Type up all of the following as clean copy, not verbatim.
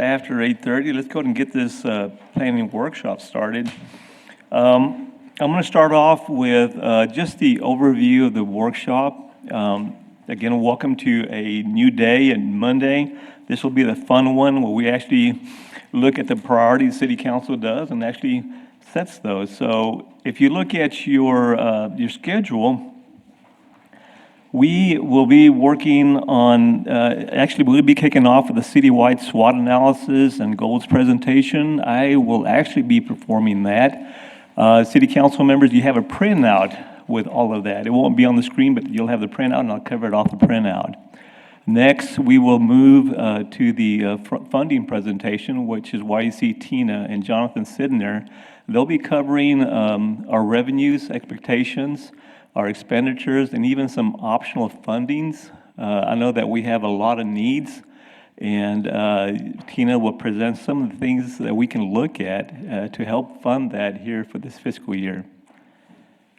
After 8:30, let's go ahead and get this planning workshop started. I'm going to start off with just the overview of the workshop. Again, welcome to a new day and Monday. This will be the fun one where we actually look at the priorities City Council does and actually sets those. So if you look at your schedule, we will be working on, actually, we'll be kicking off with a citywide SWOT analysis and goals presentation. I will actually be performing that. City council members, you have a printout with all of that. It won't be on the screen, but you'll have the printout, and I'll cover it off the printout. Next, we will move to the funding presentation, which is why you see Tina and Jonathan sitting there. They'll be covering our revenues, expectations, our expenditures, and even some optional fundings. I know that we have a lot of needs, and Tina will present some of the things that we can look at to help fund that here for this fiscal year.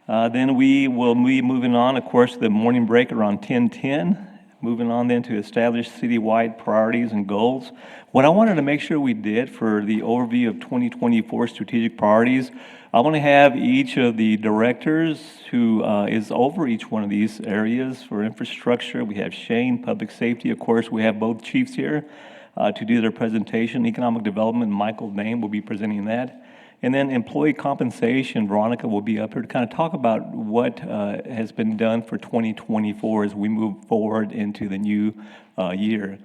Then we will be moving on, of course, the morning break around 10:10. Moving on then to establish citywide priorities and goals. What I wanted to make sure we did for the overview of 2024 strategic priorities, I want to have each of the directors who is over each one of these areas. For infrastructure, we have Shane. Public safety, of course, we have both chiefs here to do their presentation. Economic development, Michael Dane will be presenting that. And then employee compensation, Veronica will be up here to kind of talk about what has been done for 2024 as we move forward into the new year.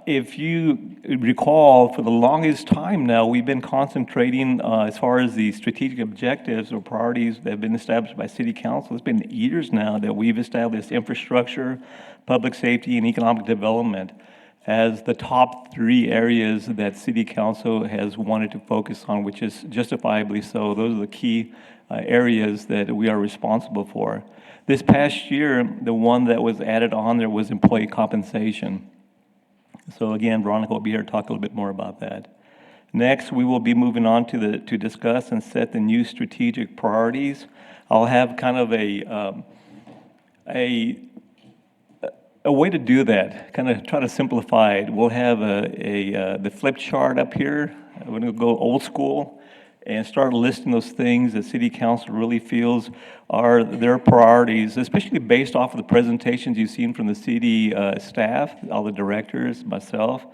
If you recall, for the longest time now, we've been concentrating as far as the strategic objectives or priorities that have been established by City Council. It's been years now that we've established infrastructure, public safety, and economic development as the top three areas that City Council has wanted to focus on, which is justifiably so. Those are the key areas that we are responsible for. This past year, the one that was added on there was employee compensation. So again, Veronica will be here to talk a little bit more about that. Next, we will be moving on to discuss and set the new strategic priorities. I'll have kind of a way to do that, kind of try to simplify it. We'll have the flip chart up here. We're going to go old school and start listing those things that City Council really feels are their priorities, especially based off of the presentations you've seen from the city staff, all the directors, myself.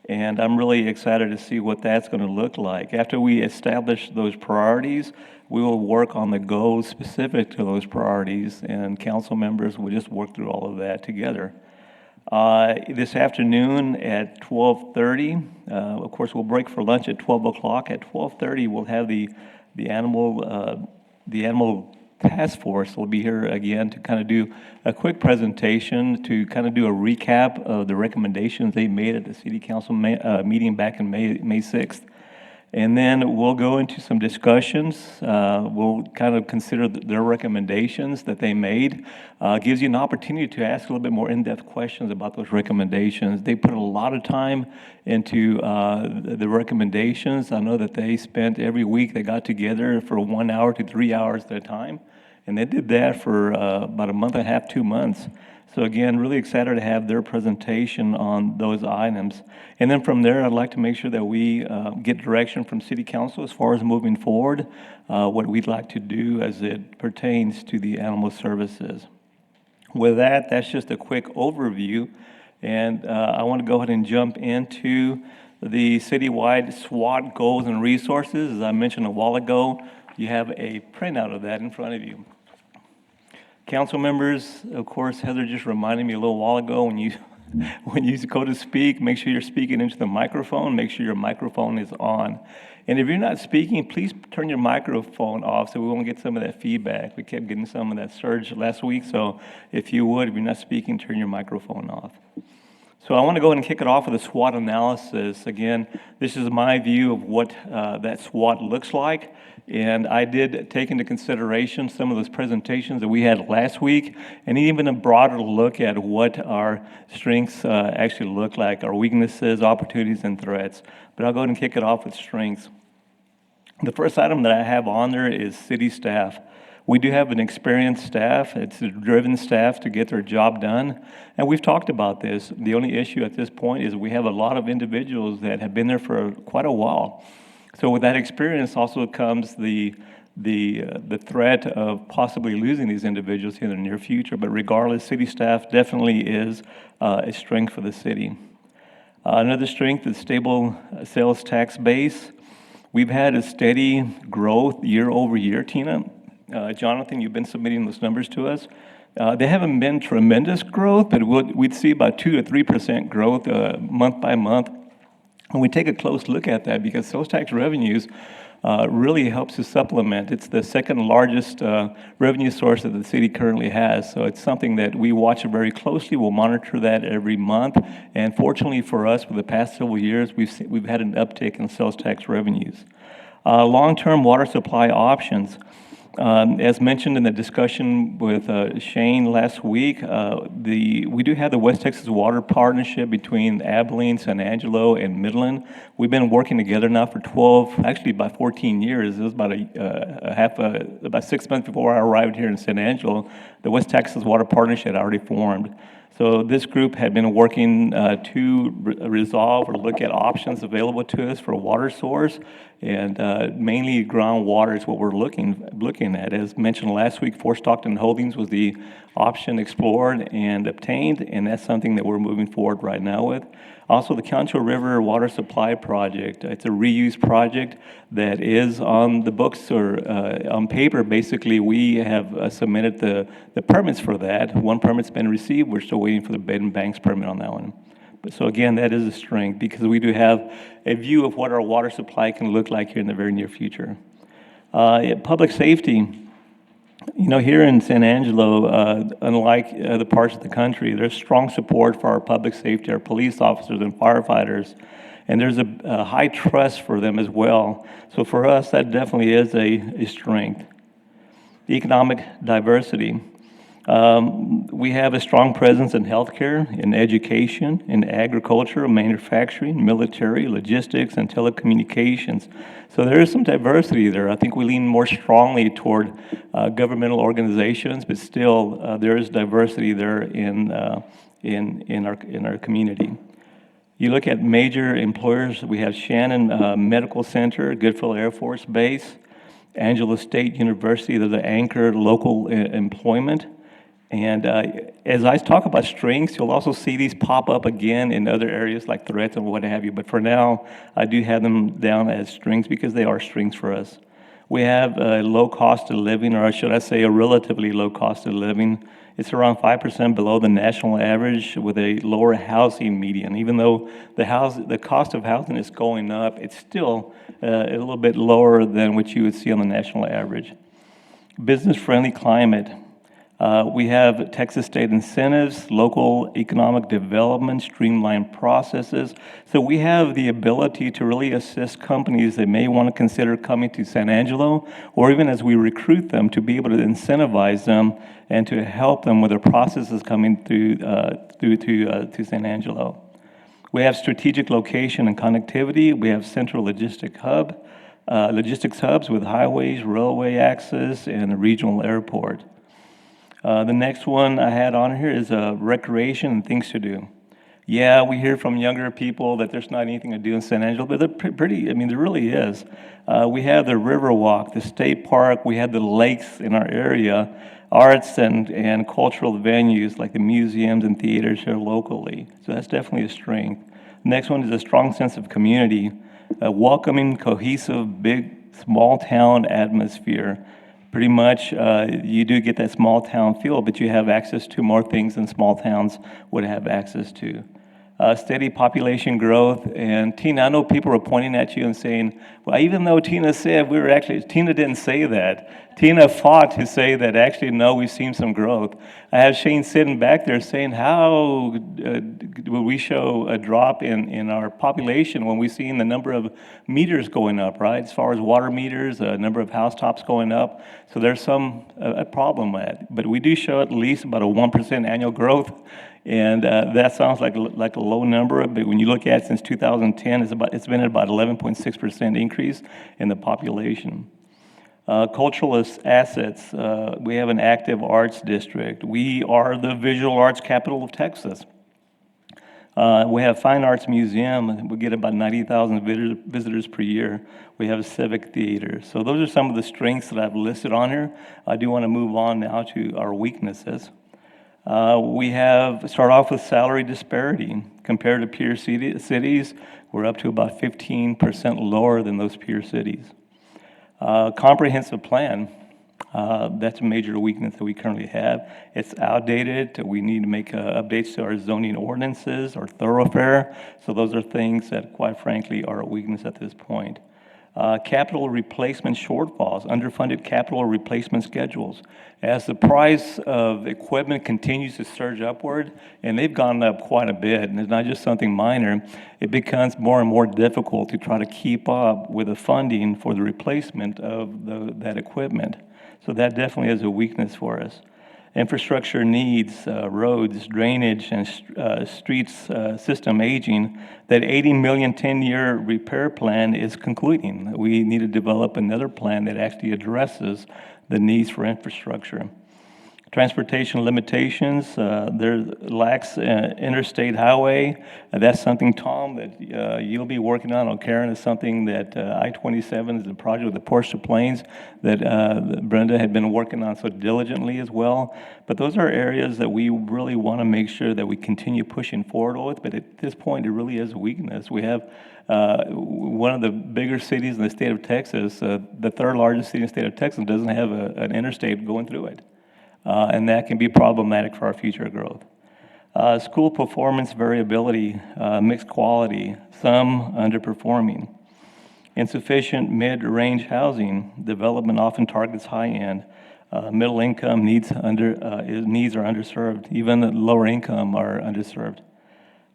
And I'm really excited to see what that's going to look like. After we establish those priorities, we will work on the goals specific to those priorities, and council members will just work through all of that together. This afternoon at 12:30, of course, we'll break for lunch at 12 o'clock. At 12:30, we'll have the animal task force will be here again to kind of do a quick presentation to kind of do a recap of the recommendations they made at the City Council meeting back in May 6th. And then we'll go into some discussions. We'll kind of consider their recommendations that they made. Gives you an opportunity to ask a little bit more in-depth questions about those recommendations. They put a lot of time into the recommendations. I know that they spent every week, they got together for 1 hour to 3 hours at a time. And they did that for about a month and a half, 2 months. So again, really excited to have their presentation on those items. And then from there, I'd like to make sure that we get direction from City Council as far as moving forward, what we'd like to do as it pertains to the animal services. With that, that's just a quick overview. And I want to go ahead and jump into the citywide SWOT goals and resources. As I mentioned a while ago, you have a printout of that in front of you. Council members, of course, Heather just reminded me a little while ago when you go to speak, make sure you're speaking into the microphone, make sure your microphone is on. And if you're not speaking, please turn your microphone off so we won't get some of that feedback. We kept getting some of that surge last week, so if you would, if you're not speaking, turn your microphone off. So I want to go ahead and kick it off with a SWOT analysis. Again, this is my view of what that SWOT looks like. And I did take into consideration some of those presentations that we had last week, and even a broader look at what our strengths actually look like, our weaknesses, opportunities, and threats. But I'll go ahead and kick it off with strengths. The first item that I have on there is city staff. We do have an experienced staff. It's a driven staff to get their job done. And we've talked about this. The only issue at this point is we have a lot of individuals that have been there for quite a while. So with that experience also comes the threat of possibly losing these individuals in the near future. But regardless, city staff definitely is a strength for the city. Another strength is stable sales tax base. We've had a steady growth year over year, Tina. Jonathan, you've been submitting those numbers to us. They haven't been tremendous growth, but we'd see about 2 to 3% growth month by month. And we take a close look at that because sales tax revenues really helps to supplement. It's the second largest revenue source that the city currently has. So it's something that we watch very closely. We'll monitor that every month. And fortunately for us, for the past several years, we've had an uptick in sales tax revenues. Long-term water supply options. As mentioned in the discussion with Shane last week, we do have the West Texas Water Partnership between Abilene, San Angelo, and Midland. We've been working together now for 14 years. It was about 6 months before I arrived here in San Angelo. The West Texas Water Partnership had already formed. So this group had been working to resolve or look at options available to us for a water source, and mainly groundwater is what we're looking at. As mentioned last week, Fort Stockton Holdings was the option explored and obtained, and that's something that we're moving forward right now with. Also, the Concho River Water Supply Project. It's a reuse project that is on the books or on paper. Basically, we have submitted the permits for that. One permit's been received. We're still waiting for the bed and banks permit on that one. So again, that is a strength because we do have a view of what our water supply can look like here in the very near future. Public safety. You know, here in San Angelo, unlike other parts of the country, there's strong support for our public safety, our police officers and firefighters, and there's a high trust for them as well. So for us, that definitely is a strength. Economic diversity. We have a strong presence in healthcare, in education, in agriculture, manufacturing, military, logistics, and telecommunications. So there is some diversity there. I think we lean more strongly toward governmental organizations, but still there is diversity there in our community. You look at major employers. We have Shannon Medical Center, Goodfellow Air Force Base, Angelo State University. They're the anchor local employment. And as I talk about strengths, you'll also see these pop up again in other areas like threats and what have you. But for now, I do have them down as strengths because they are strengths for us. We have a low cost of living, or should I say a relatively low cost of living. It's around 5% below the national average with a lower housing median. Even though the cost of housing is going up, it's still a little bit lower than what you would see on the national average. Business-friendly climate. We have Texas state incentives, local economic development, streamlined processes. So we have the ability to really assist companies that may want to consider coming to San Angelo, or even as we recruit them, to be able to incentivize them and to help them with their processes coming through to San Angelo. We have strategic location and connectivity. We have central logistics hubs with highways, railway access, and a regional airport. The next one I had on here is recreation and things to do. Yeah, we hear from younger people that there's not anything to do in San Angelo, but they're pretty, I mean, there really is. We have the Riverwalk, the state park, we have the lakes in our area, arts and cultural venues like the museums and theaters here locally. So that's definitely a strength. Next one is a strong sense of community, a welcoming, cohesive, big, small town atmosphere. Pretty much, you do get that small town feel, but you have access to more things than small towns would have access to. Steady population growth, and Tina, I know people are pointing at you and saying, well, even though Tina said Tina didn't say that. Tina fought to say that actually, no, we've seen some growth. I have Shane sitting back there saying, how will we show a drop in our population when we've seen the number of meters going up, right? As far as water meters, a number of housetops going up. So there's a problem with it. But we do show at least about a 1% annual growth. And that sounds like a low number, but when you look at it since 2010, it's been at about 11.6% increase in the population. Assets, we have an active arts district. We are the visual arts capital of Texas. We have Fine Arts Museum. We get about 90,000 visitors per year. We have a civic theater. So those are some of the strengths that I've listed on here. I do want to move on now to our weaknesses. We start off with salary disparity. Compared to peer cities, we're up to about 15% lower than those peer cities. Comprehensive plan. That's a major weakness that we currently have. It's outdated. We need to make updates to our zoning ordinances or thoroughfare. So those are things that, quite frankly, are a weakness at this point. Capital replacement shortfalls, underfunded capital replacement schedules. As the price of equipment continues to surge upward, and they've gone up quite a bit, and it's not just something minor, it becomes more and more difficult to try to keep up with the funding for the replacement of that equipment. So that definitely is a weakness for us. Infrastructure needs, roads, drainage, and streets system aging. That 80 million 10-year repair plan is concluding. We need to develop another plan that actually addresses the needs for infrastructure. Transportation limitations, there lacks interstate highway. That's something, Tom, that you'll be working on. Karen, is something that I-27 is a project with the Porsche Plains that Brenda had been working on so diligently as well. But those are areas that we really want to make sure that we continue pushing forward with. But at this point, it really is a weakness. We have one of the bigger cities in the state of Texas, the third largest city in the state of Texas, doesn't have an interstate going through it. And that can be problematic for our future growth. School performance variability, mixed quality, some underperforming. Insufficient mid-range housing development often targets high-end. Middle income needs are underserved. Even the lower income are underserved.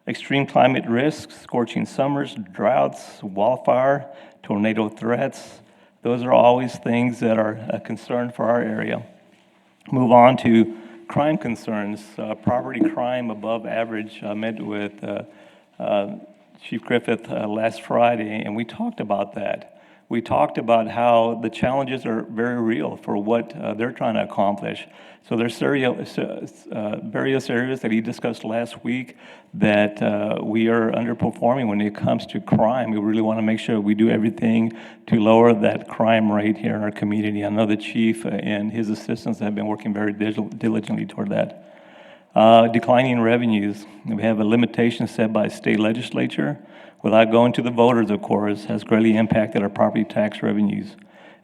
Extreme climate risks, scorching summers, droughts, wildfire, tornado threats. Those are always things that are a concern for our area. Move on to crime concerns, property crime above average. I met with Chief Griffith last Friday, and we talked about that. We talked about how the challenges are very real for what they're trying to accomplish. So there's various areas that he discussed last week that we are underperforming when it comes to crime. We really want to make sure we do everything to lower that crime rate here in our community. I know the chief and his assistants have been working very diligently toward that. Declining revenues. We have a limitation set by state legislature. Without going to the voters, of course, has greatly impacted our property tax revenues.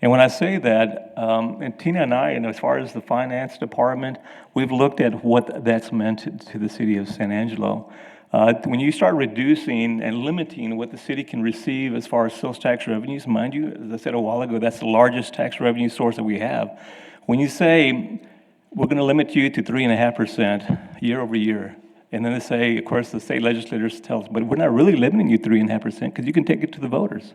And when I say that, and Tina and I, and as far as the finance department, we've looked at what that's meant to the city of San Angelo. When you start reducing and limiting what the city can receive as far as sales tax revenues, mind you, as I said a while ago, that's the largest tax revenue source that we have. When you say, we're going to limit you to 3.5% year over year, and then they say, of course, the state legislators tell us, but we're not really limiting you 3.5% because you can take it to the voters.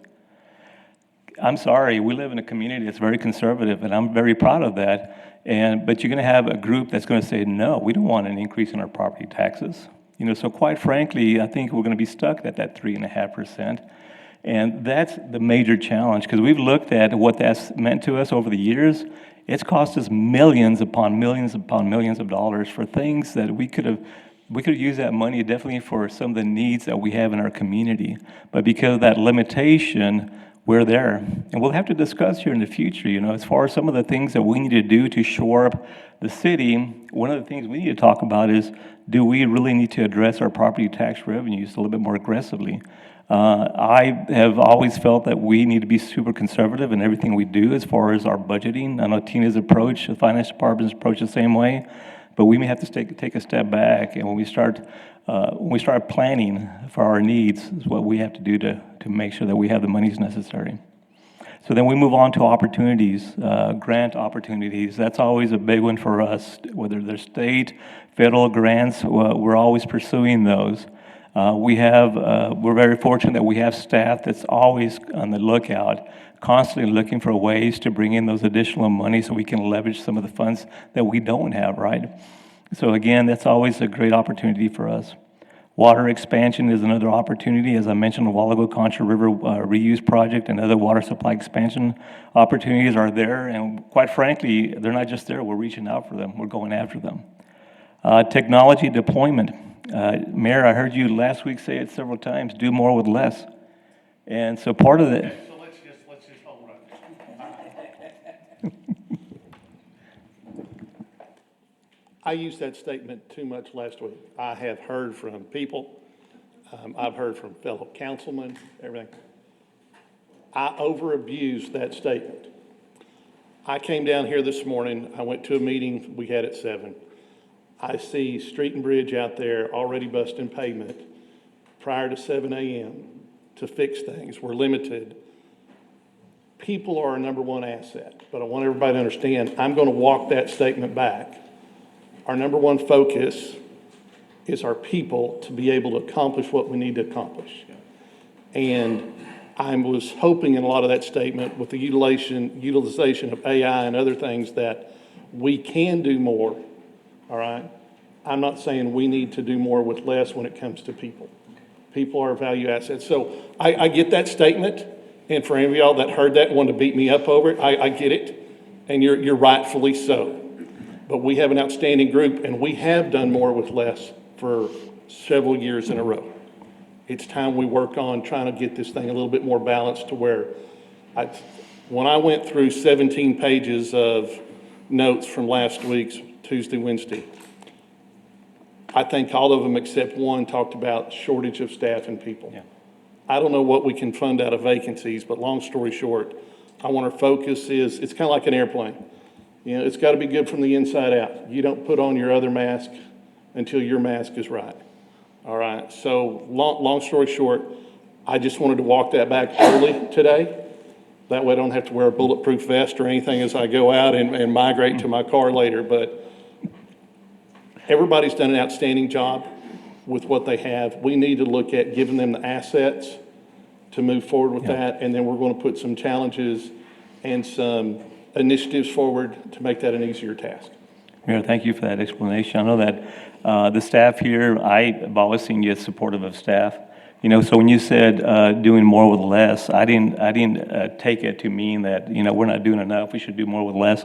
I'm sorry, we live in a community that's very conservative, and I'm very proud of that. But you're going to have a group that's going to say, no, we don't want an increase in our property taxes. So quite frankly, I think we're going to be stuck at that 3.5%. And that's the major challenge, because we've looked at what that's meant to us over the years. It's cost us millions upon millions of dollars for things that we could have used that money definitely for some of the needs that we have in our community. But because of that limitation, we're there. And we'll have to discuss here in the future, as far as some of the things that we need to do to shore up the city. One of the things we need to talk about is, do we really need to address our property tax revenues a little bit more aggressively? I have always felt that we need to be super conservative in everything we do as far as our budgeting. I know Tina's approach, the finance department's approach the same way, but we may have to take a step back, and when we start planning for our needs is what we have to do to make sure that we have the monies necessary. So then we move on to opportunities, grant opportunities. That's always a big one for us, whether they're state, federal grants, we're always pursuing those. We're very fortunate that we have staff that's always on the lookout, constantly looking for ways to bring in those additional money so we can leverage some of the funds that we don't have, right? So again, that's always a great opportunity for us. Water expansion is another opportunity. As I mentioned a while ago, Concha River reuse project and other water supply expansion opportunities are there. And quite frankly, they're not just there. We're reaching out for them. We're going after them. Technology deployment. Mayor, I heard you last week say it several times, do more with less. And so part of the... So let's just hold on. I used that statement too much last week. I have heard from people, I've heard from fellow councilmen, everything. I over-abused that statement. I came down here this morning, I went to a meeting we had at 7. I see Street and Bridge out there already busting pavement prior to 7 a.m. to fix things. We're limited. People are our number one asset, but I want everybody to understand, I'm going to walk that statement back. Our number one focus is our people to be able to accomplish what we need to accomplish. And I was hoping in a lot of that statement with the utilization of AI and other things that we can do more, all right? I'm not saying we need to do more with less when it comes to people. People are value assets. So I get that statement, and for any of y'all that heard that and wanted to beat me up over it, I get it, and you're rightfully so. But we have an outstanding group, and we have done more with less for several years in a row. It's time we work on trying to get this thing a little bit more balanced to where when I went through 17 pages of notes from last week's Tuesday, Wednesday, I think all of them except one talked about shortage of staff and people. Yeah. I don't know what we can fund out of vacancies, but long story short, I want our focus is, it's kind of like an airplane. You know, it's got to be good from the inside out. You don't put on your other mask until your mask is right. All right, so long story short, I just wanted to walk that back early today. That way I don't have to wear a bulletproof vest or anything as I go out and migrate to my car later. But everybody's done an outstanding job with what they have. We need to look at giving them the assets to move forward with that, and then we're going to put some challenges and some initiatives forward to make that an easier task. Mayor, thank you for that explanation. I know that the staff here, I've always seen you as supportive of staff. You know, so when you said doing more with less, I didn't take it to mean that, you know, we're not doing enough, we should do more with less.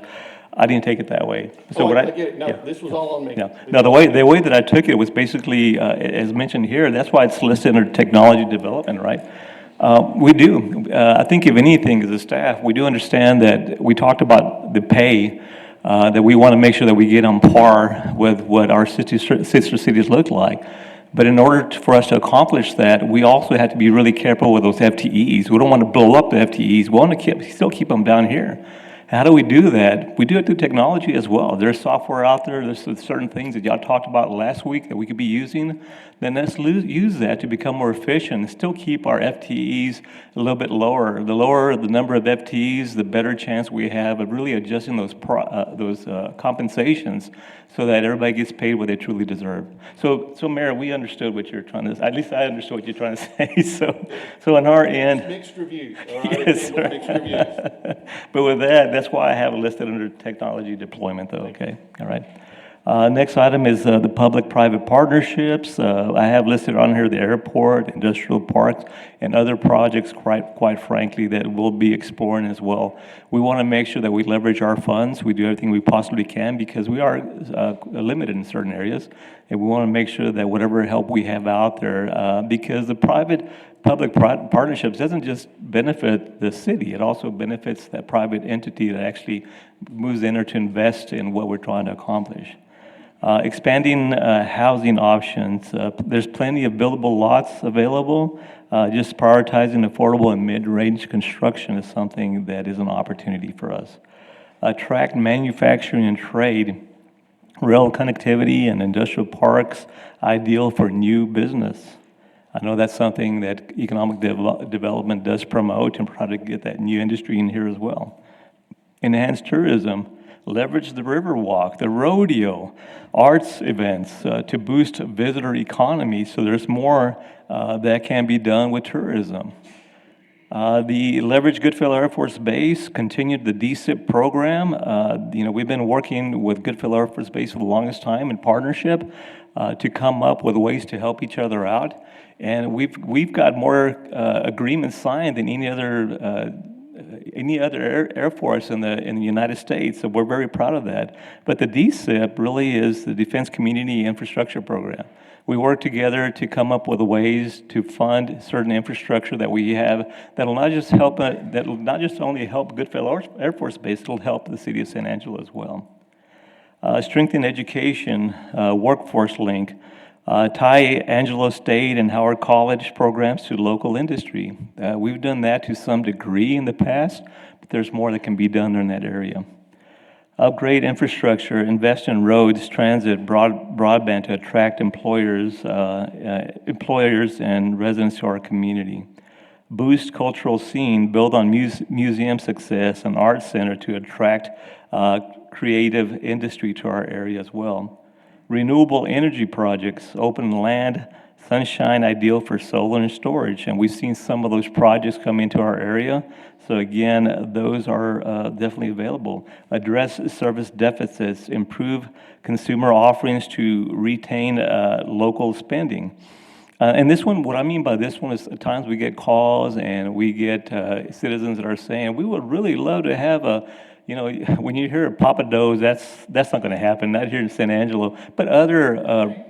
I didn't take it that way. So I get it. No, this was all on me. Yeah. Now, the way that I took it was basically, as mentioned here, that's why it's listed under technology development, right? We do. I think if anything, as a staff, we do understand that we talked about the pay, that we want to make sure that we get on par with what our sister cities look like. But in order for us to accomplish that, we also have to be really careful with those FTEs. We don't want to blow up the FTEs. We want to still keep them down here. How do we do that? We do it through technology as well. There's software out there. There's certain things that y'all talked about last week that we could be using. Then let's use that to become more efficient and still keep our FTEs a little bit lower. The lower the number of FTEs, the better chance we have of really adjusting those compensations so that everybody gets paid what they truly deserve. So Mayor, we understood what you're trying to, at least I understood what you're trying to say. So on our end. Mixed reviews, all right? Yes, sir. Mixed reviews. But with that's why I have it listed under technology deployment, though, okay? All right. Next item is the public-private partnerships. I have listed on here the airport, industrial parks, and other projects, quite frankly, that we'll be exploring as well. We want to make sure that we leverage our funds. We do everything we possibly can because we are limited in certain areas, and we want to make sure that whatever help we have out there, because the public partnerships doesn't just benefit the city, it also benefits that private entity that actually moves in there to invest in what we're trying to accomplish. Expanding housing options. There's plenty of buildable lots available. Just prioritizing affordable and mid-range construction is something that is an opportunity for us. Attract manufacturing and trade. Rail connectivity and industrial parks, ideal for new business. I know that's something that economic development does promote and try to get that new industry in here as well. Enhance tourism. Leverage the Riverwalk, the rodeo, arts events to boost visitor economy. So there's more that can be done with tourism. The leverage Goodfellow Air Force Base, continued the DSIP program. We've been working with Goodfellow Air Force Base for the longest time in partnership. to come up with ways to help each other out. And we've got more agreements signed than any other Air Force in the United States, so we're very proud of that. But the DCIP really is the Defense Community Infrastructure Program. We work together to come up with ways to fund certain infrastructure that we have that'll not just only help Goodfellow Air Force Base, it'll help the city of San Angelo as well. Strengthen education, workforce link, tie Angelo State and Howard College programs to local industry. We've done that to some degree in the past, but there's more that can be done in that area. Upgrade infrastructure, invest in roads, transit, broadband to attract employers and residents to our community. Boost cultural scene, build on museum success and art center to attract creative industry to our area as well. Renewable energy projects, open land, sunshine ideal for solar and storage, and we've seen some of those projects come into our area. So again, those are definitely available. Address service deficits, improve consumer offerings to retain local spending. And this one, what I mean by this one is at times we get calls and we get citizens that are saying, we would really love to have when you hear Papa Do's, that's not going to happen, not here in San Angelo, but other.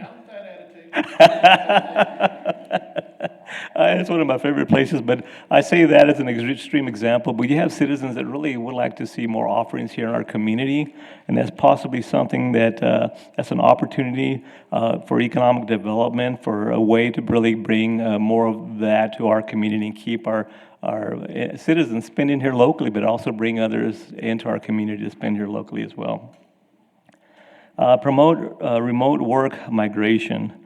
It's one of my favorite places, but I say that as an extreme example. But you have citizens that really would like to see more offerings here in our community, and that's possibly something that's an opportunity for economic development, for a way to really bring more of that to our community and keep our citizens spending here locally, but also bring others into our community to spend here locally as well. Promote remote work migration.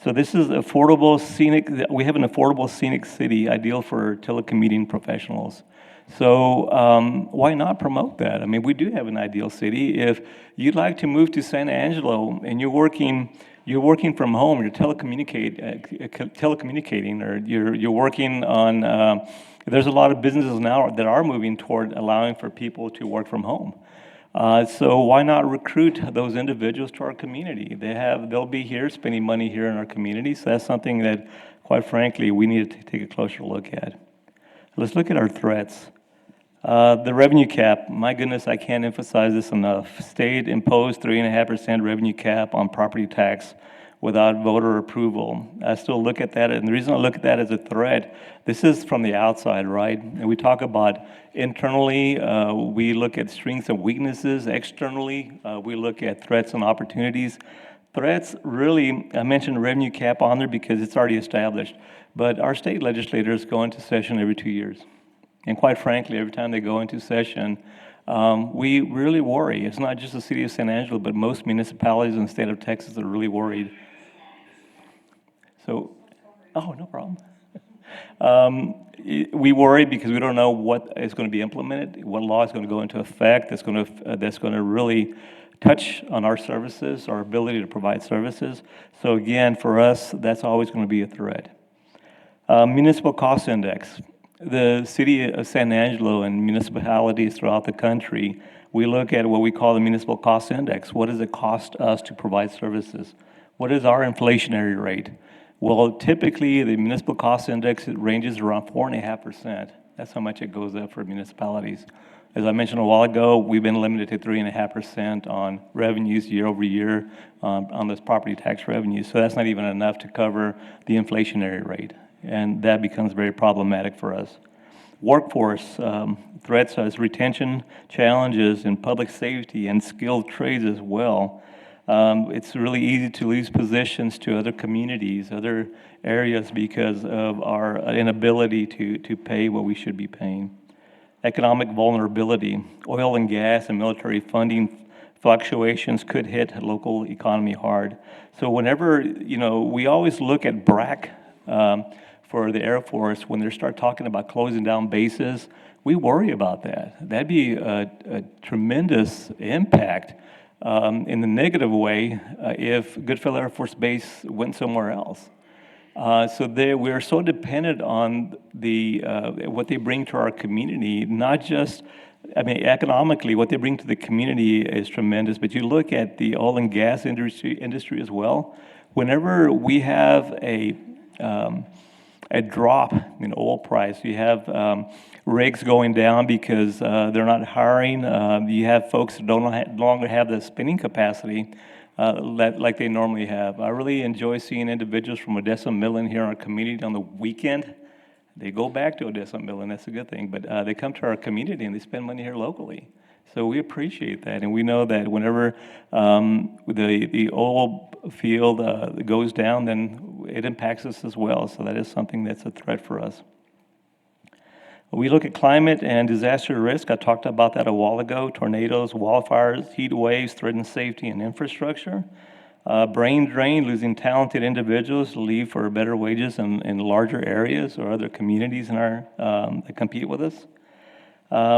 So this is affordable, scenic. We have an affordable, scenic city, ideal for telecommuting professionals. So why not promote that? I mean, we do have an ideal city. If you'd like to move to San Angelo and you're working from home, you're telecommunicating, or you're working on. There's a lot of businesses now that are moving toward allowing for people to work from home. So why not recruit those individuals to our community? They'll be here spending money here in our community. So that's something that, quite frankly, we need to take a closer look at. Let's look at our threats. The revenue cap, my goodness, I can't emphasize this enough. State imposed 3.5% revenue cap on property tax without voter approval. I still look at that, and the reason I look at that as a threat, this is from the outside, right? And we talk about internally, we look at strengths and weaknesses. Externally, we look at threats and opportunities. Threats, really, I mentioned revenue cap on there because it's already established, but our state legislators go into session every 2 years. And quite frankly, every time they go into session, we really worry. It's not just the city of San Angelo, but most municipalities in the state of Texas are really worried. So, no problem. We worry because we don't know what is going to be implemented, what law is going to go into effect that's going to really touch on our services, our ability to provide services. So again, for us, that's always going to be a threat. Municipal cost index. The city of San Angelo and municipalities throughout the country, we look at what we call the municipal cost index. What does it cost us to provide services? What is our inflationary rate? Well, typically, the municipal cost index, it ranges around 4.5%. That's how much it goes up for municipalities. As I mentioned a while ago, we've been limited to 3.5% on revenues year over year on those property tax revenues. So that's not even enough to cover the inflationary rate. And that becomes very problematic for us. Workforce threats as retention challenges in public safety and skilled trades as well. It's really easy to lose positions to other communities, other areas because of our inability to pay what we should be paying. Economic vulnerability, oil and gas and military funding fluctuations could hit the local economy hard. So whenever, we always look at BRAC for the Air Force, when they start talking about closing down bases, we worry about that. That'd be a tremendous impact in the negative way if Goodfellow Air Force Base went somewhere else. We're so dependent on what they bring to our community, not just, economically, what they bring to the community is tremendous, but you look at the oil and gas industry as well. whenever we have a drop in oil price, you have rigs going down because they're not hiring. You have folks that no longer have the spending capacity like they normally have. I really enjoy seeing individuals from Odessa Midland here in our community on the weekend. They go back to Odessa Midland, that's a good thing, but they come to our community and they spend money here locally. So we appreciate that, and we know that whenever the oil field goes down, then it impacts us as well. So that is something that's a threat for us. We look at climate and disaster risk. I talked about that a while ago. Tornadoes, wildfires, heat waves threaten safety and infrastructure. Brain drain, losing talented individuals to leave for better wages in larger areas or other communities in our that compete with us.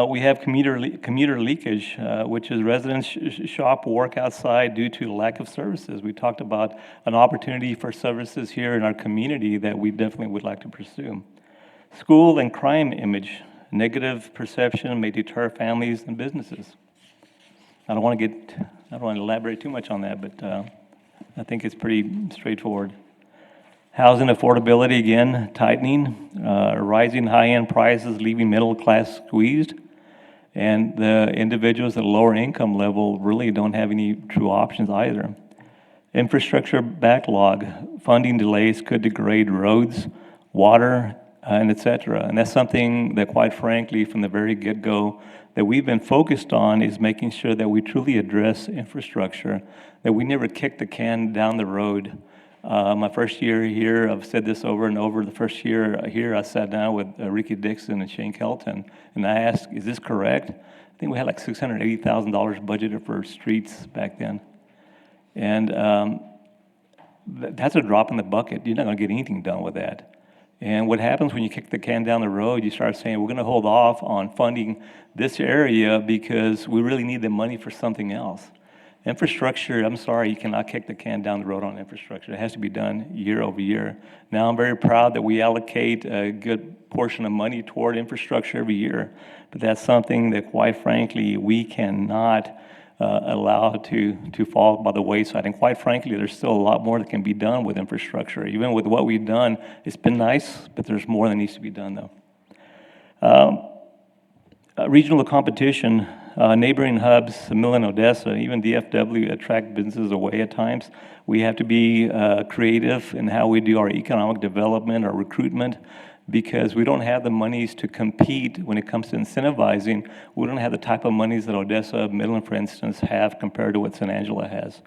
We have commuter leakage, which is residents shop, work outside due to lack of services. We talked about an opportunity for services here in our community that we definitely would like to pursue. School and crime image, negative perception may deter families and businesses. I don't want to elaborate too much on that, but I think it's pretty straightforward. Housing affordability, again, tightening, rising high-end prices, leaving middle class squeezed, and the individuals at a lower income level really don't have any true options either. Infrastructure backlog, funding delays could degrade roads, water, and et cetera. And that's something that, quite frankly, from the very get-go, that we've been focused on is making sure that we truly address infrastructure, that we never kick the can down the road. My first year here, I've said this over and over. The first year here, I sat down with Ricky Dixon and Shane Kelton, and I asked, is this correct? I think we had like $680,000 budgeted for streets back then. And that's a drop in the bucket. You're not going to get anything done with that. And what happens when you kick the can down the road, you start saying, we're going to hold off on funding this area because we really need the money for something else. Infrastructure, I'm sorry, you cannot kick the can down the road on infrastructure. It has to be done year over year. Now, I'm very proud that we allocate a good portion of money toward infrastructure every year, but that's something that, quite frankly, we cannot allow to fall by the wayside. And quite frankly, there's still a lot more that can be done with infrastructure. Even with what we've done, it's been nice, but there's more that needs to be done, though. Regional competition, neighboring hubs, Midland, Odessa, even DFW attract businesses away at times. We have to be creative in how we do our economic development, our recruitment, because we don't have the monies to compete when it comes to incentivizing. We don't have the type of monies that Odessa, Midland, for instance, have compared to what San Angelo has.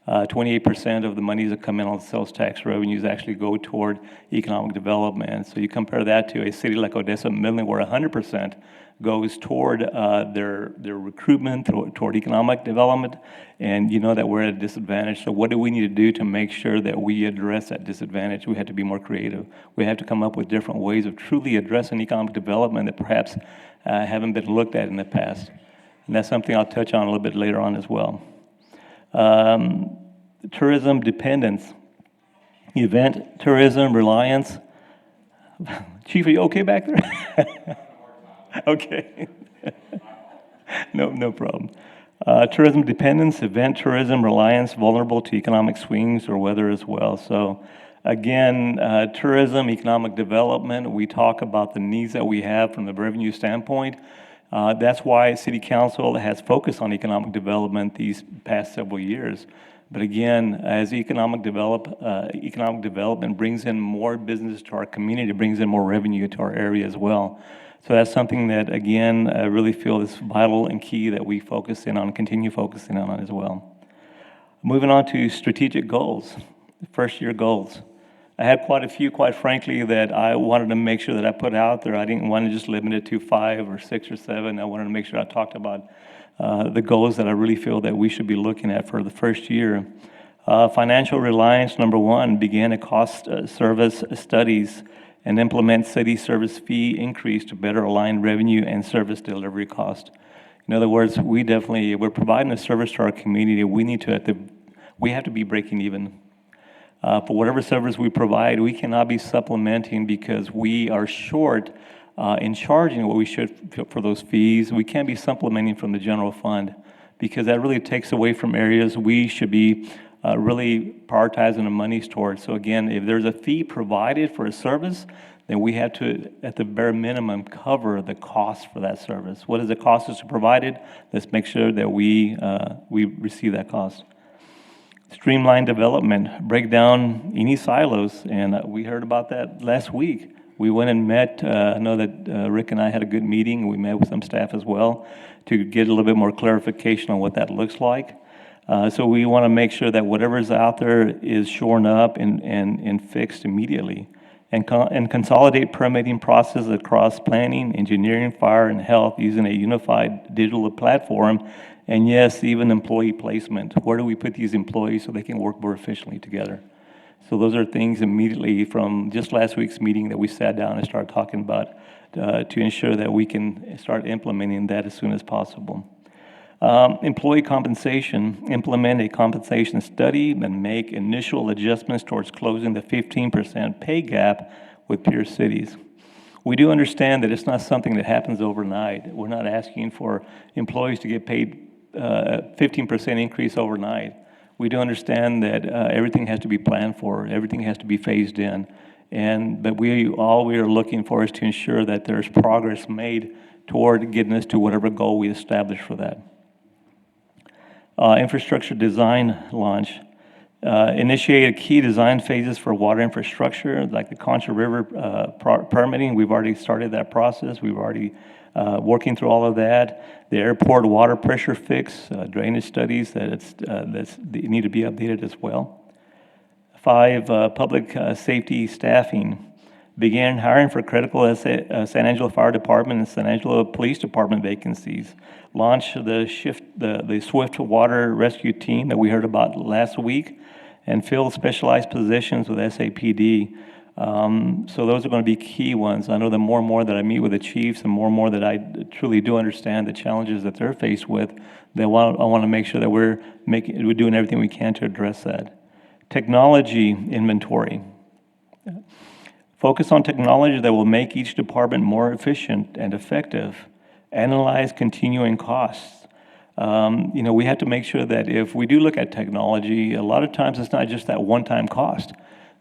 28% of the monies that come in on sales tax revenues actually go toward economic development. So you compare that to a city like Odessa, Midland, where 100% goes toward their recruitment, toward economic development, and you know that we're at a disadvantage. So what do we need to do to make sure that we address that disadvantage? We have to be more creative. We have to come up with different ways of truly addressing economic development that perhaps haven't been looked at in the past. And that's something I'll touch on a little bit later on as well. Tourism dependence, event tourism reliance. Chief, are you okay back there? Okay. No problem. Tourism dependence, event tourism reliance, vulnerable to economic swings or weather as well. So again, tourism, economic development, we talk about the needs that we have from the revenue standpoint. That's why City Council has focused on economic development these past several years. But again, as economic development brings in more business to our community, brings in more revenue to our area as well. So that's something that, again, I really feel is vital and key that we focus in on, continue focusing on as well. Moving on to strategic goals, first year goals. I had quite a few, quite frankly, that I wanted to make sure that I put out there. I didn't want to just limit it to 5 or 6 or 7. I wanted to make sure I talked about the goals that I really feel that we should be looking at for the first year. Financial reliance, number 1, begin a cost service studies and implement city service fee increase to better align revenue and service delivery cost. In other words, we're providing a service to our community. We have to be breaking even. For whatever service we provide, we cannot be supplementing because we are short in charging what we should for those fees. We can't be supplementing from the general fund because that really takes away from areas we should be really prioritizing the monies towards. So again, if there's a fee provided for a service, then we have to, at the bare minimum, cover the cost for that service. What is the cost us to provide it? Let's make sure that we receive that cost. Streamline development, break down any silos, and we heard about that last week. We went and met, I know that Rick and I had a good meeting, we met with some staff as well to get a little bit more clarification on what that looks like. So we want to make sure that whatever's out there is shorn up and fixed immediately. And consolidate permitting processes across planning, engineering, fire, and health using a unified digital platform. And yes, even employee placement. Where do we put these employees so they can work more efficiently together? So those are things immediately from just last week's meeting that we sat down and started talking about to ensure that we can start implementing that as soon as possible. Employee compensation, implement a compensation study and make initial adjustments towards closing the 15% pay gap with peer cities. We do understand that it's not something that happens overnight. We're not asking for employees to get paid 15% increase overnight. We do understand that everything has to be planned for, everything has to be phased in. But all we are looking for is to ensure that there's progress made toward getting us to whatever goal we establish for that. Infrastructure design launch. Initiated key design phases for water infrastructure, like the Concha River permitting. We've already started that process. We've already working through all of that. The airport water pressure fix, drainage studies that need to be updated as well. 5, public safety staffing. Began hiring for critical San Angelo Fire Department and San Angelo Police Department vacancies. Launched the Swift Water Rescue Team that we heard about last week, and filled specialized positions with SAPD. So those are going to be key ones. I know the more and more that I meet with the chiefs, and more that I truly do understand the challenges that they're faced with, I want to make sure that we're doing everything we can to address that. Technology inventory. Focus on technology that will make each department more efficient and effective. Analyze continuing costs. We have to make sure that if we do look at technology, a lot of times it's not just that one-time cost.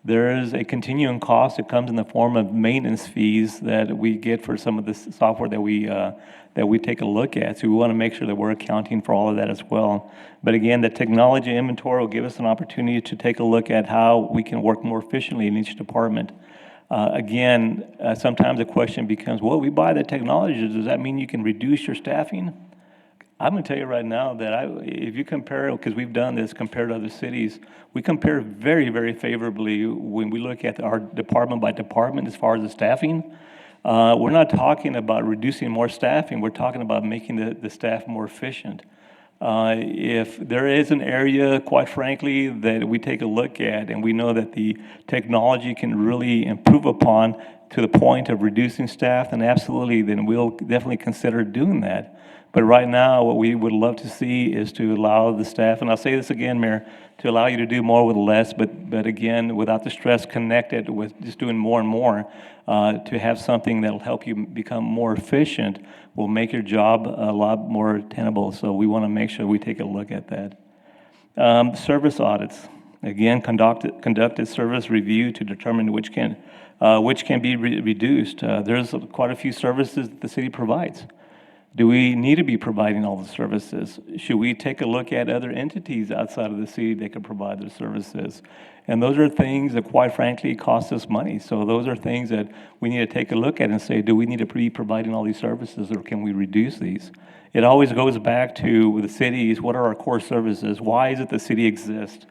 There is a continuing cost that comes in the form of maintenance fees that we get for some of the software that we take a look at. So we want to make sure that we're accounting for all of that as well. But again, the technology inventory will give us an opportunity to take a look at how we can work more efficiently in each department. Sometimes the question becomes, well, we buy the technology, does that mean you can reduce your staffing? I'm going to tell you right now that if you compare, because we've done this compared to other cities, we compare very, very favorably when we look at our department by department as far as the staffing. We're not talking about reducing more staffing, we're talking about making the staff more efficient. If there is an area, quite frankly, that we take a look at and we know that the technology can really improve upon to the point of reducing staff, then absolutely, then we'll definitely consider doing that. But right now, what we would love to see is to allow the staff, and I'll say this again, Mayor, to allow you to do more with less, but again, without the stress connected with just doing more and more, to have something that'll help you become more efficient will make your job a lot more tenable. So we want to make sure we take a look at that. Service audits. Again, conducted service review to determine which can be reduced. There's quite a few services that the city provides. Do we need to be providing all the services? Should we take a look at other entities outside of the city that could provide the services? And those are things that, quite frankly, cost us money. So those are things that we need to take a look at and say, do we need to be providing all these services, or can we reduce these? It always goes back to the cities. What are our core services? Why is it the city exists?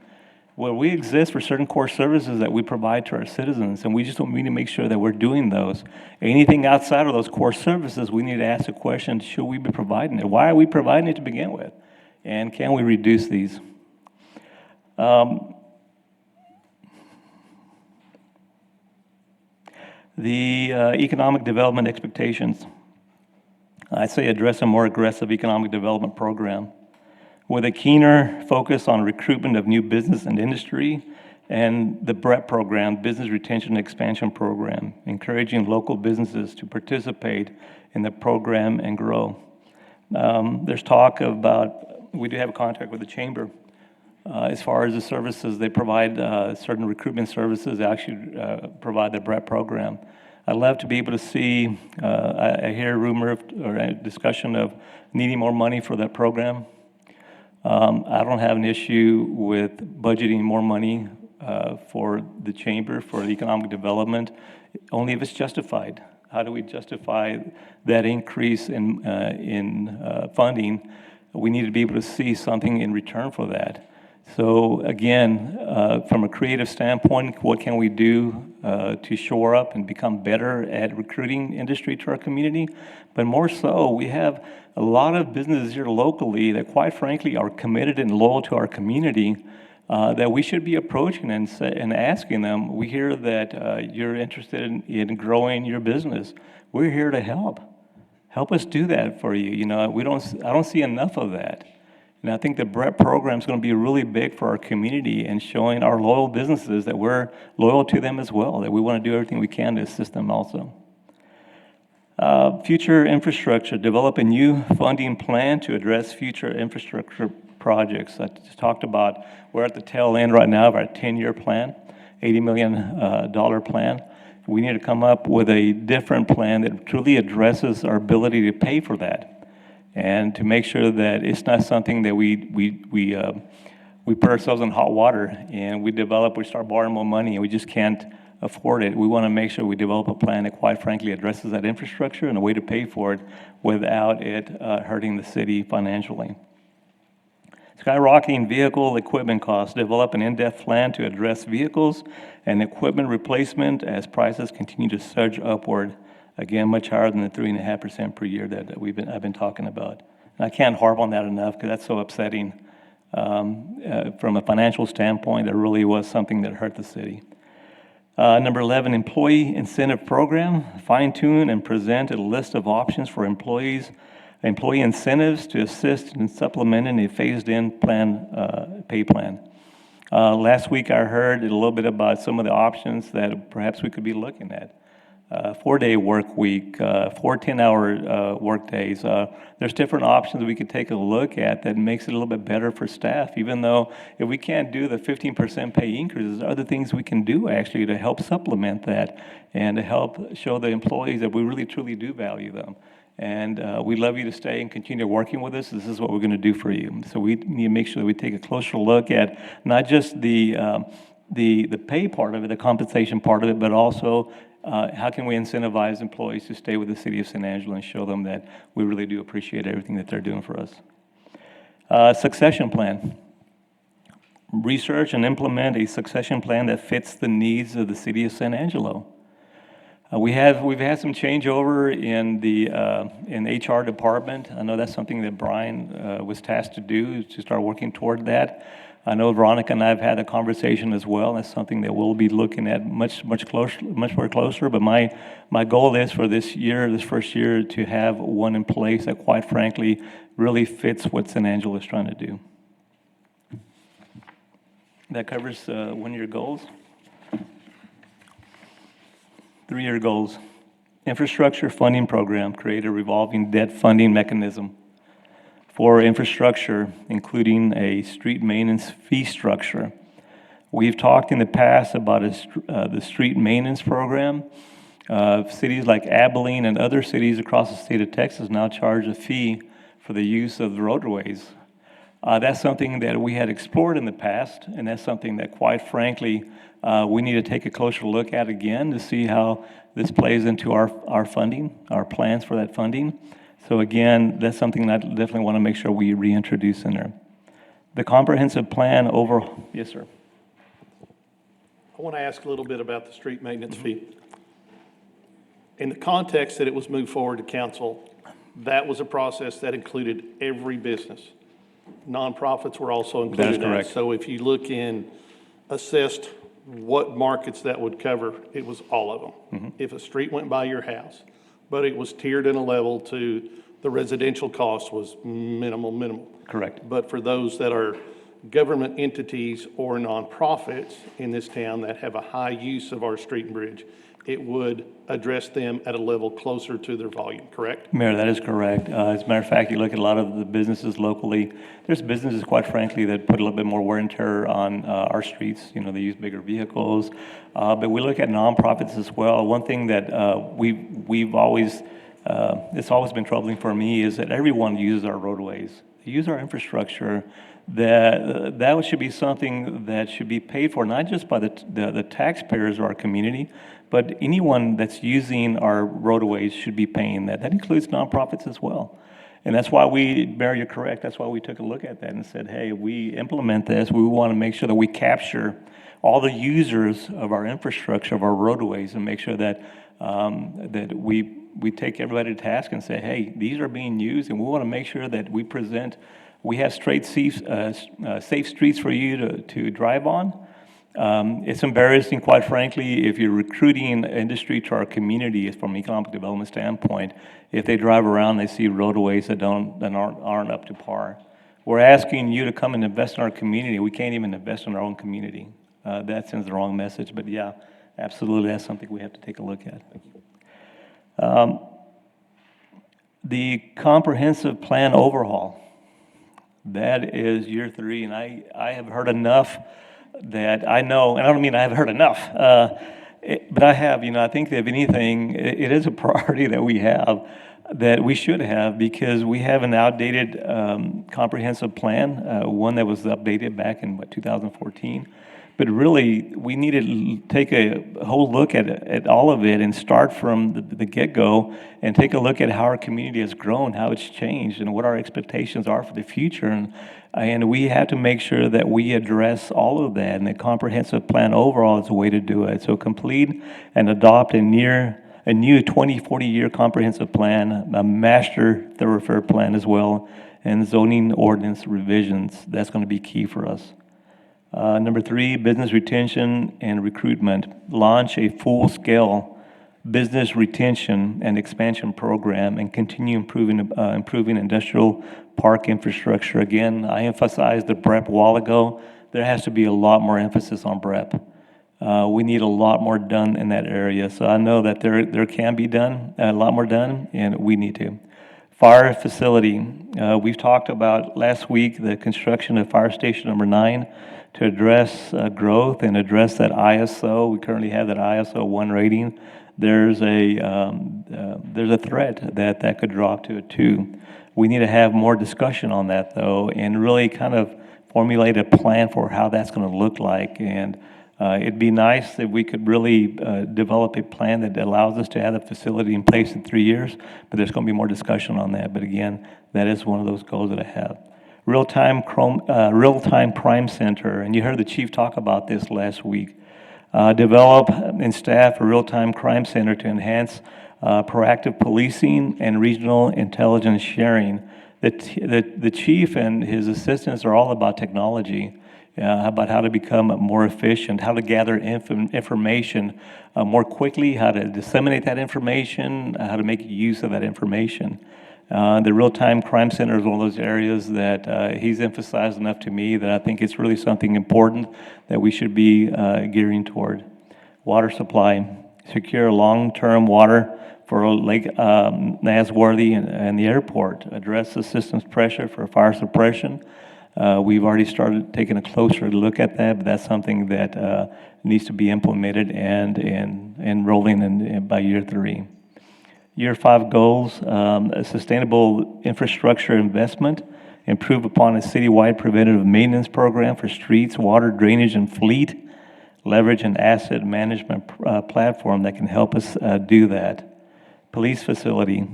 Well, we exist for certain core services that we provide to our citizens, and we just don't need to make sure that we're doing those. Anything outside of those core services, we need to ask the question, should we be providing it? Why are we providing it to begin with? And can we reduce these? The economic development expectations. I say address a more aggressive economic development program with a keener focus on recruitment of new business and industry, and the BREP program, Business Retention and Expansion Program, encouraging local businesses to participate in the program and grow. There's talk about, we do have a contract with the chamber As far as the services, they provide certain recruitment services. They actually provide the BREP program. I'd love to be able to see, I hear a rumor or a discussion of needing more money for that program. I don't have an issue with budgeting more money for the chamber, for the economic development, only if it's justified. How do we justify that increase in funding? We need to be able to see something in return for that. So again, from a creative standpoint, what can we do to shore up and become better at recruiting industry to our community? But more so, we have a lot of businesses here locally that quite frankly are committed and loyal to our community that we should be approaching and asking them, we hear that you're interested in growing your business. We're here to help. Help us do that for you. You know, I don't see enough of that. And I think the BREP program is going to be really big for our community and showing our loyal businesses that we're loyal to them as well, that we want to do everything we can to assist them also. Future infrastructure, develop a new funding plan to address future infrastructure projects. I just talked about we're at the tail end right now of our 10-year plan, $80 million plan. We need to come up with a different plan that truly addresses our ability to pay for that, and to make sure that it's not something that we put ourselves in hot water and we start borrowing more money and we just can't afford it. We want to make sure we develop a plan that quite frankly addresses that infrastructure and a way to pay for it without it hurting the city financially. Skyrocketing vehicle equipment costs. Develop an in-depth plan to address vehicles and equipment replacement as prices continue to surge upward. Again, much higher than the 3.5% per year that I've been talking about. And I can't harp on that enough because that's so upsetting. From a financial standpoint, that really was something that hurt the city. Number 11, employee incentive program. Fine-tune and present a list of options for employee incentives to assist in supplementing a phased-in pay plan. Last week, I heard a little bit about some of the options that perhaps we could be looking at. 4-day work week, 4 10-hour work days. There's different options we could take a look at that makes it a little bit better for staff, even though if we can't do the 15% pay increases, there are other things we can do actually to help supplement that and to help show the employees that we really truly do value them. And we'd love you to stay and continue working with us. This is what we're going to do for you. So we need to make sure that we take a closer look at not just the pay part of it, the compensation part of it, but also how can we incentivize employees to stay with the city of San Angelo and show them that we really do appreciate everything that they're doing for us. Succession plan. Research and implement a succession plan that fits the needs of the city of San Angelo. We've had some changeover in the HR department. I know that's something that Brian was tasked to do, to start working toward that. I know Veronica and I have had a conversation as well. That's something that we'll be looking at much more closer. But my goal is for this first year, to have one in place that, quite frankly, really fits what San Angelo is trying to do. That covers 1-year goals. 3-year goals. Infrastructure funding program, create a revolving debt funding mechanism for infrastructure, including a street maintenance fee structure. We've talked in the past about the street maintenance program. Cities like Abilene and other cities across the state of Texas now charge a fee for the use of the roadways. That's something that we had explored in the past, and that's something that, quite frankly, we need to take a closer look at again to see how this plays into our funding, our plans for that funding. So again, that's something that I definitely want to make sure we reintroduce in there. The comprehensive plan overall. Yes, sir. I want to ask a little bit about the street maintenance fee. In the context that it was moved forward to council, that was a process that included every business. Nonprofits were also included. That is correct. So if you look in assessed what markets that would cover, it was all of them. Mm-hmm. If a street went by your house, but it was tiered in a level to the residential cost was minimal. Correct. But for those that are government entities or nonprofits in this town that have a high use of our street and bridge, it would address them at a level closer to their volume, correct? Mayor, that is correct. As a matter of fact, you look at a lot of the businesses locally, there's businesses, quite frankly, that put a little bit more wear and tear on our streets. You know, they use bigger vehicles. But we look at nonprofits as well. One thing that we've always, it's always been troubling for me is that everyone uses our roadways. They use our infrastructure. That should be something that should be paid for, not just by the taxpayers of our community, but anyone that's using our roadways should be paying that. That includes nonprofits as well. And that's why Mayor, you're correct, that's why we took a look at that and said, hey, we implement this, we want to make sure that we capture all the users of our infrastructure, of our roadways, and make sure that that we take everybody to task and say, hey, these are being used, and we want to make sure that we have safe streets for you to drive on. It's embarrassing, quite frankly, if you're recruiting industry to our community from an economic development standpoint, if they drive around, they see roadways that aren't up to par. We're asking you to come and invest in our community. We can't even invest in our own community. That sends the wrong message, but yeah, absolutely, that's something we have to take a look at. The comprehensive plan overhaul, that is year 3, and I have heard enough that I know, and I don't mean I have heard enough, but I have, I think that if anything, it is a priority that we have, that we should have, because we have an outdated comprehensive plan, one that was updated back in, 2014. But really, we need to take a whole look at all of it and start from the get-go and take a look at how our community has grown, how it's changed, and what our expectations are for the future. And we have to make sure that we address all of that, and the comprehensive plan overall is a way to do it. So complete and adopt a new 20, 40-year comprehensive plan, a master thoroughfare plan as well, and zoning ordinance revisions. That's going to be key for us. Number 3, business retention and recruitment. Launch a full-scale business retention and expansion program and continue improving industrial park infrastructure. Again, I emphasized the BREP a while ago. There has to be a lot more emphasis on BREP. We need a lot more done in that area. So I know that there can be done, a lot more done, and we need to. Fire facility. We've talked about last week the construction of fire station number 9 to address growth and address that ISO. We currently have that ISO 1 rating. There's a threat that could drop to a 2. We need to have more discussion on that, though, and really kind of formulate a plan for how that's going to look like. And it'd be nice if we could really develop a plan that allows us to have the facility in place in 3 years, but there's going to be more discussion on that. But again, that is one of those goals that I have. Real-time crime center, and you heard the chief talk about this last week. Develop and staff a real-time crime center to enhance proactive policing and regional intelligence sharing. The chief and his assistants are all about technology, about how to become more efficient, how to gather information more quickly, how to disseminate that information, how to make use of that information. The real-time crime center is one of those areas that he's emphasized enough to me that I think it's really something important that we should be gearing toward. Water supply, secure long-term water for Lake Nasworthy and the airport, address the system's pressure for fire suppression. We've already started taking a closer look at that, but that's something that needs to be implemented and rolling in by year 3. Year 5 goals, a sustainable infrastructure investment, improve upon a citywide preventative maintenance program for streets, water, drainage, and fleet, leverage an asset management platform that can help us do that. Police facility.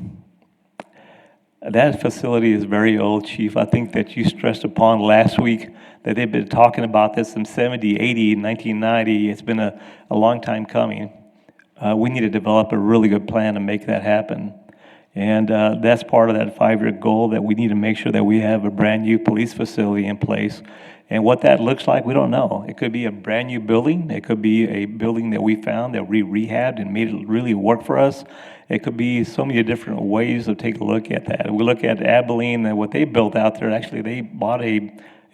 That facility is very old, Chief. I think that you stressed upon last week that they've been talking about this in 70, 80, 1990. It's been a long time coming. We need to develop a really good plan to make that happen. And that's part of that 5-year goal, that we need to make sure that we have a brand new police facility in place. And what that looks like, we don't know. It could be a brand new building. It could be a building that we found that we rehabbed and made it really work for us. It could be so many different ways to take a look at that. We look at Abilene and what they built out there. Actually, they bought a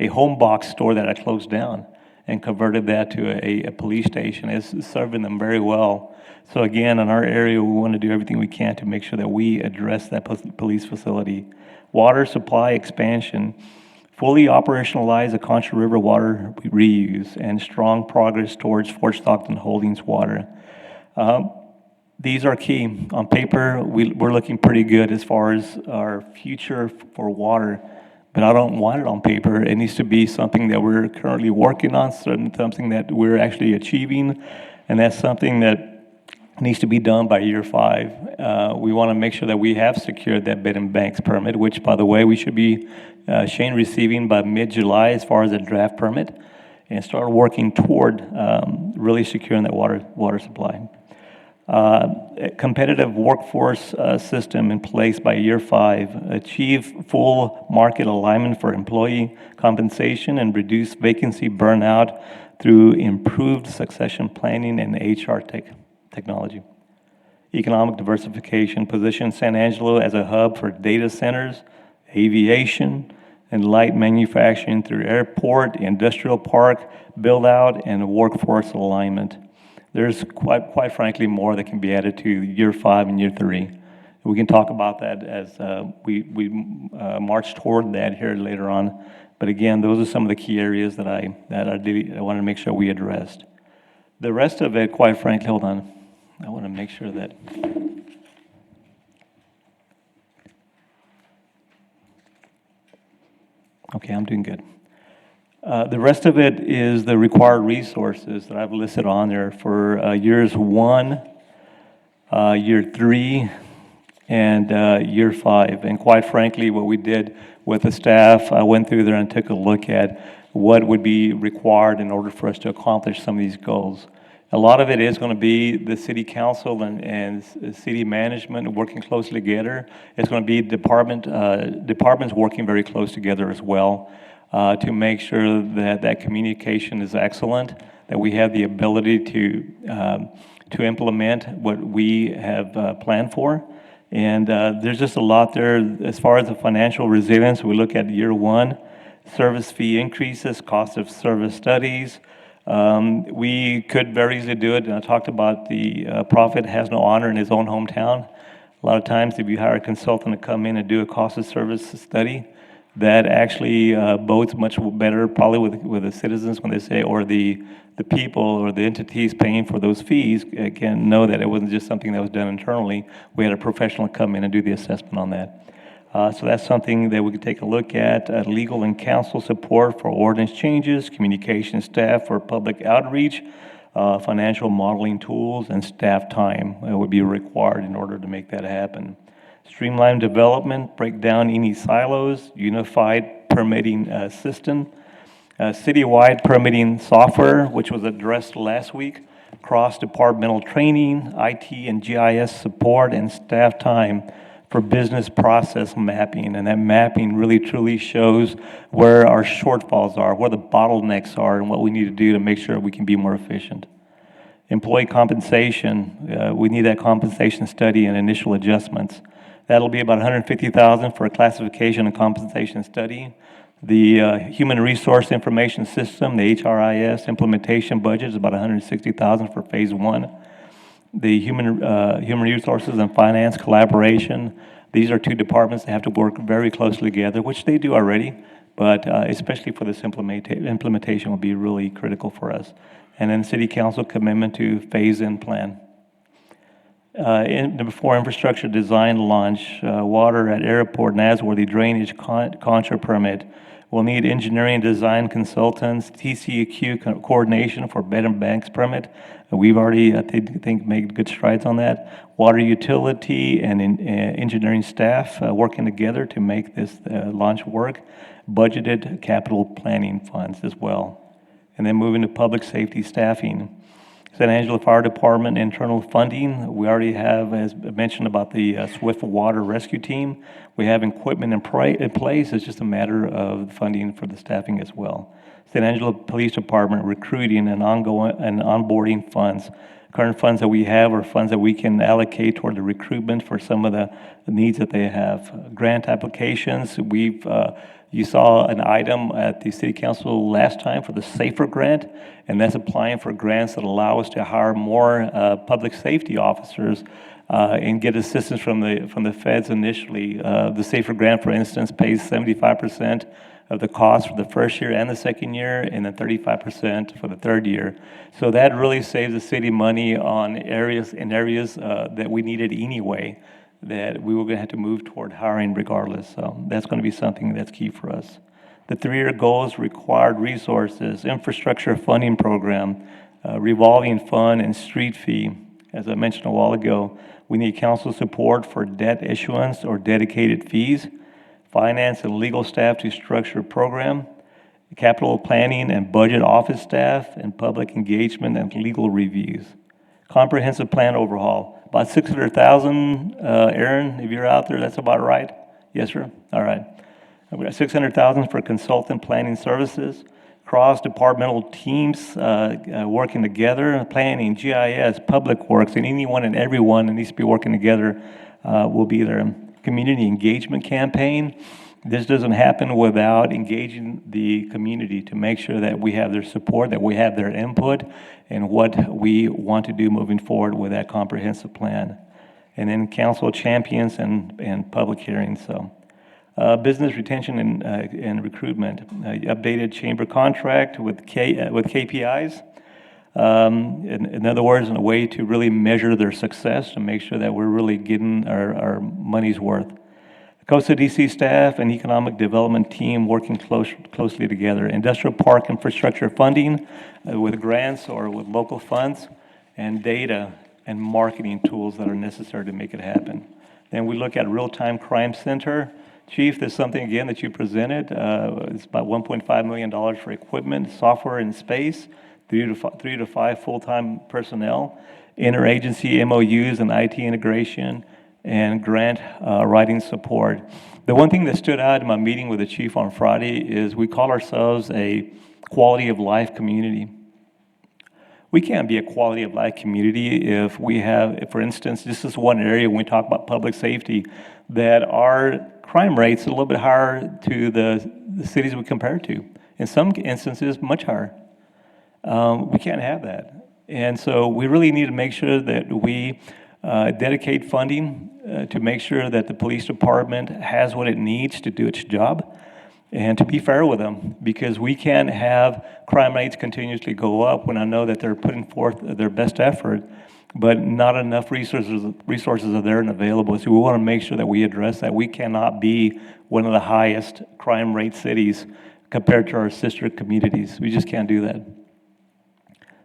home box store that had closed down and converted that to a police station. It's serving them very well. So again, in our area, we want to do everything we can to make sure that we address that police facility. Water supply expansion, fully operationalize the Concha River water reuse, and strong progress towards Fort Stockton Holdings water. These are key. On paper, we're looking pretty good as far as our future for water, but I don't want it on paper. It needs to be something that we're currently working on, something that we're actually achieving, and that's something that needs to be done by year 5. We want to make sure that we have secured that bed and banks permit, which, by the way, we should be, Shane, receiving by mid-July as far as a draft permit, and start working toward really securing that water supply. A competitive workforce system in place by year 5, achieve full market alignment for employee compensation, and reduce vacancy burnout through improved succession planning and HR technology. Economic diversification, position San Angelo as a hub for data centers, aviation, and light manufacturing through airport, industrial park build-out, and workforce alignment. There's quite frankly more that can be added to year 5 and year 3. We can talk about that as we march toward that here later on. But again, those are some of the key areas that I want to make sure we addressed. The rest of it, quite frankly, hold on. I want to make sure that. Okay, I'm doing good. The rest of it is the required resources that I've listed on there for years 1, year 3, and year 5. And quite frankly, what we did with the staff, I went through there and took a look at what would be required in order for us to accomplish some of these goals. A lot of it is going to be the city council and city management working closely together. It's going to be departments working very close together as well to make sure that that communication is excellent, that we have the ability to implement what we have planned for. And there's just a lot there. As far as the financial resilience, we look at year 1, service fee increases, cost of service studies. We could very easily do it, and I talked about the prophet has no honor in his own hometown. A lot of times, if you hire a consultant to come in and do a cost of service study, that actually bodes much better probably with the citizens when they say, or the people or the entities paying for those fees can know that it wasn't just something that was done internally. We had a professional come in and do the assessment on that. So that's something that we could take a look at. Legal and counsel support for ordinance changes, communication staff for public outreach, financial modeling tools, and staff time would be required in order to make that happen. Streamline development, break down any silos, unified permitting system, citywide permitting software, which was addressed last week, cross-departmental training, IT and GIS support, and staff time for business process mapping. And that mapping really truly shows where our shortfalls are, where the bottlenecks are, and what we need to do to make sure we can be more efficient. Employee compensation, we need that compensation study and initial adjustments. That'll be about $150,000 for a classification and compensation study. The Human Resource Information System, the HRIS implementation budget is about $160,000 for phase 1. The human resources and finance collaboration, these are 2 departments that have to work very closely together, which they do already, but especially for this implementation will be really critical for us. And then city council commitment to phase-in plan. Before infrastructure design launch, water at airport, Nasworthy drainage contra permit. We'll need engineering design consultants, TCEQ coordination for bed and banks permit. We've already, I think, made good strides on that. Water utility and engineering staff working together to make this launch work. Budgeted capital planning funds as well. And then moving to public safety staffing. San Angelo Fire Department internal funding. We already have, as mentioned, about the Swift Water Rescue Team. We have equipment in place. It's just a matter of funding for the staffing as well. San Angelo Police Department recruiting and onboarding funds current funds that we have are funds that we can allocate toward the recruitment for some of the needs that they have. Grant applications, you saw an item at the city council last time for the SAFER grant, and that's applying for grants that allow us to hire more public safety officers and get assistance from the feds initially. The SAFER grant, for instance, pays 75% of the cost for the first year and the second year, and then 35% for the third year. So that really saves the city money on areas that we needed anyway, that we were going to have to move toward hiring regardless. So that's going to be something that's key for us. The 3-year goals: required resources, infrastructure funding program, revolving fund, and street fee. As I mentioned a while ago, we need council support for debt issuance or dedicated fees, finance and legal staff to structure a program, capital planning and budget office staff, and public engagement and legal reviews. Comprehensive plan overhaul, about $600,000. Aaron, if you're out there, that's about right? Yes, sir? All right. We got $600,000 for consultant planning services, cross-departmental teams working together, planning, GIS, public works, and anyone and everyone that needs to be working together will be there. Community engagement campaign. This doesn't happen without engaging the community to make sure that we have their support, that we have their input, and what we want to do moving forward with that comprehensive plan. And then council champions and public hearings. So, business retention and recruitment. Updated chamber contract with KPIs. In other words, in a way to really measure their success and make sure that we're really getting our money's worth. Costa DC staff and economic development team working closely together. Industrial park infrastructure funding with grants or with local funds, and data and marketing tools that are necessary to make it happen. Then we look at real-time crime center. Chief, there's something again that you presented. It's about $1.5 million for equipment, software, and space. 3 to 5 full-time personnel, interagency MOUs and IT integration, and grant writing support. The one thing that stood out in my meeting with the chief on Friday is we call ourselves a quality of life community. We can't be a quality of life community if we have, if, for instance, this is one area when we talk about public safety, that our crime rate's a little bit higher to the cities we compare to. In some instances, much higher. We can't have that. And so we really need to make sure that we dedicate funding to make sure that the police department has what it needs to do its job, and to be fair with them, because we can't have crime rates continuously go up when I know that they're putting forth their best effort, but not enough resources are there and available. So we want to make sure that we address that. We cannot be one of the highest crime rate cities compared to our sister communities. We just can't do that.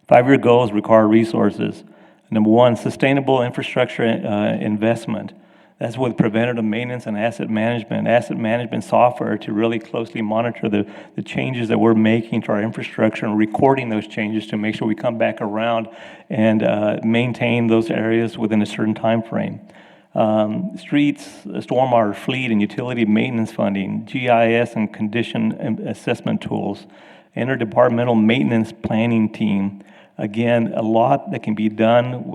5-year goals require resources. Number 1, sustainable infrastructure investment. That's with preventative maintenance and asset management software to really closely monitor the changes that we're making to our infrastructure and recording those changes to make sure we come back around and maintain those areas within a certain time frame. Streets, stormwater, fleet, and utility maintenance funding, GIS and condition assessment tools, interdepartmental maintenance planning team. Again, a lot that can be done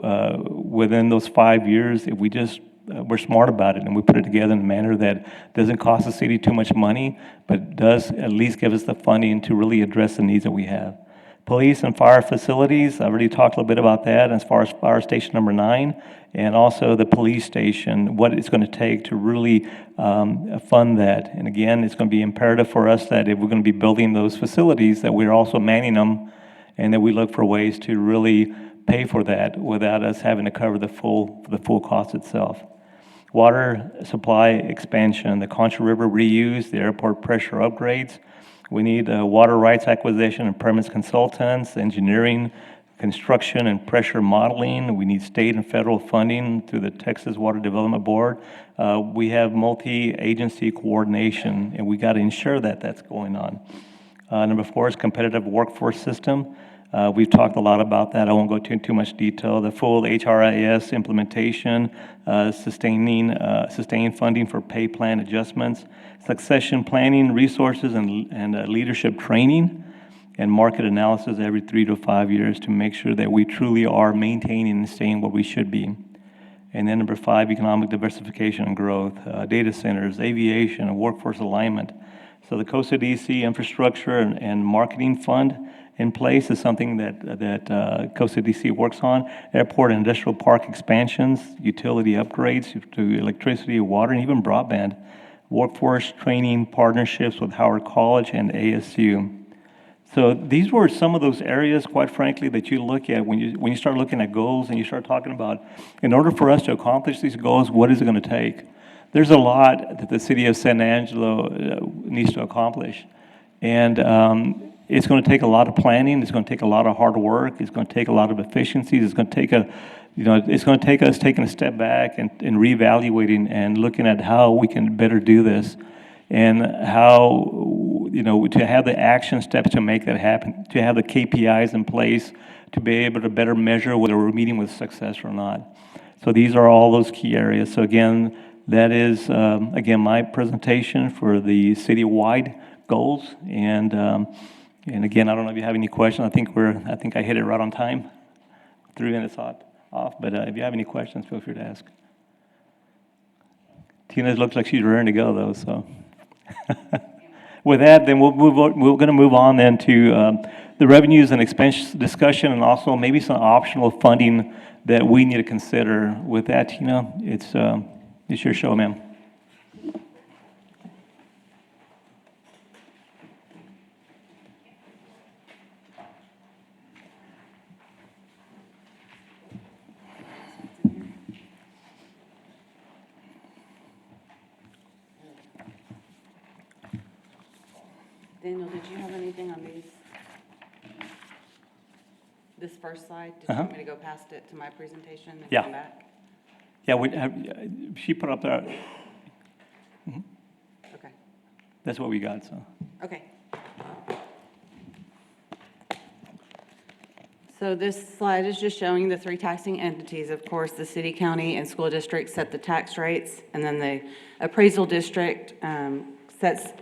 within those 5 years if we just we're smart about it and we put it together in a manner that doesn't cost the city too much money, but does at least give us the funding to really address the needs that we have. Police and fire facilities, I already talked a little bit about that as far as fire station number 9, and also the police station, what it's going to take to really fund that. And again, it's going to be imperative for us that if we're going to be building those facilities, that we're also manning them, and that we look for ways to really pay for that without us having to cover the full cost itself. Water supply expansion, the Concha River reuse, the airport pressure upgrades. We need water rights acquisition and permits consultants, engineering, construction, and pressure modeling. We need state and federal funding through the Texas Water Development Board. We have multi-agency coordination, and we got to ensure that that's going on. Number 4 is competitive workforce system. We've talked a lot about that. I won't go into too much detail. The full HRIS implementation, sustained funding for pay plan adjustments, succession planning, resources, and leadership training, and market analysis every 3 to 5 years to make sure that we truly are maintaining and staying where we should be. And then number 5, economic diversification and growth, data centers, aviation, and workforce alignment. So the Costa DC Infrastructure and Marketing Fund in place is something that Costa DC works on. Airport and industrial park expansions, utility upgrades to electricity, water, and even broadband. Workforce training partnerships with Howard College and ASU. So these were some of those areas, quite frankly, that you look at when you start looking at goals and you start talking about, in order for us to accomplish these goals, what is it going to take? There's a lot that the city of San Angelo needs to accomplish. And it's going to take a lot of planning. It's going to take a lot of hard work. It's going to take a lot of efficiencies. It's going to take it's going to take us taking a step back and reevaluating and looking at how we can better do this, and how, to have the action steps to make that happen, to have the KPIs in place, to be able to better measure whether we're meeting with success or not. So these are all those key areas. So again, that is, my presentation for the citywide goals. And again, I don't know if you have any questions. I think I hit it right on time, 3 minutes off. But if you have any questions, feel free to ask. Tina looks like she's ready to go, though. So with that, then we're going to move on then to the revenues and expense discussion, and also maybe some optional funding that we need to consider. With that, Tina, it's your show, ma'am. Daniel, did you have anything on these? This first slide? Did you want me to go past it to my presentation and Yeah. come back? Yeah, she put up there. Okay. That's what we got. So. Okay. So this slide is just showing the 3 taxing entities. Of course, the city, county, and school districts set the tax rates, and then the appraisal district sets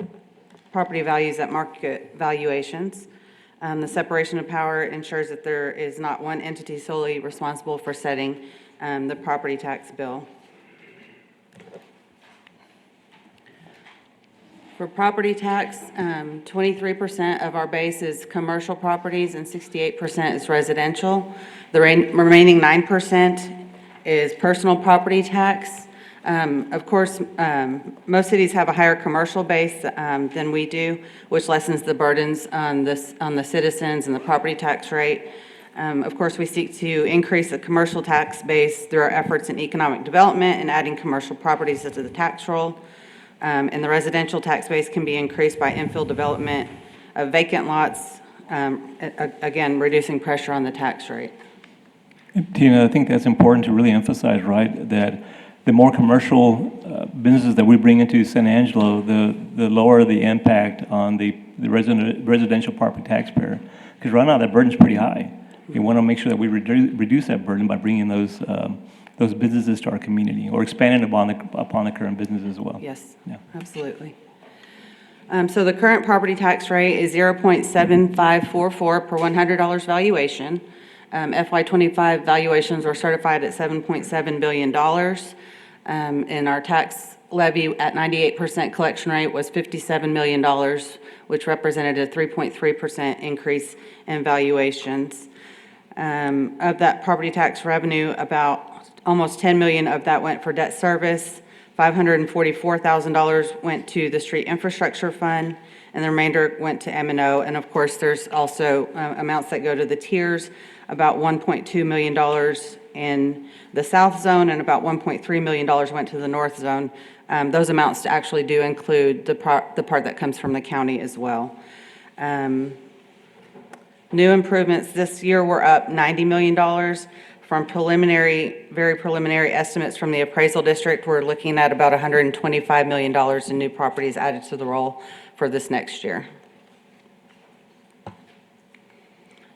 property values at market valuations. The separation of power ensures that there is not one entity solely responsible for setting the property tax bill. For property tax, 23% of our base is commercial properties and 68% is residential. The remaining 9% is personal property tax. Of course, most cities have a higher commercial base than we do, which lessens the burdens on the citizens and the property tax rate. Of course, we seek to increase the commercial tax base through our efforts in economic development and adding commercial properties to the tax roll. And the residential tax base can be increased by infill development of vacant lots, again, reducing pressure on the tax rate. Tina, I think that's important to really emphasize, right, that the more commercial businesses that we bring into San Angelo, the lower the impact on the residential property taxpayer. Because right now that burden's pretty high. We want to make sure that we reduce that burden by bringing those businesses to our community, or expanding upon the current business as well. Yes, Yeah. absolutely. So the current property tax rate is 0.7544 per $100 valuation. FY25 valuations were certified at $7.7 billion. And our tax levy at 98% collection rate was $57 million, which represented a 3.3% increase in valuations. Of that property tax revenue, about almost $10 million of that went for debt service, $544,000 went to the street infrastructure fund, and the remainder went to M&O. And of course, there's also amounts that go to the tiers, about $1.2 million in the south zone, and about $1.3 million went to the north zone. Those amounts actually do include the part that comes from the county as well. New improvements this year were up $90 million. From very preliminary estimates from the appraisal district, we're looking at about $125 million in new properties added to the roll for this next year.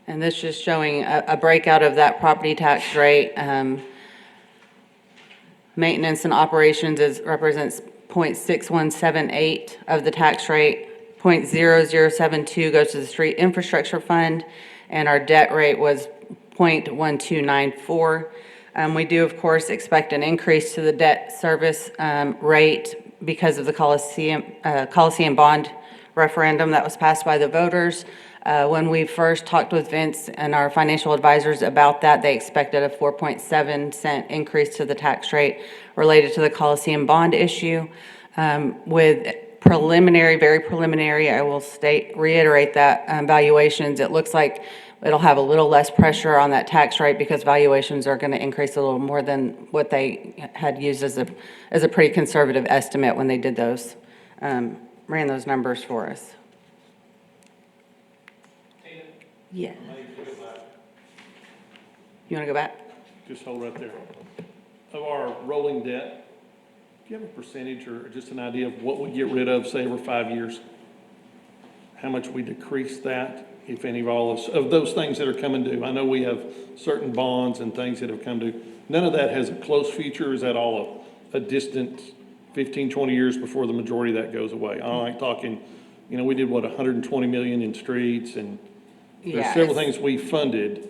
And this is just showing a breakout of that property tax rate. Maintenance and operations represents 0.6178 of the tax rate. .0072 goes to the street infrastructure fund, and our debt rate was .1294. We do, of course, expect an increase to the debt service rate because of the Coliseum bond referendum that was passed by the voters. When we first talked with Vince and our financial advisors about that, they expected a 4.7 cent increase to the tax rate related to the Coliseum bond issue. With preliminary, very preliminary, I will reiterate that valuations, it looks like it'll have a little less pressure on that tax rate because valuations are going to increase a little more than what they had used as a pretty conservative estimate when they did those, ran those numbers for us. Yeah. You want to go back? Just hold right there. Of our rolling debt, do you have a percentage or just an idea of what we get rid of, say, over 5 years? How much we decrease that, if any of all of those things that are coming due? I know we have certain bonds and things that have come due. None of that has a close future. Is that all a distant 15, 20 years before the majority of that goes away? I'm like talking, we did what, 120 million in streets, and there's Yeah, several things we funded.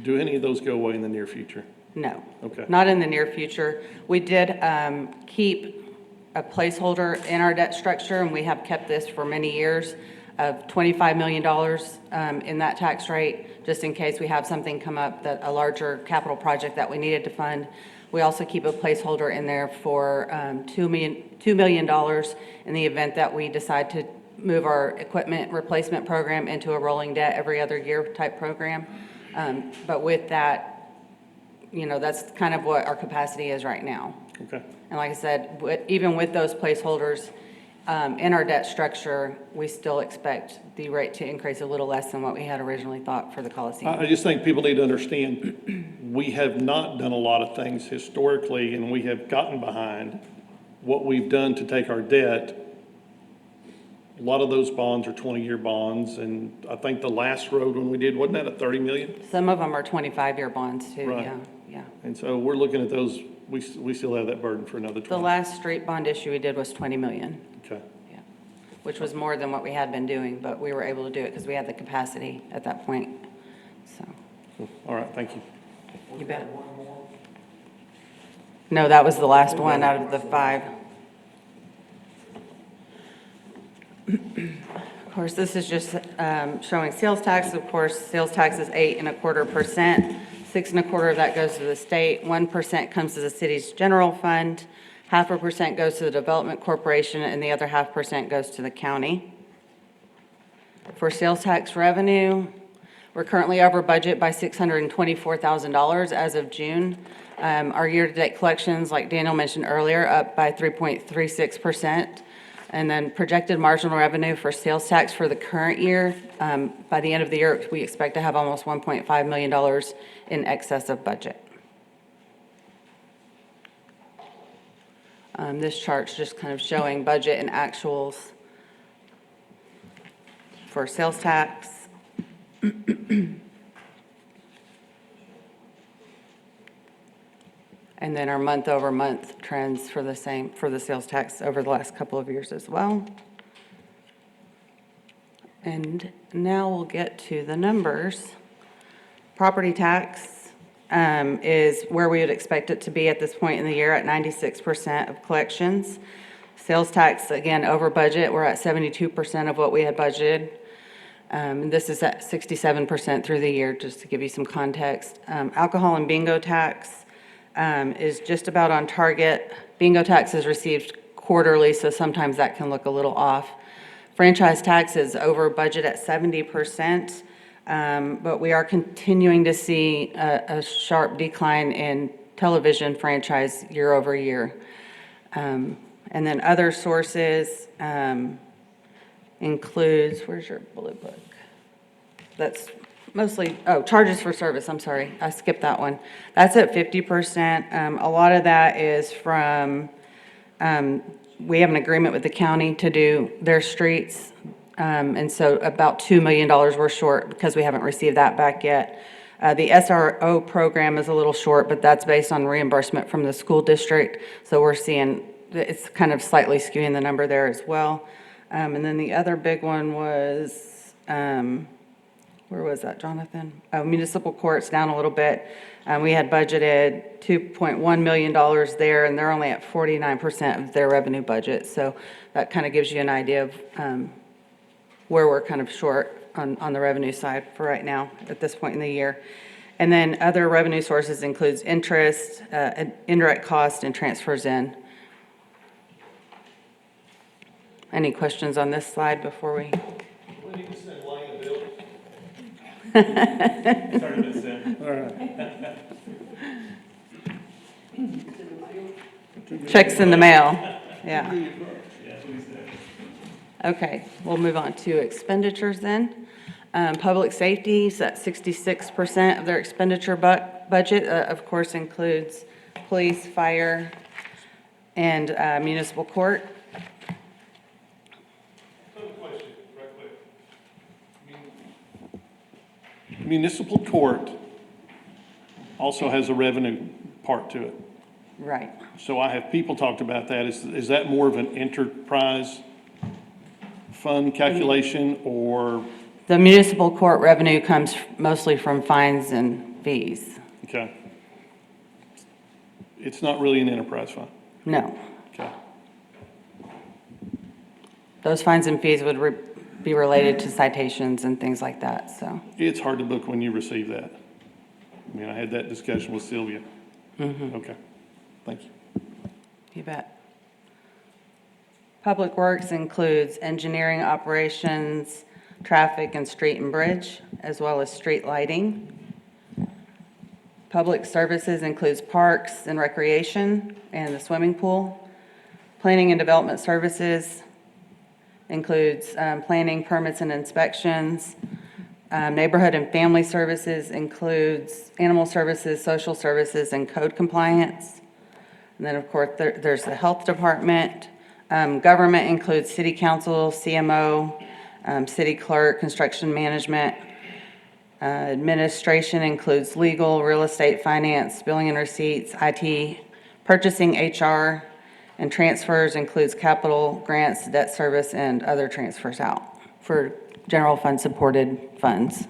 Do any of those go away in the near future? No. Okay. Not in the near future. We did keep a placeholder in our debt structure, and we have kept this for many years, of $25 million in that tax rate, just in case we have something come up, that a larger capital project that we needed to fund. We also keep a placeholder in there for $2 million in the event that we decide to move our equipment replacement program into a rolling debt every other year type program. But with that, that's kind of what our capacity is right now. Okay. And like I said, even with those placeholders in our debt structure, we still expect the rate to increase a little less than what we had originally thought for the Coliseum. I just think people need to understand, we have not done a lot of things historically, and we have gotten behind what we've done to take our debt. A lot of those bonds are 20-year bonds, and I think the last road when we did, wasn't that a 30 million? Some of them are 25-year bonds too, Right. yeah. And so we're looking at those, we still have that burden for another 20. The last street bond issue we did was 20 million, Okay. yeah, which was more than what we had been doing, but we were able to do it because we had the capacity at that point, so. Cool. All right, thank you. You bet. No, that was the last one out of the 5. Of course, this is just showing sales tax. Of course, sales tax is 8.25%. 6.25% of that goes to the state. 1% comes to the city's general fund. 0.5% goes to the development corporation, and the other 0.5% goes to the county. For sales tax revenue, we're currently over budget by $624,000 as of June. Our year-to-date collections, like Daniel mentioned earlier, up by 3.36%. And then projected marginal revenue for sales tax for the current year, by the end of the year, we expect to have almost $1.5 million in excess of budget. This chart's just kind of showing budget and actuals for sales tax. And then our month-over-month trends for the sales tax over the last couple of years as well. And now we'll get to the numbers. Property tax is where we would expect it to be at this point in the year at 96% of collections. Sales tax, again, over budget, we're at 72% of what we had budgeted. This is at 67% through the year, just to give you some context. Alcohol and bingo tax is just about on target. Bingo tax is received quarterly, so sometimes that can look a little off. Franchise tax is over budget at 70%, but we are continuing to see a sharp decline in television franchise year over year. And then other sources includes, where's your bullet book? That's mostly, charges for service, I'm sorry, I skipped that one. That's at 50%. A lot of that is from, we have an agreement with the county to do their streets, and so about $2 million we're short because we haven't received that back yet. The SRO program is a little short, but that's based on reimbursement from the school district, so we're seeing it's kind of slightly skewing the number there as well. And then the other big one was, where was that, Jonathan? Oh, municipal courts down a little bit. We had budgeted $2.1 million there, and they're only at 49% of their revenue budget. So that kind of gives you an idea of where we're kind of short on the revenue side for right now at this point in the year. And then other revenue sources includes interest, indirect cost, and transfers in. Any questions on this slide before we? We need to send Lane a bill. Checks in the mail, yeah. Okay, we'll move on to expenditures then. Public safety is at 66% of their expenditure budget, of course includes police, fire, and municipal court. Question, right quick. Municipal court also has a revenue part to it. Right. So I have people talked about that. Is that more of an enterprise fund calculation or, The municipal court revenue comes mostly from fines and fees. okay? It's not really an enterprise fund, No, okay? those fines and fees would be related to citations and things like that, so. It's hard to book when you receive that. I mean, I had that discussion with Sylvia. Okay, thank you. You bet. Public Works includes engineering operations, traffic and street and bridge, as well as street lighting. Public Services includes parks and recreation and the swimming pool. Planning and Development Services includes planning, permits, and inspections. Neighborhood and Family Services includes animal services, social services, and code compliance. And then, of course, there's the Health Department. Government includes City Council, CMO, City Clerk, Construction Management. Administration includes legal, real estate, finance, billing and receipts, IT, purchasing, HR, and transfers includes capital, grants, debt service, and other transfers out for general fund supported funds.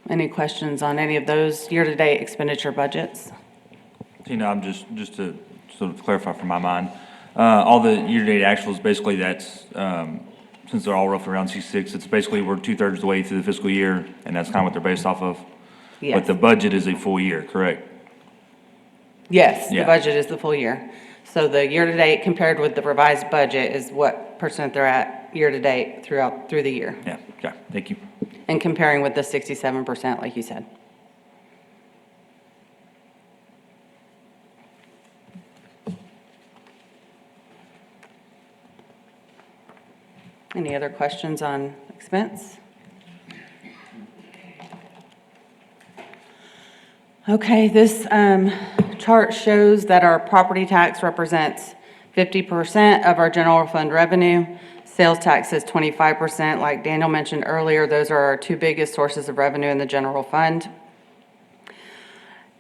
Any questions on any of those year-to-date expenditure budgets? Tina, I'm just to sort of clarify from my mind, all the year-to-date actuals, basically that's, since they're all roughly around 66, it's basically we're 2/3 of the way through the fiscal year, and that's kind of what they're based off of. But Yes. the budget is a full year, correct? Yes, the Yeah. budget is the full year. So the year-to-date compared with the revised budget is what percent they're at year-to-date through the year. Yeah, okay, thank you. And comparing with the 67%, like you said. Any other questions on expense? Okay, this chart shows that our property tax represents 50% of our general fund revenue. Sales tax is 25%. Like Daniel mentioned earlier, those are our two biggest sources of revenue in the general fund.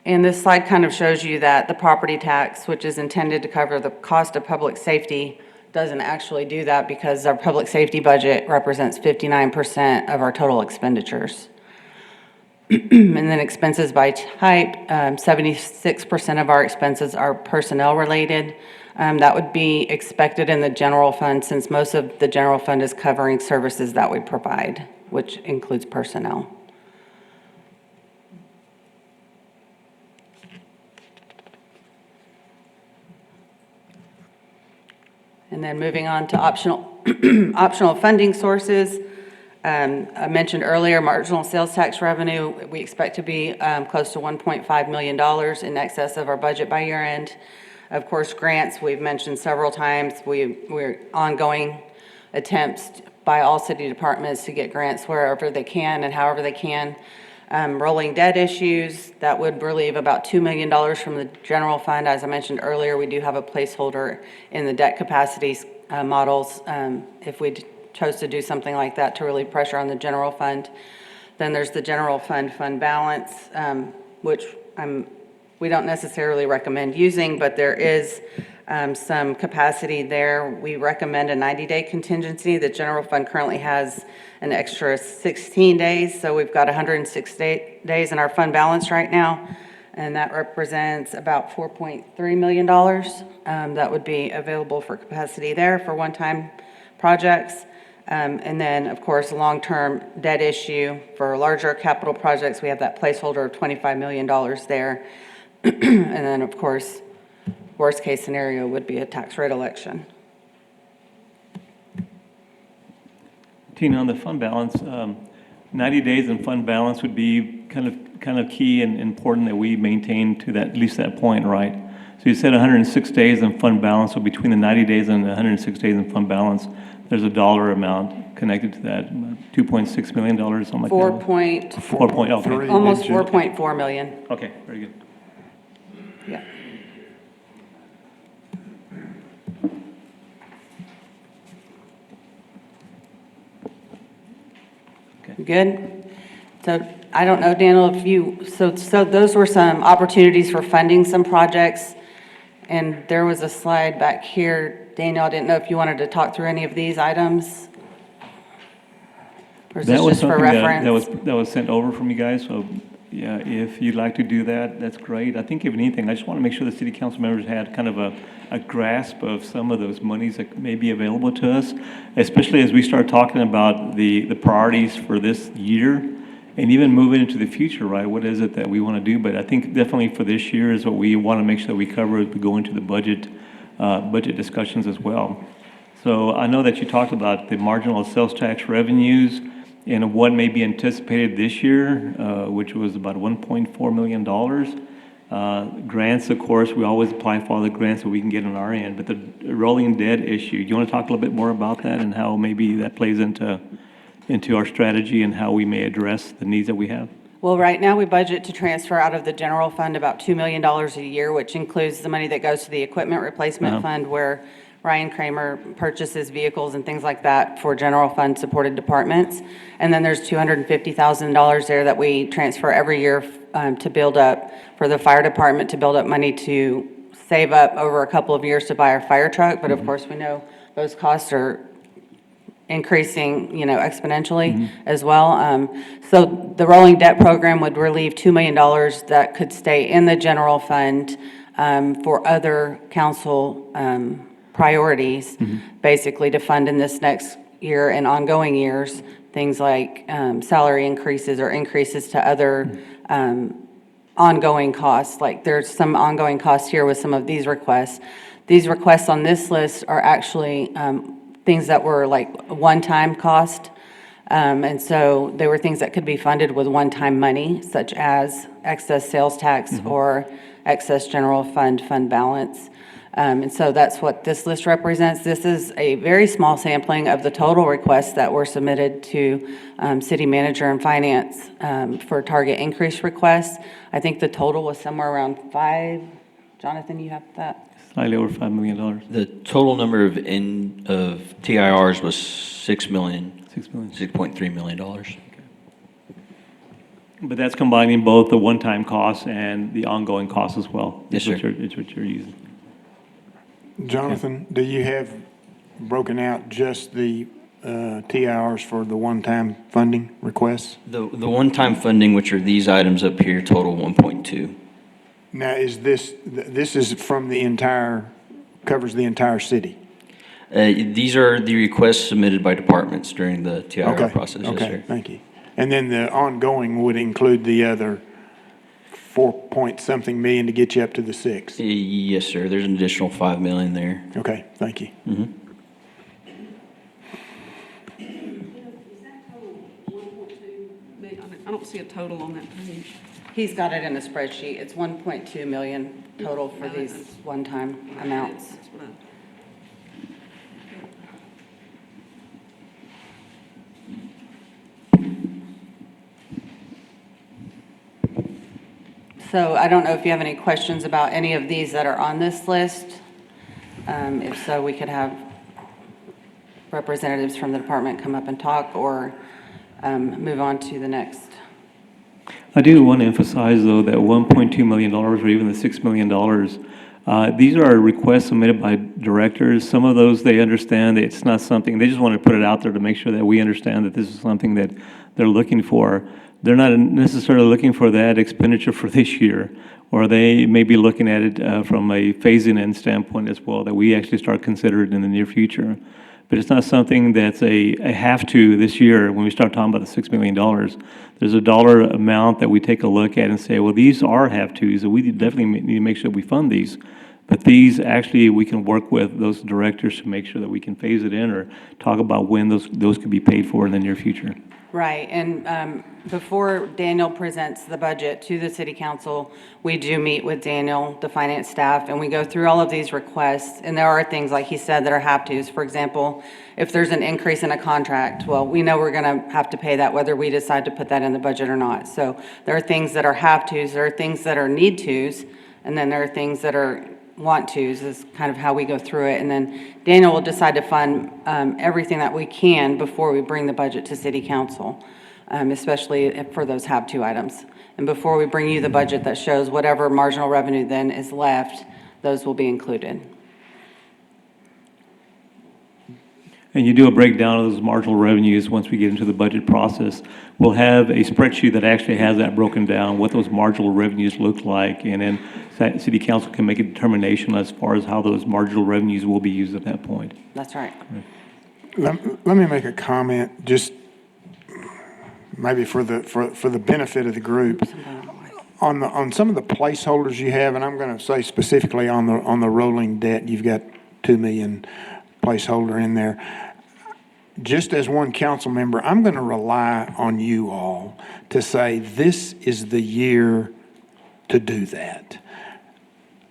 And this slide kind of shows you that the property tax, which is intended to cover the cost of public safety, doesn't actually do that because our public safety budget represents 59% of our total expenditures. And then expenses by type, 76% of our expenses are personnel related. That would be expected in the general fund since most of the general fund is covering services that we provide, which includes personnel. And then moving on to optional funding sources. I mentioned earlier, marginal sales tax revenue, we expect to be close to $1.5 million in excess of our budget by year end. Of course, grants, we've mentioned several times. We're ongoing attempts by all city departments to get grants wherever they can and however they can. Rolling debt issues, that would relieve about $2 million from the general fund. As I mentioned earlier, we do have a placeholder in the debt capacities models if we chose to do something like that to relieve pressure on the general fund. Then there's the general fund balance, which I'm we don't necessarily recommend using, but there is some capacity there. We recommend a 90-day contingency. The general fund currently has an extra 16 days, so we've got 106 days in our fund balance right now, and that represents about $4.3 million that would be available for capacity there for one-time projects. And then, of course, long-term debt issue for larger capital projects, we have that placeholder of $25 million there. And then, of course, worst-case scenario would be a tax rate election. Tina, on the fund balance, 90 days in fund balance would be kind of key and important that we maintain to that, at least that point, right? So you said 106 days in fund balance, so between the 90 days and the 106 days in fund balance, there's a dollar amount connected to that, $2.6 million, something like that. 4 point, 4 point, okay. almost 4.4 million, Okay, very good. yeah. Okay. Good? So I don't know, Daniel, if you, so those were some opportunities for funding some projects. And there was a slide back here. Daniel, I didn't know if you wanted to talk through any of these items? Or is this That was just for something reference? that was sent over from you guys, so, yeah, if you'd like to do that, that's great. I think if anything, I just want to make sure the city council members had kind of a grasp of some of those monies that may be available to us, especially as we start talking about the priorities for this year, and even moving into the future, right? What is it that we want to do? But I think definitely for this year is what we want to make sure that we cover as we go into the budget discussions as well. So I know that you talked about the marginal sales tax revenues and what may be anticipated this year, which was about $1.4 million. Grants, of course, we always apply for all the grants that we can get on our end, but the rolling debt issue, do you want to talk a little bit more about that and how maybe that plays into our strategy and how we may address the needs that we have? Well, right now, we budget to transfer out of the general fund about $2 million a year, which includes the money that goes to the equipment replacement fund, where Ryan Kramer purchases vehicles and things like that for general fund supported departments. And then there's $250,000 there that we transfer every year to build up for the fire department, to build up money to save up over a couple of years to buy our fire truck. But of course, we know those costs are increasing, exponentially as well. So the rolling debt program would relieve $2 million that could stay in the general fund for other council priorities, basically to fund in this next year and ongoing years, things like salary increases or increases to other ongoing costs. Like there's some ongoing costs here with some of these requests. These requests on this list are actually things that were like one-time cost. And so they were things that could be funded with one-time money, such as excess sales tax or excess general fund balance. And so that's what this list represents. This is a very small sampling of the total requests that were submitted to city manager and finance for target increase requests. I think the total was somewhere around 5. Jonathan, you have that? Slightly over $5 million. The total number of TIRs was $6 million. $6 million. $6.3 million. But that's combining both the one-time costs and the ongoing costs as well. Yes, sir. It's what you're using. Jonathan, do you have broken out just the TIRs for the one-time funding requests? The one-time funding, which are these items up here, total 1.2. Now, is this is from the entire, covers the entire city? These are the requests submitted by departments during the TIR Okay, process. Yes, okay, sir. thank you. And then the ongoing would include the other 4-point-something million to get you up to the 6? Yes, sir. There's an additional $5 million there. Okay, thank you. I don't see a total on that page. He's got it in the spreadsheet. It's 1.2 million total for these one-time amounts. That's what I- So I don't know if you have any questions about any of these that are on this list. If so, we could have representatives from the department come up and talk or move on to the next. I do want to emphasize, though, that $1.2 million or even the $6 million, these are requests submitted by directors. Some of those, they understand that it's not something, they just want to put it out there to make sure that we understand that this is something that they're looking for. They're not necessarily looking for that expenditure for this year, or they may be looking at it from a phasing in standpoint as well, that we actually start considering in the near future. But it's not something that's a have to this year when we start talking about the $6 million. There's a dollar amount that we take a look at and say, well, these are have tos, and we definitely need to make sure we fund these. But these, actually, we can work with those directors to make sure that we can phase it in or talk about when those could be paid for in the near future. Right, and before Daniel presents the budget to the city council, we do meet with Daniel, the finance staff, and we go through all of these requests. And there are things, like he said, that are have-tos. For example, if there's an increase in a contract, well, we know we're going to have to pay that whether we decide to put that in the budget or not. So there are things that are have-tos, there are things that are need-tos, and then there are things that are want-tos, is kind of how we go through it. And then Daniel will decide to fund everything that we can before we bring the budget to city council, especially for those have-to items. And before we bring you the budget that shows whatever marginal revenue then is left, those will be included. And you do a breakdown of those marginal revenues once we get into the budget process. We'll have a spreadsheet that actually has that broken down, what those marginal revenues look like, and then city council can make a determination as far as how those marginal revenues will be used at that point. That's right. Let me make a comment, just maybe for the benefit of the group. On some of the placeholders you have, and I'm going to say specifically on the rolling debt, you've got 2 million placeholder in there. Just as one council member, I'm going to rely on you all to say this is the year to do that.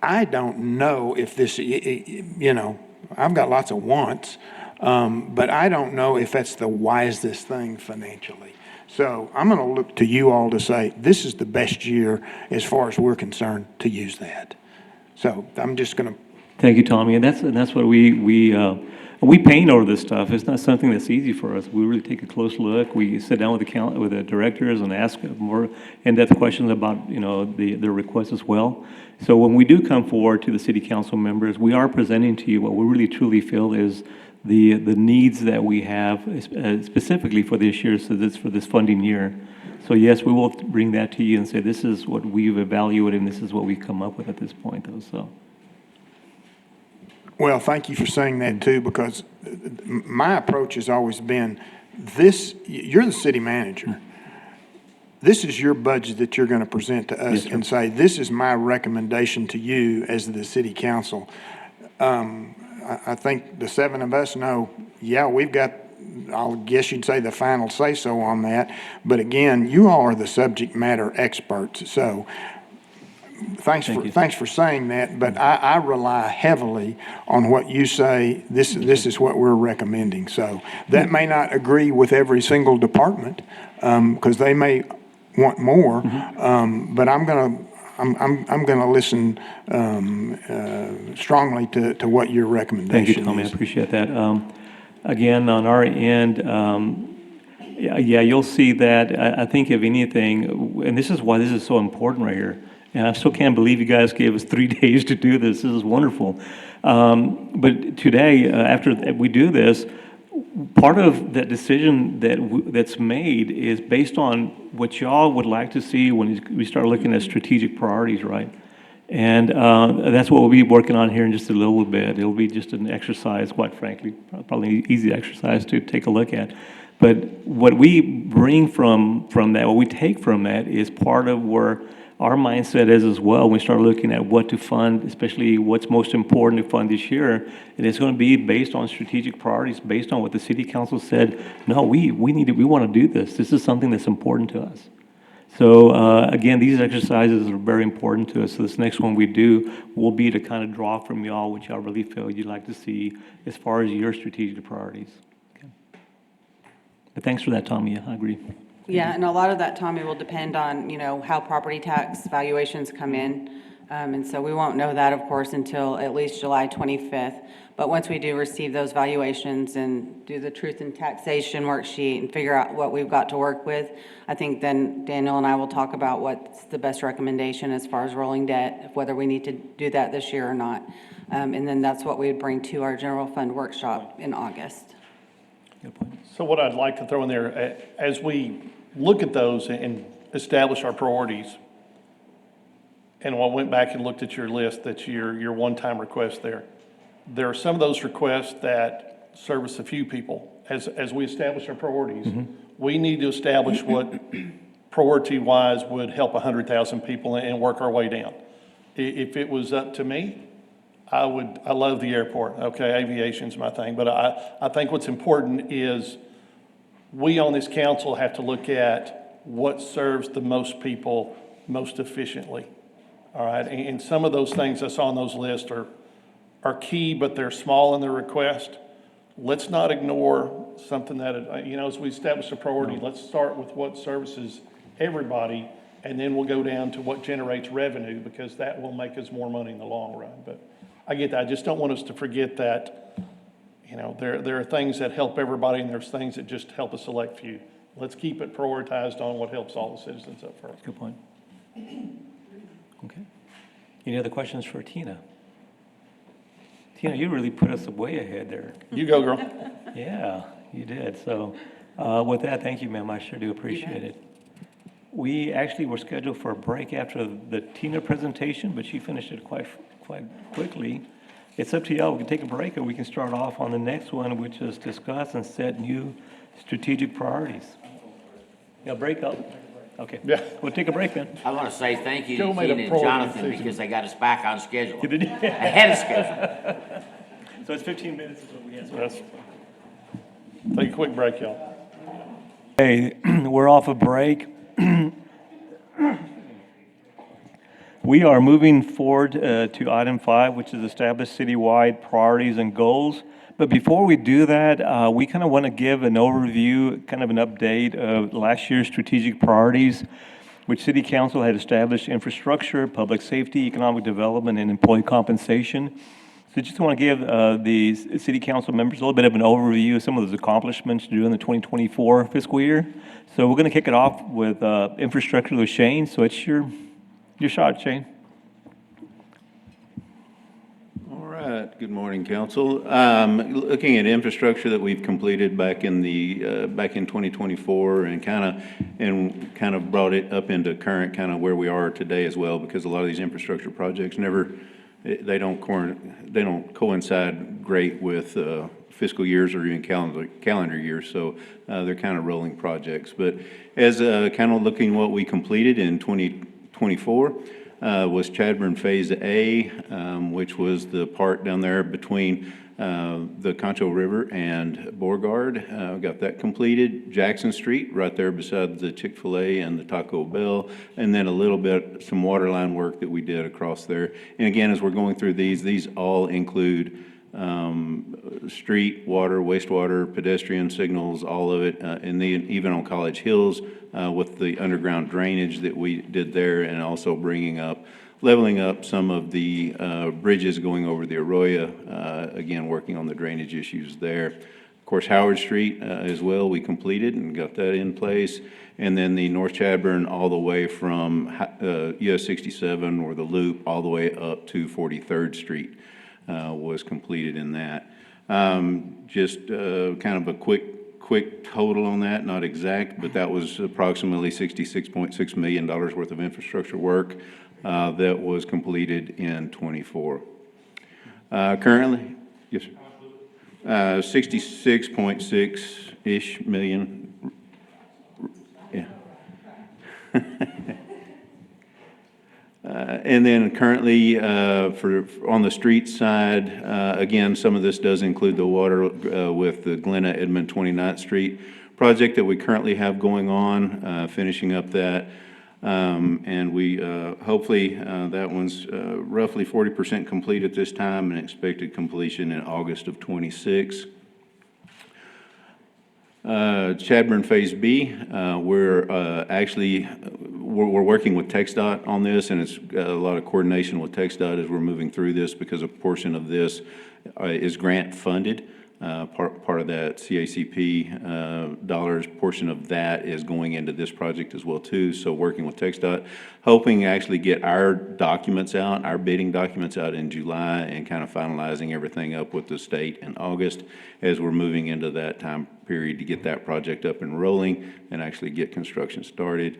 I don't know if this, I've got lots of wants, but I don't know if that's the wisest thing financially. So I'm going to look to you all to say this is the best year as far as we're concerned to use that. So I'm just going to. Thank you, Tommy. And that's what we paint over this stuff. It's not something that's easy for us. We really take a close look. We sit down with the directors and ask more in-depth questions about their requests as well. So when we do come forward to the city council members, we are presenting to you what we really truly feel is the needs that we have specifically for this year, for this funding year. So yes, we will bring that to you and say this is what we've evaluated and this is what we've come up with at this point, though. So. Well, thank you for saying that too, because my approach has always been this, you're the city manager. This is your budget that you're going to present to us and say, this is my recommendation to you as the city council. I think the 7 of us know, yeah, we've got, I guess you'd say the final say-so on that. But again, you all are the subject matter experts. So thanks for saying that, but I rely heavily on what you say. This is what we're recommending. So that may not agree with every single department because they may want more, but I'm gonna listen strongly to what your recommendation is. Thank you, Tommy. I appreciate that. Again, on our end, yeah, you'll see that. I think if anything, and this is why this is so important right here. And I still can't believe you guys gave us 3 days to do this. This is wonderful. But today, after we do this, part of that decision that's made is based on what y'all would like to see when we start looking at strategic priorities, right? And that's what we'll be working on here in just a little bit. It'll be just an exercise, quite frankly, probably an easy exercise to take a look at. But what we bring from that, what we take from that is part of where our mindset is as well. When we start looking at what to fund, especially what's most important to fund this year, and it's going to be based on strategic priorities, based on what the city council said. No, we want to do this. This is something that's important to us. So again, these exercises are very important to us. So this next one we do will be to kind of draw from y'all what y'all really feel you'd like to see as far as your strategic priorities. Okay. But thanks for that, Tommy. I agree. Yeah, and a lot of that, Tommy, will depend on, how property tax valuations come in. And so we won't know that, of course, until at least July 25th. But once we do receive those valuations and do the truth in taxation worksheet and figure out what we've got to work with, I think then Daniel and I will talk about what's the best recommendation as far as rolling debt, whether we need to do that this year or not. And then that's what we would bring to our general fund workshop in August. Good point. So what I'd like to throw in there, as we look at those and establish our priorities, and I went back and looked at your list, that's your one-time request there. There are some of those requests that service a few people. As we establish our priorities, we need to establish what priority-wise would help 100,000 people and work our way down. If it was up to me, I love the airport, okay, aviation's my thing, but I think what's important is we on this council have to look at what serves the most people most efficiently, all right? And some of those things I saw on those lists are key, but they're small in their request. Let's not ignore something that, as we establish a priority, let's start with what services everybody, and then we'll go down to what generates revenue, because that will make us more money in the long run. But I get that. I just don't want us to forget that, there are things that help everybody, and there's things that just help a select few. Let's keep it prioritized on what helps all the citizens up first. Good point. Okay. Any other questions for Tina? Tina, you really put us way ahead there. You go, girl. Yeah, you did. So with that, thank you, ma'am. I sure do appreciate it. We actually were scheduled for a break after the Tina presentation, but she finished it quite quickly. It's up to y'all. We can take a break, or we can start off on the next one, which is discuss and set new strategic priorities. Yeah, break up. Okay. Yeah. We'll take a break then. I want to say thank you Joe to made a Tina and priority Jonathan decision. because they got us back on schedule, You did? ahead of schedule. So it's 15 minutes is what we have. That's- Take a quick break, y'all. Hey, we're off a break. We are moving forward to item 5, which is establish citywide priorities and goals. But before we do that, we kind of want to give an overview, kind of an update of last year's strategic priorities, which City Council had established: infrastructure, public safety, economic development, and employee compensation. So just want to give the City Council members a little bit of an overview of some of those accomplishments during the 2024 fiscal year. So we're going to kick it off with infrastructure with Shane. So it's your shot, Shane. All right, good morning, council. Looking at infrastructure that we've completed back in 2024 and kind of brought it up into current kind of where we are today as well, because a lot of these infrastructure projects they don't coincide great with fiscal years or even calendar years, so they're kind of rolling projects. But as kind of looking what we completed in 2024, was Chadburn Phase A, which was the part down there between the Concho River and Beauregard. Got that completed. Jackson Street, right there beside the Chick-fil-A and the Taco Bell, and then a little bit, some water line work that we did across there. And again, as we're going through these all include street, water, wastewater, pedestrian signals, all of it, and then even on College Hills with the underground drainage that we did there, and also leveling up some of the bridges going over the Arroyo, again, working on the drainage issues there. Of course, Howard Street as well, we completed and got that in place. And then the North Chadburn all the way from US 67 or the Loop all the way up to 43rd Street was completed in that. Just kind of a quick total on that, not exact, but that was approximately $66.6 million worth of infrastructure work that was completed in '24. Currently, yes, sir. 66.6-ish million. Yeah. And then currently, on the street side, again, some of this does include the water with the Glenna Edmond 29th Street project that we currently have going on, finishing up that. And we hopefully that one's roughly 40% complete at this time, and expected completion in August of '26. Chadburn Phase B, we're working with TxDOT on this, and it's a lot of coordination with TxDOT as we're moving through this, because a portion of this is grant funded. Part of that CACP dollars, portion of that is going into this project as well too. So working with TxDOT, hoping to actually get our documents out, our bidding documents out in July, and kind of finalizing everything up with the state in August as we're moving into that time period to get that project up and rolling and actually get construction started.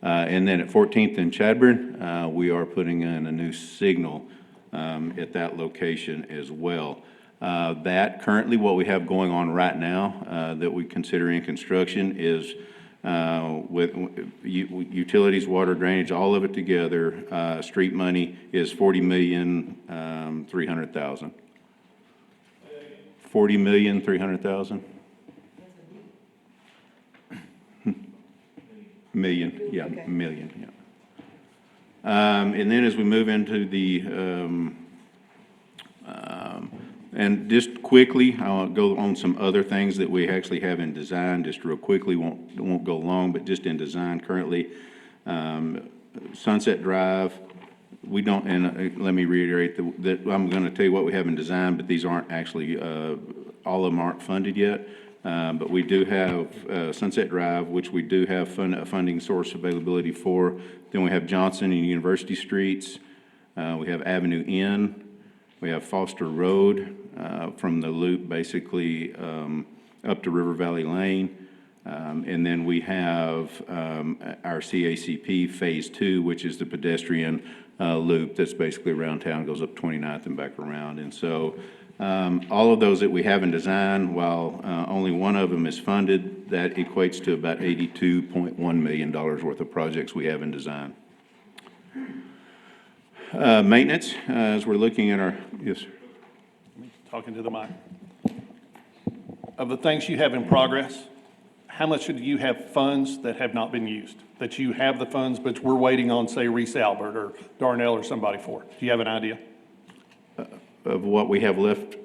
And then at 14th and Chadburn, we are putting in a new signal at that location as well. That currently what we have going on right now that we consider in construction is with utilities, water, drainage, all of it together, street money is $40,300,000. $40,300,000. Million, yeah, million, yeah. And then as we move into the, and just quickly, I'll go on some other things that we actually have in design, just real quickly, won't go long, but just in design currently. Sunset Drive, we don't, and let me reiterate that I'm gonna tell you what we have in design, but these aren't actually, all of them aren't funded yet. But we do have Sunset Drive, which we do have funding source availability for. Then we have Johnson and University Streets. We have Avenue N. We have Foster Road from the loop basically up to River Valley Lane. And then we have our CACP Phase 2, which is the pedestrian loop that's basically around town, goes up 29th and back around. And so all of those that we have in design, while only one of them is funded, that equates to about $82.1 million worth of projects we have in design. Maintenance, as we're looking at our, yes, sir. Talking to the mic. Of the things you have in progress, how much do you have funds that have not been used? That you have the funds, but we're waiting on, say, Reese Albert or Darnell or somebody for? Do you have an idea? Of what we have left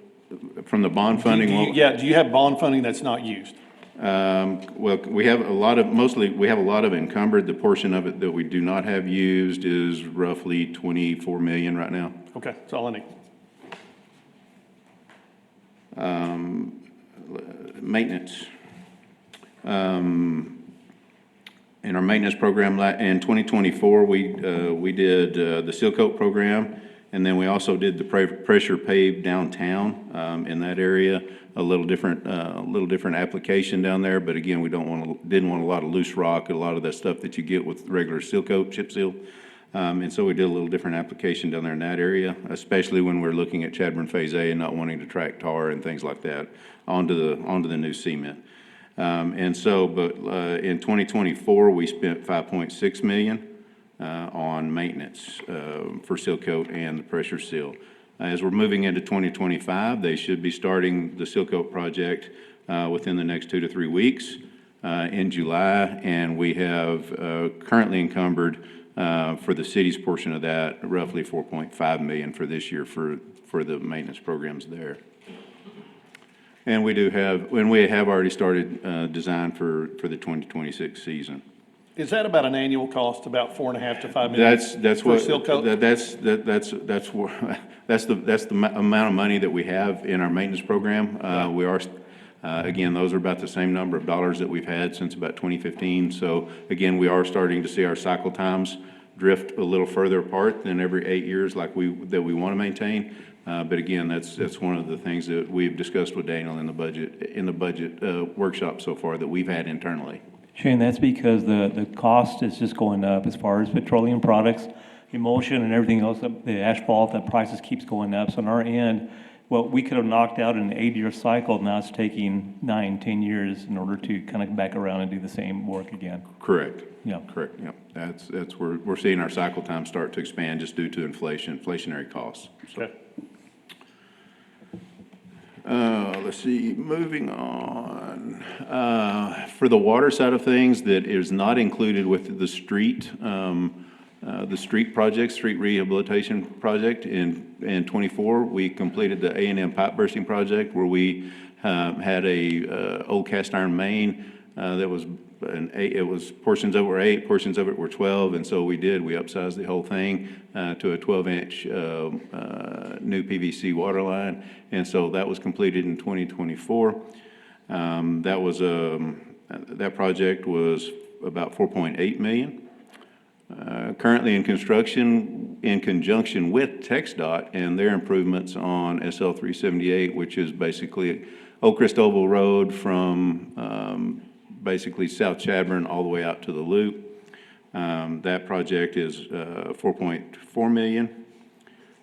from the bond funding? Do you have bond funding that's not used? Well, we have a lot of, we have a lot of encumbered. The portion of it that we do not have used is roughly 24 million right now. Okay, that's all I need. Maintenance. In our maintenance program in 2024, we did the seal coat program, and then we also did the pressure pave downtown in that area. A little different application down there, but again, we didn't want a lot of loose rock, a lot of that stuff that you get with regular seal coat, chip seal. And so we did a little different application down there in that area, especially when we're looking at Chadburn Phase A and not wanting to track tar and things like that onto the new cement. And so, but in 2024, we spent 5.6 million on maintenance for seal coat and the pressure seal. As we're moving into 2025, they should be starting the seal coat project within the next 2 to 3 weeks in July, and we have currently encumbered for the city's portion of that, roughly 4.5 million for this year for the maintenance programs there. And we have already started design for the 2026 season. Is that about an annual cost, about 4.5 to 5 million? That's for what, seal coat? that's the amount of money that we have in our maintenance program. We are, again, those are about the same number of dollars that we've had since about 2015. So again, we are starting to see our cycle times drift a little further apart than every 8 years like we want to maintain. But again, that's one of the things that we've discussed with Daniel in the budget workshop so far that we've had internally. Shane, that's because the cost is just going up as far as petroleum products, emulsion and everything else, the asphalt, the prices keeps going up. So on our end, what we could have knocked out in an 8-year cycle, now it's taking 9, 10 years in order to kind of back around and do the same work again. Correct. Yeah. Correct, yeah. That's where we're seeing our cycle time start to expand just due to inflationary costs. So. Okay. Let's see, moving on. For the water side of things, that is not included with the street the street project, street rehabilitation project. In '24, we completed the A&M pipe bursting project where we had a old cast iron main that was it was portions of it were 8, portions of it were 12, and so we upsized the whole thing to a 12-inch new PVC water line, and so that was completed in 2024. That project was about $4.8 million. Currently in construction in conjunction with TxDOT and their improvements on SL 378, which is basically Oak Christoval Road from basically South Chadbourne all the way out to the Loop. That project is $4.4 million,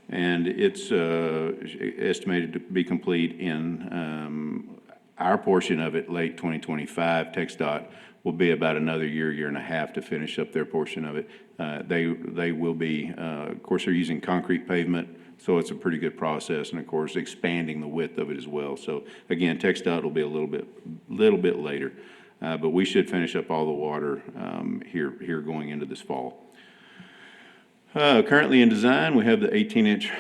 and it's estimated to be complete in our portion of it late 2025. TxDOT will be about another year and a half to finish up their portion of it. They will be, of course, they're using concrete pavement, so it's a pretty good process, and of course, expanding the width of it as well. So again, TxDOT will be a little bit later, but we should finish up all the water here going into this fall. Currently in design, we have the 18-inch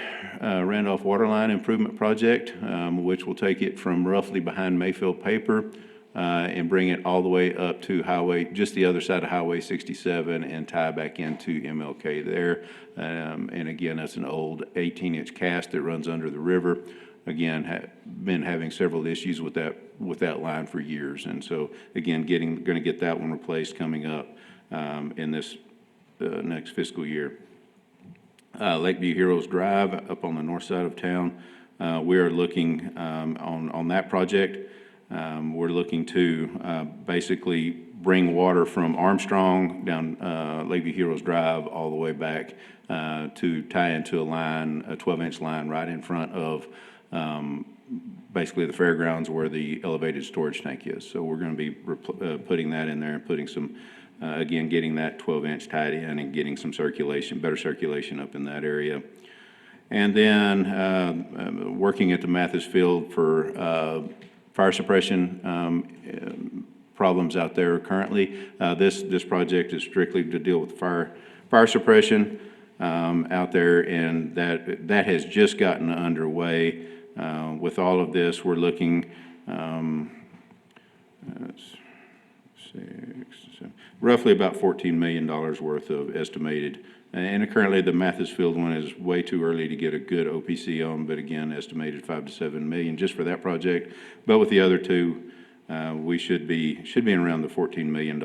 Randolph Waterline Improvement Project, which will take it from roughly behind Mayfield Paper and bring it all the way up to just the other side of Highway 67 and tie back into MLK there. And again, that's an old 18-inch cast that runs under the river. Again, been having several issues with that line for years. And so again, going to get that one replaced coming up in this next fiscal year. Lakeview Heroes Drive up on the north side of town. We are looking on that project. We're looking to basically bring water from Armstrong down Lakeview Heroes Drive all the way back to tie into a 12-inch line right in front of basically the fairgrounds where the elevated storage tank is. So we're going to be putting that in there and putting some, again, getting that 12-inch tied in and getting some better circulation up in that area. And then working at the Mathis Field for fire suppression problems out there currently. This project is strictly to deal with fire suppression out there, and that has just gotten underway. With all of this, we're looking roughly about $14 million worth of estimated. And currently, the Mathis Field one is way too early to get a good OPC on, but again, estimated $5 to $7 million just for that project. But with the other two, we should be in around the $14 million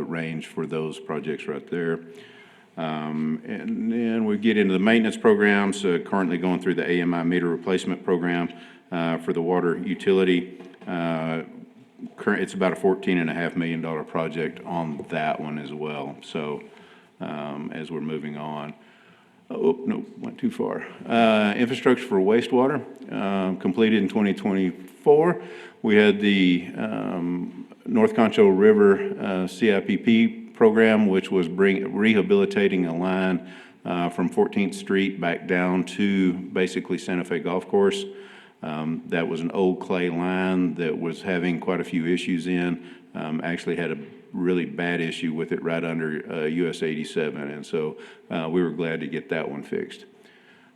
range for those projects right there. And then we get into the maintenance programs, currently going through the AMI meter replacement program for the water utility. It's about a $14.5 million project on that one as well. So as we're moving on. Oh, no, went too far. Infrastructure for wastewater, completed in 2024. We had the North Concho River CIPP program, which was rehabilitating a line from 14th Street back down to basically Santa Fe Golf Course. That was an old clay line that was having quite a few issues actually had a really bad issue with it right under US 87, and so we were glad to get that one fixed.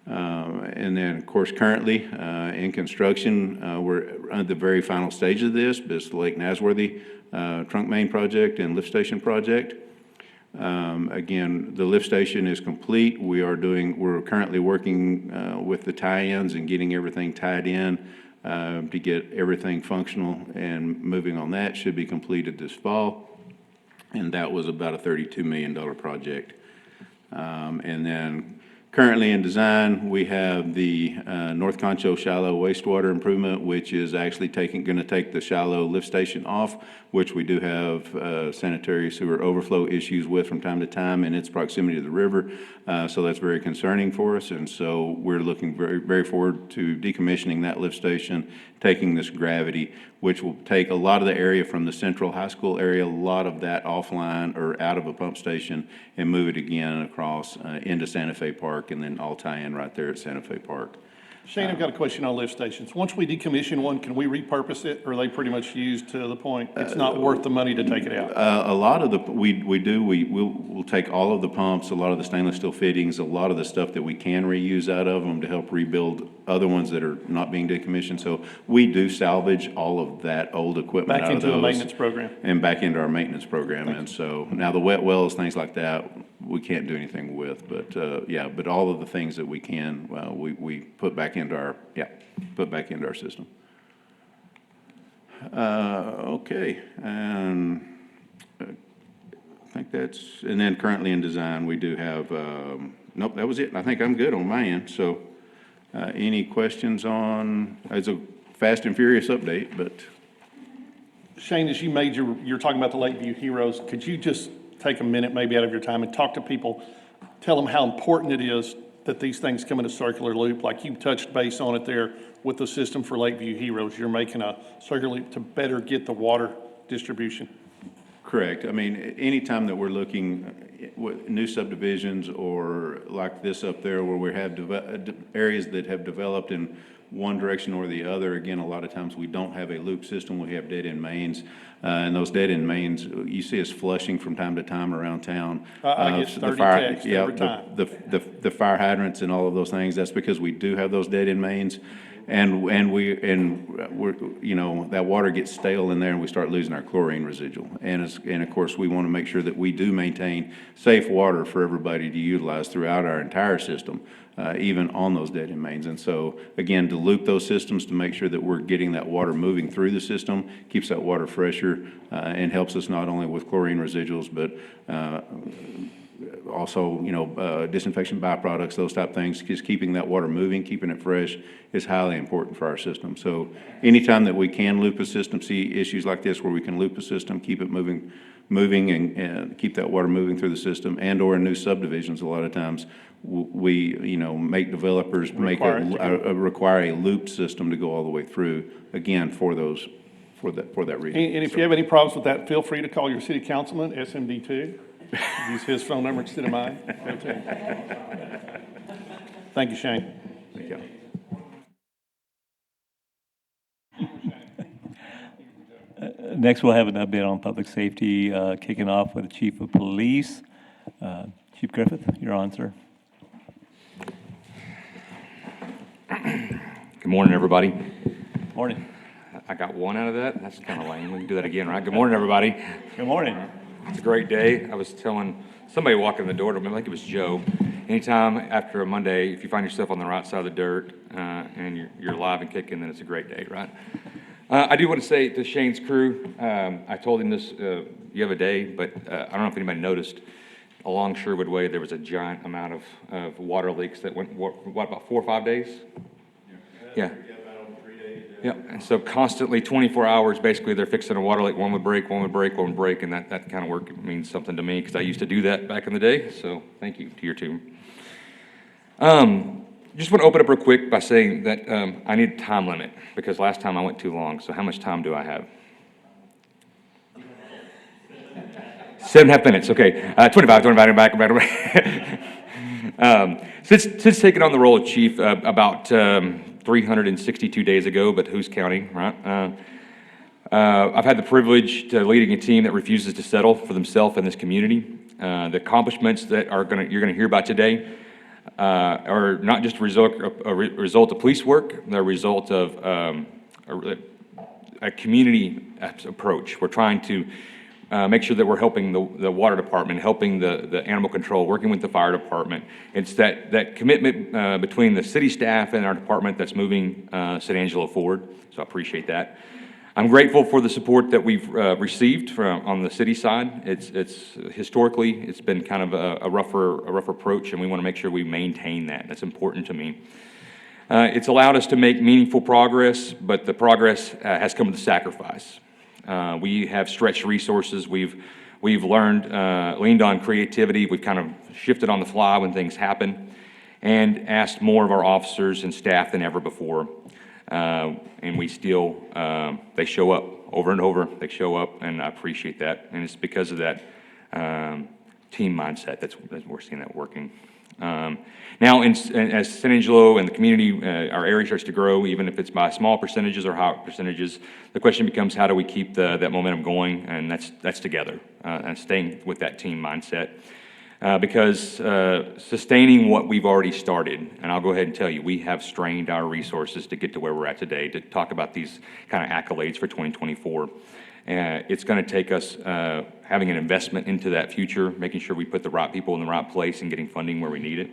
And then, of course, currently in construction, we're at the very final stage of this Lake Nasworthy trunk main project and lift station project. Again, the lift station is complete. We're currently working with the tie-ins and getting everything tied in to get everything functional, and moving on that should be completed this fall. And that was about a $32 million project. And then currently in design, we have the North Concho shallow wastewater improvement, which is actually going to take the shallow lift station off, which we do have sanitary sewer overflow issues with from time to time in its proximity to the river. So that's very concerning for us. And so we're looking very, very forward to decommissioning that lift station, taking this gravity, which will take a lot of the area from the central high school area, a lot of that offline or out of a pump station, and move it again across into Santa Fe Park, and then all tie in right there at Santa Fe Park. Shane, I've got a question on lift stations. Once we decommission one, can we repurpose it, or are they pretty much used to the point it's not worth the money to take it out? A lot of the, we'll take all of the pumps, a lot of the stainless steel fittings, a lot of the stuff that we can reuse out of them to help rebuild other ones that are not being decommissioned. So we do salvage all of that old equipment Back out of into the those. maintenance program? And back into our maintenance program. And so now the wet wells, things like that, we can't do anything with. But, yeah, but all of the things that we can, we put back into our, put back into our system. Okay, and I think that's, and then currently in design, we do have, nope, that was it. I think I'm good on my end. So, any questions on, it's a fast and furious update, but Shane, as you made you're talking about the Lakeview Heroes, could you just take a minute maybe out of your time and talk to people, tell them how important it is that these things come in a circular loop, like you touched base on it there with the system for Lakeview Heroes. You're making a circular loop to better get the water distribution. correct. I mean, anytime that we're looking with new subdivisions or like this up there where we have areas that have developed in one direction or the other, again, a lot of times we don't have a loop system, we have dead-end mains. And those dead-end mains, you see us flushing from time to time around town. I get The 30 fire- texts yeah, every time. The fire hydrants and all of those things, that's because we do have those dead-end mains. And we're, you know, that water gets stale in there and we start losing our chlorine residual. And of course, we want to make sure that we do maintain safe water for everybody to utilize throughout our entire system, even on those dead-end mains. And so, again, to loop those systems to make sure that we're getting that water moving through the system, keeps that water fresher, and helps us not only with chlorine residuals, but also, you know, disinfection byproducts, those type things. Just keeping that water moving, keeping it fresh is highly important for our system. So anytime that we can loop a system, see issues like this where we can loop a system, keep it moving and keep that water moving through the system, and or in new subdivisions, a lot of times we, you know, make developers require a looped system to go all the way through, again, for that reason. And if you have any problems with that, feel free to call your city councilman, SMD2. Use his phone number instead of mine. Thank you, Shane. Thank you. Next, we'll have an update on public safety, kicking off with the Chief of Police. Chief Griffith, you're on, sir. Good morning, everybody. Morning. I got one out of that. That's kind of lame. We can do that again, right? Good morning, everybody. Good morning. It's a great day. I was telling somebody walking in the door, I think it was Joe, anytime after a Monday, if you find yourself on the right side of the dirt and you're alive and kicking, then it's a great day, right? I do want to say to Shane's crew, I told him this the other day, but I don't know if anybody noticed, along Sherwood Way, there was a giant amount of water leaks that went, what, about 4 or 5 days? Yeah. Yeah, and so constantly, 24 hours, basically, they're fixing a water leak. One would break, one would break, one would break, and that kind of work means something to me because I used to do that back in the day. So thank you to your team. Just want to open up real quick by saying that I need a time limit because last time I went too long. So how much time do I have? 7.5 minutes. Okay, 25, back. Since taking on the role of chief about 362 days ago, but who's counting, right? I've had the privilege to leading a team that refuses to settle for themselves in this community. The accomplishments that you're gonna hear about today are not just a result of police work, they're a result of a community approach. We're trying to make sure that we're helping the water department, helping the animal control, working with the fire department. It's that commitment between the city staff and our department that's moving San Angelo forward, so I appreciate that. I'm grateful for the support that we've received on the city side. It's historically, it's been kind of a rough approach, and we want to make sure we maintain that. That's important to me. It's allowed us to make meaningful progress, but the progress has come with a sacrifice. We have stretched resources. We've leaned on creativity. We've kind of shifted on the fly when things happen and asked more of our officers and staff than ever before. And we still, they show up over and over. They show up, and I appreciate that. And it's because of that team mindset that we're seeing that working. Now, as San Angelo and the community, our area starts to grow, even if it's by small percentages or high percentages, the question becomes, how do we keep that momentum going? And that's together, and staying with that team mindset. Because sustaining what we've already started, and I'll go ahead and tell you, we have strained our resources to get to where we're at today, to talk about these kind of accolades for 2024. It's going to take us having an investment into that future, making sure we put the right people in the right place and getting funding where we need it.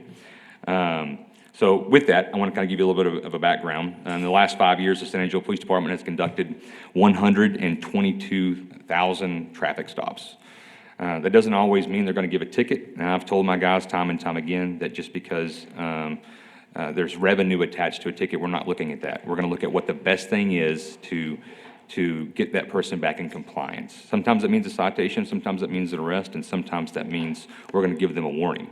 So with that, I want to kind of give you a little bit of a background. In the last 5 years, the San Angelo Police Department has conducted 122,000 traffic stops. That doesn't always mean they're going to give a ticket. And I've told my guys time and time again that just because there's revenue attached to a ticket, we're not looking at that. We're going to look at what the best thing is to get that person back in compliance. Sometimes it means a citation, sometimes it means an arrest, and sometimes that means we're going to give them a warning.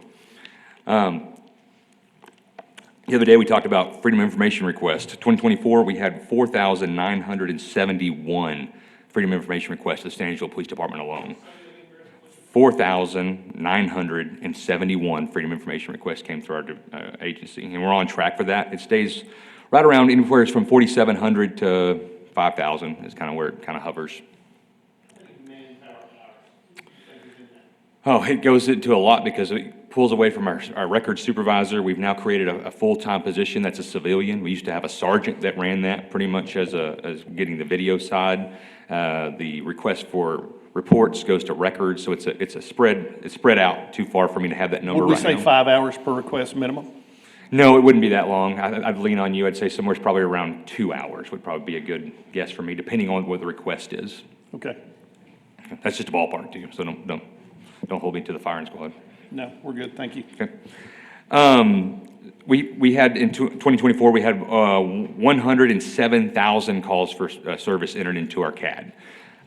The other day, we talked about Freedom of Information requests. 2024, we had 4,971 Freedom of Information requests to the San Angelo Police Department alone. 4,971 Freedom of Information requests came through our agency, and we're on track for that. It stays right around anywhere from 4,700 to 5,000 is kind of where it kind of hovers. Oh, it goes into a lot because it pulls away from our record supervisor. We've now created a full-time position that's a civilian. We used to have a sergeant that ran that pretty much as getting the video side. The request for reports goes to records, so it's spread out too far for me to have that number Would we right say now. 5 hours per request minimum? No, it wouldn't be that long. I'd lean on you. I'd say somewhere probably around 2 hours would probably be a good guess for me, depending on what the request is. Okay. That's just a ballpark too, so don't hold me to the firing squad. No, we're good. Thank you. Okay. We had in 2024 we had 107,000 calls for service entered into our CAD.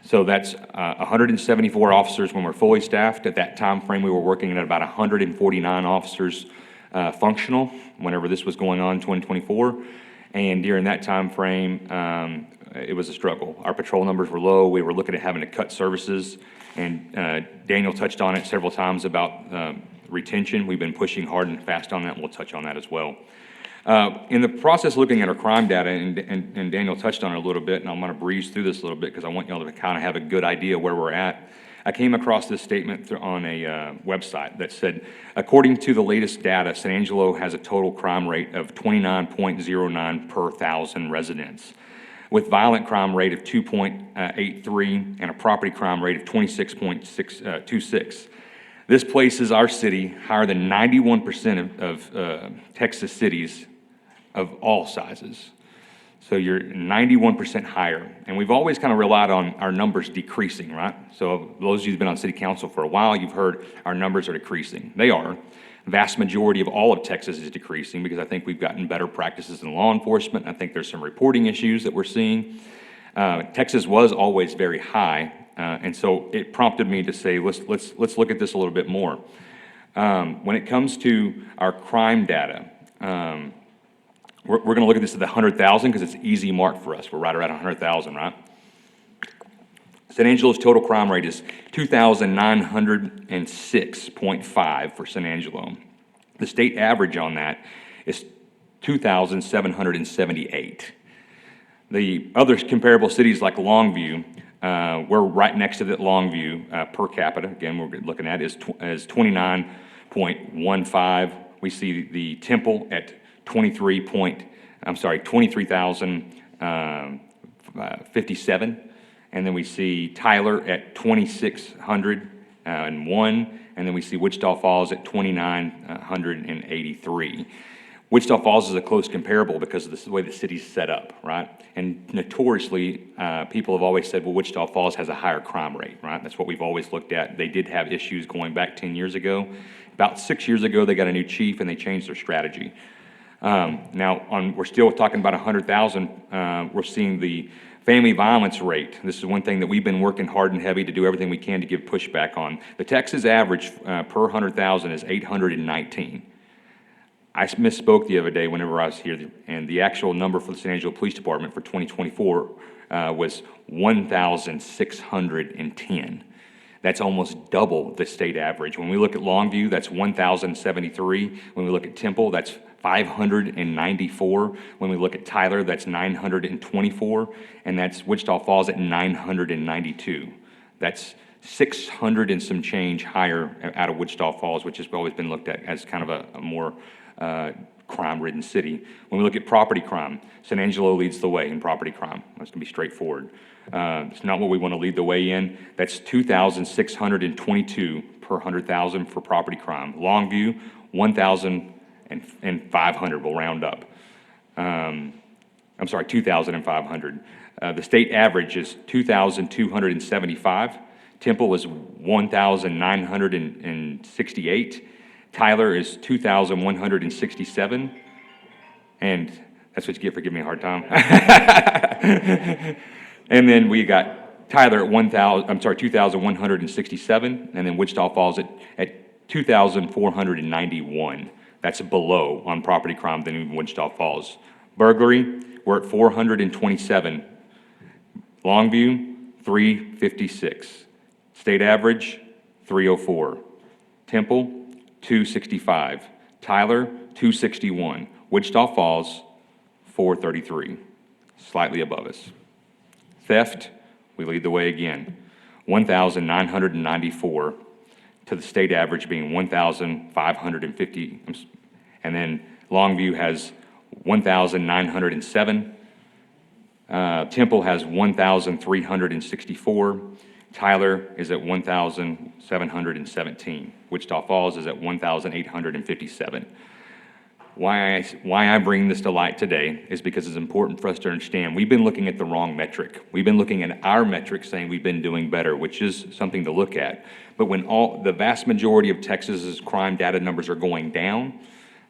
So that's 174 officers when we're fully staffed. At that time frame, we were working at about 149 officers functional whenever this was going on in 2024. And during that time frame, it was a struggle. Our patrol numbers were low. We were looking at having to cut services. And Daniel touched on it several times about retention. We've been pushing hard and fast on that, and we'll touch on that as well. In the process of looking at our crime data, and Daniel touched on it a little bit, and I'm going to breeze through this a little bit because I want y'all to kind of have a good idea where we're at. I came across this statement on a website that said, according to the latest data, San Angelo has a total crime rate of 29.09 per 1,000 residents, with violent crime rate of 2.83 and a property crime rate of 26.26. This places our city higher than 91% of Texas cities of all sizes. So you're 91% higher. And we've always kind of relied on our numbers decreasing, right? So those of you who've been on city council for a while, you've heard our numbers are decreasing. They are. The vast majority of all of Texas is decreasing because I think we've gotten better practices in law enforcement. I think there's some reporting issues that we're seeing. Texas was always very high, and so it prompted me to say, let's look at this a little bit more. When it comes to our crime data, we're going to look at this at the 100,000 because it's an easy mark for us. We're right around 100,000, right? San Angelo's total crime rate is 2,906.5 for San Angelo. The state average on that is 2,778. The other comparable cities like Longview, we're right next to that Longview per capita. Again, we're looking at is 29.15. We see the Temple at 23,057. And then we see Tyler at 2,601, and then we see Wichita Falls at 2,983. Wichita Falls is a close comparable because of the way the city's set up, right? And notoriously, people have always said, well, Wichita Falls has a higher crime rate, right? That's what we've always looked at. They did have issues going back 10 years ago. About 6 years ago, they got a new chief and they changed their strategy. We're still talking about 100,000. We're seeing the family violence rate. This is one thing that we've been working hard and heavy to do everything we can to give pushback on. The Texas average per 100,000 is 819. I misspoke the other day whenever I was here, and the actual number for the San Angelo Police Department for 2024 was 1,610. That's almost double the state average. When we look at Longview, that's 1,073. When we look at Temple, that's 594. When we look at Tyler, that's 924. And that's Wichita Falls at 992. That's 600 and some change higher out of Wichita Falls, which has always been looked at as kind of a more crime-ridden city. When we look at property crime, San Angelo leads the way in property crime. That's going to be straightforward. It's not what we want to lead the way in. That's 2,622 per 100,000 for property crime. Longview, 1,500, we'll round up. I'm sorry, 2,500. The state average is 2,275. Temple is 1,968. Tyler is 2,167. And that's what you get for giving me a hard time. And then we got Tyler at 2,167, and then Wichita Falls at 2,491. That's below on property crime than even Wichita Falls. Burglary, we're at 427. Longview, 356. State average, 304. Temple, 265. Tyler, 261. Wichita Falls, 433. Slightly above us. Theft, we lead the way again. 1,994 to the state average being 1,550. And then Longview has 1,907. Temple has 1,364. Tyler is at 1,717. Wichita Falls is at 1,857. Why I bring this to light today is because it's important for us to understand we've been looking at the wrong metric. We've been looking at our metric saying we've been doing better, which is something to look at. But when the vast majority of Texas's crime data numbers are going down,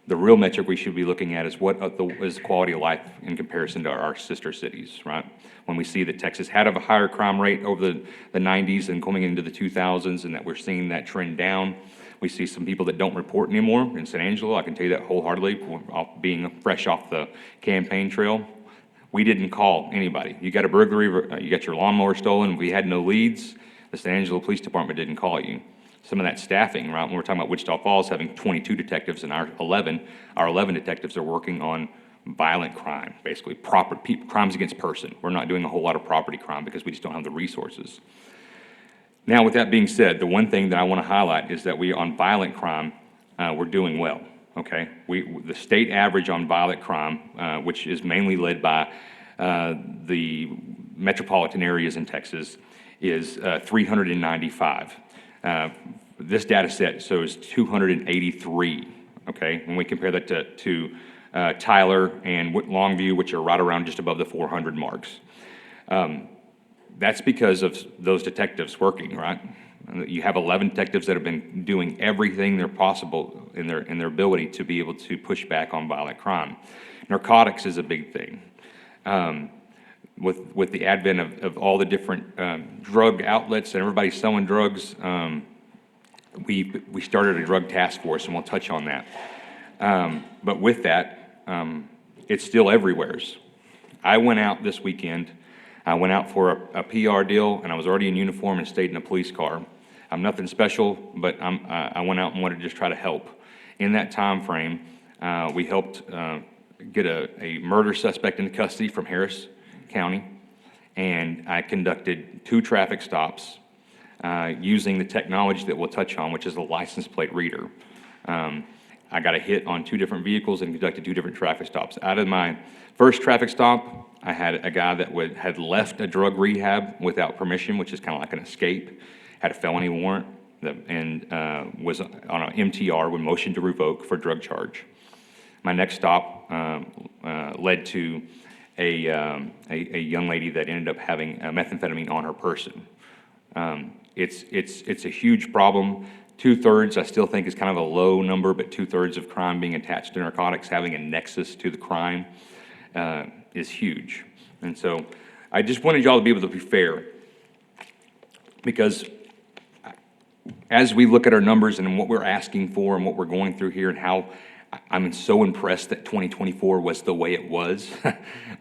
the real metric we should be looking at is what is quality of life in comparison to our sister cities, right? When we see that Texas had a higher crime rate over the 90s and coming into the 2000s, and that we're seeing that trend down. We see some people that don't report anymore in San Angelo. I can tell you that wholeheartedly, being fresh off the campaign trail. We didn't call anybody. You got a burglary, you got your lawnmower stolen, we had no leads. The San Angelo Police Department didn't call you. Some of that staffing, right, when we're talking about Wichita Falls having 22 detectives and our 11 detectives are working on violent crime, basically crimes against person. We're not doing a whole lot of property crime because we just don't have the resources. Now, with that being said, the one thing that I want to highlight is that on violent crime, we're doing well, okay? The state average on violent crime, which is mainly led by the metropolitan areas in Texas, is 395. This data set shows 283, okay? When we compare that to Tyler and Longview, which are right around just above the 400 marks. That's because of those detectives working, right? You have 11 detectives that have been doing everything they're possible in their ability to be able to push back on violent crime. Narcotics is a big thing. With the advent of all the different drug outlets and everybody selling drugs, we started a drug task force, and we'll touch on that. But with that, it's still everywhere's. I went out this weekend. I went out for a PR deal, and I was already in uniform and stayed in a police car. I'm nothing special, but I went out and wanted to just try to help. In that time frame, we helped get a murder suspect into custody from Harris County, and I conducted 2 traffic stops using the technology that we'll touch on, which is a license plate reader. I got a hit on 2 different vehicles and conducted 2 different traffic stops. Out of my first traffic stop, I had a guy that had left a drug rehab without permission, which is kind of like an escape, had a felony warrant, and was on an MTR with motion to revoke for drug charge. My next stop led to a young lady that ended up having methamphetamine on her person. It's a huge problem. 2/3, I still think, is kind of a low number, but 2/3 of crime being attached to narcotics, having a nexus to the crime, is huge. And so I just wanted y'all to be able to be fair, because as we look at our numbers and what we're asking for and what we're going through here, and how I'm so impressed that 2024 was the way it was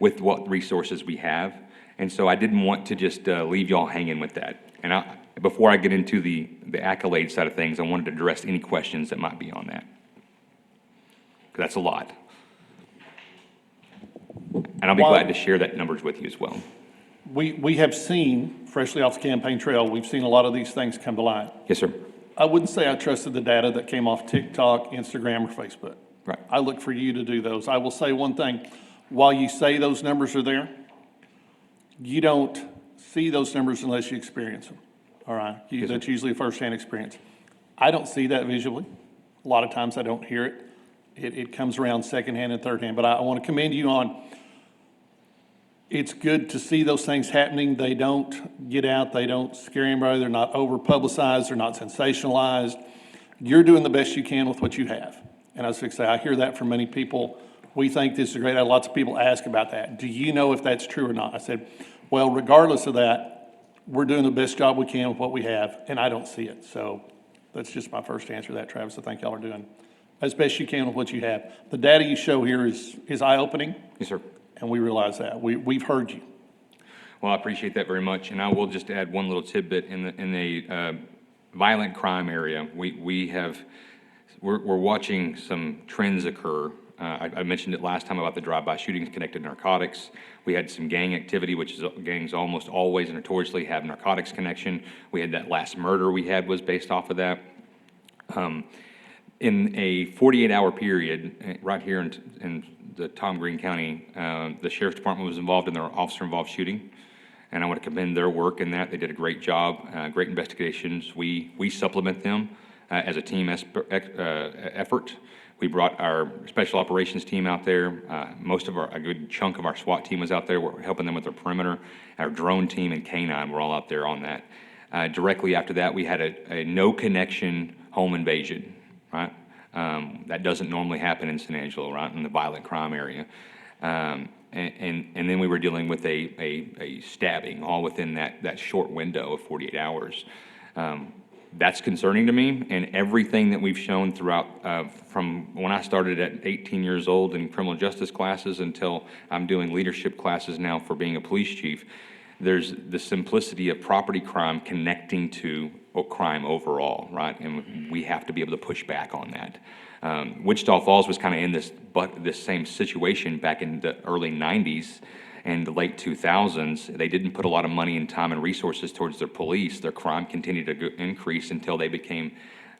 with what resources we have. And so I didn't want to just leave y'all hanging with that. And before I get into the accolade side of things, I wanted to address any questions that might be on that. 'Cause that's a lot. And I'll be Well- glad to share that numbers with you as well. We have seen, freshly off the campaign trail, we've seen a lot of these things come to light. Yes, sir. I wouldn't say I trusted the data that came off TikTok, Instagram, or Facebook. Right. I look for you to do those. I will say one thing, while you say those numbers are there, you don't see those numbers unless you experience them, all right? That's usually a firsthand experience. I don't see that visually. A lot of times I don't hear it. It comes around secondhand and thirdhand, but I want to commend you on, it's good to see those things happening. They don't get out, they don't scare anybody, they're not over-publicized, they're not sensationalized. You're doing the best you can with what you have. And I was going to say, I hear that from many people. We think this is great. I had lots of people ask about that. Do you know if that's true or not? I said, well, regardless of that, we're doing the best job we can with what we have, and I don't see it. So that's just my first answer to that, Travis. I think y'all are doing as best you can with what you have. The data you show here is eye-opening, Yes, sir. and we realize that. We've heard you. Well, I appreciate that very much, and I will just add one little tidbit in the violent crime area. We're watching some trends occur. I mentioned it last time about the drive-by shootings connected to narcotics. We had some gang activity, which is gangs almost always notoriously have narcotics connection. We had that last murder we had was based off of that. In a 48-hour period, right here in the Tom Green County, the Sheriff's Department was involved in their officer-involved shooting, and I want to commend their work in that. They did a great job, great investigations. We supplement them as a team effort. We brought our special operations team out there. A good chunk of our SWAT team was out there. We're helping them with their perimeter. Our drone team and K-9 were all out there on that. Directly after that, we had a no-connection home invasion, right? That doesn't normally happen in San Angelo, right, in the violent crime area. And then we were dealing with a stabbing all within that short window of 48 hours. That's concerning to me, and everything that we've shown throughout, from when I started at 18 years old in criminal justice classes until I'm doing leadership classes now for being a police chief, there's the simplicity of property crime connecting to crime overall, right? And we have to be able to push back on that. Wichita Falls was kind of in this same situation back in the early 90s and the late 2000s. They didn't put a lot of money and time and resources towards their police. Their crime continued to increase until they became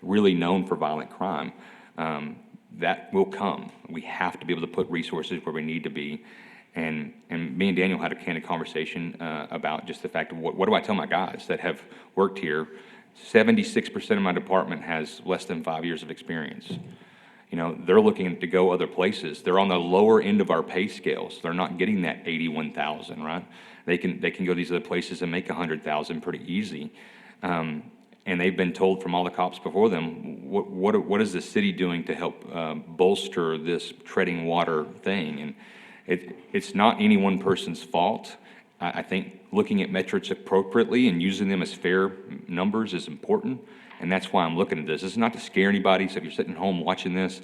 really known for violent crime. That will come. We have to be able to put resources where we need to be. And me and Daniel had a candid conversation about just the fact of what do I tell my guys that have worked here. 76% of my department has less than 5 years of experience. You know, they're looking to go other places. They're on the lower end of our pay scales. They're not getting that 81,000, right? They can go to these other places and make 100,000 pretty easy. And they've been told from all the cops before them, what is the city doing to help bolster this treading water thing? And it's not any one person's fault. I think looking at metrics appropriately and using them as fair numbers is important. And that's why I'm looking at this. This is not to scare anybody, so if you're sitting at home watching this,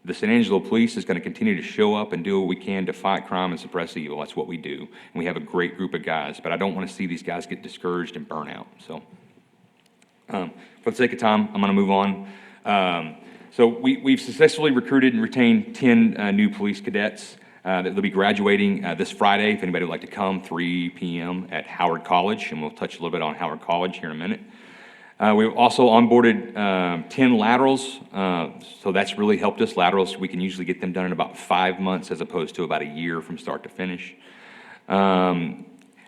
the San Angelo Police is going to continue to show up and do what we can to fight crime and suppress evil. That's what we do. And we have a great group of guys, but I don't want to see these guys get discouraged and burn out. So for the sake of time, I'm going to move on. So we've successfully recruited and retained 10 new police cadets that will be graduating this Friday. If anybody would like to come, 3 p.m. at Howard College, and we'll touch a little bit on Howard College here in a minute. We've also onboarded 10 laterals, so that's really helped us. Laterals, we can usually get them done in about 5 months as opposed to about a year from start to finish.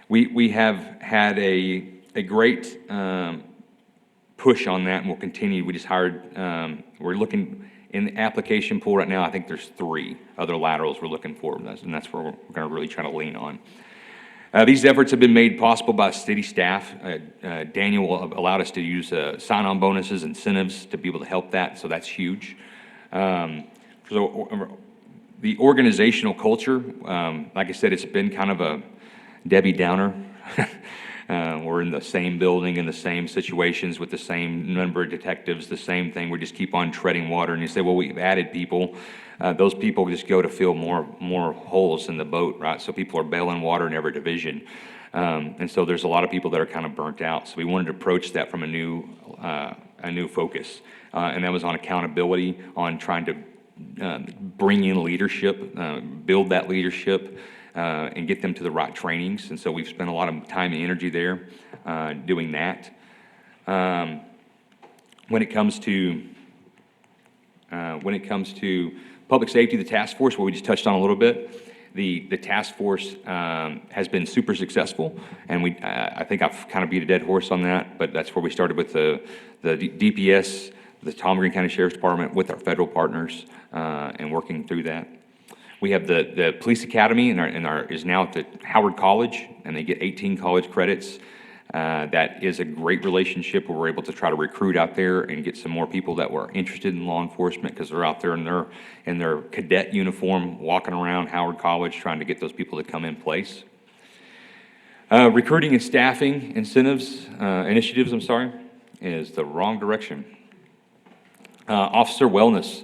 We have had a great push on that, and we'll continue. We just hired, we're looking in the application pool right now. I think there's 3 other laterals we're looking for, and that's where we're going to really try to lean on. These efforts have been made possible by city staff. Daniel allowed us to use sign-on bonuses, incentives to be able to help that, so that's huge. So the organizational culture, like I said, it's been kind of a Debbie Downer. We're in the same building, in the same situations with the same number of detectives, the same thing. We just keep on treading water, and you say, well, we've added people. Those people just go to fill more holes in the boat, right? So people are bailing water in every division. And so there's a lot of people that are kind of burnt out. So we wanted to approach that from a new focus. And that was on accountability, on trying to bring in leadership, build that leadership, and get them to the right trainings. And so we've spent a lot of time and energy there doing that. When it comes to public safety, the task force, what we just touched on a little bit, the task force has been super successful, and I think I've kind of beat a dead horse on that, but that's where we started with the DPS, the Tom Green County Sheriff's Department, with our federal partners, and working through that. We have the police academy is now at the Howard College, and they get 18 college credits. That is a great relationship where we're able to try to recruit out there and get some more people that were interested in law enforcement, because they're out there in their cadet uniform, walking around Howard College, trying to get those people to come in place. Recruiting and staffing initiatives, is the wrong direction. Officer wellness.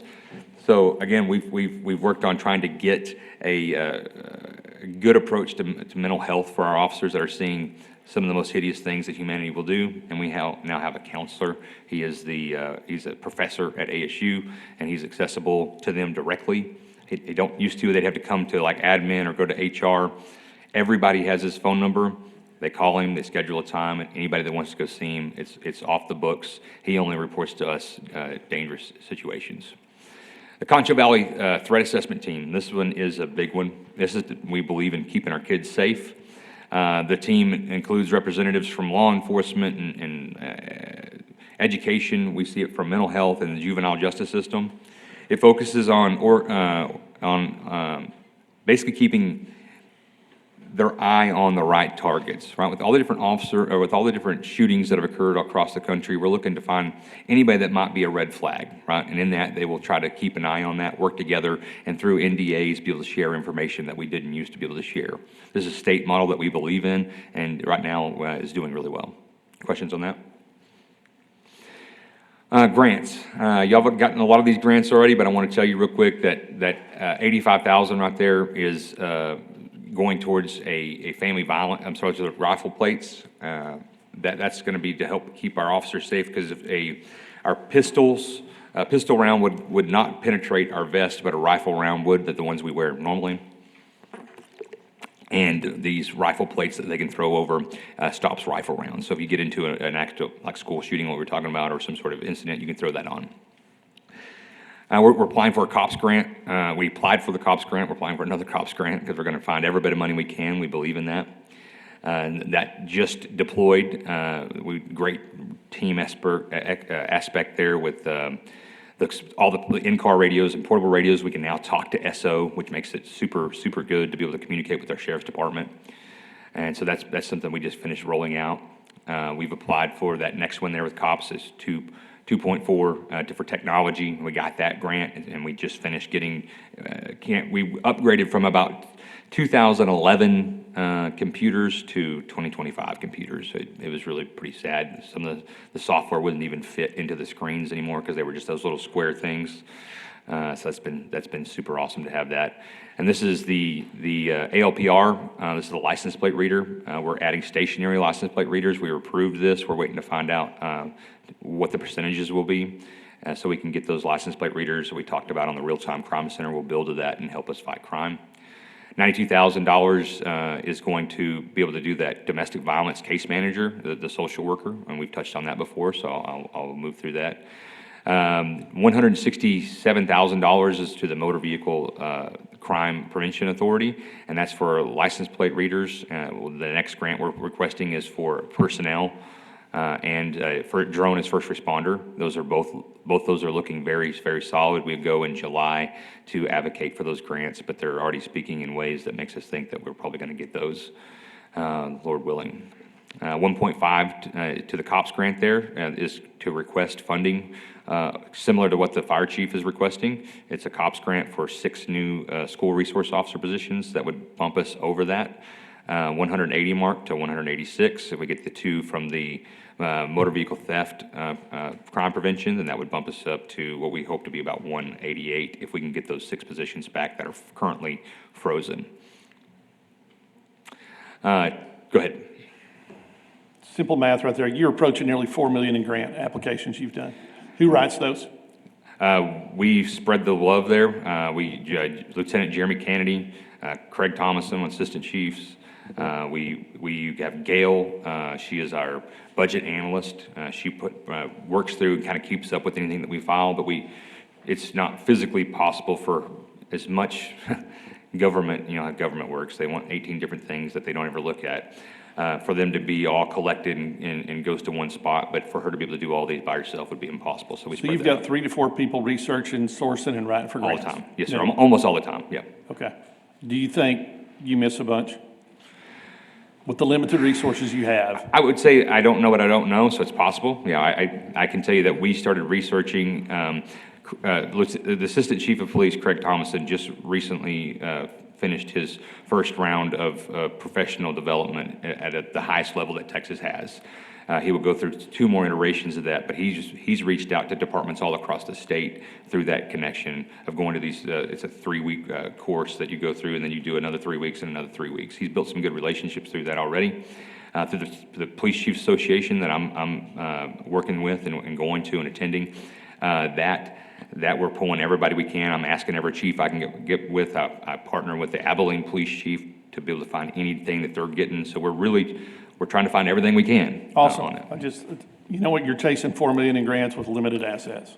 So again, we've worked on trying to get a good approach to mental health for our officers that are seeing some of the most hideous things that humanity will do, and we now have a counselor. He is he's a professor at ASU, and he's accessible to them directly. They don't used to, they'd have to come to like admin or go to HR. Everybody has his phone number. They call him, they schedule a time, and anybody that wants to go see him, it's off the books. He only reports to us dangerous situations. The Concho Valley Threat Assessment Team, this one is a big one. We believe in keeping our kids safe. The team includes representatives from law enforcement and education. We see it from mental health and the juvenile justice system. It focuses on basically keeping their eye on the right targets, right? With all the different shootings that have occurred across the country, we're looking to find anybody that might be a red flag, right? And in that, they will try to keep an eye on that, work together, and through NDAs, be able to share information that we didn't used to be able to share. This is a state model that we believe in, and right now is doing really well. Questions on that? Grants. Y'all have gotten a lot of these grants already, but I want to tell you real quick that $85,000 right there is going towards a to rifle plates. That's going to be to help keep our officers safe, because if a pistol round would not penetrate our vest, but a rifle round would, that the ones we wear normally. And these rifle plates that they can throw over stops rifle rounds. So if you get into an active, like school shooting, what we're talking about, or some sort of incident, you can throw that on. We're applying for a COPS grant. We applied for the COPS grant. We're applying for another COPS grant because we're going to find every bit of money we can. We believe in that. That just deployed. Great team aspect there with all the in-car radios and portable radios. We can now talk to SO, which makes it super, super good to be able to communicate with our sheriff's department. And so that's something we just finished rolling out. We've applied for that next one there with COPS is 2.4 for technology. We got that grant, and we just finished getting, we upgraded from about 2011 computers to 2025 computers. It was really pretty sad. Some of the software wouldn't even fit into the screens anymore because they were just those little square things. So that's been super awesome to have that. And this is the ALPR. This is the license plate reader. We're adding stationary license plate readers. We approved this. We're waiting to find out what the percentages will be, so we can get those license plate readers that we talked about on the Real-Time Crime Center. We'll build to that and help us fight crime. $92,000 is going to be able to do that domestic violence case manager, the social worker, and we've touched on that before, so I'll move through that. $167,000 is to the Motor Vehicle Crime Prevention Authority, and that's for license plate readers. The next grant we're requesting is for personnel, and for drone as first responder. Those are both those are looking very, very solid. We go in July to advocate for those grants, but they're already speaking in ways that makes us think that we're probably going to get those, Lord willing. 1.5 to the COPS grant there is to request funding similar to what the fire chief is requesting. It's a COPS grant for 6 new school resource officer positions that would bump us over that 180 mark to 186. If we get the 2 from the motor vehicle theft crime prevention, then that would bump us up to what we hope to be about 188 if we can get those 6 positions back that are currently frozen. Go ahead. Simple math right there. You're approaching nearly 4 million in grant applications you've done. Who writes those? We spread the love there. Lieutenant Jeremy Kennedy, Craig Thomason, assistant chiefs. We have Gail. She is our budget analyst. She works through and kind of keeps up with anything that we file, but it's not physically possible for as much government, how government works. They want 18 different things that they don't ever look at. For them to be all collected and goes to one spot, but for her to be able to do all these by herself would be impossible, so we So spread you've that got out. 3 to 4 people researching, sourcing, and writing for All grants? the time. Yes, sir, Yeah. almost all the time, yeah. Okay. Do you think you miss a bunch? With the limited resources you have? I would say I don't know what I don't know, so it's possible. Yeah, I can tell you that we started researching, the Assistant Chief of Police, Craig Thomason, just recently finished his first round of professional development at the highest level that Texas has. He will go through 2 more iterations of that, but he's reached out to departments all across the state through that connection of going to these, it's a 3-week course that you go through, and then you do another 3 weeks and another 3 weeks. He's built some good relationships through that already. Through the Police Chiefs Association that I'm working with and going to and attending, that we're pulling everybody we can. I'm asking every chief I can get with. I partner with the Abilene Police Chief to be able to find anything that they're getting. So we're trying to find everything we can. Awesome. On it. You know what, you're chasing 4 million in grants with limited assets.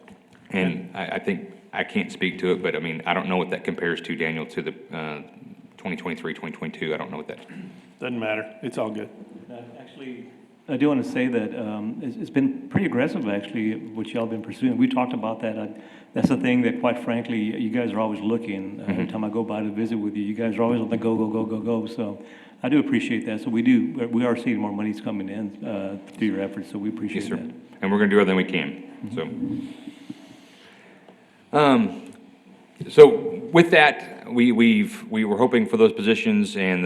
And I think, I can't speak to it, but I mean, I don't know what that compares to, Daniel, to the 2023, 2022. I don't know what that. Doesn't matter. It's all good. Actually, I do want to say that it's been pretty aggressive, actually, what y'all been pursuing. We talked about that. That's the thing that, quite frankly, you guys are always looking. Every time I go by to visit with you, you guys are always on the go, go, go, go, go. So I do appreciate that. So we are seeing more money's coming in through your efforts, so we appreciate Yes, sir. that. And we're going to do everything we can. So with that, we were hoping for those positions, and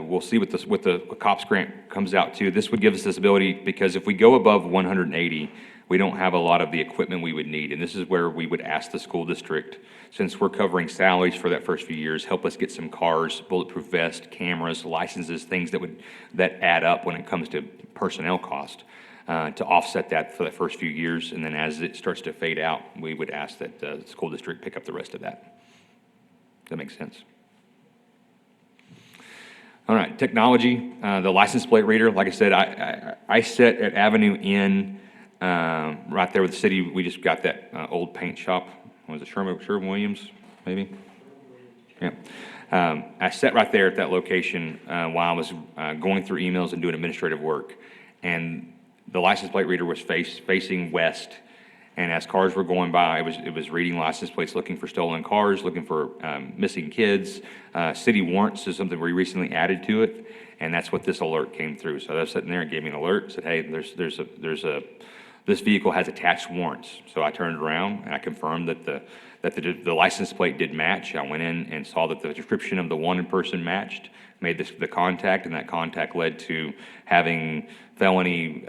we'll see what the COPS grant comes out to. This would give us this ability, because if we go above 180, we don't have a lot of the equipment we would need. And this is where we would ask the school district, since we're covering salaries for that first few years, help us get some cars, bulletproof vest, cameras, licenses, things that add up when it comes to personnel cost, to offset that for the first few years. And then as it starts to fade out, we would ask that the school district pick up the rest of that. Does that make sense? All right, technology, the license plate reader. Like I said, I sit at Avenue N, right there with the city. We just got that old paint shop. Was it Sherwin-Williams, maybe? Yeah. I sat right there at that location while I was going through emails and doing administrative work. And the license plate reader was facing west. And as cars were going by, it was reading license plates, looking for stolen cars, looking for missing kids. City warrants is something we recently added to it, and that's what this alert came through. So I was sitting there and gave me an alert, said, hey, this vehicle has attached warrants. So I turned around and I confirmed that the license plate did match. I went in and saw that the description of the wanted person matched, made the contact, and that contact led to having felony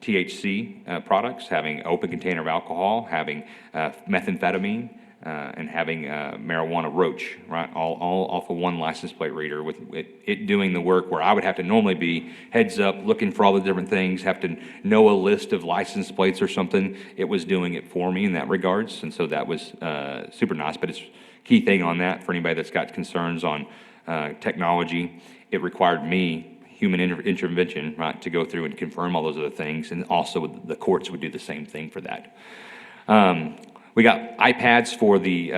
THC products, having open container of alcohol, having methamphetamine, and having marijuana roach, right? All off of one license plate reader, with it doing the work where I would have to normally be heads up, looking for all the different things, have to know a list of license plates or something. It was doing it for me in that regards, and so that was super nice. But it's key thing on that for anybody that's got concerns on technology. It required me, human intervention, right, to go through and confirm all those other things, and also the courts would do the same thing for that. We got iPads for the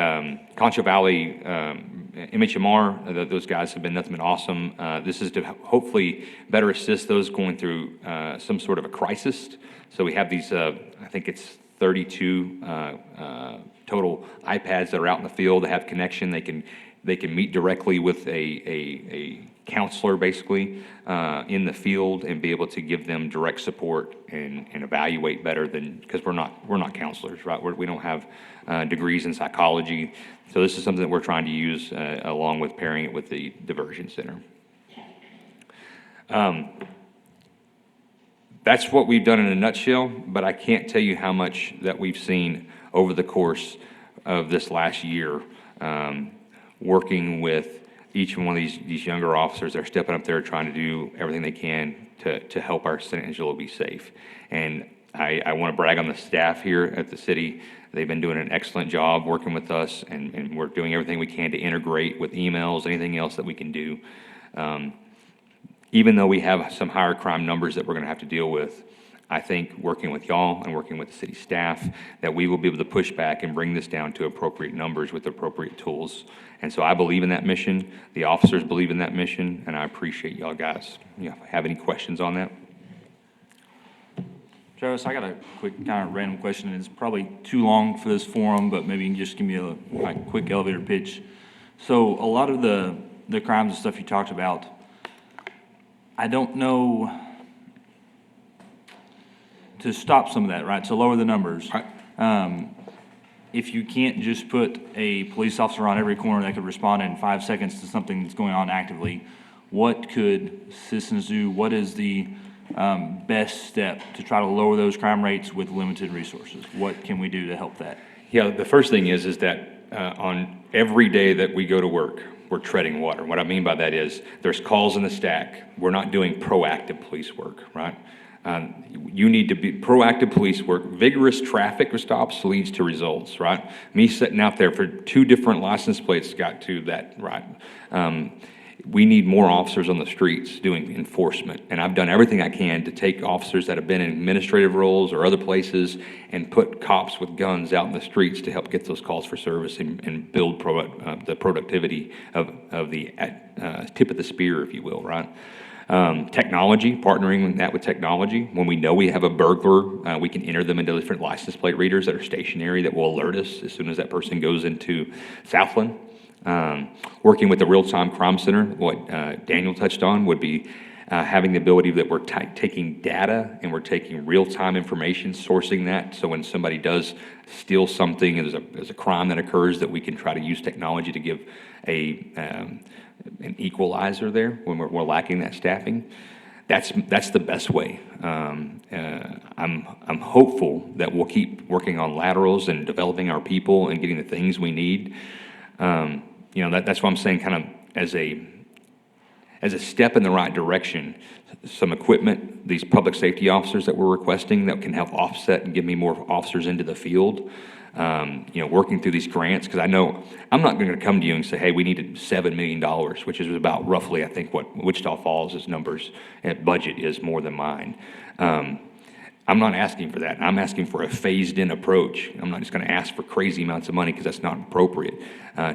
Concho Valley MHMR. Those guys have been nothing but awesome. This is to hopefully better assist those going through some sort of a crisis. So we have these, I think it's 32 total iPads that are out in the field. They have connection. They can meet directly with a counselor, basically, in the field, and be able to give them direct support and evaluate better than, because we're not counselors, right? We don't have degrees in psychology. So this is something that we're trying to use along with pairing it with the diversion center. That's what we've done in a nutshell, but I can't tell you how much that we've seen over the course of this last year, working with each one of these younger officers that are stepping up there trying to do everything they can to help our San Angelo be safe. And I want to brag on the staff here at the city. They've been doing an excellent job working with us, and we're doing everything we can to integrate with emails, anything else that we can do. Even though we have some higher crime numbers that we're going to have to deal with, I think working with y'all and working with the city staff, that we will be able to push back and bring this down to appropriate numbers with appropriate tools. And so I believe in that mission. The officers believe in that mission, and I appreciate y'all guys. Have any questions on that? Travis, I got a quick kind of random question. It's probably too long for this forum, but maybe you can just give me a quick elevator pitch. So a lot of the crimes and stuff you talked about, I don't know, to stop some of that, right? To lower the numbers. If you can't just put a police officer on every corner that could respond in 5 seconds to something that's going on actively, what could citizens do? What is the best step to try to lower those crime rates with limited resources? What can we do to help that? Yeah, the first thing is that on every day that we go to work, we're treading water. What I mean by that is there's calls in the stack. We're not doing proactive police work, right? You need to be proactive police work. Vigorous traffic stops leads to results, right? Me sitting out there for 2 different license plates got to that, right? We need more officers on the streets doing enforcement. And I've done everything I can to take officers that have been in administrative roles or other places and put cops with guns out in the streets to help get those calls for service and build the productivity of the tip of the spear, if you will, right? Technology, partnering that with technology. When we know we have a burglar, we can enter them into different license plate readers that are stationary that will alert us as soon as that person goes into Southland. Working with the real-time crime center, what Daniel touched on would be having the ability that we're taking data and we're taking real-time information, sourcing that, so when somebody does steal something and there's a crime that occurs, that we can try to use technology to give an equalizer there when we're lacking that staffing. That's the best way. I'm hopeful that we'll keep working on laterals and developing our people and getting the things we need. That's what I'm saying, kind of as a step in the right direction. Some equipment, these public safety officers that we're requesting that can help offset and give me more officers into the field. Working through these grants, because I know I'm not going to come to you and say, hey, we needed $7 million, which is about roughly, I think, what Wichita Falls' numbers and budget is more than mine. I'm not asking for that. I'm asking for a phased-in approach. I'm not just going to ask for crazy amounts of money because that's not appropriate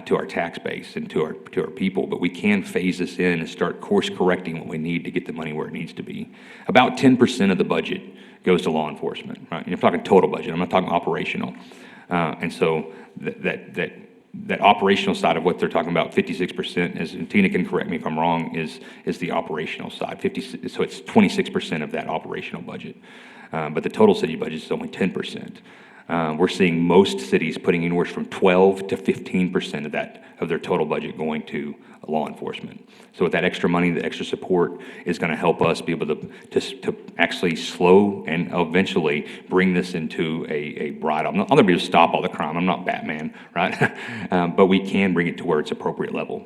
to our tax base and to our people. But we can phase this in and start course-correcting what we need to get the money where it needs to be. About 10% of the budget goes to law enforcement, right? And I'm talking total budget. I'm not talking operational. And so that operational side of what they're talking about, 56%, and Tina can correct me if I'm wrong, is the operational side. So it's 26% of that operational budget. But the total city budget is only 10%. We're seeing most cities putting anywhere from 12 to 15% of their total budget going to law enforcement. So with that extra money, the extra support is going to help us be able to actually slow and eventually bring this into a broad. I'm not going to be able to stop all the crime. I'm not Batman, right? But we can bring it to where it's appropriate level.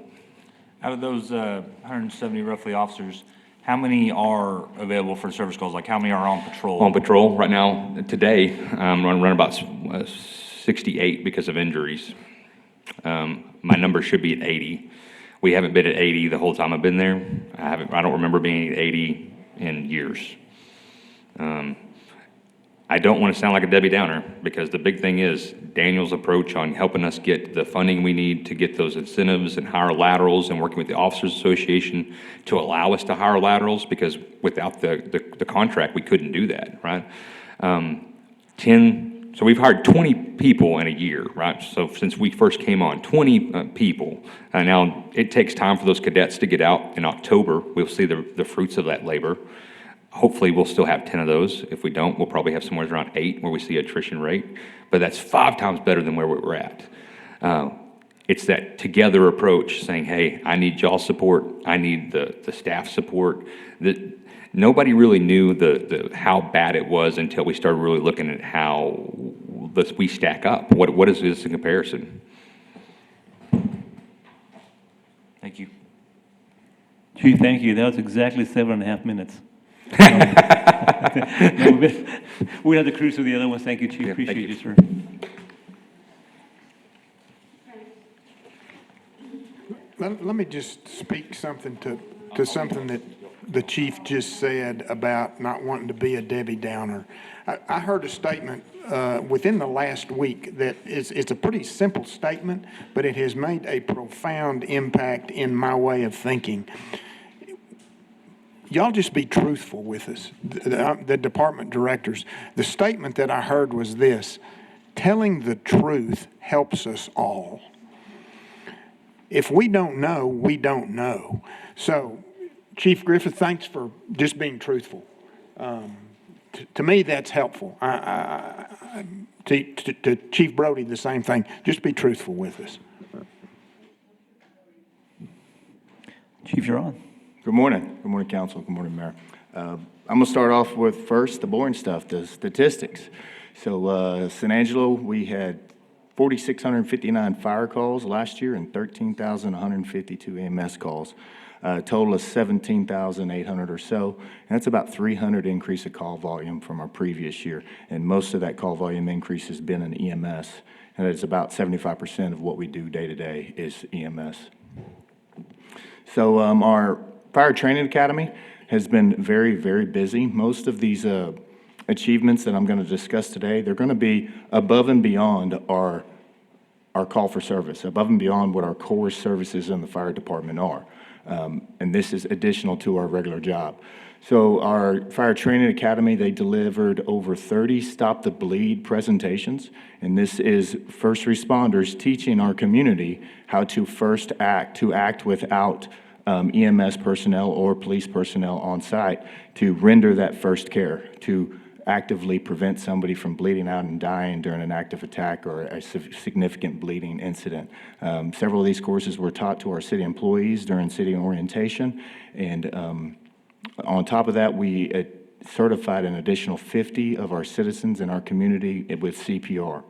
Out of those 170 roughly officers, how many are available for service calls? Like how many are on patrol? On patrol right now, today, I'm running about 68 because of injuries. My number should be at 80. We haven't been at 80 the whole time I've been there. I don't remember being at 80 in years. I don't want to sound like a Debbie Downer, because the big thing is Daniel's approach on helping us get the funding we need to get those incentives and hire laterals, and working with the Officers Association to allow us to hire laterals, because without the contract, we couldn't do that, right? So we've hired 20 people in a year, right? So since we first came on, 20 people. Now, it takes time for those cadets to get out in October. We'll see the fruits of that labor. Hopefully, we'll still have 10 of those. If we don't, we'll probably have somewhere around 8 where we see attrition rate. But that's 5 times better than where we're at. It's that together approach, saying, hey, I need y'all support. I need the staff support. Nobody really knew how bad it was until we started really looking at how we stack up. What is this in comparison? Thank you. Chief, thank you. That was exactly 7.5 minutes. No, we'll have to cruise through the other ones. Thank you, Chief. Yeah, thank Appreciate you. you, sir. Let me just speak something to something that the chief just said about not wanting to be a Debbie Downer. I heard a statement within the last week that it's a pretty simple statement, but it has made a profound impact in my way of thinking. Y'all just be truthful with us, the department directors. The statement that I heard was this: telling the truth helps us all. If we don't know, we don't know. So, Chief Griffith, thanks for just being truthful. To me, that's helpful. To Chief Brody, the same thing. Just be truthful with us. Chief, you're on. Good morning. Good morning, council. Good morning, Mayor. I'm going to start off with first the boring stuff, the statistics. So San Angelo, we had 4,659 fire calls last year and 13,152 EMS calls. A total of 17,800 or so. And that's about 300 increase of call volume from our previous year. And most of that call volume increase has been in EMS. And it's about 75% of what we do day to day is EMS. So our Fire Training Academy has been very, very busy. Most of these achievements that I'm going to discuss today, they're going to be above and beyond our call for service, above and beyond what our core services in the fire department are. And this is additional to our regular job. So our Fire Training Academy, they delivered over 30 Stop the Bleed presentations. And this is first responders teaching our community how to first act, to act without EMS personnel or police personnel on site, to render that first care, to actively prevent somebody from bleeding out and dying during an active attack or a significant bleeding incident. Several of these courses were taught to our city employees during city orientation, and on top of that, we certified an additional 50 of our citizens in our community with CPR.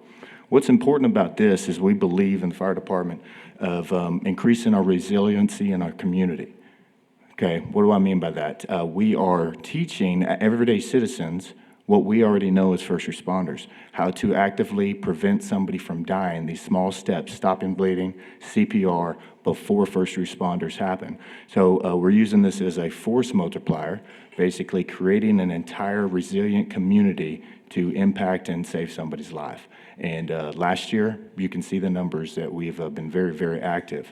What's important about this is we believe in the fire department of increasing our resiliency in our community. Okay, what do I mean by that? We are teaching everyday citizens what we already know as first responders, how to actively prevent somebody from dying, these small steps, stopping bleeding, CPR, before first responders happen. So we're using this as a force multiplier, basically creating an entire resilient community to impact and save somebody's life. And last year, you can see the numbers that we've been very, very active.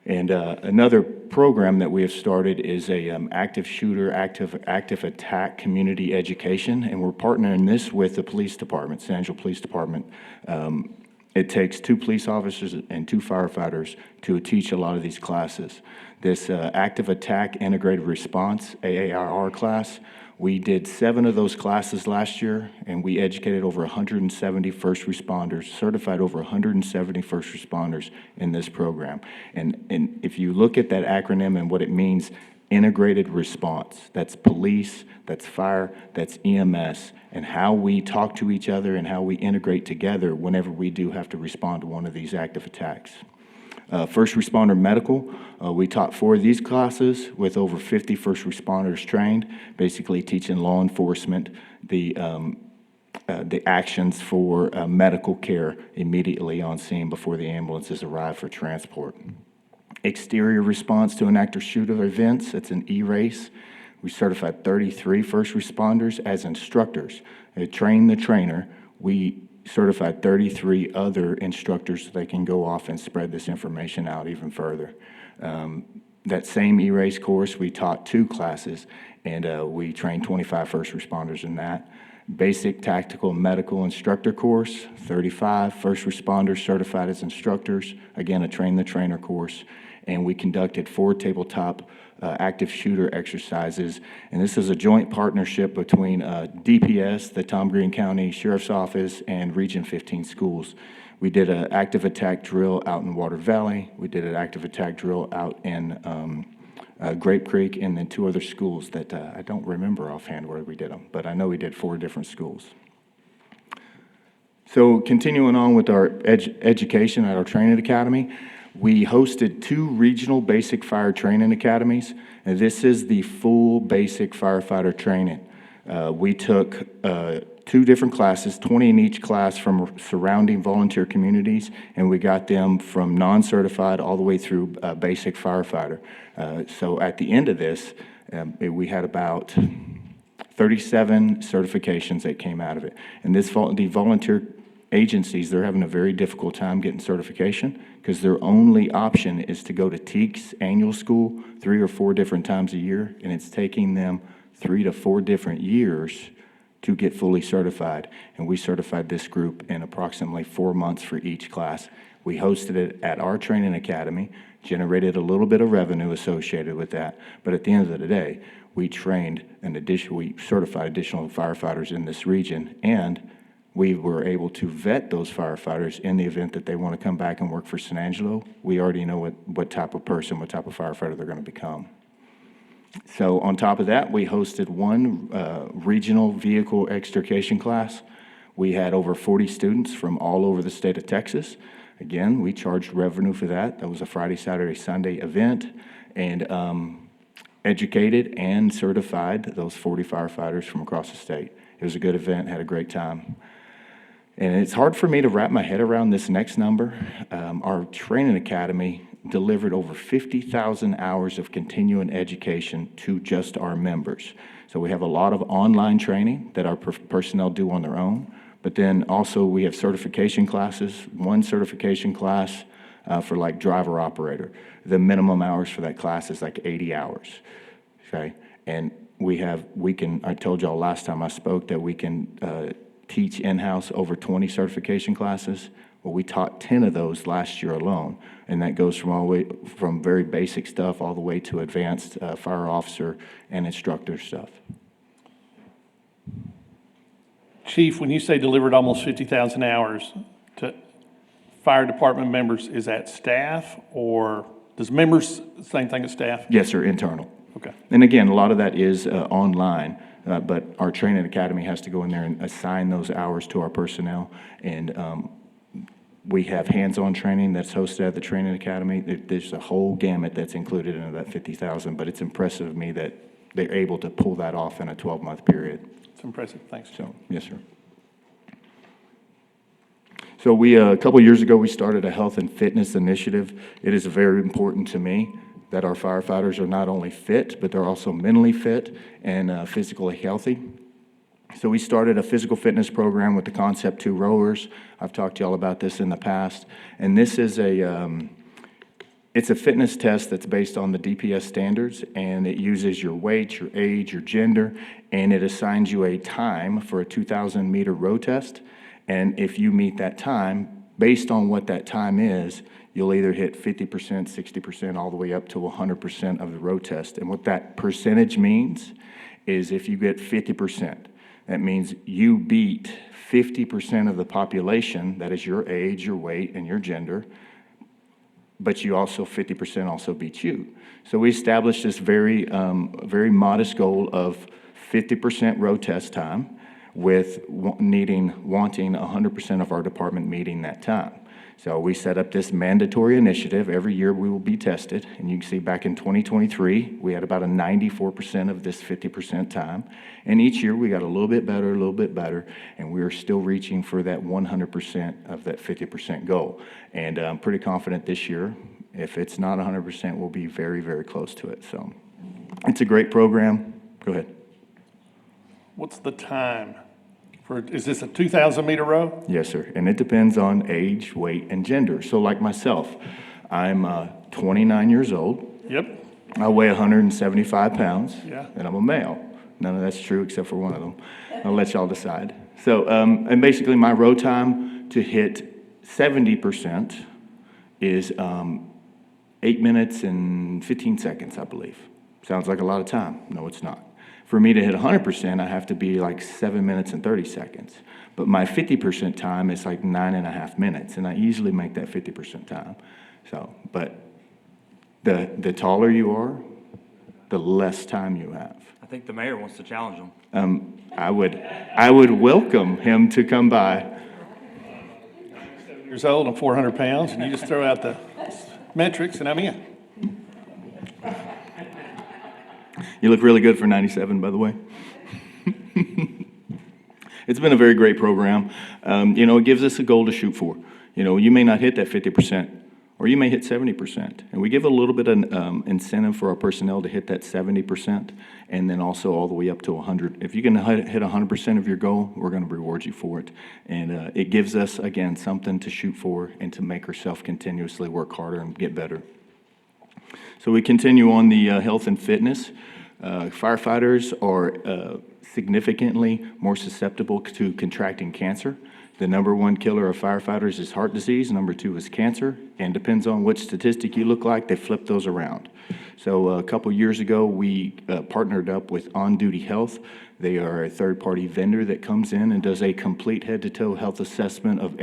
And another program that we have started is a active shooter, active attack community education, and we're partnering this with the police department, San Angelo Police Department. It takes 2 police officers and 2 firefighters to teach a lot of these classes. This active attack integrated response, AARR class, we did 7 of those classes last year, and we educated over 170 first responders, certified over 170 first responders in this program. And if you look at that acronym and what it means, integrated response, that's police, that's fire, that's EMS, and how we talk to each other and how we integrate together whenever we do have to respond to one of these active attacks. First responder medical, we taught 4 of these classes with over 50 first responders trained, basically teaching law enforcement the actions for medical care immediately on scene before the ambulances arrive for transport. Exterior response to an active shooter events, that's an E-race. We certified 33 first responders as instructors. They train the trainer. We certified 33 other instructors so they can go off and spread this information out even further. That same E-race course, we taught 2 classes, and we trained 25 first responders in that. Basic tactical medical instructor course, 35 first responders certified as instructors, again, a train the trainer course. And we conducted 4 tabletop active shooter exercises. And this is a joint partnership between DPS, the Tom Green County Sheriff's Office, and Region 15 schools. We did an active attack drill out in Water Valley. We did an active attack drill out in Grape Creek, and then 2 other schools that I don't remember offhand where we did them, but I know we did 4 different schools. So continuing on with our education at our training academy, We hosted 2 regional basic fire training academies, and this is the full basic firefighter training. We took 2 different classes, 20 in each class from surrounding volunteer communities, and we got them from non-certified all the way through basic firefighter. So at the end of this, we had about 37 certifications that came out of it. And the volunteer agencies, they're having a very difficult time getting certification because their only option is to go to TEACS annual school 3 or 4 different times a year, and it's taking them 3 to 4 different years to get fully certified. And we certified this group in approximately 4 months for each class. We hosted it at our training academy, generated a little bit of revenue associated with that, but at the end of the day, we certified additional firefighters in this region, and we were able to vet those firefighters in the event that they want to come back and work for San Angelo. We already know what type of person, what type of firefighter they're going to become. So on top of that, we hosted 1 regional vehicle extrication class. We had over 40 students from all over the state of Texas. Again, we charged revenue for that. That was a Friday, Saturday, Sunday event, and educated and certified those 40 firefighters from across the state. It was a good event, had a great time. And it's hard for me to wrap my head around this next number. Our training academy delivered over 50,000 hours of continuing education to just our members. So we have a lot of online training that our personnel do on their own, but then also we have certification classes, 1 certification class for like driver operator. The minimum hours for that class is like 80 hours, okay? And I told y'all last time I spoke that we can teach in-house over 20 certification classes. Well, we taught 10 of those last year alone, and that goes from very basic stuff all the way to advanced fire officer and instructor stuff. Chief, when you say delivered almost 50,000 hours to fire department members, is that staff, or does members, same thing as staff? Yes, sir, internal. Okay. And again, a lot of that is online, but our training academy has to go in there and assign those hours to our personnel. And we have hands-on training that's hosted at the training academy. There's a whole gamut that's included in that 50,000, but it's impressive of me that they're able to pull that off in a 12-month period. It's impressive, thanks. So, yes, sir. So a couple years ago, we started a health and fitness initiative. It is very important to me that our firefighters are not only fit, but they're also mentally fit and physically healthy. So we started a physical fitness program with the Concept 2 rowers. I've talked to y'all about this in the past. And this is it's a fitness test that's based on the DPS standards, and it uses your weight, your age, your gender, and it assigns you a time for a 2,000-meter row test. And if you meet that time, based on what that time is, you'll either hit 50%, 60%, all the way up to 100% of the row test. And what that percentage means is if you get 50%, that means you beat 50% of the population, that is your age, your weight, and your gender, but you also, 50% also beat you. So we established this very modest goal of 50% row test time with wanting 100% of our department meeting that time. So we set up this mandatory initiative. Every year we will be tested. And you can see back in 2023, we had about a 94% of this 50% time. And each year we got a little bit better, and we are still reaching for that 100% of that 50% goal. And I'm pretty confident this year, if it's not 100%, we'll be very, very close to it. So it's a great program. Go ahead. What's the time? Is this a 2,000-meter row? Yes, sir. And it depends on age, weight, and gender. So like myself, I'm 29 years old. Yep. I weigh 175 pounds. Yeah. And I'm a male. None of that's true except for one of them. I'll let y'all decide. So, and basically my row time to hit 70% is 8 minutes and 15 seconds, I believe. Sounds like a lot of time. No, it's not. For me to hit 100%, I have to be like 7 minutes and 30 seconds. But my 50% time is like 9.5 minutes, and I easily make that 50% time. So, but the taller you are, the less time you have. I think the mayor wants to challenge them. I would welcome him to come by. Years old and 400 pounds, and you just throw out the metrics, and I'm in. You look really good for 97, by the way. It's been a very great program. It gives us a goal to shoot for. You may not hit that 50%, or you may hit 70%. And we give a little bit of incentive for our personnel to hit that 70%, and then also all the way up to 100. If you can hit 100% of your goal, we're going to reward you for it. And it gives us, again, something to shoot for and to make ourselves continuously work harder and get better. So we continue on the health and fitness. Firefighters are significantly more susceptible to contracting cancer. The number one killer of firefighters is heart disease, number two is cancer, and depends on which statistic you look like, they flip those around. So a couple years ago, we partnered up with On Duty Health. They are a third-party vendor that comes in and does a complete head-to-toe health assessment of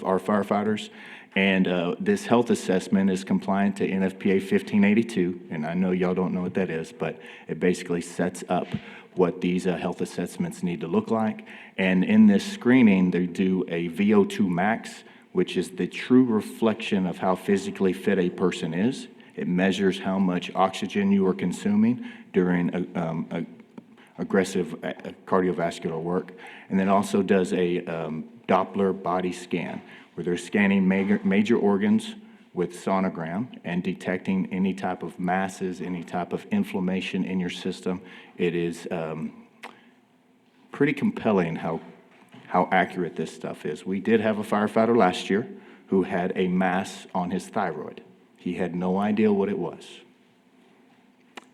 our firefighters. And this health assessment is compliant to NFPA 1582, and I know y'all don't know what that is, but it basically sets up what these health assessments need to look like. And in this screening, they do a VO2 max, which is the true reflection of how physically fit a person is. It measures how much oxygen you are consuming during aggressive cardiovascular work. And then also does a Doppler body scan, where they're scanning major organs with sonogram and detecting any type of masses, any type of inflammation in your system. It is pretty compelling how accurate this stuff is. We did have a firefighter last year who had a mass on his thyroid. He had no idea what it was.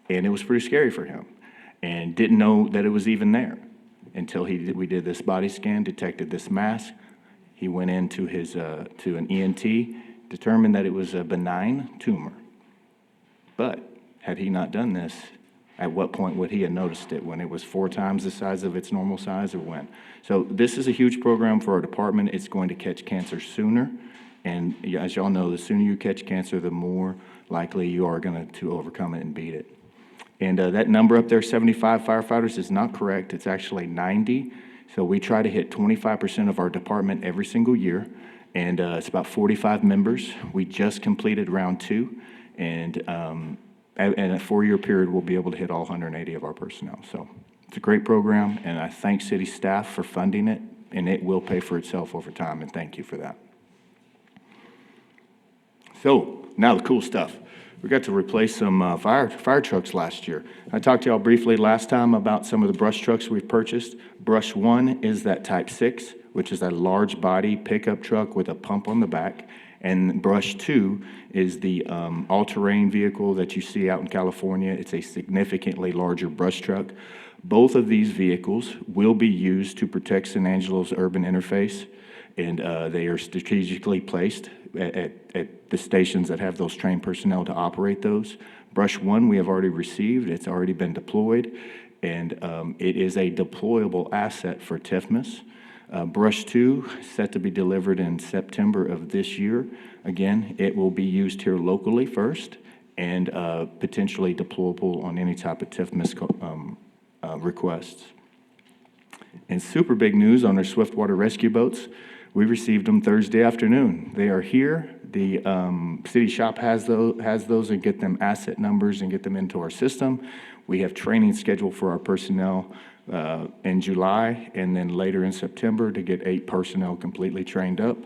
And it was pretty scary for him, and didn't know that it was even there until we did this body scan, detected this mass. He went into to an ENT, determined that it was a benign tumor. But had he not done this, at what point would he have noticed it? When it was 4 times the size of its normal size, or when? So this is a huge program for our department. It's going to catch cancer sooner. And as y'all know, the sooner you catch cancer, the more likely you are going to overcome it and beat it. And that number up there, 75 firefighters, is not correct. It's actually 90. So we try to hit 25% of our department every single year. And it's about 45 members. We just completed round 2. And in a 4-year period, we'll be able to hit all 180 of our personnel. So it's a great program, and I thank city staff for funding it, and it will pay for itself over time, and thank you for that. So now the cool stuff. We got to replace some fire trucks last year. I talked to y'all briefly last time about some of the brush trucks we've purchased. Brush 1 is that Type 6, which is a large body pickup truck with a pump on the back. And Brush 2 is the all-terrain vehicle that you see out in California. It's a significantly larger brush truck. Both of these vehicles will be used to protect San Angelo's urban interface, and they are strategically placed at the stations that have those trained personnel to operate those. Brush 1 we have already received. It's already been deployed, and it is a deployable asset for TIFMAS. Brush 2, set to be delivered in September of this year. Again, it will be used here locally first, and potentially deployable on any type of TIFMAS requests. And super big news on our Swiftwater rescue boats. We received them Thursday afternoon. They are here. The city shop has those and get them asset numbers and get them into our system. We have training scheduled for our personnel in July, and then later in September to get 8 personnel completely trained up.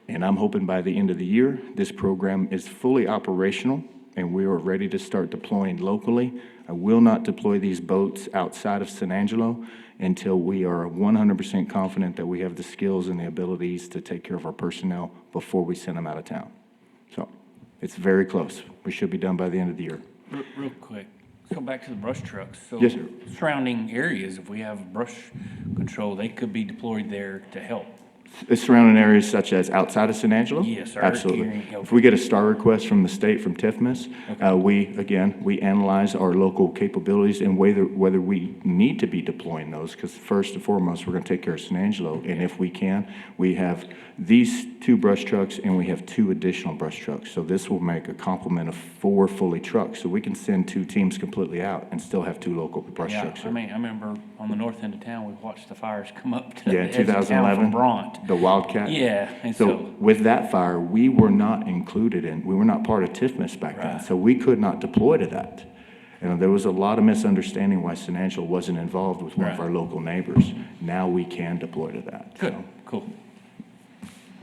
And I'm hoping by the end of the year, this program is fully operational and we are ready to start deploying locally. I will not deploy these boats outside of San Angelo until we are 100% confident that we have the skills and the abilities to take care of our personnel before we send them out of town. So it's very close. We should be done by the end of the year. Real quick, let's go back to the brush trucks. So Yes, sir. surrounding areas, if we have brush control, they could be deployed there to help. Surrounding areas such as outside of San Angelo? Yes, sir. Absolutely. Hearing, If we get a star request from the state, from TIFMAS, we analyze our local capabilities and whether we need to be deploying those, because first and foremost, we're going to take care of San Angelo. And if we can, we have these 2 brush trucks and we have 2 additional brush trucks. So this will make a complement of 4 fully trucks. So we can send 2 teams completely out and still have 2 local brush trucks. I mean, I remember on the north end of town, we watched the fires come up to Yeah, the edge of town 2011. from Bront. caught. The Wildcat? Yeah, and So so, with that fire, we were not we were not part of TIFMAS back then, Right. so we could not deploy to that. And there was a lot of misunderstanding why Sinangelo wasn't involved with one of Right. our local neighbors. Now we can deploy to that. good, So, cool.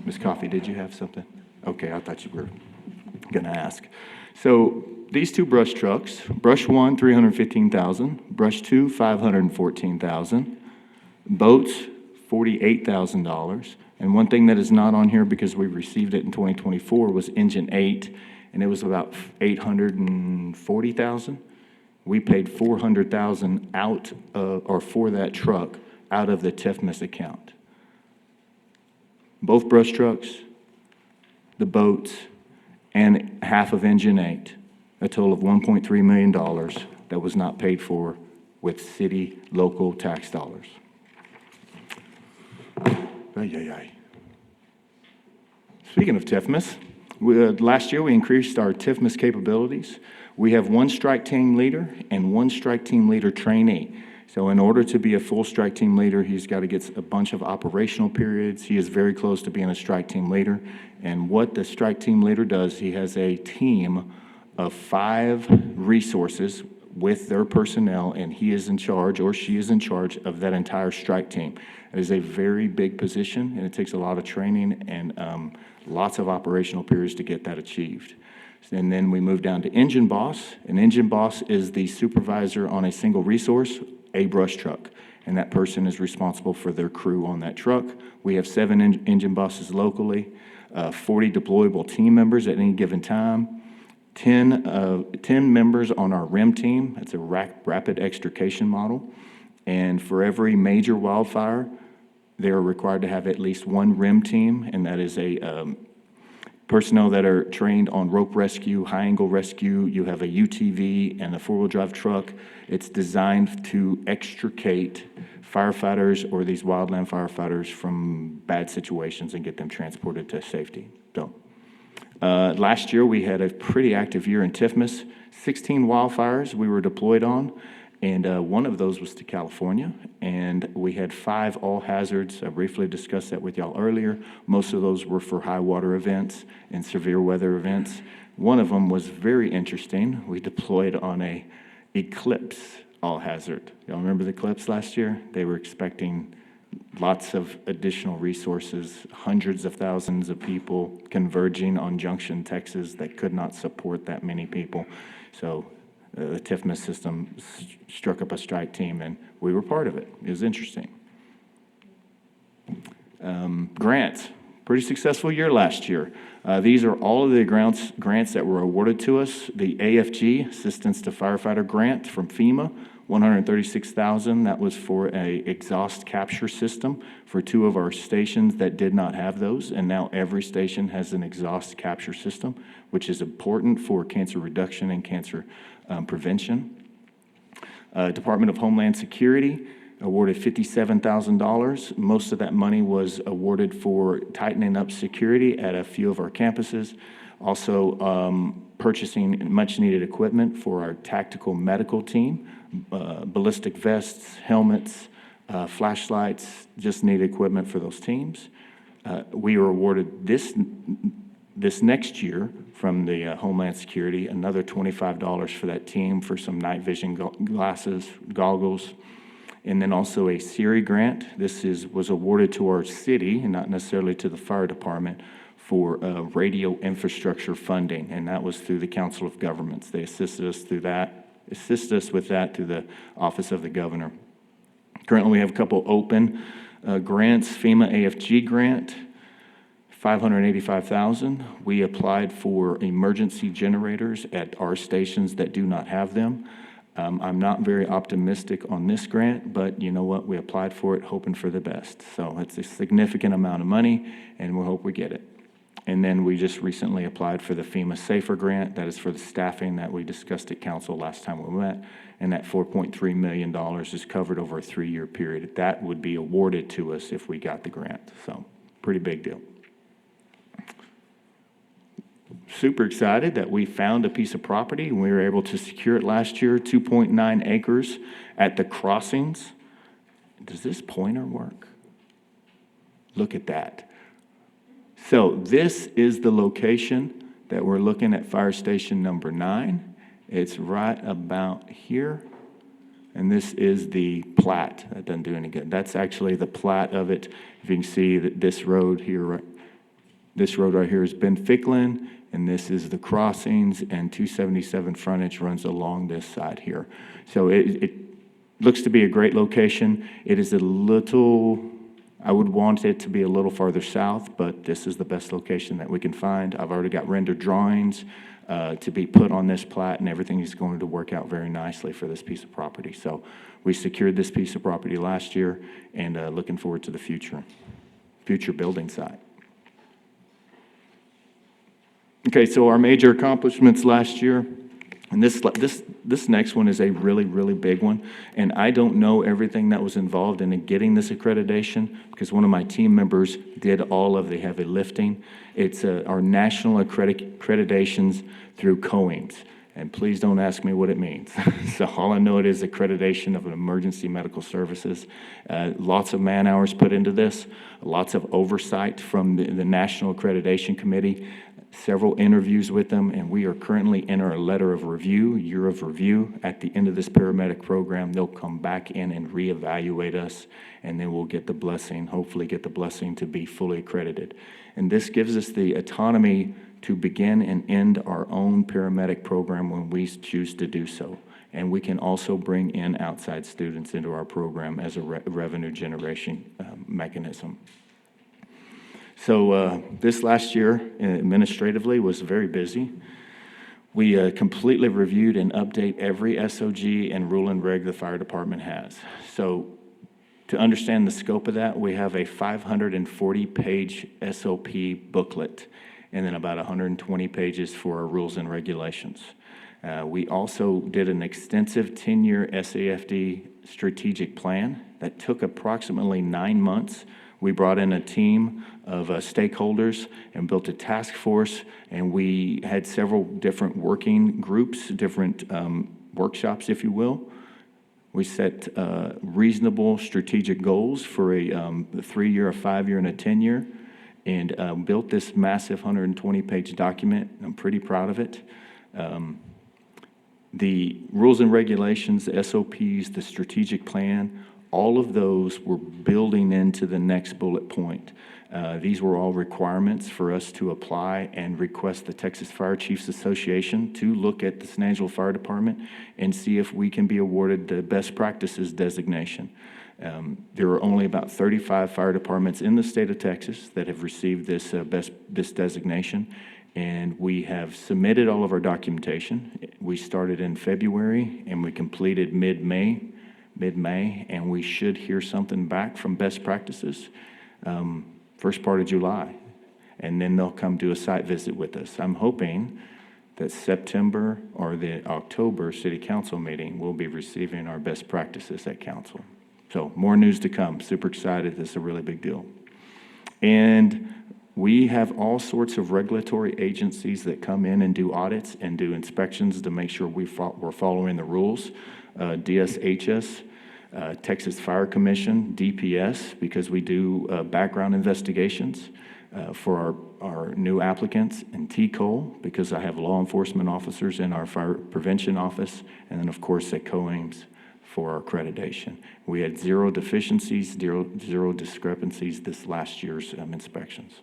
Ms. Coffey, did you have something? Okay, I thought you were gonna ask. So these two brush trucks, brush one, 315,000, brush two, 514,000, boats, $48,000. And one thing that is not on here because we received it in 2024 was engine eight, and it was about 840,000. We paid 400,000 out of, or for that truck out of the TIFMAS account. Both brush trucks, the boats, and half of engine eight, a total of $1.3 million that was not paid for with city, local tax dollars. Ay, ay, ay. Speaking of TIFMAS, last year we increased our TIFMAS capabilities. We have one strike team leader and one strike team leader trainee. So in order to be a full strike team leader, he's got to get a bunch of operational periods. He is very close to being a strike team leader. And what the strike team leader does, he has a team of 5 resources with their personnel, and he is in charge, or she is in charge of that entire strike team. It is a very big position, and it takes a lot of training and lots of operational periods to get that achieved. And then we move down to engine boss. An engine boss is the supervisor on a single resource, a brush truck, and that person is responsible for their crew on that truck. We have 7 engine bosses locally, 40 deployable team members at any given time, 10 members on our REM team. That's a rapid extrication model. And for every major wildfire, they are required to have at least 1 REM team, and that is a personnel that are trained on rope rescue, high angle rescue. You have a UTV and a 4-wheel drive truck. It's designed to extricate firefighters or these wildland firefighters from bad situations and get them transported to safety. So, last year we had a pretty active year in TIFMAS. 16 wildfires we were deployed on, and one of those was to California, and we had 5 all hazards. I briefly discussed that with y'all earlier. Most of those were for high water events and severe weather events. One of them was very interesting. We deployed on a eclipse all hazard. Y'all remember the eclipse last year? They were expecting lots of additional resources, hundreds of thousands of people converging on Junction, Texas, that could not support that many people. So the TIFMAS system struck up a strike team, and we were part of it. It was interesting. Grants, pretty successful year last year. These are all of the grants that were awarded to us. The AFG, Assistance to Firefighter Grant from FEMA, $136,000. That was for a exhaust capture system for 2 of our stations that did not have those, and now every station has an exhaust capture system, which is important for cancer reduction and cancer prevention. Department of Homeland Security awarded $57,000. Most of that money was awarded for tightening up security at a few of our campuses. Also, purchasing much-needed equipment for our tactical medical team, ballistic vests, helmets, flashlights, just needed equipment for those teams. We were awarded this next year from the Homeland Security, another $25 for that team for some night vision glasses, goggles, and then also a SERI grant. This was awarded to our city and not necessarily to the fire department for radio infrastructure funding, and that was through the Council of Governments. They assisted us with that through the Office of the Governor. Currently, we have a couple open grants. FEMA AFG grant, $585,000. We applied for emergency generators at our stations that do not have them. I'm not very optimistic on this grant, but you know what? We applied for it hoping for the best. So it's a significant amount of money, and we hope we get it. And then we just recently applied for the FEMA SAFER grant. That is for the staffing that we discussed at council last time we met. And that $4.3 million is covered over a 3-year period. That would be awarded to us if we got the grant. So pretty big deal. Super excited that we found a piece of property and we were able to secure it last year, 2.9 acres at the crossings. Does this pointer work? Look at that. So this is the location that we're looking at, fire station number 9. It's right about here. And this is the plat. That doesn't do any good. That's actually the plat of it. If you can see that this road here, this road right here is Ben Ficklin, and this is the crossings, and 277 frontage runs along this side here. So it looks to be a great location. It is a little, I would want it to be a little farther south, but this is the best location that we can find. I've already got rendered drawings to be put on this plat, and everything is going to work out very nicely for this piece of property. So we secured this piece of property last year, and looking forward to the future building site. Okay, so our major accomplishments last year, and this next one is a really, really big one. And I don't know everything that was involved in getting this accreditation because one of my team members did all of the heavy lifting. It's our national accreditations through COINS. And please don't ask me what it means. So all I know it is accreditation of emergency medical services. Lots of man hours put into this, lots of oversight from the National Accreditation Committee, several interviews with them, and we are currently in our letter of review, year of review. At the end of this paramedic program, they'll come back in and reevaluate us, and then we'll get the blessing, hopefully get the blessing to be fully accredited. And this gives us the autonomy to begin and end our own paramedic program when we choose to do so. And we can also bring in outside students into our program as a revenue generation mechanism. So this last year, administratively, was very busy. We completely reviewed and update every SOG and rule and reg the fire department has. So to understand the scope of that, we have a 540-page SOP booklet, and then about 120 pages for our rules and regulations. We also did an extensive 10-year SAFD strategic plan that took approximately 9 months. We brought in a team of stakeholders and built a task force, and we had several different working groups, different workshops, if you will. We set reasonable strategic goals for a 3-year, a 5-year, and a 10-year, and built this massive 120-page document. I'm pretty proud of it. The rules and regulations, the SOPs, the strategic plan, all of those were building into the next bullet point. These were all requirements for us to apply and request the Texas Fire Chiefs Association to look at the San Angelo Fire Department and see if we can be awarded the best practices designation. There are only about 35 fire departments in the state of Texas that have received this designation, and we have submitted all of our documentation. We started in February and we completed mid-May, and we should hear something back from best practices first part of July, and then they'll come do a site visit with us. I'm hoping that September or the October city council meeting, we'll be receiving our best practices at council. So more news to come. Super excited. This is a really big deal. And we have all sorts of regulatory agencies that come in and do audits and do inspections to make sure we're following the rules. DSHS, Texas Fire Commission, DPS, because we do background investigations for our new applicants, and TCOL, because I have law enforcement officers in our fire prevention office, and then of course at COAMS for our accreditation. We had zero deficiencies, zero discrepancies this last year's inspections.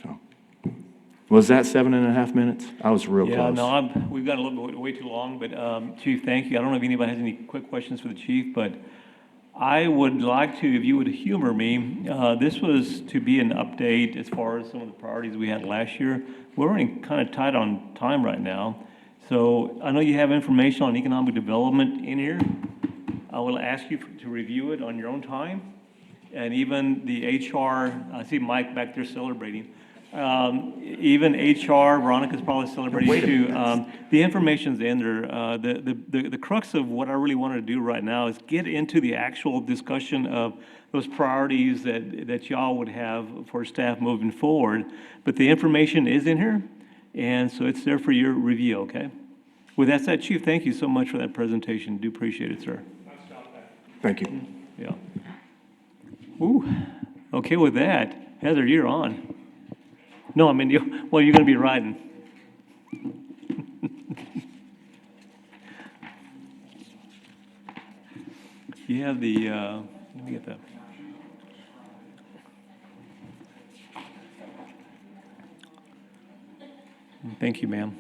So, was that 7.5 minutes? I was real Yeah, close. no, we've gone a little bit way too long, but Chief, thank you. I don't know if anybody has any quick questions for the chief, but I would like to, if you would humor me, this was to be an update as far as some of the priorities we had last year. We're running kind of tight on time right now. So I know you have information on economic development in here. I will ask you to review it on your own time. And even the HR, I see Mike back there celebrating. Even HR, Veronica's probably celebrating too. The information's in there. The crux of what I really wanted to do right now is get into the actual discussion of those priorities that y'all would have for staff moving forward. But the information is in here, and so it's there for your review, okay? With that said, Chief, thank you so much for that presentation. Do appreciate it, sir. Thank you. Yeah. Ooh, Okay, with that, Heather, you're on. No, I mean, well, you're going to be riding. You have the, let me get that. Thank you, ma'am.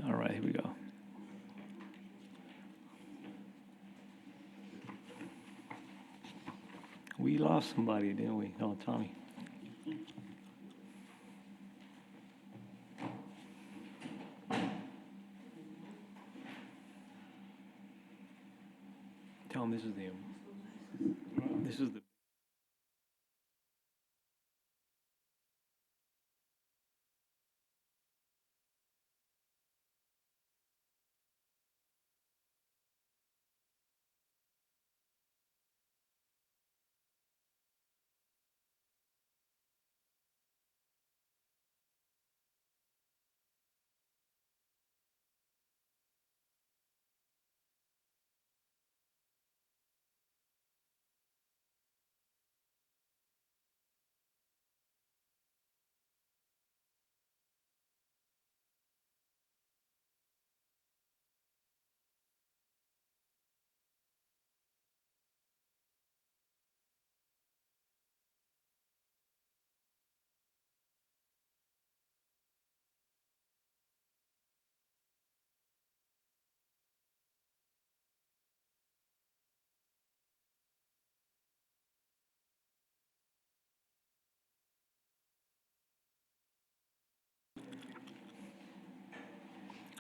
All right, here we go. We lost somebody, didn't we? Oh, Tommy. Tell him this is the.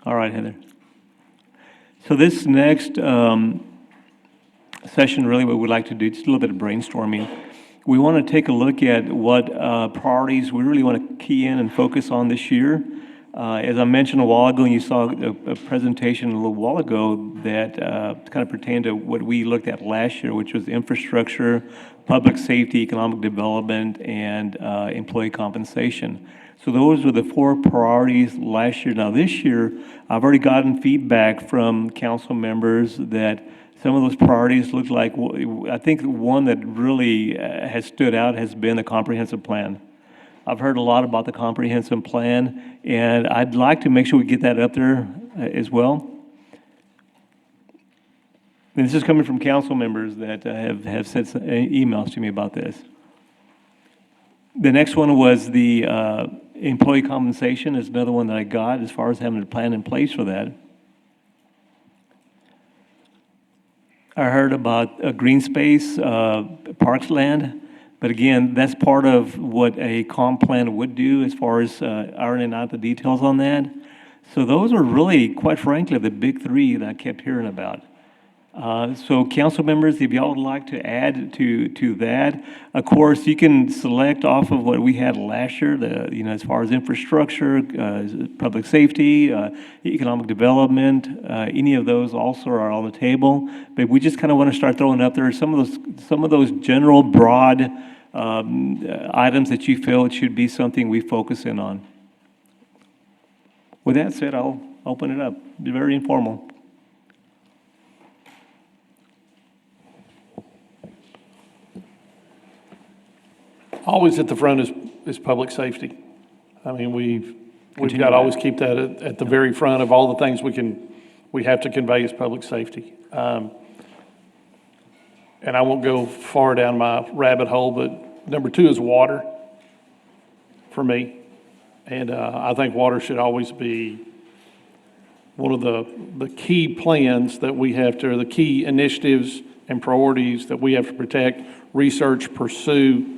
All right, Heather. So this next session, really what we'd like to do, just a little bit of brainstorming. We want to take a look at what priorities we really want to key in and focus on this year. As I mentioned a while ago, and you saw a presentation a little while ago that kind of pertained to what we looked at last year, which was infrastructure, public safety, economic development, and employee compensation. So those were the 4 priorities last year. Now this year, I've already gotten feedback from council members that some of those priorities look like, I think one that really has stood out has been the comprehensive plan. I've heard a lot about the comprehensive plan, and I'd like to make sure we get that up there as well. And this is coming from council members that have sent emails to me about this. The next one was the employee compensation is another one that I got as far as having a plan in place for that. I heard about green space, parks land, but again, that's part of what a comp plan would do as far as ironing out the details on that. So those are really, quite frankly, the big 3 that I kept hearing about. So council members, if y'all would like to add to that, of course, you can select off of what we had last year, as far as infrastructure, public safety, economic development, any of those also are on the table. But we just kind of want to start throwing up there some of those general broad items that you feel it should be something we focus in on. With that said, I'll open it up. Be very informal. Always at the front is public safety. I mean, we've got to always keep that at the very front of all the things we have to convey as public safety. And I won't go far down my rabbit hole, but number 2 is water for me. And I think water should always be one of the key plans that we have to, or the key initiatives and priorities that we have to protect, research, pursue,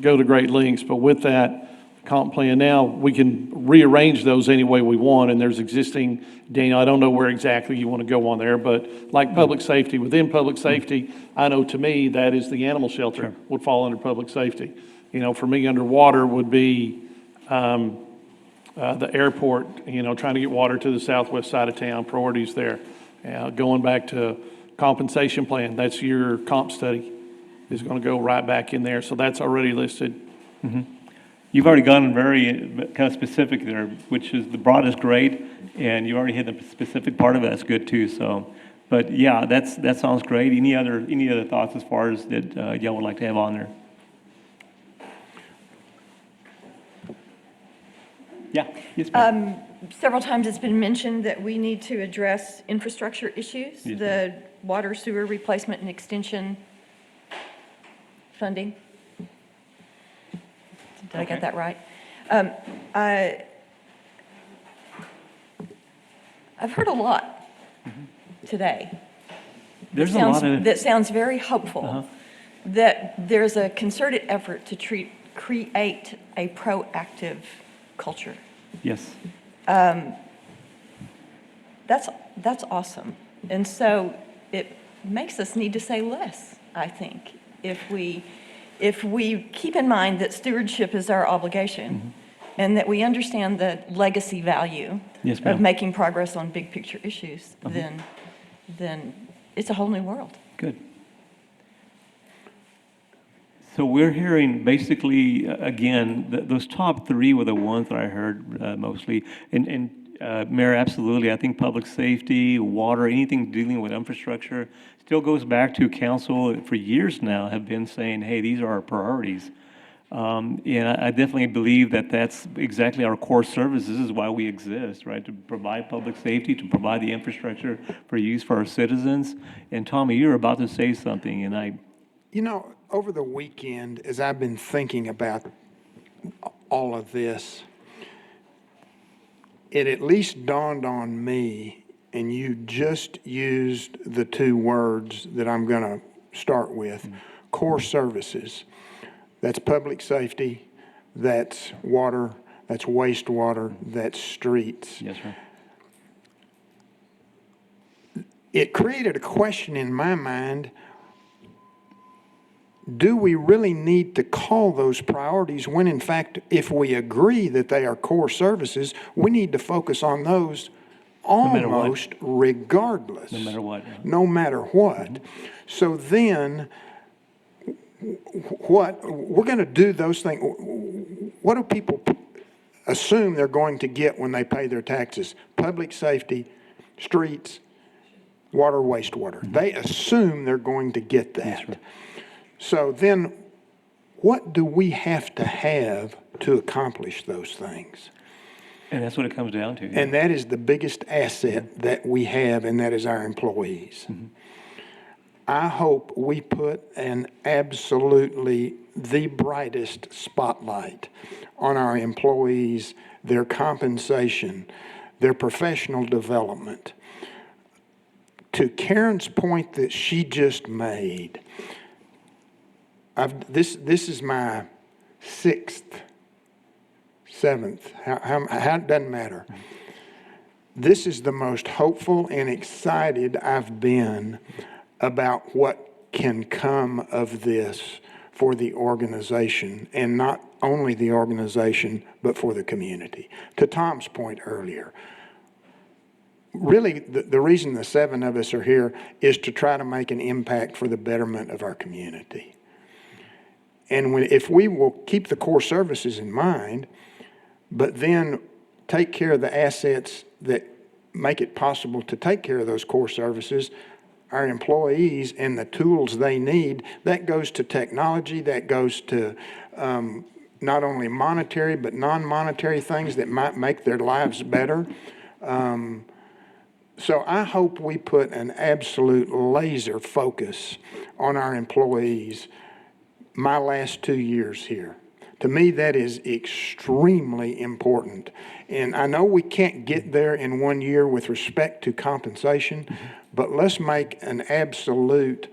go to great lengths. But with that comp plan now, we can rearrange those any way we want. And there's existing, Daniel, I don't know where exactly you want to go on there, but like public safety, within public safety, I know to me that is the animal shelter would fall under public safety. For me, underwater would be the airport, trying to get water to the southwest side of town, priorities there. Going back to compensation plan, that's your comp study is going to go right back in there. So that's already listed. Mm-hmm. You've already gone very kind of specific there, which is the broad is great, and you already hit the specific part of it. That's good too. So, but yeah, that sounds great. Any other thoughts as far as that y'all would like to have on there? Yeah. Yes, ma'am. Several times it's been mentioned that we need to address infrastructure issues, Yes, the water sewer replacement and extension funding. Did I get that right? I've heard a lot today. There's a lot of. That sounds very hopeful, that there's a concerted effort to create a proactive culture. Yes. That's awesome. And so it makes us need to say less, I think, if we keep in mind that stewardship is our obligation and that we understand the legacy value Yes, of ma'am. making progress on big picture issues, then it's a whole new world. Good. So we're hearing basically, again, those top three were the ones that I heard mostly. And Mayor, absolutely, I think public safety, water, anything dealing with infrastructure still goes back to council for years now have been saying, hey, these are our priorities. And I definitely believe that that's exactly our core service. This is why we exist, right? To provide public safety, to provide the infrastructure for use for our citizens. And Tommy, you're about to say something, and You know, over the weekend, as I've been thinking about all of this, it at least dawned on me, and you just used the two words that I'm going to start with, core services. That's public safety, that's water, that's wastewater, that's streets. yes, sir. It created a question in my mind. Do we really need to call those priorities when, in fact, if we agree that they are core services, we need to focus on those matter what. almost regardless? No matter what. No matter what. So then, what, we're going to do those things. What do people assume they're going to get when they pay their taxes? Public safety, streets, water, wastewater. They assume they're going to get that. Yes, sir. So then, what do we have to accomplish those things? And that's what it comes down to. And that is the biggest asset that we have, and that is our employees. I hope we put an absolutely the brightest spotlight on our employees, their compensation, their professional development. To Karen's point that she just made, this is my sixth, seventh, how it doesn't matter. This is the most hopeful and excited I've been about what can come of this for the organization, and not only the organization, but for the community. To Tom's point earlier, really the reason the seven of us are here is to try to make an impact for the betterment of our community. And if we will keep the core services in mind, but then take care of the assets that make it possible to take care of those core services, our employees and the tools they need, that goes to technology, that goes to not only monetary but non-monetary things that might make their lives better. So I hope we put an absolute laser focus on our employees my last 2 years here. To me, that is extremely important. And I know we can't get there in 1 year with respect to compensation, but let's make an absolute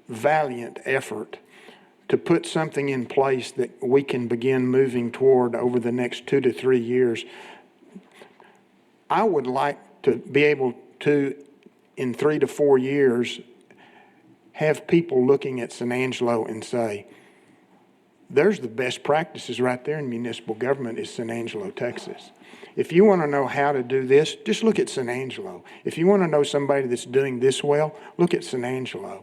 valiant effort to put something in place that we can begin moving toward over the next 2 to 3 years. I would like to be able to, in 3 to 4 years, have people looking at San Angelo and say, there's the best practices right there in municipal government is San Angelo, Texas. If you want to know how to do this, just look at San Angelo. If you want to know somebody that's doing this well, look at San Angelo.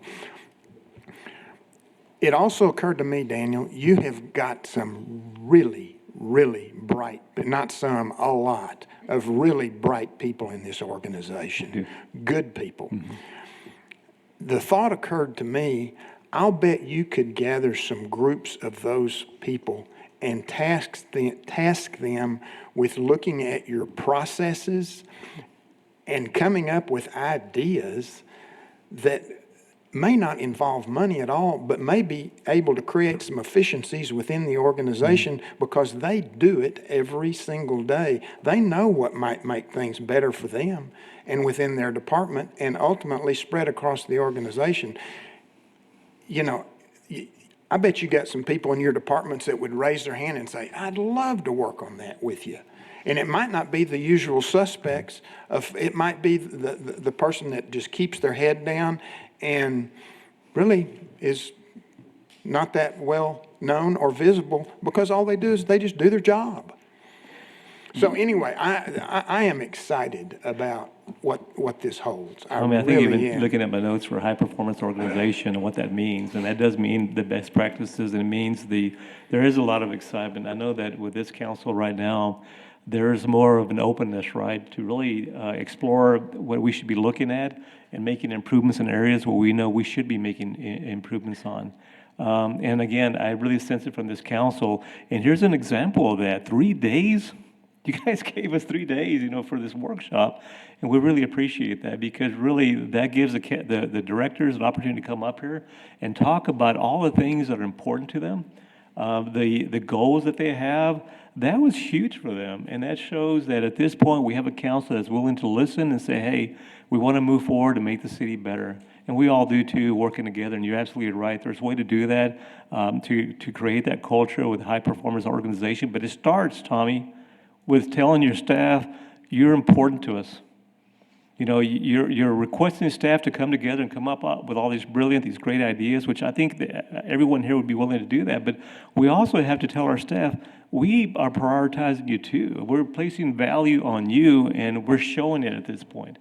It also occurred to me, Daniel, you have got some really, really bright, but not some, a lot of really bright people in this organization. Good people. The thought occurred to me, I'll bet you could gather some groups of those people and task them with looking at your processes and coming up with ideas that may not involve money at all, but may be able to create some efficiencies within the organization because they do it every single day. They know what might make things better for them and within their department and ultimately spread across the organization. You know, I bet you got some people in your departments that would raise their hand and say, I'd love to work on that with you. And it might not be the usual suspects. It might be the person that just keeps their head down and really is not that well known or visible because all they do is they just do their job. So anyway, I am excited about what this holds. I mean, I think really even am. looking at my notes for high-performance organization and what that means, and that does mean the best practices, and it means there is a lot of excitement. I know that with this council right now, there is more of an openness, right, to really explore what we should be looking at and making improvements in areas where we know we should be making improvements on. And again, I really sense it from this council. And here's an example of that. 3 days? You guys gave us 3 days, for this workshop. And we really appreciate that because really that gives the directors an opportunity to come up here and talk about all the things that are important to them, the goals that they have. That was huge for them. And that shows that at this point, we have a council that's willing to listen and say, hey, we want to move forward and make the city better. And we all do too, working together. And you're absolutely right. There's a way to do that, to create that culture with a high-performance organization. But it starts, Tommy, with telling your staff, you're important to us. You're requesting staff to come together and come up with all these great ideas, which I think that everyone here would be willing to do that. But we also have to tell our staff, we are prioritizing you too. We're placing value on you, and we're showing it at this point.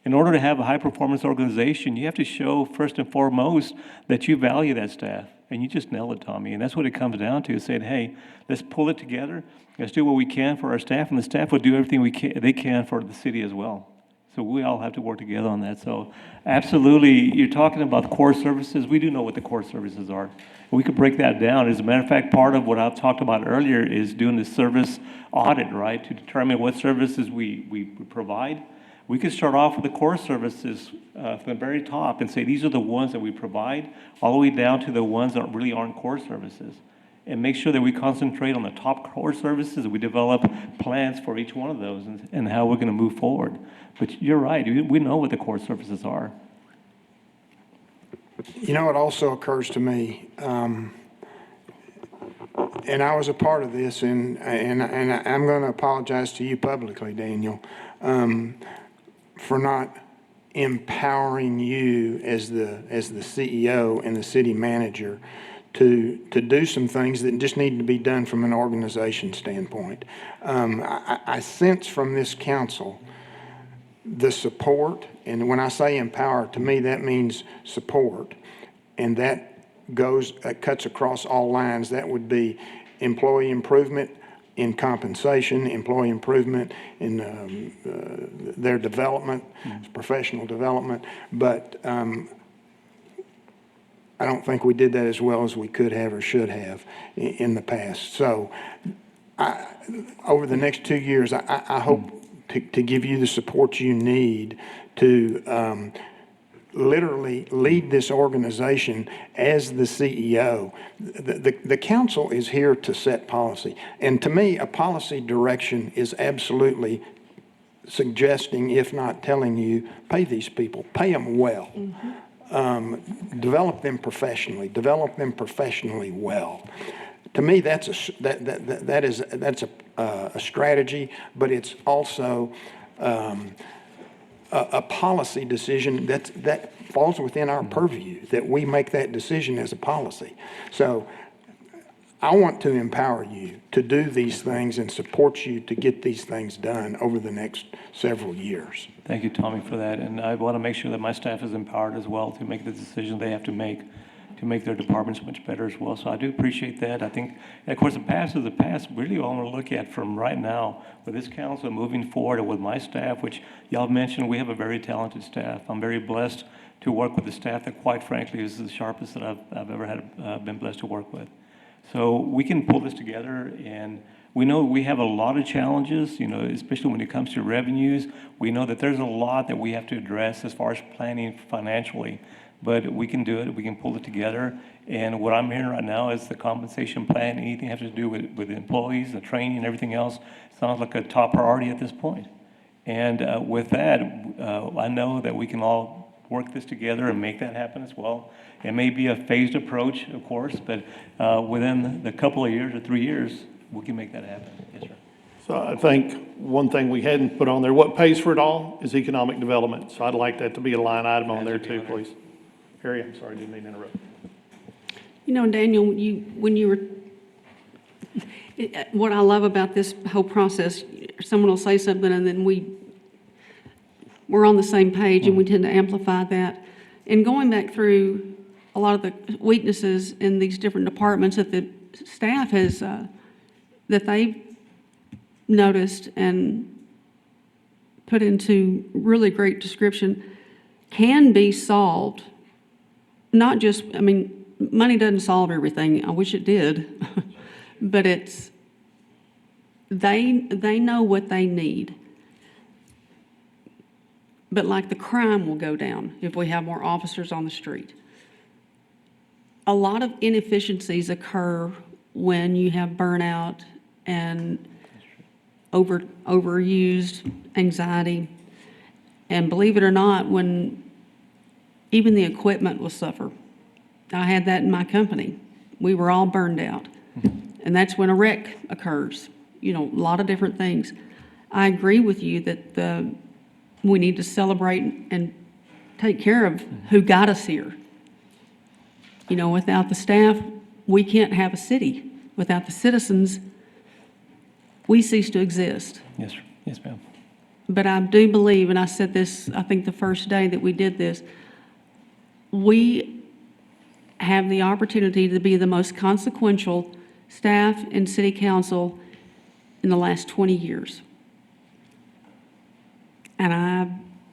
In order to have a high-performance organization, you have to show first and foremost that you value that staff. And you just nailed it, Tommy. And that's what it comes down to, is saying, hey, let's pull it together. Let's do what we can for our staff, and the staff will do everything they can for the city as well. So we all have to work together on that. So absolutely, you're talking about the core services. We do know what the core services are. We could break that down. As a matter of fact, part of what I've talked about earlier is doing the service audit, right, to determine what services we provide. We could start off with the core services from the very top and say these are the ones that we provide, all the way down to the ones that really aren't core services. And make sure that we concentrate on the top core services, and we develop plans for each one of those and how we're going to move forward. But you're right, we know what the core services are. It also occurs to me, and I was a part of this, and I'm going to apologize to you publicly, Daniel, for not empowering you as the CEO and the city manager to do some things that just need to be done from an organization standpoint. I sense from this council the support, and when I say empower, to me that means support, and that cuts across all lines. That would be employee improvement in compensation, employee improvement in their development, professional development, but I don't think we did that as well as we could have or should have in the past. So over the next 2 years, I hope to give you the support you need to literally lead this organization as the CEO. The council is here to set policy. And to me, a policy direction is absolutely suggesting, if not telling you, pay these people, pay them well. Develop them professionally well. To me, that's a strategy, but it's also a policy decision that falls within our purview, that we make that decision as a policy. So I want to empower you to do these things and support you to get these things done over the next several years. Thank you, Tommy, for that. And I want to make sure that my staff is empowered as well to make the decisions they have to make. to make their departments much better as well. So I do appreciate that. I think, and of course, the past is the past. Really, what I want to look at from right now with this council moving forward and with my staff, which y'all mentioned, we have a very talented staff. I'm very blessed to work with the staff that, quite frankly, is the sharpest that I've ever had, been blessed to work with. So we can pull this together, and we know we have a lot of challenges, you know, especially when it comes to revenues. We know that there's a lot that we have to address as far as planning financially, but we can do it, we can pull it together. And what I'm hearing right now is the compensation plan, anything that has to do with employees, the training and everything else, sounds like a top priority at this point. And with that, I know that we can all work this together and make that happen as well. It may be a phased approach, of course, but within the couple of years or 3 years, we can make that happen. Yes, sir. So I think one thing we hadn't put on there, what pays for it all is economic development. So I'd like that to be a line item on there too, please. Harry, I'm sorry, didn't mean to interrupt. You know, Daniel, what I love about this whole process, someone will say something and then we're on the same page and we tend to amplify that. And going back through a lot of the weaknesses in these different departments that the staff has, that they've noticed and put into really great description can be solved. Not just, I mean, money doesn't solve everything. I wish it did. But they know what they need. But like the crime will go down if we have more officers on the street. A lot of inefficiencies occur when you have burnout and overused anxiety. And believe it or not, when even the equipment will suffer. I had that in my company. We were all burned out. And that's when a wreck occurs. You know, a lot of different things. I agree with you that we need to celebrate and take care of who got us here. You know, without the staff, we can't have a city. Without the citizens, we cease to exist. Yes, sir. Yes, ma'am. But I do believe, and I said this, I think the first day that we did this, we have the opportunity to be the most consequential staff and city council in the last 20 years. And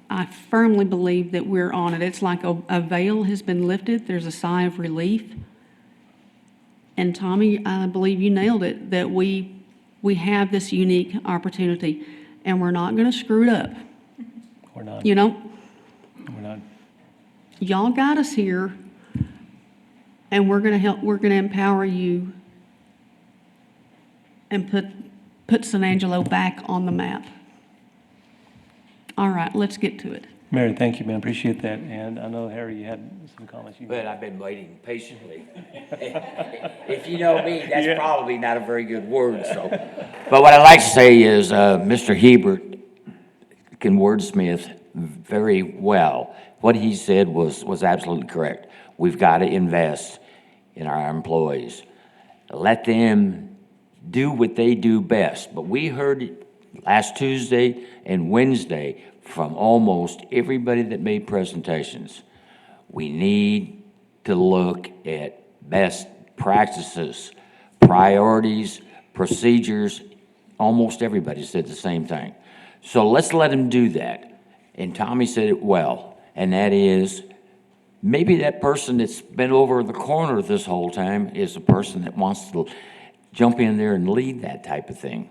I firmly believe that we're on it. It's like a veil has been lifted. There's a sigh of relief. And Tommy, I believe you nailed it, that we have this unique opportunity, and we're not going to screw it up. We're not. You know? We're not. Y'all got us here, and we're going to help, we're going to empower you and put San Angelo back on the map. All right, let's get to it. Mary, thank you, man. Appreciate that. And I know, Harry, you had some comments. But I've been waiting patiently. If you know me, that's probably not a very good word, so. But what I'd like to say is, Mr. Hebert can wordsmith very well. What he said was absolutely correct. We've got to invest in our employees. Let them do what they do best. But we heard it last Tuesday and Wednesday from almost everybody that made presentations. We need to look at best practices, priorities, procedures. Almost everybody said the same thing. So let's let them do that. And Tommy said it well, and that is maybe that person that's been over in the corner this whole time is a person that wants to jump in there and lead that type of thing.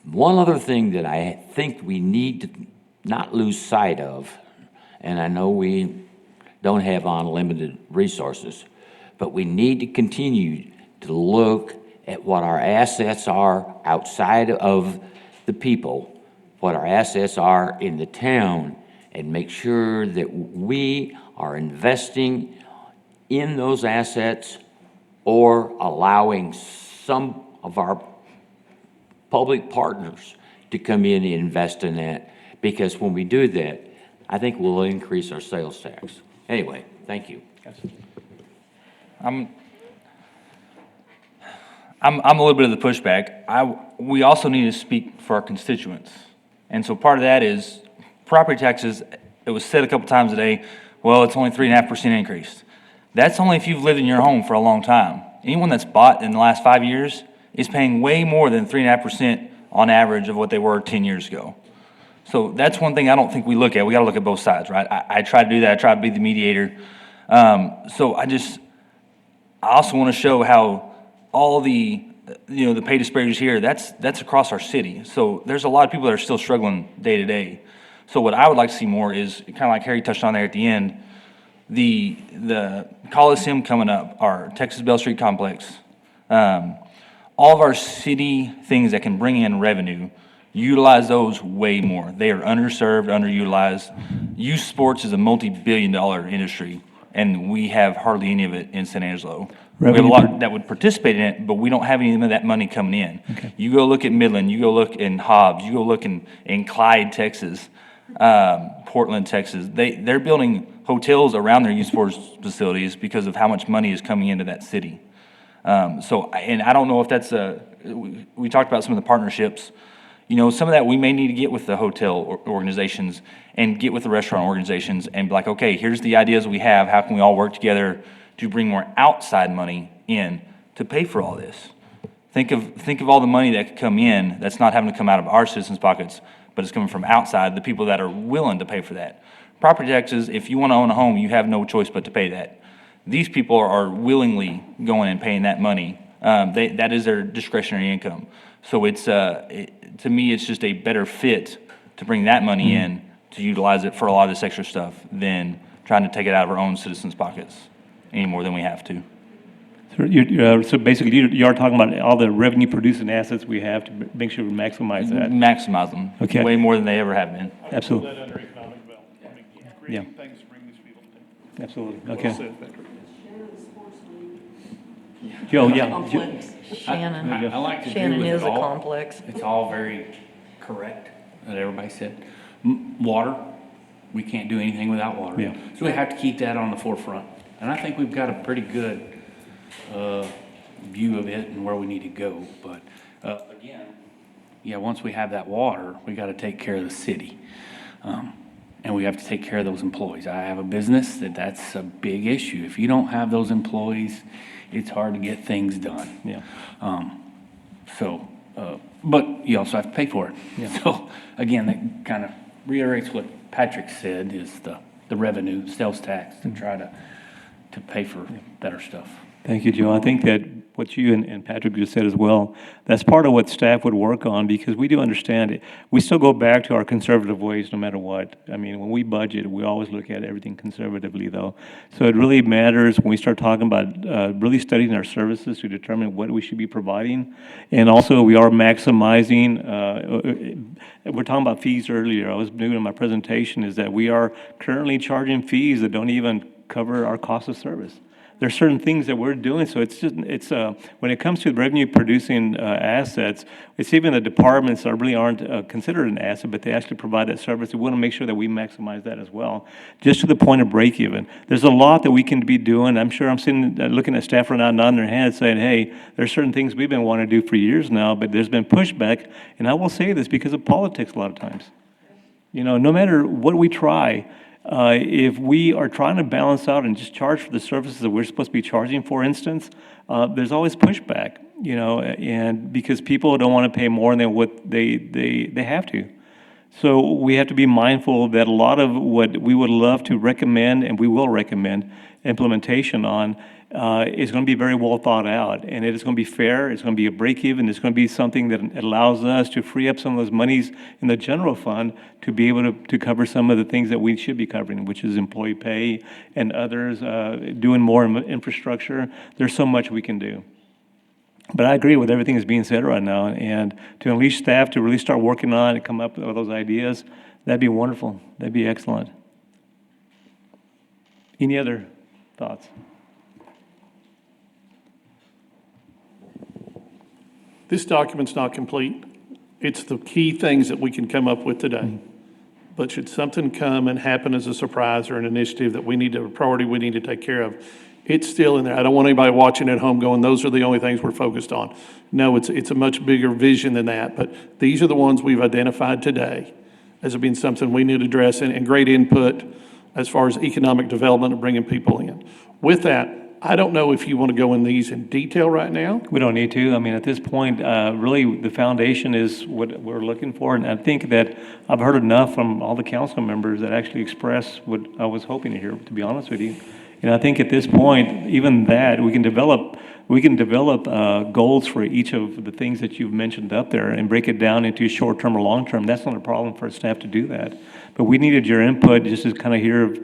One other thing that I think we need to not lose sight of, and I know we don't have unlimited resources, but we need to continue to look at what our assets are outside of the people, what our assets are in the town, and make sure that we are investing in those assets or allowing some of our public partners to come in and invest in that, because when we do that, I think we'll increase our sales tax. Anyway, thank you. I'm a little bit of the pushback. We also need to speak for our constituents. And so part of that is property taxes. It was said a couple times today, well, it's only 3.5% increase. That's only if you've lived in your home for a long time. Anyone that's bought in the last 5 years is paying way more than 3.5% on average of what they were 10 years ago. So that's one thing I don't think we look at. We got to look at both sides, right? I try to do that. I try to be the mediator. So I also want to show how all the pay disparities here, that's across our city. So there's a lot of people that are still struggling day to day. So what I would like to see more is, kind of like Harry touched on there at the end, the Coliseum coming up, our Texas Bell Street complex, all of our city things that can bring in revenue, utilize those way more. They are underserved, underutilized. Youth sports is a multi-billion-dollar industry, and we have hardly any of it in San Angelo. We have a lot that would participate in it, but we don't have any of that money coming in. Okay. You go look at Midland, you go look in Hobbs, you go look in Clyde, Texas, Portland, Texas. They're building hotels around their youth sports facilities because of how much money is coming into that city. And I don't know if that's we talked about some of the partnerships. Some of that we may need to get with the hotel organizations and get with the restaurant organizations and be like, okay, here's the ideas we have. How can we all work together to bring more outside money in to pay for all this? Think of all the money that could come in that's not having to come out of our citizens' pockets, but it's coming from outside, the people that are willing to pay for that. Property taxes, if you want to own a home, you have no choice but to pay that. These people are willingly going and paying that money. That is their discretionary income. So to me, it's just a better fit to bring that money in to utilize it for a lot of this extra stuff than trying to take it out of our own citizens' pockets any more than we have to. So basically, you are talking about all the revenue-producing assets we have to make sure we maximize that. Maximize them. Okay. Way more than they ever have been. Absolutely. That under economic development. I mean, Yeah. creating things to bring these people to. Absolutely. Well Okay. said, Patrick. Joe, yeah. Complex. Shannon. I like to agree Shannon with is it a all. complex. It's all very correct, that everybody said. Water, we can't do anything without water. Yeah. So we have to keep that on the forefront. And I think we've got a pretty good view of it and where we need to go. But again, once we have that water, we got to take care of the city. And we have to take care of those employees. I have a business that's a big issue. If you don't have those employees, it's hard to get things done. Yeah. But you also have to pay for it. So again, that kind of reiterates what Patrick said is the revenue, sales tax, to try to pay for better stuff. Thank you, Joe. I think that what you and Patrick just said as well, that's part of what staff would work on, because we do understand it. We still go back to our conservative ways no matter what. I mean, when we budget, we always look at everything conservatively, though. So it really matters when we start talking about really studying our services to determine what we should be providing. And also, we are maximizing, we're talking about fees earlier. I was doing in my presentation is that we are currently charging fees that don't even cover our cost of service. There's certain things that we're doing, so when it comes to revenue producing assets, it's even the departments that really aren't considered an asset, but they actually provide that service. We want to make sure that we maximize that as well, just to the point of break even. There's a lot that we can be doing. I'm sure I'm sitting looking at staff right now, nodding their heads, saying, "Hey, there's certain things we've been wanting to do for years now, but there's been pushback." And I will say this because of politics a lot of times. No matter what we try. If we are trying to balance out and just charge for the services that we're supposed to be charging, for instance, there's always pushback, and because people don't want to pay more than what they have to. So we have to be mindful that a lot of what we would love to recommend, and we will recommend implementation on, is going to be very well thought out, and it is going to be fair. It's going to be a break even. It's going to be something that allows us to free up some of those monies in the general fund to be able to cover some of the things that we should be covering, which is employee pay and others, doing more infrastructure. There's so much we can do. But I agree with everything that's being said right now, and to unleash staff to really start working on it and come up with those ideas, that'd be wonderful. That'd be excellent. Any other thoughts? This document's not complete. It's the key things that we can come up with today. But should something come and happen as a surprise or an initiative that a priority we need to take care of, it's still in there. I don't want anybody watching at home going, those are the only things we're focused on. No, it's a much bigger vision than that. But these are the ones we've identified today as being something we need to address, and great input as far as economic development and bringing people in. With that, I don't know if you want to go in these in detail right now. We don't need to. I mean, at this point, really, the foundation is what we're looking for. And I think that I've heard enough from all the council members that actually express what I was hoping to hear, to be honest with you. And I think at this point, even that, we can develop goals for each of the things that you've mentioned up there and break it down into short-term or long-term. That's not a problem for staff to do that. But we needed your input just to kind of hear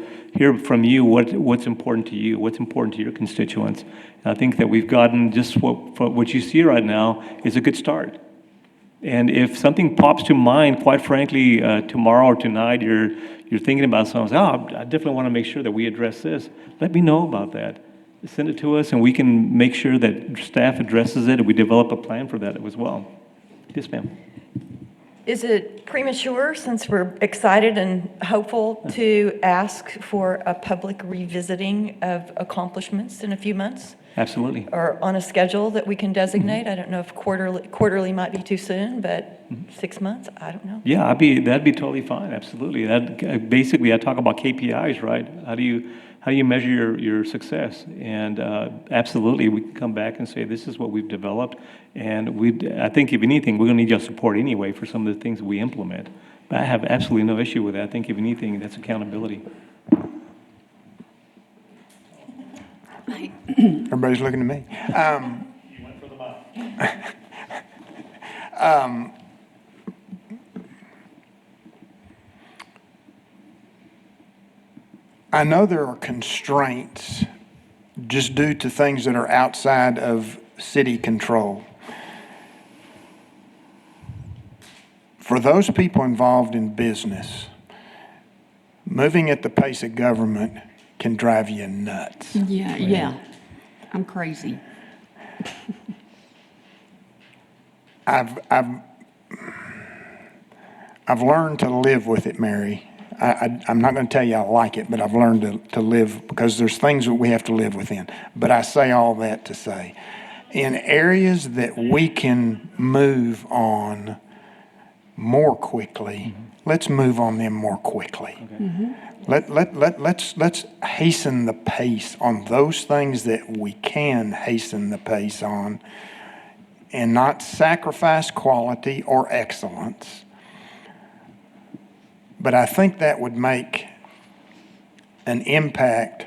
from you what's important to you, what's important to your constituents. And I think that we've gotten just what you see right now is a good start. And if something pops to mind, quite frankly, tomorrow or tonight, you're thinking about something, I definitely want to make sure that we address this. Let me know about that. Send it to us, and we can make sure that staff addresses it, and we develop a plan for that as well. Yes, ma'am. Is it premature, since we're excited and hopeful, to ask for a public revisiting of accomplishments in a few months? Absolutely. Or on a schedule that we can designate? I don't know if quarterly might be too soon, but 6 months, I don't know. Yeah, that'd be totally fine, absolutely. Basically, I talk about KPIs, right? How do you measure your success? And absolutely, we can come back and say, this is what we've developed. And I think, if anything, we're going to need your support anyway for some of the things that we implement. But I have absolutely no issue with that. I think, if anything, that's accountability. Everybody's looking at me. You went for the mic. I know there are constraints just due to things that are outside of city control. For those people involved in business, moving at the pace of government can drive you nuts. Yeah. I'm crazy. I've learned to live with it, Mary. I'm not going to tell you I like it, but I've learned to live, because there's things that we have to live within. But I say all that to say, in areas that we can move on more quickly, let's move on them more quickly. Let's hasten the pace on those things that we can hasten the pace on, and not sacrifice quality or excellence. But I think that would make an impact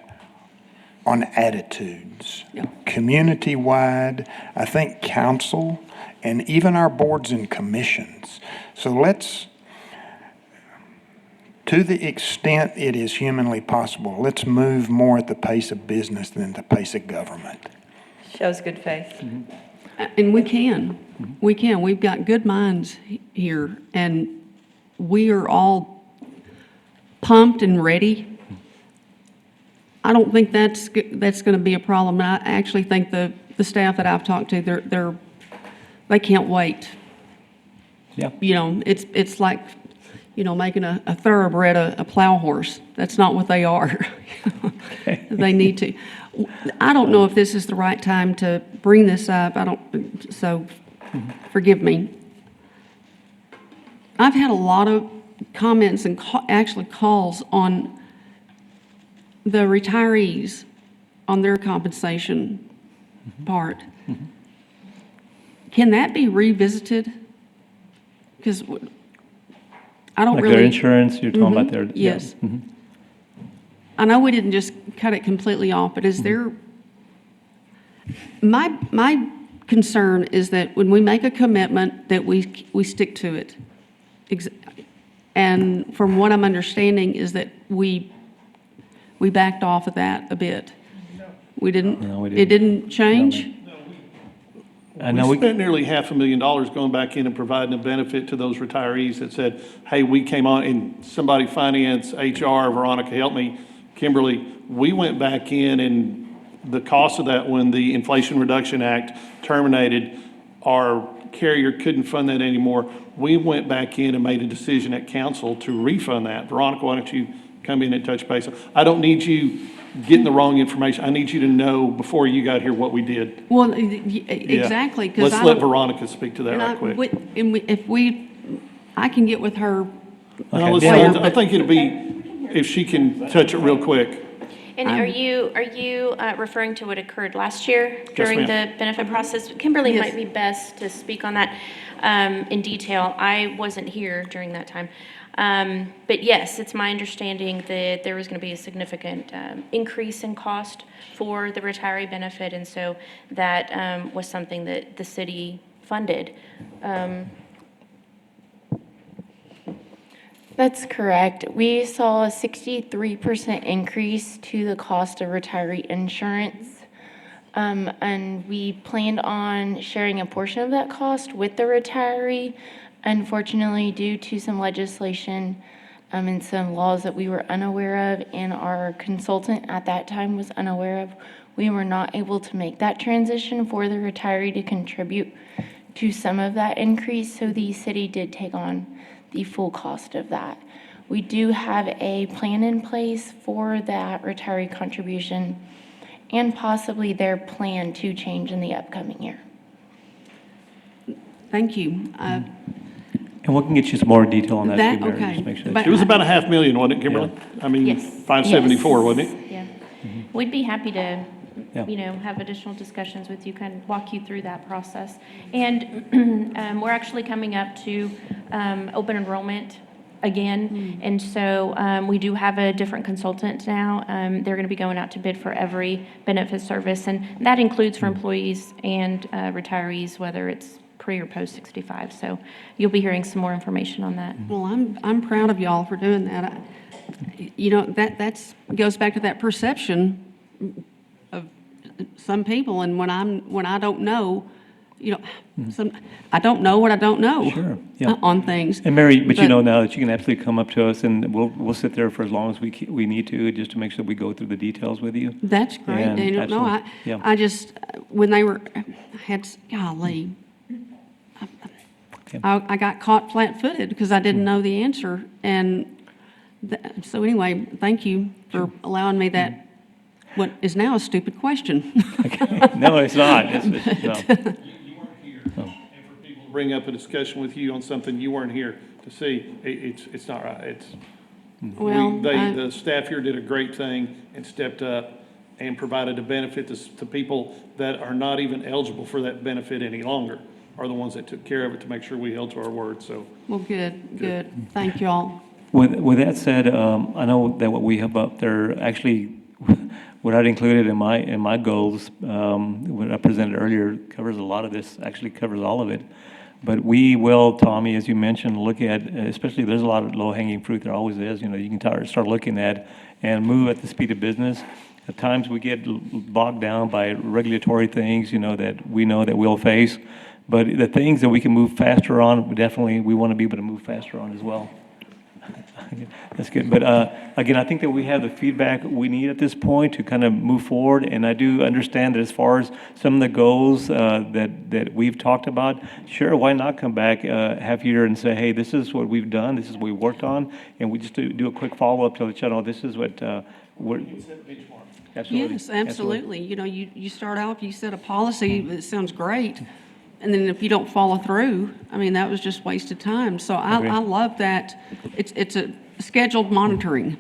on attitudes. Yeah. Community-wide, I think council, and even our boards and commissions. So let's, to the extent it is humanly possible, let's move more at the pace of business than the pace of government. Shows good faith. And we can. We can. We've got good minds here, and we are all pumped and ready. I don't think that's going to be a problem. I actually think the staff that I've talked to, they can't wait. Yeah. You know, it's like, you know, making a thoroughbred a plow horse. That's not what they are. They need to. I don't know if this is the right time to bring this up. So forgive me. I've had a lot of comments and actually calls on the retirees on their compensation part. Can that be revisited? Because I don't Like really. their insurance, you're talking about their. Yes. Yeah. I know we didn't just cut it completely off, but is there, my concern is that when we make a commitment, that we stick to it. And from what I'm understanding is that we backed off of that a bit. We didn't? No, we It didn't change? I know We spent nearly $500,000 going back in and providing a benefit to those retirees that said, hey, we came on, and somebody, finance, HR, Veronica, help me, Kimberly, we went back in, and the cost of that, when the Inflation Reduction Act terminated, our carrier couldn't fund that anymore. We went back in and made a decision at council to refund that. Veronica, why don't you come in and touch base? I don't need you getting the wrong information. I need you to know before you got here what we did. Well, Yeah. exactly, because Let's let Veronica speak to that right quick. I can get with her. Now, Okay. I think it'll be, if she can touch it real quick. And are you referring to what occurred last year during the ma'am. benefit process? Kimberly Yes. might be best to speak on that in detail. I wasn't here during that time. But yes, it's my understanding that there was going to be a significant increase in cost for the retiree benefit, and so that was something that the city funded. That's correct. We saw a 63% increase to the cost of retiree insurance. And we planned on sharing a portion of that cost with the retiree. Unfortunately, due to some legislation and some laws that we were unaware of and our consultant at that time was unaware of, we were not able to make that transition for the retiree to contribute to some of that increase. So the city did take on the full cost of that. We do have a plan in place for that retiree contribution and possibly their plan to change in the upcoming year. Thank you. And we can get you some more detail on that That- too, Mary, okay. just to make sure. But- It was about a 500,000, wasn't it, Kimberly? I mean, Yes. 574, wasn't it? Yeah. We'd be happy to, Yeah. have additional discussions with you, kind of walk you through that process. And we're actually coming up to open enrollment again. And so we do have a different consultant now. They're going to be going out to bid for every benefit service. And that includes for employees and retirees, whether it's pre or post 65. So you'll be hearing some more information on that. Well, I'm proud of y'all for doing that. That's goes back to that perception of some people, and when I don't know, I don't know what I don't know. Sure, yeah. On things. And Mary, but you know now that you can absolutely come up to us, and we'll sit there for as long as we need to, just to make sure we go through the details with you. That's great, And Daniel. No, absolutely, yeah. I just, when they were, golly. Okay. I got caught flat-footed because I didn't know the answer. And so anyway, thank you for allowing me that, what is now a stupid question. No, it's not. No. You weren't here, and for people to bring up a discussion with you on something you weren't here to see, it's not right. It's, Well, the staff here did a great thing and stepped up and provided a benefit to people that are not even eligible for that benefit any longer, are the ones that took care of it to make sure we held to our word, so. Well, good. Thank you all. With that said, I know that what we have up there, actually, what I'd included in my goals, what I presented earlier, covers a lot of this, actually covers all of it. But we will, Tommy, as you mentioned, look at, especially there's a lot of low-hanging fruit, there always is, you can start looking at and move at the speed of business. At times we get bogged down by regulatory things, that we know that we'll face. But the things that we can move faster on, we want to be able to move faster on as well. That's good. But again, I think that we have the feedback we need at this point to kind of move forward. And I do understand that as far as some of the goals that we've talked about, sure, why not come back half year and say, hey, this is what we've done, this is what we worked on, and we just do a quick follow-up to let you know this is what we're. Absolutely. Yes, absolutely. You start out, you set a policy that sounds great, and then if you don't follow through, that was just wasted time. So Agree. I love that. It's a scheduled monitoring,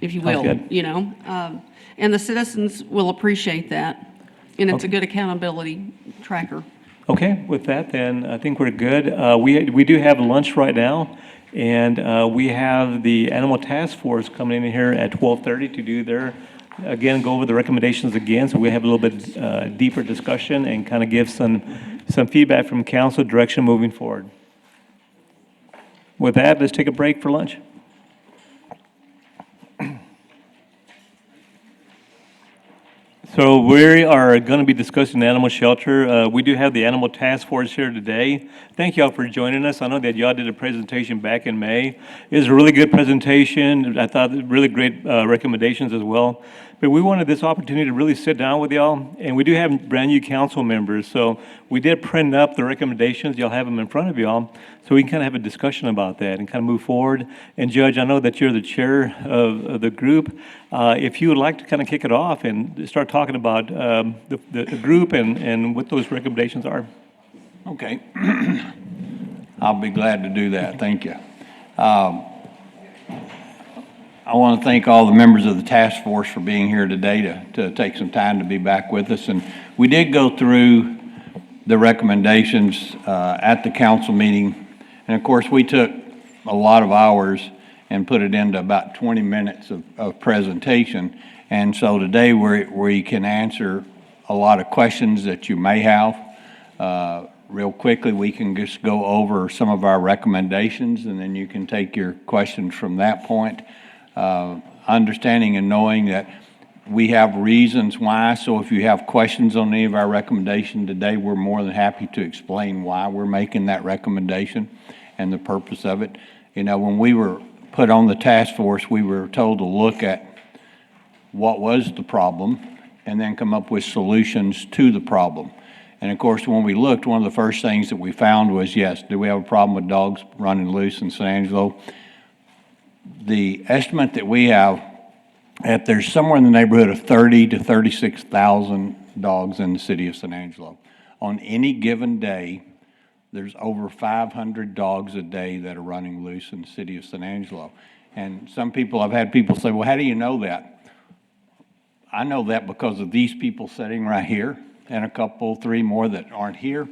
if you will, Sounds good. And the citizens will appreciate that, and it's a good accountability tracker. Okay, with that then, I think we're good. We do have lunch right now, and we have the Animal Task Force coming in here at 12:30 to do their, again, go over the recommendations again, so we have a little bit deeper discussion and kind of give some feedback from council direction moving forward. With that, let's take a break for lunch. So we are going to be discussing animal shelter. We do have the Animal Task Force here today. Thank y'all for joining us. I know that y'all did a presentation back in May. It was a really good presentation. I thought really great recommendations as well. But we wanted this opportunity to really sit down with y'all, and we do have brand new council members. So we did print up the recommendations. Y'all have them in front of y'all, so we can kind of have a discussion about that and kind of move forward. And Judge, I know that you're the chair of the group. If you would like to kind of kick it off and start talking about the group and what those recommendations are. Okay. I'll be glad to do that. Thank you. I want to thank all the members of the task force for being here today to take some time to be back with us. And we did go through the recommendations at the council meeting. And of course, we took a lot of hours and put it into about 20 minutes of presentation. And so today we can answer a lot of questions that you may have. Real quickly, we can just go over some of our recommendations, and then you can take your questions from that point. Understanding and knowing that we have reasons why, so if you have questions on any of our recommendation today, we're more than happy to explain why we're making that recommendation and the purpose of it. You know, when we were put on the task force, we were told to look at what was the problem and then come up with solutions to the problem. And of course, when we looked, one of the first things that we found was, yes, do we have a problem with dogs running loose in San Angelo? The estimate that we have, that there's somewhere in the neighborhood of 30 to 36,000 dogs in the city of San Angelo. On any given day, there's over 500 dogs a day that are running loose in the city of San Angelo. And some people, I've had people say, well, how do you know that? I know that because of these people sitting right here and a couple, three more that aren't here.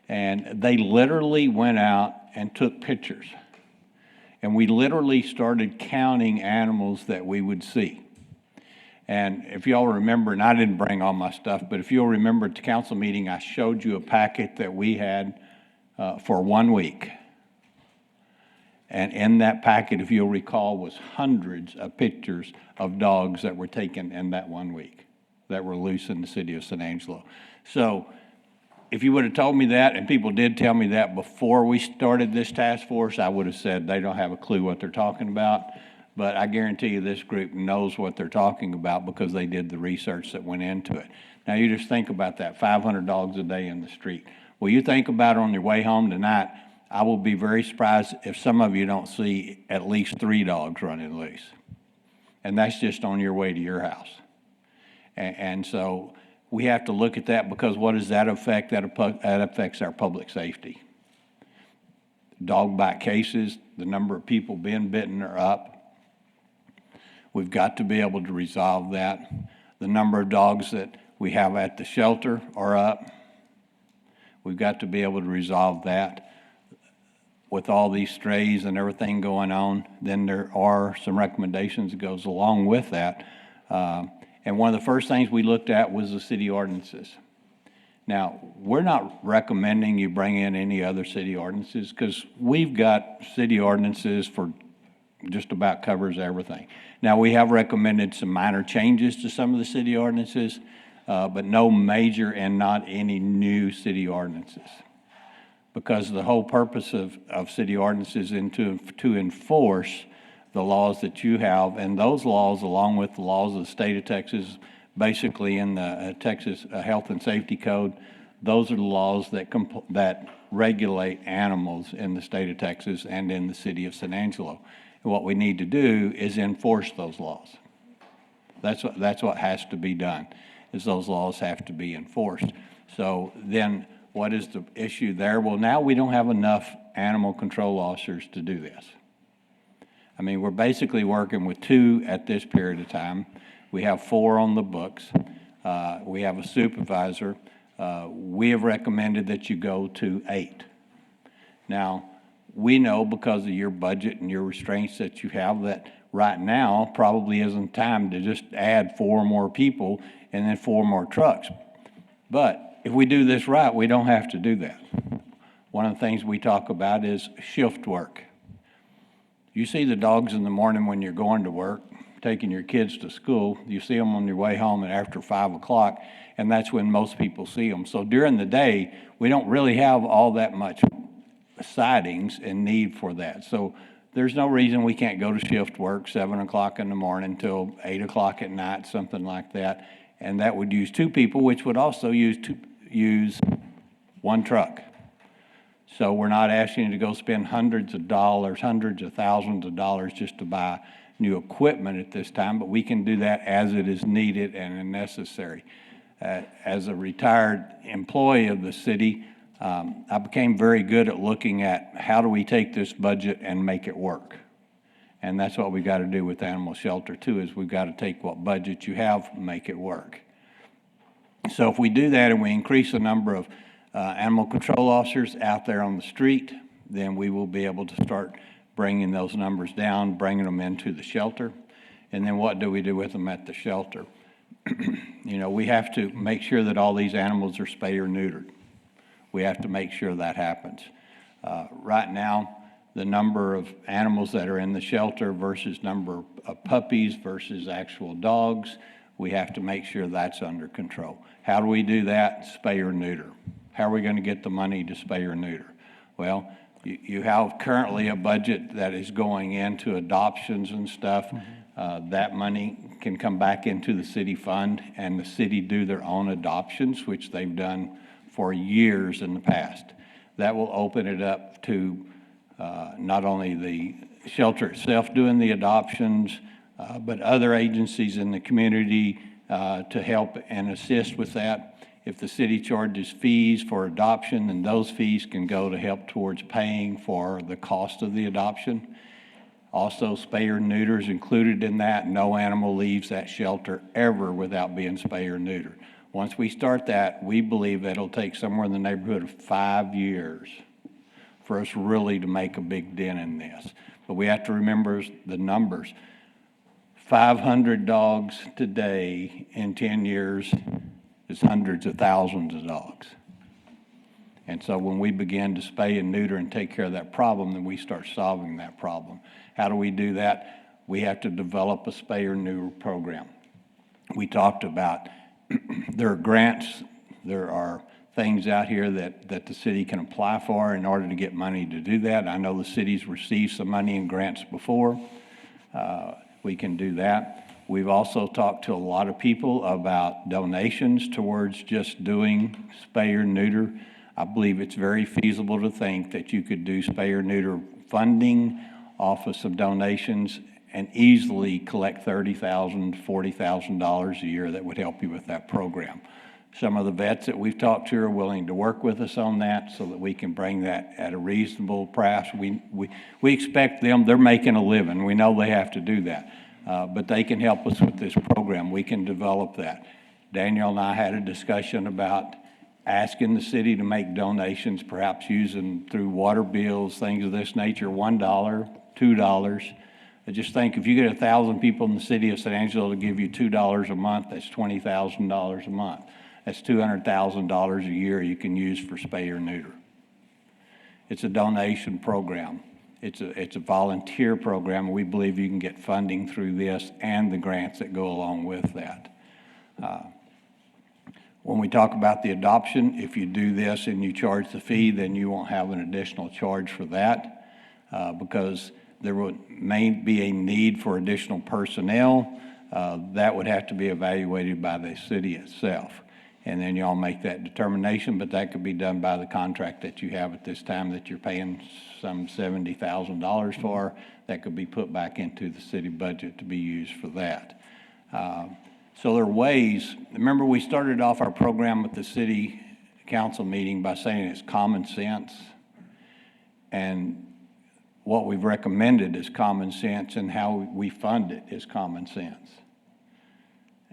And they literally went out and took pictures. And we literally started counting animals that we would see. And if y'all remember, and I didn't bring all my stuff, but if you'll remember at the council meeting, I showed you a packet that we had for 1 week. And in that packet, if you'll recall, was hundreds of pictures of dogs that were taken in that 1 week that were loose in the city of San Angelo. So if you would have told me that, and people did tell me that before we started this task force, I would have said they don't have a clue what they're talking about. But I guarantee you this group knows what they're talking about because they did the research that went into it. Now you just think about that, 500 dogs a day in the street. Well, you think about it on your way home tonight, I will be very surprised if some of you don't see at least 3 dogs running loose. And that's just on your way to your house. And so we have to look at that because what does that affect? That affects our public safety. Dog bite cases, the number of people being bitten are up. We've got to be able to resolve that. The number of dogs that we have at the shelter are up. We've got to be able to resolve that. With all these strays and everything going on, then there are some recommendations that goes along with that. And one of the first things we looked at was the city ordinances. Now, we're not recommending you bring in any other city ordinances because we've got city ordinances for just about covers everything. Now, we have recommended some minor changes to some of the city ordinances, but no major and not any new city ordinances. Because the whole purpose of city ordinances is to enforce the laws that you have, and those laws, along with the laws of the state of Texas, basically in the Texas Health and Safety Code, those are the laws that regulate animals in the state of Texas and in the city of San Angelo. And what we need to do is enforce those laws. That's what has to be done, is those laws have to be enforced. So then what is the issue there? Well, now we don't have enough animal control officers to do this. I mean, we're basically working with 2 at this period of time. We have 4 on the books. We have a supervisor. We have recommended that you go to 8. Now, we know because of your budget and your restraints that you have that right now probably isn't time to just add 4 more people and then 4 more trucks. But if we do this right, we don't have to do that. One of the things we talk about is shift work. You see the dogs in the morning when you're going to work, taking your kids to school. You see them on your way home and after 5 o'clock, and that's when most people see them. So during the day, we don't really have all that much sightings and need for that. So there's no reason we can't go to shift work 7 o'clock in the morning till 8 o'clock at night, something like that. And that would use 2 people, which would also use 1 truck. So we're not asking you to go spend hundreds of dollars, hundreds of thousands of dollars just to buy new equipment at this time, but we can do that as it is needed and necessary. As a retired employee of the city, I became very good at looking at how do we take this budget and make it work. And that's what we got to do with animal shelter too, is we've got to take what budget you have and make it work. So if we do that and we increase the number of animal control officers out there on the street, then we will be able to start bringing those numbers down, bringing them into the shelter. And then what do we do with them at the shelter? You know, we have to make sure that all these animals are spayed or neutered. We have to make sure that happens. Right now, the number of animals that are in the shelter versus number of puppies versus actual dogs, we have to make sure that's under control. How do we do that? Spay or neuter. How are we going to get the money to spay or neuter? Well, you have currently a budget that is going into adoptions and stuff. That money can come back into the city fund, and the city do their own adoptions, which they've done for years in the past. That will open it up to not only the shelter itself doing the adoptions, but other agencies in the community to help and assist with that. If the city charges fees for adoption, then those fees can go to help towards paying for the cost of the adoption. Also, spay or neuter is included in that. No animal leaves that shelter ever without being spay or neuter. Once we start that, we believe that it'll take somewhere in the neighborhood of 5 years for us really to make a big dent in this. But we have to remember the numbers. 500 dogs today in 10 years is hundreds of thousands of dogs. And so when we begin to spay and neuter and take care of that problem, then we start solving that problem. How do we do that? We have to develop a spay or neuter program. We talked about there are grants, there are things out here that the city can apply for in order to get money to do that. I know the city's received some money in grants before. We can do that. We've also talked to a lot of people about donations towards just doing spay or neuter. I believe it's very feasible to think that you could do spay or neuter funding off of some donations and easily collect $30,000, $40,000 a year that would help you with that program. Some of the vets that we've talked to are willing to work with us on that so that we can bring that at a reasonable price. We expect them, they're making a living. We know they have to do that. But they can help us with this program. We can develop that. Daniel and I had a discussion about asking the city to make donations, perhaps using through water bills, things of this nature, $1, $2. I just think if you get 1,000 people in the city of San Angelo to give you $2 a month, that's $20,000 a month. That's $200,000 a year you can use for spay or neuter. It's a donation program. It's a volunteer program. We believe you can get funding through this and the grants that go along with that. When we talk about the adoption, if you do this and you charge the fee, then you won't have an additional charge for that because there may be a need for additional personnel. That would have to be evaluated by the city itself. And then y'all make that determination, but that could be done by the contract that you have at this time that you're paying some $70,000 for. That could be put back into the city budget to be used for that. So there are ways. Remember, we started off our program at the city council meeting by saying it's common sense. And what we've recommended is common sense, and how we fund it is common sense.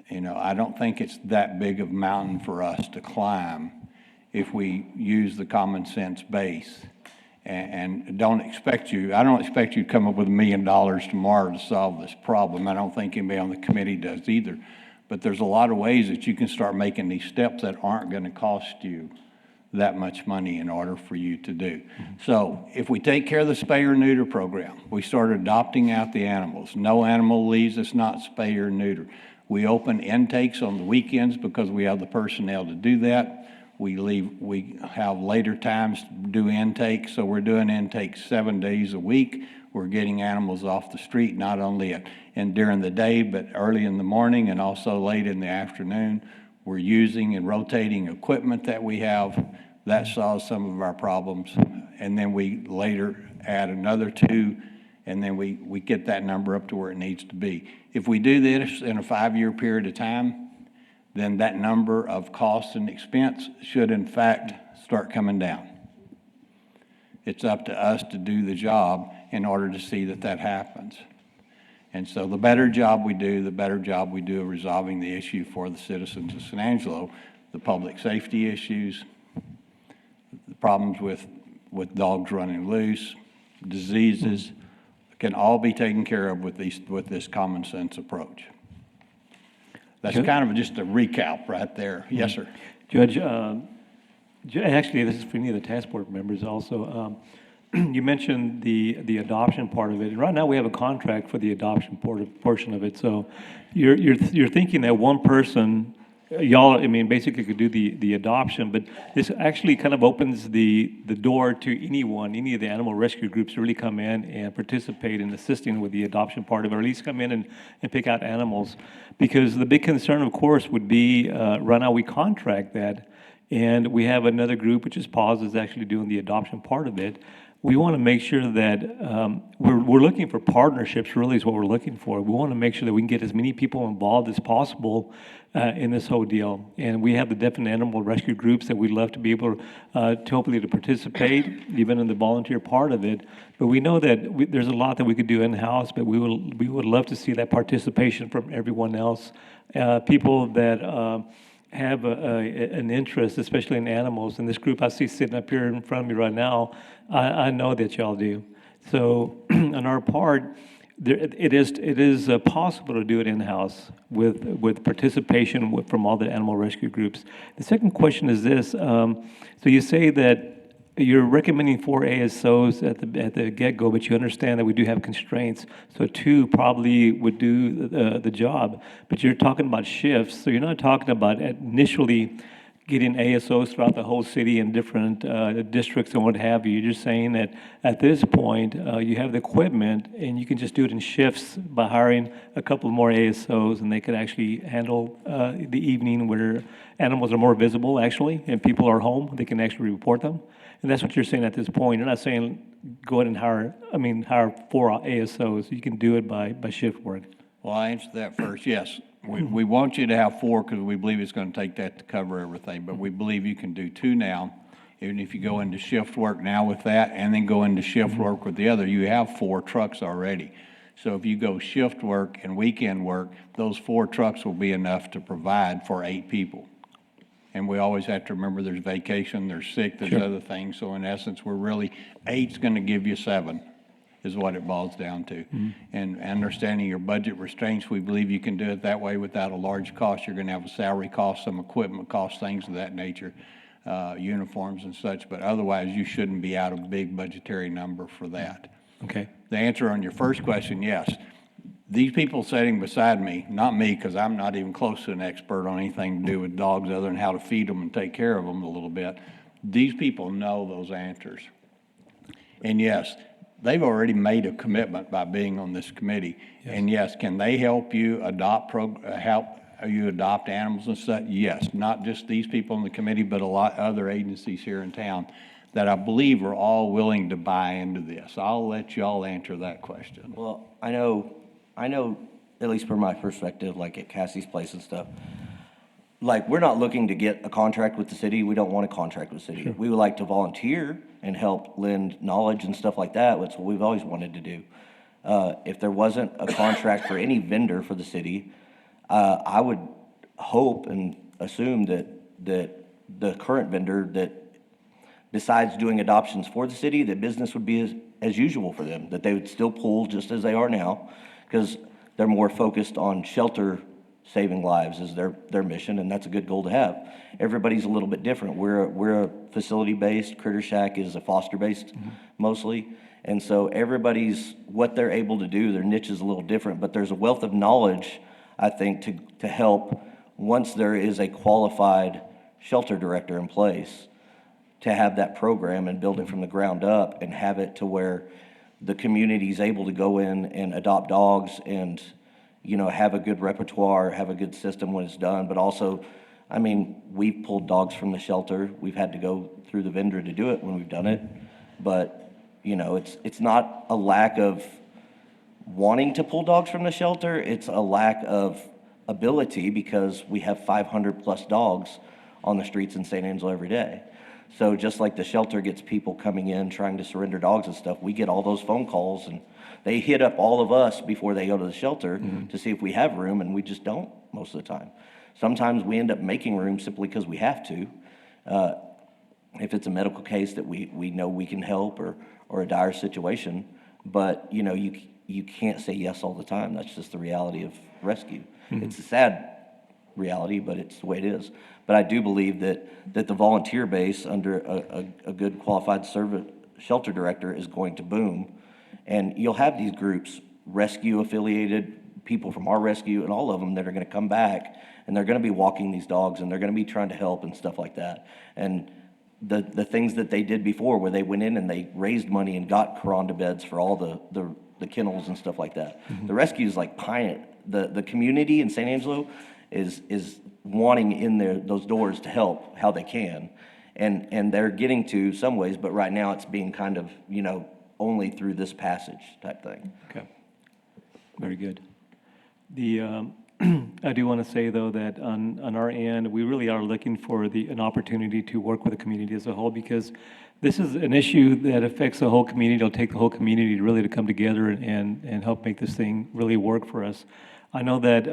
You know, I don't think it's that big of a mountain for us to climb if we use the common sense base. And I don't expect you to come up with $1 million tomorrow to solve this problem. I don't think anybody on the committee does either. But there's a lot of ways that you can start making these steps that aren't going to cost you that much money in order for you to do. So if we take care of the spay or neuter program, we start adopting out the animals. No animal leaves that's not spay or neuter. We open intakes on the weekends because we have the personnel to do that. We have later times to do intakes, so we're doing intakes 7 days a week. We're getting animals off the street, not only during the day, but early in the morning and also late in the afternoon. We're using and rotating equipment that we have. That solves some of our problems. And then we later add another 2, and then we get that number up to where it needs to be. If we do this in a 5-year period of time, then that number of cost and expense should in fact start coming down. It's up to us to do the job in order to see that that happens. And so the better job we do, the better job we do of resolving the issue for the citizens of San Angelo, the public safety issues, the problems with dogs running loose, diseases, can all be taken care of with this common sense approach. That's kind of just a recap right there. Yes, sir. Judge, actually, this is for any of the task board members also. You mentioned the adoption part of it. And right now, we have a contract for the adoption portion of it. So you're thinking that one person, y'all, I mean, basically could do the adoption, but this actually kind of opens the door to anyone, any of the animal rescue groups to really come in and participate in assisting with the adoption part of it, or at least come in and pick out animals. Because the big concern, of course, would be right now we contract that, and we have another group, which is PAWS, is actually doing the adoption part of it. We want to make sure that we're looking for partnerships, really is what we're looking for. We want to make sure that we can get as many people involved as possible in this whole deal. And we have the definite animal rescue groups that we'd love to be able to hopefully to participate, even in the volunteer part of it. But we know that there's a lot that we could do in-house, but we would love to see that participation from everyone else. People that have an interest, especially in animals. And this group I see sitting up here in front of me right now, I know that y'all do. So on our part, it is possible to do it in-house with participation from all the animal rescue groups. The second question is this. So you say that you're recommending 4 ASOs at the get-go, but you understand that we do have constraints. So 2 probably would do the job. But you're talking about shifts, so you're not talking about initially getting ASOs throughout the whole city in different districts and what have you. You're just saying that at this point, you have the equipment and you can just do it in shifts by hiring a couple more ASOs, and they could actually handle the evening where animals are more visible, actually, and people are home. They can actually report them. And that's what you're saying at this point. You're not saying go ahead and hire 4 ASOs. You can do it by shift work. Well, I answered that first. Yes, we want you to have 4 because we believe it's going to take that to cover everything. But we believe you can do 2 now. Even if you go into shift work now with that and then go into shift work with the other, you have 4 trucks already. So if you go shift work and weekend work, those 4 trucks will be enough to provide for 8 people. And we always have to remember there's vacation, there's sick, there's other things. So in essence, we're really, 8's going to give you 7 is what it boils down to. And understanding your budget restraints, we believe you can do it that way without a large cost. You're going to have a salary cost, some equipment cost, things of that nature, uniforms and such. But otherwise, you shouldn't be out a big budgetary number for that. Okay. The answer on your first question, yes. These people sitting beside me, not me, because I'm not even close to an expert on anything to do with dogs other than how to feed them and take care of them a little bit. These people know those answers. And yes, they've already made a commitment by being on this committee. Yes. And yes, can they help you adopt animals and such? Yes, not just these people on the committee, but a lot of other agencies here in town that I believe are all willing to buy into this. I'll let y'all answer that question. Well, I know, at least from my perspective, like at Cassie's Place and stuff, like, we're not looking to get a contract with the city. We don't want a contract with the city. Sure. We would like to volunteer and help lend knowledge and stuff like that. That's what we've always wanted to do. If there wasn't a contract for any vendor for the city, I would hope and assume that the current vendor that decides doing adoptions for the city, that business would be as usual for them, that they would still pull just as they are now, because they're more focused on shelter saving lives is their mission, and that's a good goal to have. Everybody's a little bit different. We're a facility-based. Critter Shack is a foster-based mostly, and so everybody's, what they're able to do, their niche is a little different, but there's a wealth of knowledge, I think, to help once there is a qualified shelter director in place, to have that program and build it from the ground up and have it to where the community is able to go in and adopt dogs and, you know, have a good repertoire, have a good system when it's done. But also, I mean, we've pulled dogs from the shelter. We've had to go through the vendor to do it when we've done it. But, you know, it's not a lack of wanting to pull dogs from the shelter. It's a lack of ability because we have 500 plus dogs on the streets in San Angelo every day. So just like the shelter gets people coming in trying to surrender dogs and stuff, we get all those phone calls, and they hit up all of us before they go to the shelter to see if we have room, and we just don't most of the time. Sometimes we end up making room simply because we have to. If it's a medical case that we know we can help, or a dire situation, but you can't say yes all the time. That's just the reality of rescue. It's a sad reality, but it's the way it is. But I do believe that the volunteer base under a good qualified shelter director is going to boom. And you'll have these groups, rescue affiliated, people from our rescue, and all of them that are gonna come back, and they're gonna be walking these dogs, and they're gonna be trying to help and stuff like that. And the things that they did before, where they went in and they raised money and got Kuranda beds for all the kennels and stuff like that. The rescue is like the community in San Angelo is wanting in those doors to help how they can. And they're getting to some ways, but right now it's being kind of, only through this passage type thing. Okay. Very good. I do want to say, though, that on our end, we really are looking for an opportunity to work with the community as a whole, because this is an issue that affects the whole community. It'll take the whole community really to come together and help make this thing really work for us. I know that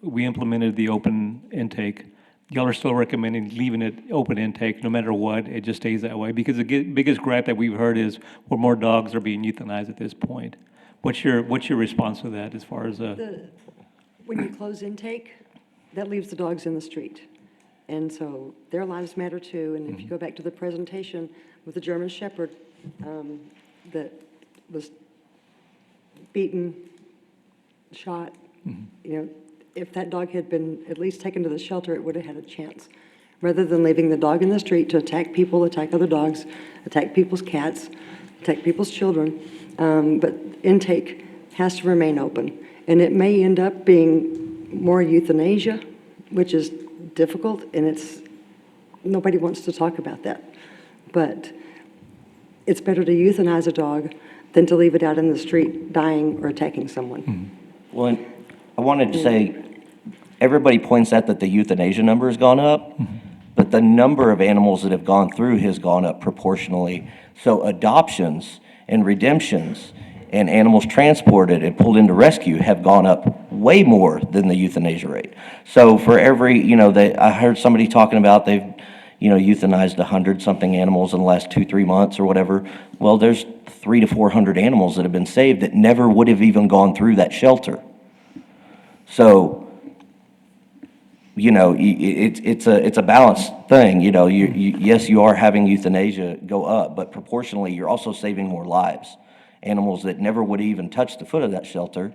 we implemented the open intake. Y'all are still recommending leaving it open intake no matter what. It just stays that way, because the biggest gripe that we've heard is where more dogs are being euthanized at this point. What's your response to that as far as When you close intake, that leaves the dogs in the street. And so their lives matter too. And if you go back to the presentation with the German Shepherd that was beaten, shot, if that dog had been at least taken to the shelter, it would have had a chance. Rather than leaving the dog in the street to attack people, attack other dogs, attack people's cats, attack people's children. But intake has to remain open. And it may end up being more euthanasia, which is difficult, and nobody wants to talk about that. But it's better to euthanize a dog than to leave it out in the street dying or attacking someone. Well, and I wanted to say, everybody points out that the euthanasia number has gone up, but the number of animals that have gone through has gone up proportionally. So adoptions and redemptions and animals transported and pulled into rescue have gone up way more than the euthanasia rate. So for every, I heard somebody talking about they've, euthanized 100-something animals in the last 2-3 months or whatever. Well, there's 300 to 400 animals that have been saved that never would have even gone through that shelter. So, it's a balanced thing. Yes, you are having euthanasia go up, but proportionally, you're also saving more lives. Animals that never would have even touched the foot of that shelter,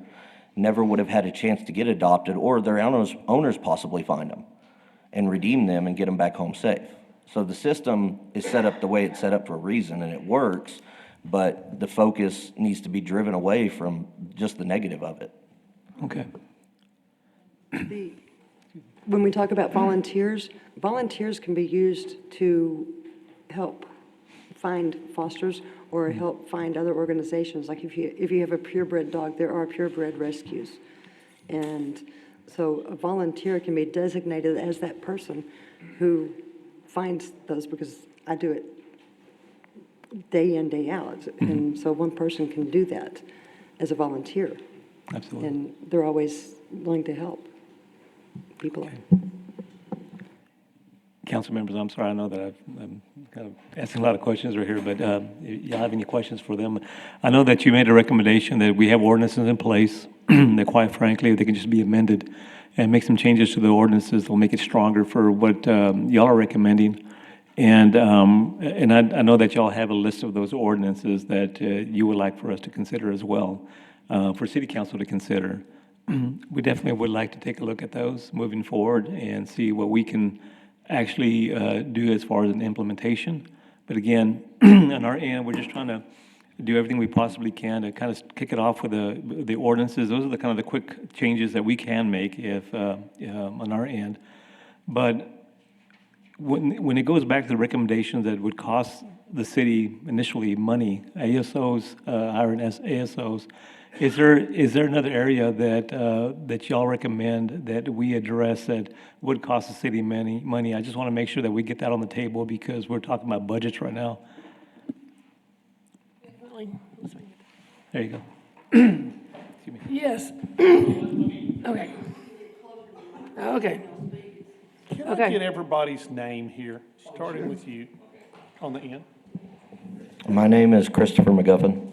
never would have had a chance to get adopted, or their owners possibly find them and redeem them and get them back home safe. So the system is set up the way it's set up for a reason, and it works, but the focus needs to be driven away from just the negative of it. Okay. When we talk about volunteers can be used to help find fosters or help find other organizations. Like if you have a purebred dog, there are purebred rescues. And so a volunteer can be designated as that person who finds those, because I do it day in, day out. And so one person can do that as a volunteer. Absolutely. And they're always willing to help people. Council members, I'm sorry, I know that I'm kind of asking a lot of questions right here, but y'all have any questions for them? I know that you made a recommendation that we have ordinances in place that, quite frankly, they can just be amended and make some changes to the ordinances that'll make it stronger for what y'all are recommending. And I know that y'all have a list of those ordinances that you would like for us to consider as well, for City Council to consider. We definitely would like to take a look at those moving forward and see what we can actually do as far as an implementation. But again, on our end, we're just trying to do everything we possibly can to kind of kick it off with the ordinances. Those are the kind of the quick changes that we can make if on our end. But when it goes back to the recommendations that would cost the city initially money, ASOs, hiring ASOs, Is there another area that y'all recommend that we address that would cost the city money? I just want to make sure that we get that on the table because we're talking about budgets right now. There you go. Yes. Okay. Okay. Can I Okay. get everybody's name here, starting with you on the end? My name is Christopher McGuffin.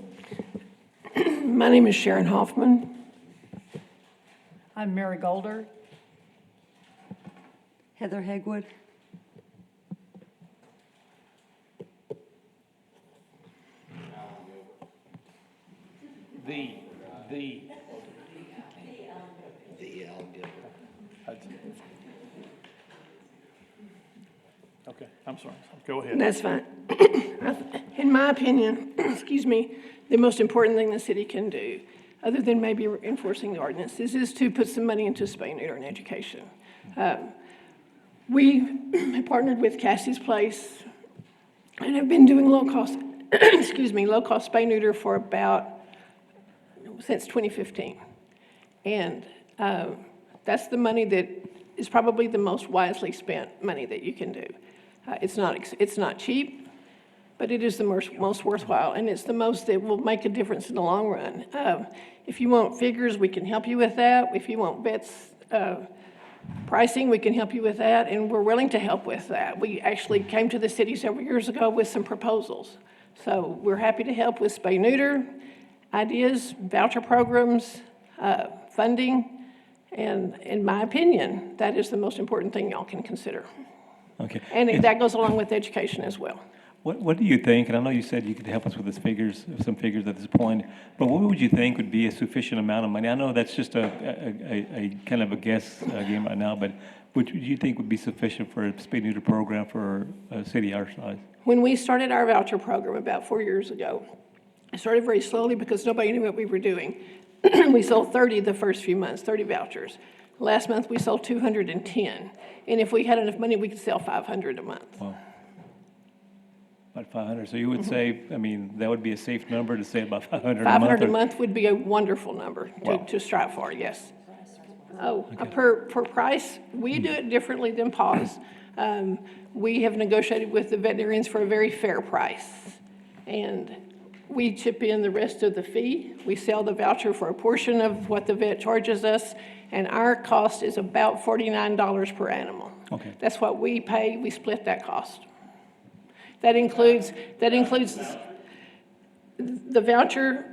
My name is Sharon Hoffman. I'm Mary Golder. Heather Hegwood. The. Okay, I'm sorry. Go ahead. That's fine. In my opinion, excuse me, the most important thing the city can do, other than maybe enforcing the ordinances, is to put some money into spay neuter and education. We have partnered with Cassie's Place and have been doing low-cost, low-cost spay neuter for since 2015. And that's the money that is probably the most wisely spent money that you can do. It's not cheap, but it is the most worthwhile, and it's the most that will make a difference in the long run. If you want figures, we can help you with that. If you want vets pricing, we can help you with that, and we're willing to help with that. We actually came to the city several years ago with some proposals. So we're happy to help with spay neuter, ideas, voucher programs, funding, and in my opinion, that is the most important thing y'all can consider. Okay. And that goes along with education as well. What do you think, and I know you said you could help us with some figures at this point, but what would you think would be a sufficient amount of money? I know that's just a kind of a guess game right now, but what do you think would be sufficient for a spay neuter program for a city our size? When we started our voucher program about 4 years ago, it started very slowly because nobody knew what we were doing. We sold 30 the first few months, 30 vouchers. Last month, we sold 210. And if we had enough money, we could sell 500 a month. Wow. About 500. So you would say, I mean, that would be a safe number to say about 500 a month? 500 a or- month would be a wonderful number to strive for, yes. Oh, per price, we do it differently than PAWS. We have negotiated with the veterinarians for a very fair price. And we chip in the rest of the fee. We sell the voucher for a portion of what the vet charges us, and our cost is about $49 per animal. Okay. That's what we pay. We split that cost. That includes the voucher,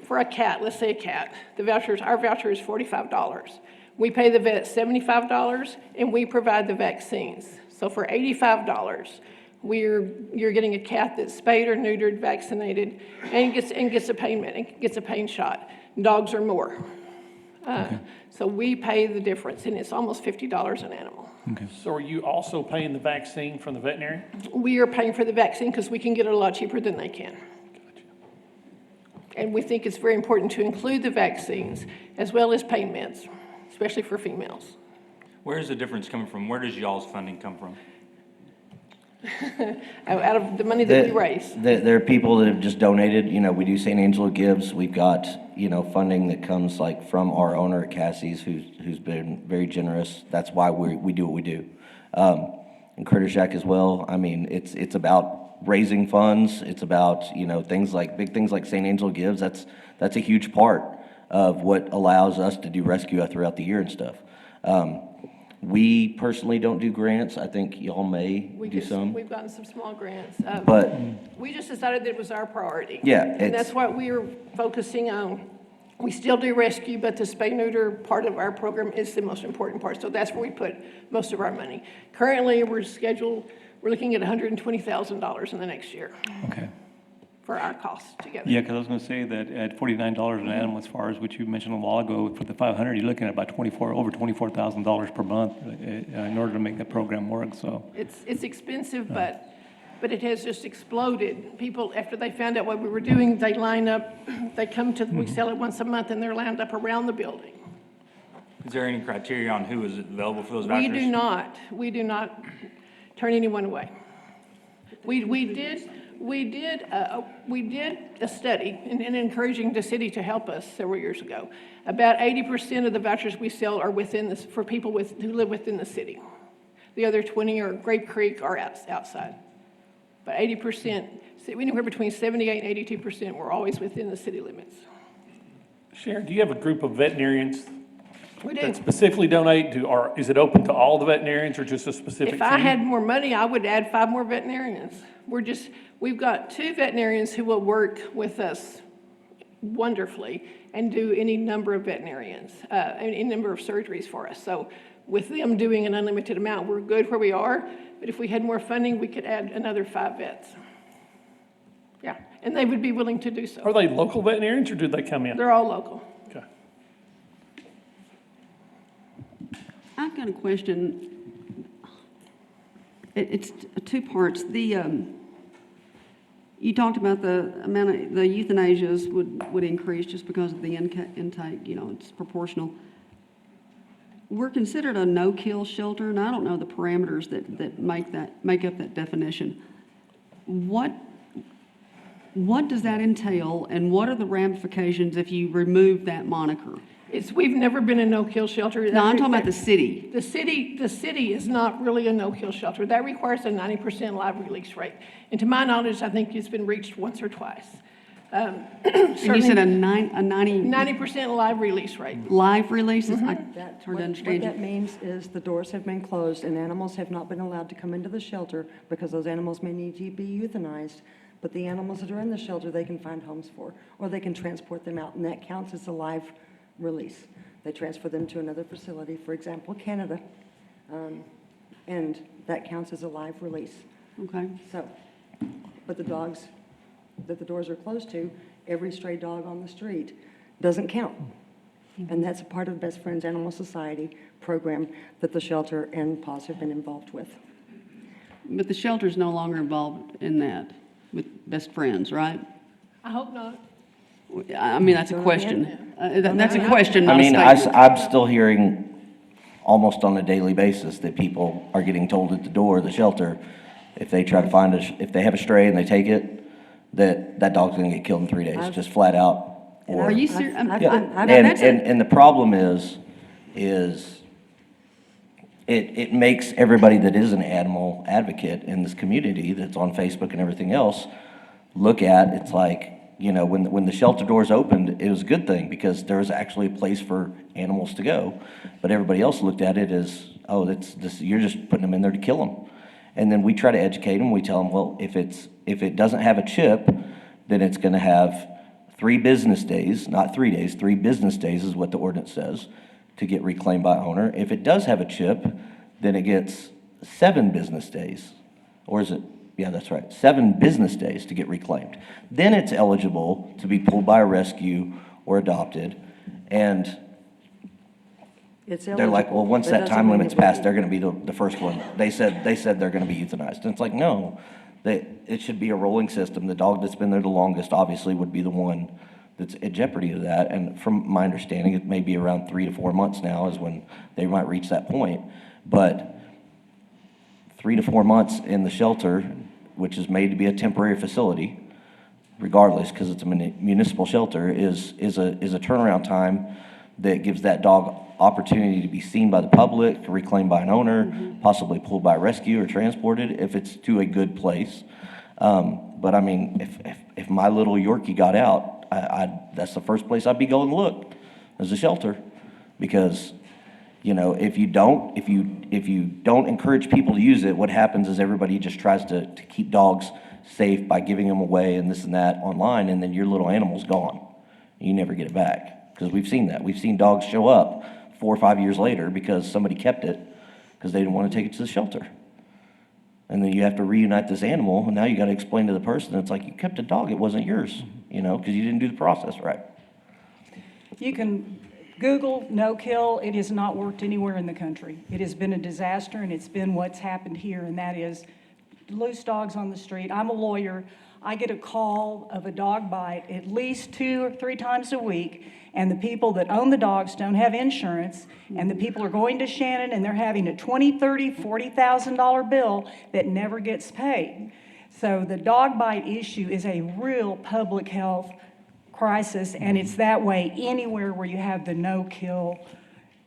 for a cat, let's say a cat, our voucher is $45. We pay the vet $75, and we provide the vaccines. So for $85, you're getting a cat that's spayed or neutered, vaccinated, and gets a pain shot. Dogs are more. So we pay the difference, and it's almost $50 an animal. Okay. So are you also paying the vaccine from the veterinarian? We are paying for the vaccine because we can get it a lot cheaper than they can. And we think it's very important to include the vaccines as well as pain meds, especially for females. Where's the difference coming from? Where does y'all's funding come from? Out of the money that we raise. There are people that have just donated, we do St. Angelo Gives. We've got, funding that comes like from our owner at Cassie's who's been very generous. That's why we do what we do. And Critter Shack as well. I mean, it's about raising funds. It's about, big things like St. Angelo Gives. That's a huge part of what allows us to do rescue throughout the year and stuff. We personally don't do grants. I think y'all may do some. We've gotten some small grants. But we just decided that it was our priority. Yeah, And that's what we're focusing on. We still do rescue, but the spay neuter part of our program is the most important part. So that's where we put most of our money. Currently, we're looking at $120,000 in the next year. Okay. For our costs together. Yeah, because I was going to say that at $49 an animal, as far as what you mentioned a while ago, for the 500, you're looking at about over $24,000 per month in order to make that program work. So It's expensive, but it has just exploded. People, after they found out what we were doing, they line up, we sell it once a month, and they're lined up around the building. Is there any criteria on who is available for those vouchers? We do not turn anyone away. We We did a study and encouraging the city to help us several years ago. About 80% of the vouchers we sell are within this, for people who live within the city. The other 20 are Grape Creek or outside. But 80%, anywhere between 78 and 82% were always within the city limits. Sharon, do you have a group of veterinarians We do. that specifically donate to, or is it open to all the veterinarians or just a specific If team? I had more money, I would add 5 more veterinarians. We've got 2 veterinarians who will work with us wonderfully and do any number of veterinarians, any number of surgeries for us. So with them doing an unlimited amount, we're good where we are, but if we had more funding, we could add another 5 vets. Yeah, and they would be willing to do so. Are they local veterinarians or do they come in? They're all local. Okay. I've got a question. It's 2 parts. You talked about the amount of, the euthanasias would increase just because of the intake, it's proportional. We're considered a no-kill shelter, and I don't know the parameters that make up that definition. What does that entail, and what are the ramifications if you remove that moniker? We've never been a no-kill shelter. No, I'm talking about the city. The city is not really a no-kill shelter. That requires a 90% live release rate. And to my knowledge, I think it's been reached once or twice. And you said a 90% live release rate. Live releases? I That, hard to what understand. that means is the doors have been closed and animals have not been allowed to come into the shelter because those animals may need to be euthanized. But the animals that are in the shelter, they can find homes for, or they can transport them out, and that counts as a live release. They transfer them to another facility, for example, Canada, and that counts as a live release. Okay. So, but the dogs that the doors are closed to, every stray dog on the street doesn't count. And that's a part of Best Friends Animal Society program that the shelter and PAWS have been involved with. But the shelter's no longer involved in that with Best Friends, right? I hope not. I mean, that's a question. That's a question, I not a mean, statement. I'm still hearing almost on a daily basis that people are getting told at the door of the shelter, if they try to find if they have a stray and they take it, that dog's gonna get killed in 3 days, just flat out. Are you serious? And the problem is it makes everybody that is an animal advocate in this community that's on Facebook and everything else look at, it's like, when the shelter doors opened, it was a good thing because there was actually a place for animals to go. But everybody else looked at it as, oh, you're just putting them in there to kill them. And then we try to educate them. We tell them, well, if it doesn't have a chip, then it's going to have 3 business days, not 3 days, 3 business days is what the ordinance says, to get reclaimed by owner. If it does have a chip, then it gets 7 business days. Or is it? Yeah, that's right. 7 business days to get reclaimed. Then it's eligible to be pulled by a rescue or adopted. And they're like, well, once that time limit's passed, they're going to be the first one. They said they're going to be euthanized. And it's like, no, it should be a rolling system. The dog that's been there the longest obviously would be the one that's at jeopardy of that. And from my understanding, it may be around 3 to 4 months now is when they might reach that point. But 3 to 4 months in the shelter, which is made to be a temporary facility, regardless, because it's a municipal shelter, is a turnaround time that gives that dog opportunity to be seen by the public, reclaimed by an owner, possibly pulled by a rescue or transported if it's to a good place. But I mean, if my little Yorkie got out, that's the first place I'd be going to look, is a shelter, because if you don't encourage people to use it, what happens is everybody just tries to keep dogs safe by giving them away and this and that online, and then your little animal's gone. You never get it back. Because we've seen that. We've seen dogs show up 4 or 5 years later because somebody kept it because they didn't want to take it to the shelter. And then you have to reunite this animal, and now you got to explain to the person, it's like, you kept a dog, it wasn't yours, because you didn't do the process right. You can Google no-kill. It has not worked anywhere in the country. It has been a disaster, and it's been what's happened here, and that is loose dogs on the street. I'm a lawyer. I get a call of a dog bite at least 2 or 3 times a week, and the people that own the dogs don't have insurance, and the people are going to Shannon, and they're having a $20,000, $30,000, $40,000 bill that never gets paid. So the dog bite issue is a real public health crisis, and it's that way anywhere where you have the no-kill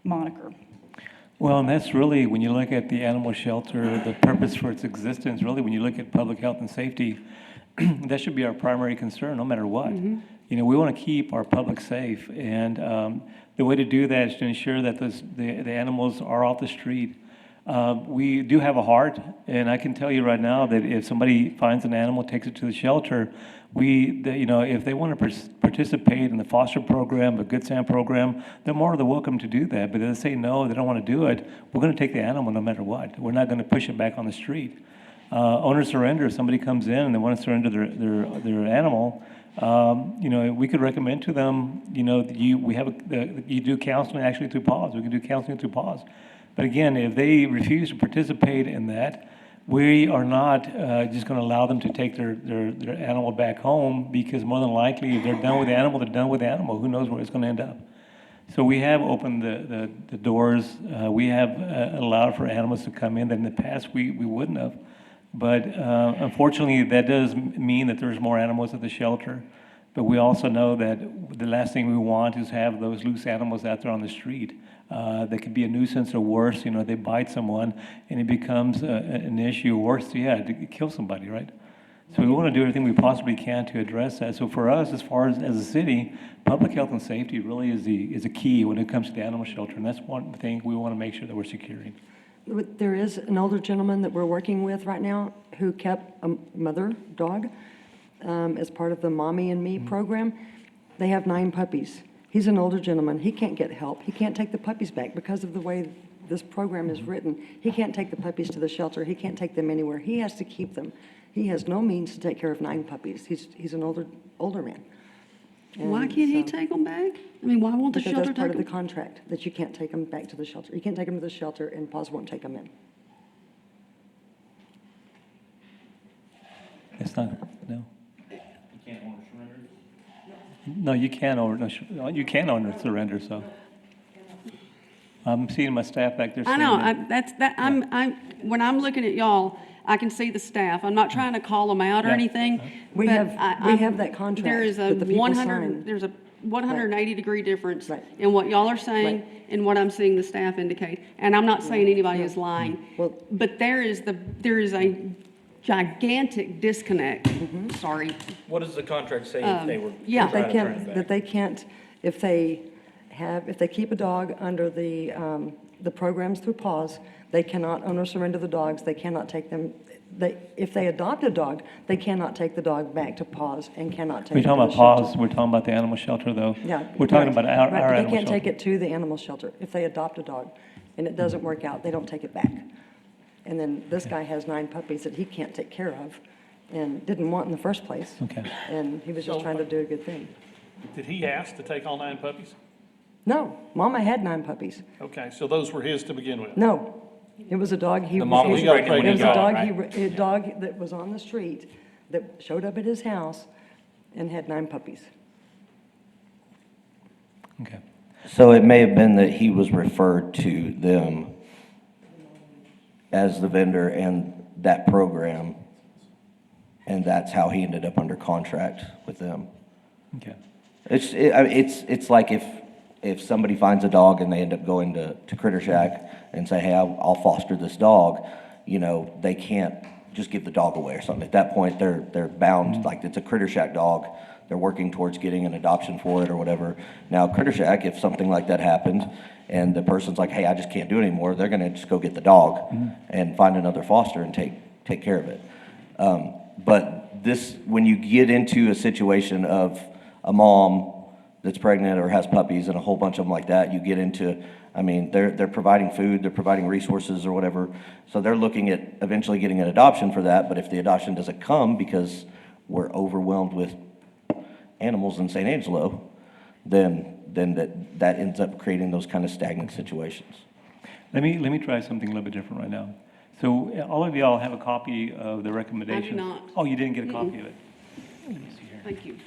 moniker. Well, and that's really, when you look at the animal shelter, the purpose for its existence, really, when you look at public health and safety, that should be our primary concern, no matter what. You know, we want to keep our public safe, and the way to do that is to ensure that the animals are off the street. We do have a heart, and I can tell you right now that if somebody finds an animal, takes it to the shelter, you know, if they want to participate in the foster program, the Good Sam program, they're more than welcome to do that. But if they say no, they don't want to do it, we're going to take the animal no matter what. We're not going to push it back on the street. Owner surrender, if somebody comes in and they want to surrender their animal, you know, we could recommend to them, you know, you do counseling actually through PAWS. We can do counseling through PAWS. But again, if they refuse to participate in that, we are not just going to allow them to take their animal back home, because more than likely, if they're done with the animal, they're done with the animal. Who knows where it's going to end up? So we have opened the doors. We have allowed for animals to come in that in the past we wouldn't have. But unfortunately, that does mean that there's more animals at the shelter. But we also know that the last thing we want is have those loose animals out there on the street. They could be a nuisance, or worse, you know, they bite someone and it becomes an issue. Worse, yeah, to kill somebody, right? So we want to do everything we possibly can to address that. So for us, as far as a city, public health and safety really is a key when it comes to the animal shelter. And that's one thing we want to make sure that we're securing. There is an older gentleman that we're working with right now who kept a mother dog as part of the Mommy and Me program. They have 9 puppies. He's an older gentleman. He can't get help. He can't take the puppies back because of the way this program is written. He can't take the puppies to the shelter. He can't take them anywhere. He has to keep them. He has no means to take care of 9 puppies. He's an older man. Why can't he take them back? I mean, why won't the Because shelter that's part take of the them? contract, that you can't take them back to the shelter. You can't take them to the shelter and PAWS won't take them in. It's not, no. No, you can owner surrender, so. I'm seeing my staff back there I saying know, that. when I'm looking at y'all, I can see the staff. I'm not trying to call them out or Yeah. anything. We but have that contract There is a that the people 100, sign. there's a 180-degree difference Right. in what y'all are saying Right. and what I'm seeing the staff indicate. And I'm not saying anybody is lying, Well- but there is a gigantic disconnect. Sorry. What does the contract say if they were? Yeah. That they can't, if they keep a dog under the programs through PAWS, they cannot owner surrender the dogs, they cannot take them, if they adopt a dog, they cannot take the dog back to PAWS and cannot take We're it to talking the about shelter. PAWS, we're talking about the animal shelter, though. Yeah. We're talking right, about our right, but animal They can't take shelter. it to the animal shelter. If they adopt a dog and it doesn't work out, they don't take it back. And then this guy has 9 puppies that he can't take care of and didn't want in the first place. Okay. And he was just trying to do a good thing. Did he ask to take all 9 puppies? No, Mama had 9 puppies. Okay, so those were his to begin with? No, it was a dog he. The mom was pregnant when he It was a got dog it, a dog that was on the street that showed up at his house and had 9 puppies. Okay. So it may have been that he was referred to them as the vendor and that program, and that's how he ended up under contract with them. Okay. It's like if somebody finds a dog and they end up going to Critter Shack and say, hey, I'll foster this dog, you know, they can't just give the dog away or something. At that point, they're bound, like it's a Critter Shack dog. They're working towards getting an adoption for it or whatever. Now, Critter Shack, if something like that happened and the person's like, hey, I just can't do it anymore, they're gonna just go get the dog and find another foster and take care of it. But this, when you get into a situation of a mom that's pregnant or has puppies and a whole bunch of them like that, you get into, I mean, they're providing food, they're providing resources or whatever. So they're looking at eventually getting an adoption for that. But if the adoption doesn't come because we're overwhelmed with animals in St. Angelo, then that ends up creating those kind of stagnant situations. Let me try something a little bit different right now. So all of y'all have a copy of the recommendations? not. Oh, you didn't get a copy of it? Let me see here. Thank you.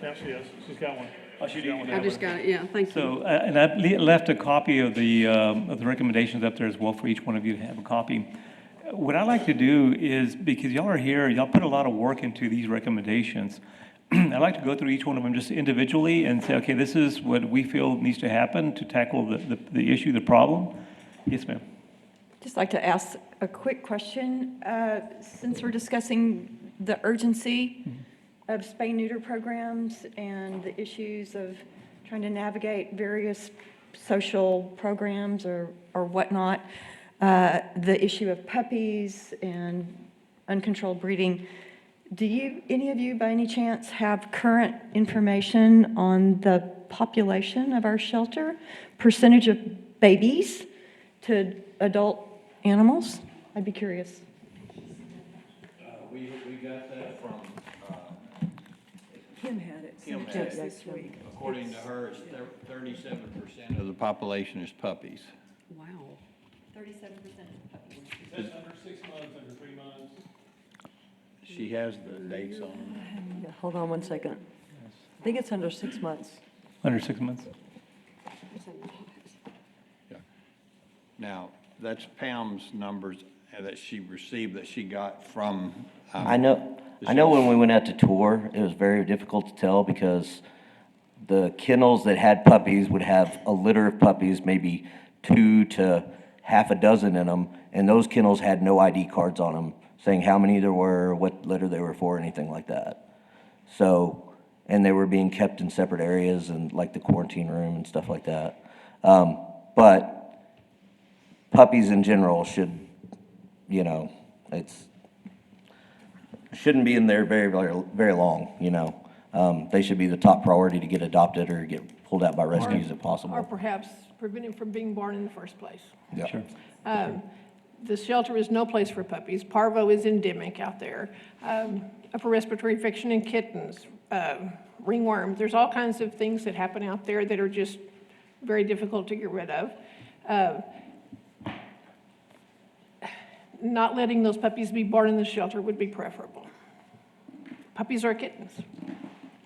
Yeah, she is. She's got one. Oh, she did. I just got it, yeah, thank you. So, and I've left a copy of the recommendations up there as well for each one of you to have a copy. What I like to do is, because y'all are here, y'all put a lot of work into these recommendations. I like to go through each one of them just individually and say, okay, this is what we feel needs to happen to tackle the issue, the problem. Yes, ma'am. Just like to ask a quick question. Since we're discussing the urgency of spay-neuter programs and the issues of trying to navigate various social programs or whatnot, the issue of puppies and uncontrolled breeding, do any of you by any chance have current information on the population of our shelter, percentage of babies to adult animals? I'd be curious. We got that from, Kim had it. Kim had it. This week. According to her, it's 37% of the population is puppies. Wow. 37% of puppies. Is that under 6 months, under 3 months? She has the dates on them. Yeah, hold on one second. I think it's under 6 months. Under 6 months. Now, that's Pam's numbers that she received, that she got from. I know when we went out to tour, it was very difficult to tell because the kennels that had puppies would have a litter of puppies, maybe 2 to half a dozen in them, and those kennels had no ID cards on them saying how many there were, what litter they were for, anything like that. So, and they were being kept in separate areas and like the quarantine room and stuff like that. But puppies in general should, shouldn't be in there very, very, very long, They should be the top priority to get adopted or get pulled out by rescues if possible. Or perhaps prevent him from being born in the first place. Yeah. Sure. The shelter is no place for puppies. Parvo is endemic out there. Upper respiratory infection in kittens, ringworm. There's all kinds of things that happen out there that are just very difficult to get rid of. Not letting those puppies be born in the shelter would be preferable. Puppies are kittens,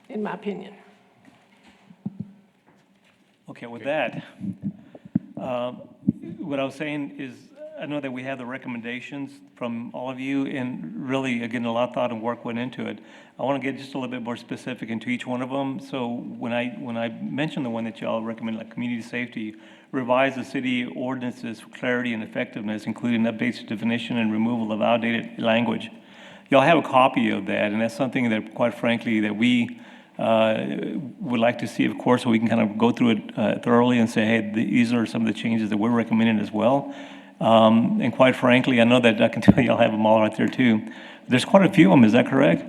in my opinion. Okay, with that, what I was saying is, I know that we have the recommendations from all of you, and really, again, a lot of thought and work went into it. I want to get just a little bit more specific into each one of them. So when I mentioned the one that y'all recommend, like community safety, revise the city ordinances for clarity and effectiveness, including updates to definition and removal of outdated language. Y'all have a copy of that, and that's something that, quite frankly, that we would like to see, of course, so we can kind of go through it thoroughly and say, hey, these are some of the changes that we're recommending as well. And quite frankly, I know that I can tell you I'll have them all right there too. There's quite a few of them, is that correct?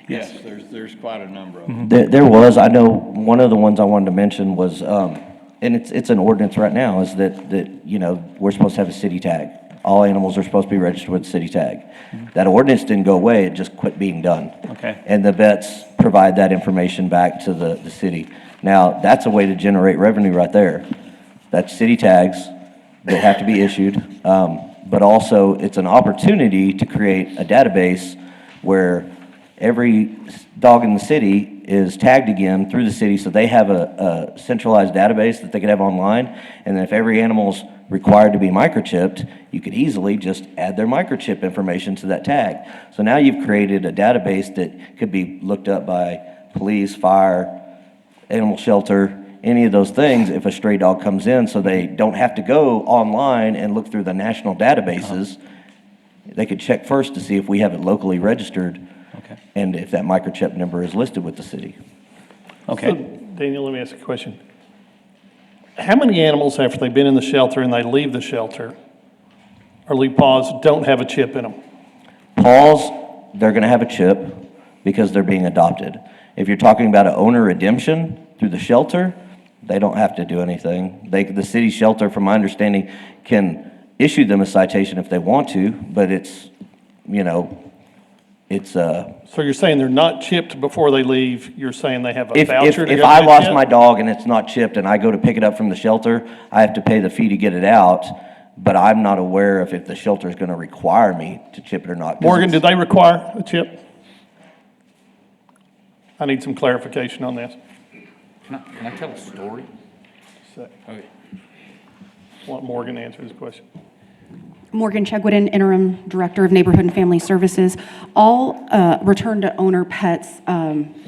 Yes, there's quite a number of them. There was, I know, one of the ones I wanted to mention was, and it's an ordinance right now, is that we're supposed to have a city tag. All animals are supposed to be registered with a city tag. That ordinance didn't go away, it just quit being done. Okay. And the vets provide that information back to the city. Now, that's a way to generate revenue right there. That's city tags that have to be issued, but also it's an opportunity to create a database where every dog in the city is tagged again through the city, so they have a centralized database that they could have online, and then if every animal's required to be microchipped, you could easily just add their microchip information to that tag. So now you've created a database that could be looked up by police, fire, animal shelter, any of those things if a stray dog comes in, so they don't have to go online and look through the national databases. They could check first to see if we have it locally registered. Okay. And if that microchip number is listed with the city. Okay. So, Daniel, let me ask a question. How many animals, after they've been in the shelter and they leave the shelter or leave paws, don't have a chip in them? Paws, they're going to have a chip because they're being adopted. If you're talking about an owner redemption through the shelter, they don't have to do anything. The city shelter, from my understanding, can issue them a citation if they want to, but it's. So you're saying they're not chipped before they leave, you're saying they have a If voucher to if go I get lost chipped? my dog and it's not chipped and I go to pick it up from the shelter, I have to pay the fee to get it out, but I'm not aware if the shelter is going to require me to chip it or not. 'cause Morgan, it's- do they require a chip? I need some clarification on this. Can I tell a story? So, Okay. want Morgan to answer this question. Morgan Chegwin, Interim Director of Neighborhood and Family Services. All return-to-owner pets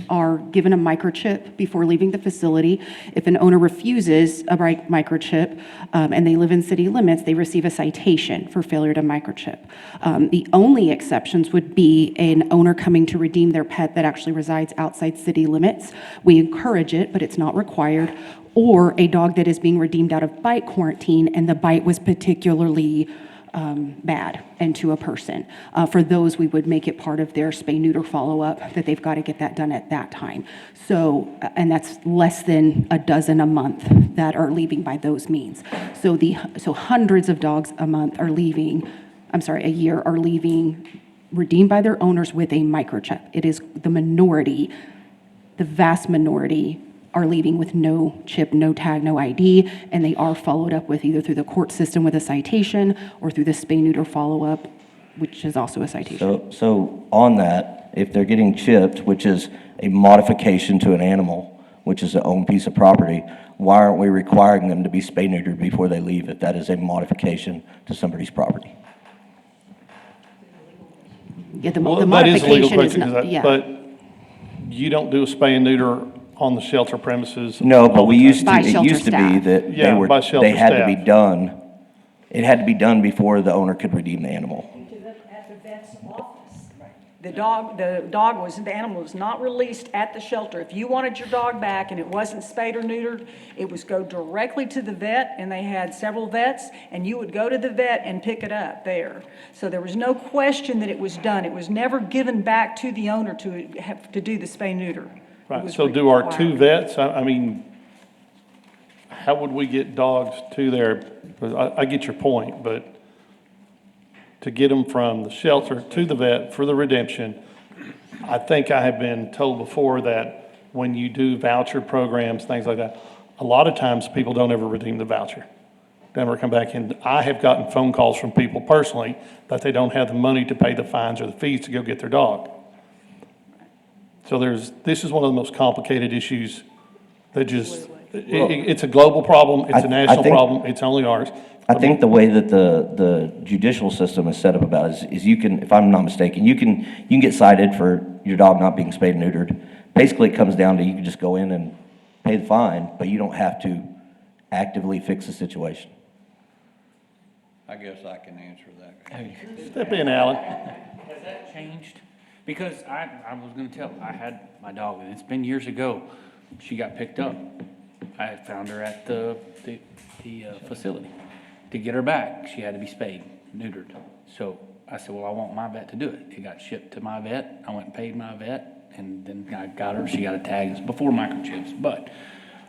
are given a microchip before leaving the facility. If an owner refuses a microchip and they live in city limits, they receive a citation for failure to microchip. The only exceptions would be an owner coming to redeem their pet that actually resides outside city limits. We encourage it, but it's not required. Or a dog that is being redeemed out of bite quarantine and the bite was particularly bad and to a person. For those, we would make it part of their spay-neuter follow-up, that they've got to get that done at that time. So, and that's less than a dozen a month that are leaving by those means. So hundreds of dogs a month are leaving, a year are leaving redeemed by their owners with a microchip. It is the minority, the vast minority are leaving with no chip, no tag, no ID, and they are followed up with either through the court system with a citation or through the spay-neuter follow-up, which is also a citation. So on that, if they're getting chipped, which is a modification to an animal, which is their own piece of property, why aren't we requiring them to be spay-neutered before they leave if that is a modification to somebody's property? Yeah, the That is a legal modification is question, not, yeah. but you don't do a spay and neuter on the shelter premises. No, but we used to, By it shelter used to be staff. that Yeah, by shelter they had to be staff. done, it had to be done before the owner could redeem the animal. At the vet's office. The animal was not released at the shelter. If you wanted your dog back and it wasn't spayed or neutered, it was go directly to the vet, and they had several vets, and you would go to the vet and pick it up there. So there was no question that it was done. It was never given back to the owner to have to do the spay neuter. It Right, was so do our two required. vets, I mean, how would we get dogs to there? I get your point, but to get them from the shelter to the vet for the redemption, I think I have been told before that when you do voucher programs, things like that, a lot of times people don't ever redeem the voucher. They never come back in. I have gotten phone calls from people personally that they don't have the money to pay the fines or the fees to go get their dog. So this is one of the most complicated issues that just, it's a global problem, it's a national problem, it's only ours. I think the way that the judicial system is set up about is you can, if I'm not mistaken, you can get cited for your dog not being spayed and neutered. Basically, it comes down to you can just go in and pay the fine, but you don't have to actively fix the situation. I guess I can answer that. Step in, Alan. Has that changed? Because I was gonna tell, I had my dog, and it's been years ago. She got picked up. I had found her at the facility. To get her back, she had to be spayed, neutered. So I said, well, I want my vet to do it. It got shipped to my vet. I went and paid my vet, and then I got her. She got a tag. It was before microchips, but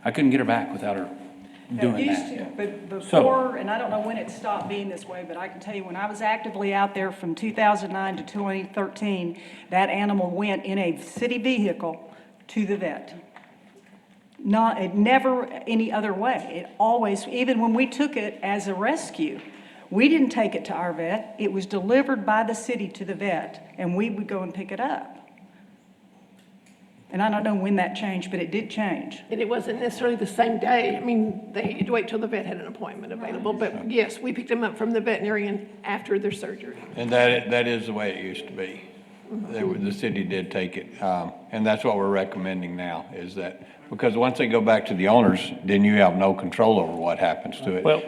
I couldn't get her back without her doing Used that. to, but before, and I don't know when it stopped being this way, but I can tell you, when I was actively out there from 2009 to 2013, that animal went in a city vehicle to the vet. It never any other way. It always, even when we took it as a rescue, we didn't take it to our vet. It was delivered by the city to the vet, and we would go and pick it up. And I don't know when that changed, but it did change. And it wasn't necessarily the same day. I mean, they had to wait till the vet had an appointment available. But yes, we picked them up from the veterinarian after their surgery. And that is the way it used to be. The city did take it, and that's what we're recommending now, is that, because once they go back to the owners, then you have no control over what happens to it. Well,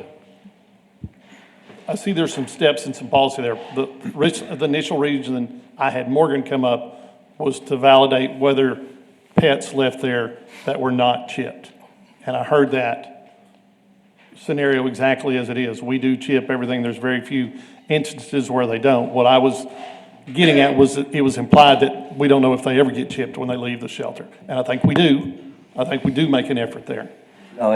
I see there's some steps and some policy there. The initial reason I had Morgan come up was to validate whether pets left there that were not chipped. And I heard that scenario exactly as it is. We do chip everything. There's very few instances where they don't. What I was getting at was that it was implied that we don't know if they ever get chipped when they leave the shelter. And I think we do. I think we do make an effort there. No,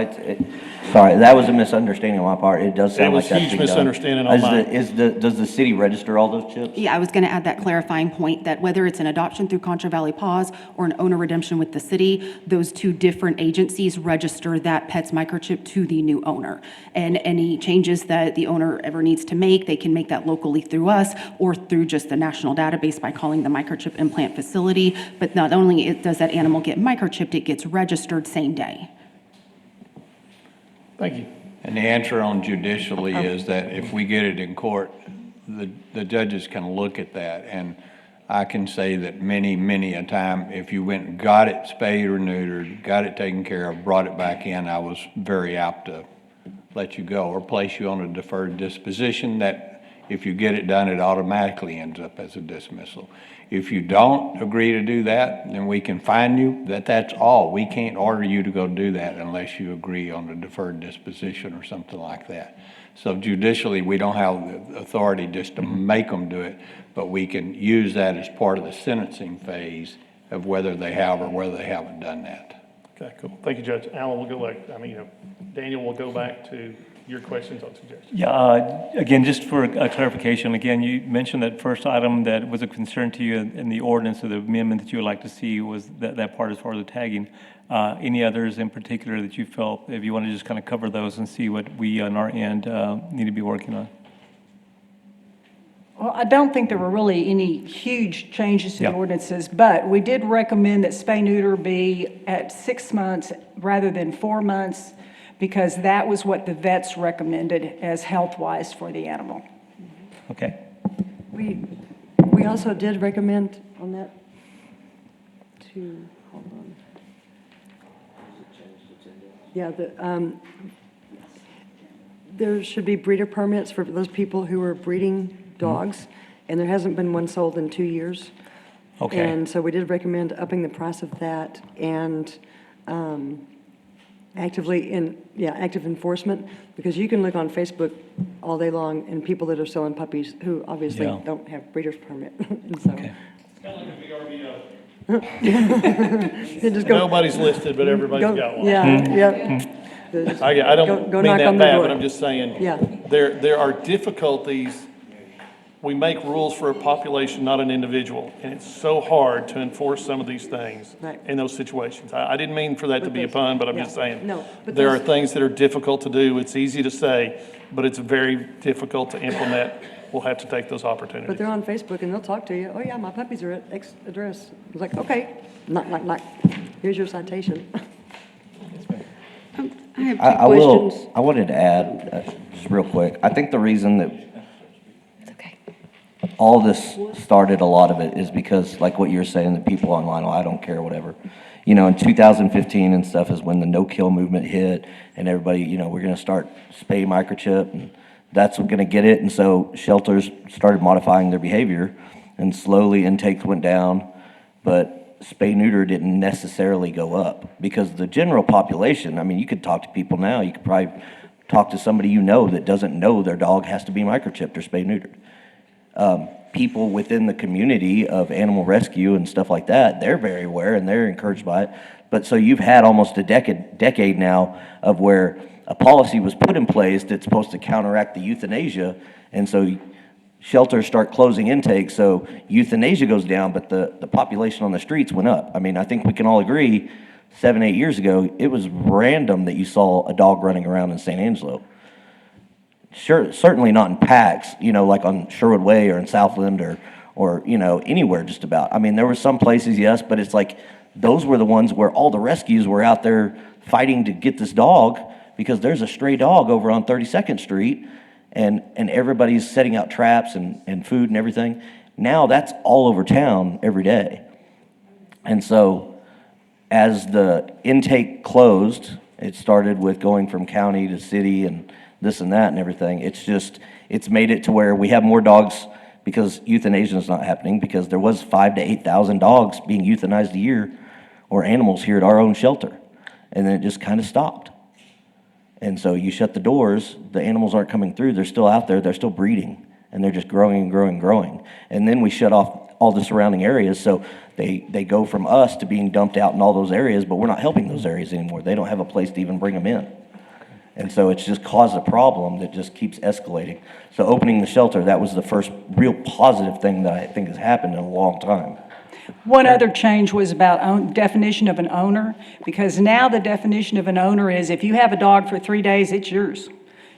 sorry, that was a misunderstanding on my part. It does sound It was like that's huge being done. misunderstanding on mine. Does the city register all those chips? Yeah, I was going to add that clarifying point that whether it's an adoption through Contra Valley Paws or an owner redemption with the city, those two different agencies register that pet's microchip to the new owner. And any changes that the owner ever needs to make, they can make that locally through us or through just the national database by calling the microchip implant facility. But not only does that animal get microchipped, it gets registered same day. Thank you. And the answer on judicially is that if we get it in court, the judges can look at that. And I can say that many a time, if you went and got it spayed or neutered, got it taken care of, brought it back in, I was very apt to let you go or place you on a deferred disposition that if you get it done, it automatically ends up as a dismissal. If you don't agree to do that, then we can fine you. That's all. We can't order you to go do that unless you agree on a deferred disposition or something like that. So judicially, we don't have the authority just to make them do it, but we can use that as part of the sentencing phase of whether they have or whether they haven't done that. Okay, cool. Thank you, Judge. Alan, we'll go back, Daniel, we'll go back to your questions on suggestions. Yeah, again, just for a clarification, again, you mentioned that first item that was a concern to you in the ordinance or the amendment that you would like to see was that part as far as the tagging. Any others in particular that you felt, if you want to just kind of cover those and see what we on our end need to be working on? Well, I don't think there were really any huge changes to the Yeah. ordinances, but we did recommend that spay-neuter be at 6 months rather than 4 months, because that was what the vets recommended as health-wise for the animal. Okay. We also did recommend on that hold on. Yeah, there should be breeder permits for those people who are breeding dogs, and there hasn't been one sold in 2 years. Okay. And so we did recommend upping the price of that and active enforcement, because you can look on Facebook all day long and people that are selling puppies who obviously Yeah. don't have breeder's permit. And so, Okay. you just go- Nobody's listed, but everybody's go- got one. Yeah, yeah. Just I go don't mean knock that on the bad, door. but I'm just saying, Yeah. there are difficulties. We make rules for a population, not an individual, and it's so hard to enforce some of these things Right. in those situations. I didn't mean for that to be a pun, but I'm just saying. No, but There are those- things that are difficult to do. It's easy to say, but it's very difficult to implement. We'll have to take those But opportunities. they're on Facebook and they'll talk to you. Oh, yeah, my puppies are at X address. It's like, okay, knock. Here's your citation. I have two I will, questions. I wanted to add, just real quick, I think the reason that all this started, a lot of it, is because, like what you're saying, the people online, well, I don't care, whatever. You know, in 2015 and stuff is when the no-kill movement hit, and everybody, we're gonna start spay microchip, and that's gonna get it, and so shelters started modifying their behavior, and slowly intakes went down, but spay-neuter didn't necessarily go up, because the general population, I mean, you could talk to people now, you could probably talk to somebody that doesn't know their dog has to be microchipped or spay-neutered. People within the community of animal rescue and stuff like that, they're very aware and they're encouraged by it. But so you've had almost a decade now of where a policy was put in place that's supposed to counteract the euthanasia, and so shelters start closing intake, so euthanasia goes down, but the population on the streets went up. I mean, I think we can all agree, 7-8 years ago, it was random that you saw a dog running around in San Angelo. Sure, certainly not in packs, like on Sherwood Way or in Southland or anywhere just about. I mean, there were some places, yes, but it's like those were the ones where all the rescues were out there fighting to get this dog because there's a stray dog over on 32nd Street and everybody's setting out traps and food and everything. Now that's all over town every day. And so as the intake closed, it started with going from county to city and this and that and everything. It's made it to where we have more dogs because euthanasia is not happening, because there was 5,000 to 8,000 dogs being euthanized a year, or animals here at our own shelter. And then it just kind of stopped. And so you shut the doors, the animals aren't coming through, they're still out there, they're still breeding, and they're just growing and growing and growing. And then we shut off all the surrounding areas, so they go from us to being dumped out in all those areas, but we're not helping those areas anymore. They don't have a place to even bring them in. And so it's just caused a problem that just keeps escalating. So opening the shelter, that was the first real positive thing that I think has happened in a long time. One other change was about definition of an owner, because now the definition of an owner is if you have a dog for 3 days, it's yours.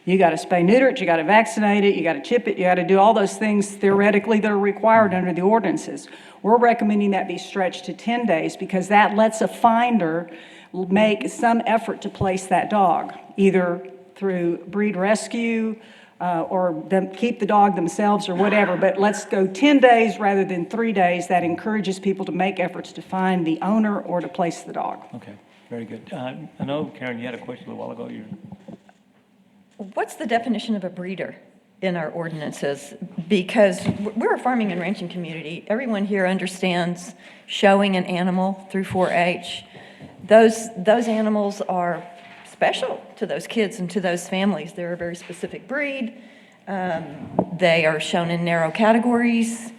You got to spay neuter it, you got to vaccinate it, you got to chip it, you got to do all those things theoretically that are required under the ordinances. We're recommending that be stretched to 10 days because that lets a finder make some effort to place that dog, either through breed rescue, or them keep the dog themselves or whatever, but let's go 10 days rather than 3 days. That encourages people to make efforts to find the owner or to place the dog. Okay, very good. I know, Karen, you had a question a little while ago. What's the definition of a breeder in our ordinances? Because we're a farming and ranching community. Everyone here understands showing an animal through 4-H. Those animals are special to those kids and to those families. They're a very specific breed. They are shown in narrow categories.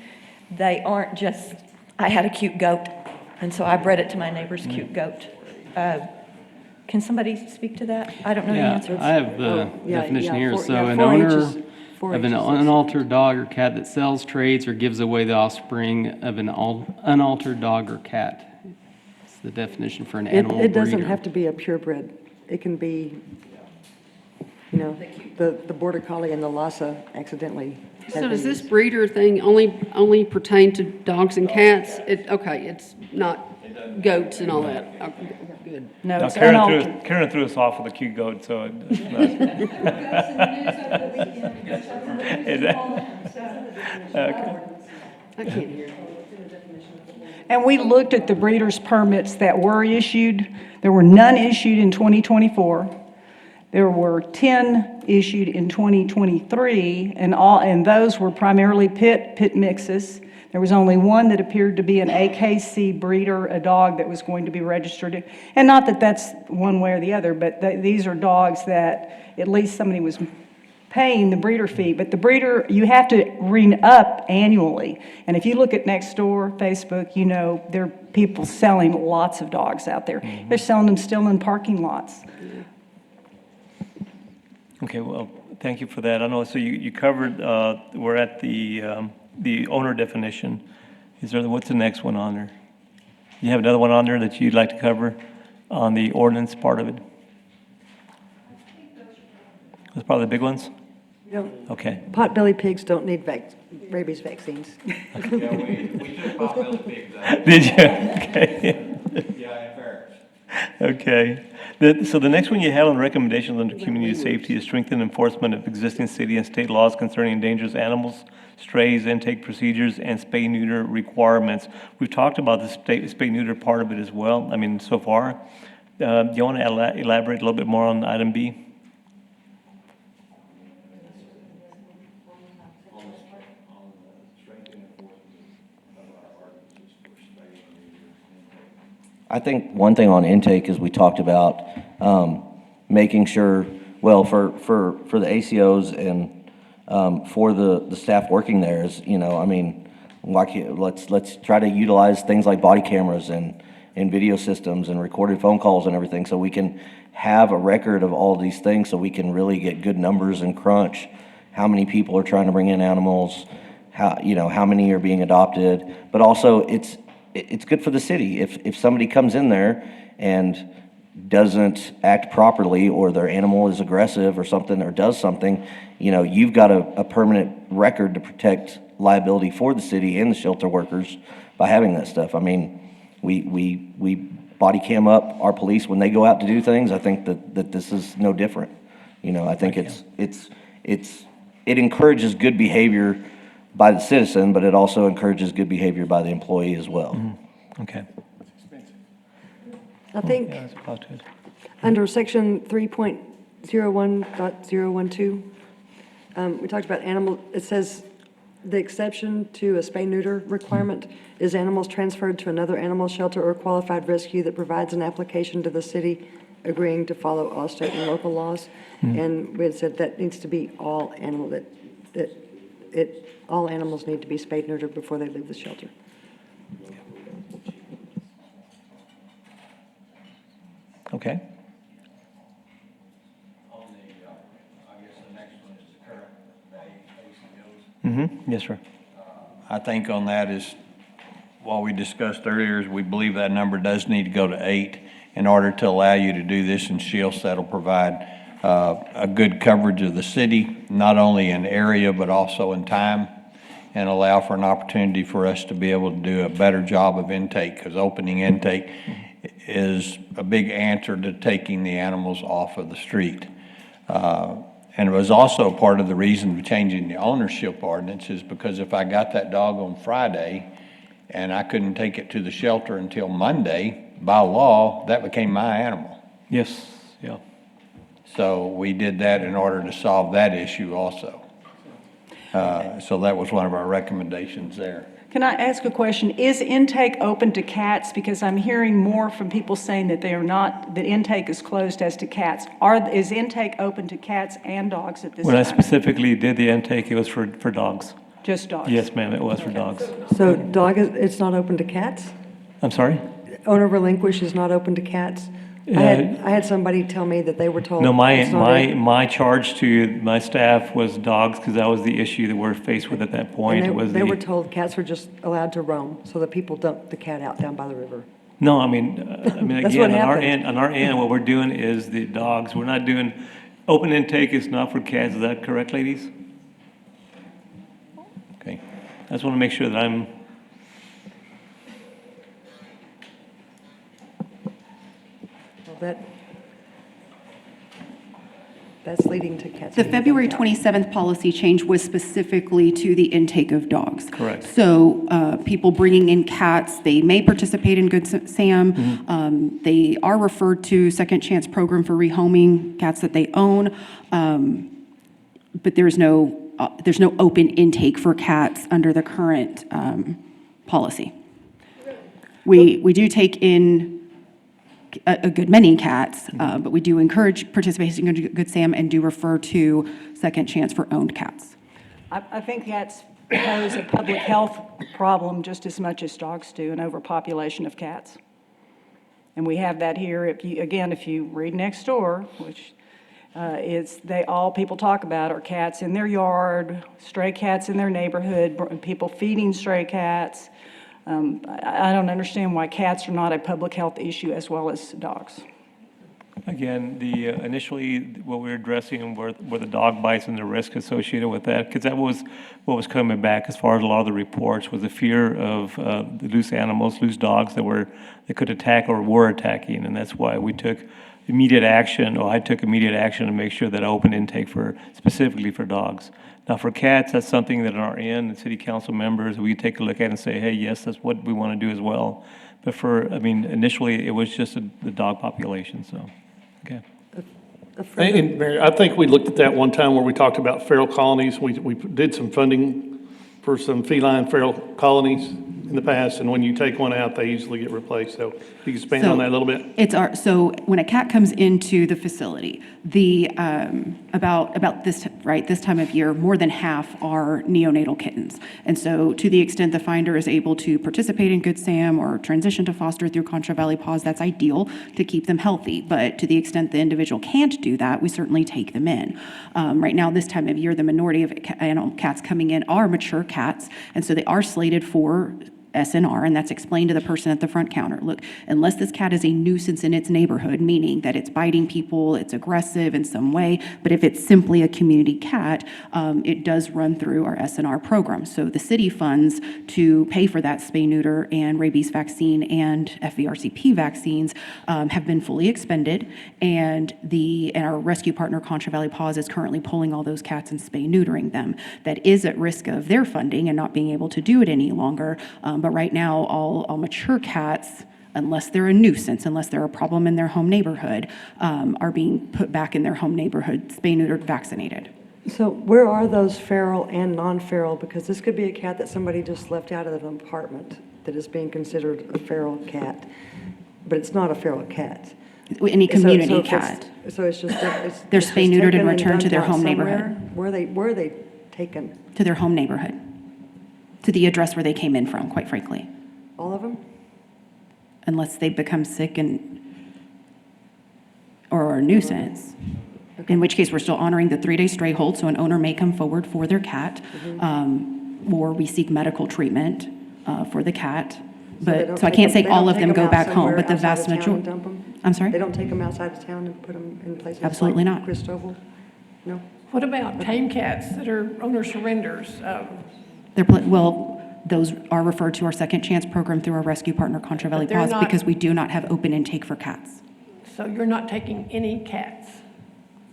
They aren't just, I had a cute goat, and so I bred it to my neighbor's cute goat. Can somebody speak to that? I don't know the answer. I have the definition here. So an 4-H owner is- 4-H of an is- unaltered dog or cat that sells, trades, or gives away the offspring of an unaltered dog or cat. It's the definition for an animal breeder. It doesn't have to be a purebred. It can be, you know, the Border Collie and the Lhasa accidentally. So does this breeder thing only pertain to dogs and cats? Okay, it's not goats and all that. Okay, good. No, Now, it's Karen unaltered. threw us off with a cute goat, so it's not. Is that- okay. I can't hear. And we looked at the breeder's permits that were issued. There were none issued in 2024. There were 10 issued in 2023, and those were primarily pit mixes. There was only one that appeared to be an AKC breeder, a dog that was going to be registered. And not that that's one way or the other, but these are dogs that at least somebody was paying the breeder fee. But the breeder, you have to re-up annually. And if you look at Nextdoor, Facebook, you know, there are people selling lots of dogs out there. They're selling them still in parking lots. Okay, well, thank you for that. I know, so you covered, we're at the owner definition. What's the next one on there? You have another one on there that you'd like to cover on the ordinance part of it? Those probably the big ones? No. Okay. Potbelly pigs don't need rabies vaccines. We took potbelly pigs out. Did you? Okay. Yeah, in fairness. Okay. So the next one you have on recommendations under community safety is strengthen enforcement of existing city and state laws concerning dangerous animals, strays, intake procedures, and spay-neuter requirements. We've talked about the spay-neuter part of it as well, I mean, so far. Do you want to elaborate a little bit more on item B? I think one thing on intake is we talked about making sure, well, for the ACOs and for the staff working there is, you know, I mean, let's try to utilize things like body cameras and video systems and recorded phone calls and everything, so we can have a record of all these things, so we can really get good numbers and crunch how many people are trying to bring in animals, how many are being adopted, but also it's good for the city. If somebody comes in there and doesn't act properly, or their animal is aggressive or something, or does something, you know, you've got a permanent record to protect liability for the city and the shelter workers by having that stuff. I mean, we body cam up our police when they go out to do things. I think that this is no different. You know, I think it encourages good behavior by the citizen, but it also encourages good behavior by the employee as well. Mm-hmm. Okay. I think Yeah, that's positive. under section 3.01.012, we talked about it says the exception to a spay-neuter requirement is animals transferred to another animal shelter or qualified rescue that provides an application to the city agreeing to follow all state and local laws. And we had said that needs to be all all animals need to be spayed and neutered before they leave the shelter. Okay. Mm-hmm. Yes, sir. I think on that is, what we discussed earlier, is we believe that number does need to go to 8 in order to allow you to do this in shifts that'll provide a good coverage of the city, not only in area but also in time, and allow for an opportunity for us to be able to do a better job of intake, because opening intake is a big answer to taking the animals off of the street. And it was also part of the reason for changing the ownership ordinance is because if I got that dog on Friday and I couldn't take it to the shelter until Monday, by law, that became my animal. Yes, yeah. So we did that in order to solve that issue also. So that was one of our recommendations there. Can I ask a question? Is intake open to cats? Because I'm hearing more from people saying that they are not, that intake is closed as to cats. Is intake open to cats and dogs at this When I time? specifically did the intake, it was for dogs. Just dogs? Yes, ma'am, it was for dogs. So it's not open to cats? I'm sorry? Owner relinquish is not open to cats? I had somebody tell me that they were told. No, it's not open. my charge to my staff was dogs, because that was the issue that we're faced with at that point. And was they were the told cats were just allowed to roam, so that people dumped the cat out down by the river. No, I mean That's again, what on our happened. end, what we're doing is the dogs. We're not doing, open intake is not for cats. Is that correct, ladies? Okay. I just want to make sure that I'm, Well, that's leading to cats. The being February dumped out. 27th policy change was specifically to the intake of dogs. Correct. So people bringing in cats, they may participate in Good Sam. They are referred to Second Chance Program for rehoming cats that they own. But there's no open intake for cats under the current policy. We do take in a good many cats, but we do encourage participation in Good Sam and do refer to Second Chance for owned cats. I think cats pose a public health problem just as much as dogs do, an overpopulation of cats. And we have that here, if you read next door, which people talk about are cats in their yard, stray cats in their neighborhood, people feeding stray cats. I don't understand why cats are not a public health issue as well as dogs. again, initially, what we were addressing were the dog bites and the risk associated with that, because that was what was coming back as far as a lot of the reports, was the fear of the loose animals, loose dogs that could attack or were attacking, and that's why we took immediate action, or I took immediate action to make sure that I opened intake specifically for dogs. Now, for cats, that's something that on our end, the city council members, we take a look at and say, hey, yes, that's what we want to do as well. But initially, it was just the dog population, so, okay. And Mary, I think we looked at that one time where we talked about feral colonies. We did some funding for some feline feral colonies in the past, and when you take one out, they usually get replaced. So you can expand on that a little bit? So when a cat comes into the facility, about this time of year, more than half are neonatal kittens. And so to the extent the finder is able to participate in Good Sam or transition to foster through Contra Valley Paws, that's ideal to keep them healthy. But to the extent the individual can't do that, we certainly take them in. Right now, this time of year, the minority of cats coming in are mature cats, and so they are slated for SNR, and that's explained to the person at the front counter. Look, unless this cat is a nuisance in its neighborhood, meaning that it's biting people, it's aggressive in some way, but if it's simply a community cat, it does run through our SNR program. So the city funds to pay for that spay, neuter, and rabies vaccine and FVRCP vaccines have been fully expended, and our rescue partner, Contra Valley Paws, is currently pulling all those cats and spay neutering them. That is at risk of their funding and not being able to do it any longer. But right now, all mature cats, unless they're a nuisance, unless they're a problem in their home neighborhood, are being put back in their home neighborhood, spay, neutered, vaccinated. So where are those feral and non-feral? Because this could be a cat that somebody just left out of an apartment that is being considered a feral cat, but it's not a feral cat. Any community cat. So it's just. They're spay, neutered, and returned to their home neighborhood. Where are they taken? To their home neighborhood. To the address where they came in from, quite frankly. All of them? Unless they become sick or are a nuisance. In which case, we're still honoring the 3-day stray hold, so an owner may come forward for their cat, or we seek medical treatment for the cat. So I can't say all of them go back home, but the vast majority. I'm sorry? They don't take them outside of town and put them in places Absolutely like not. Christoval? No? What about tame cats that are owner surrenders? Those are referred to our Second Chance program through our rescue partner, Contra Valley But they're Paws, not- because we do not have open intake for cats. So you're not taking any cats?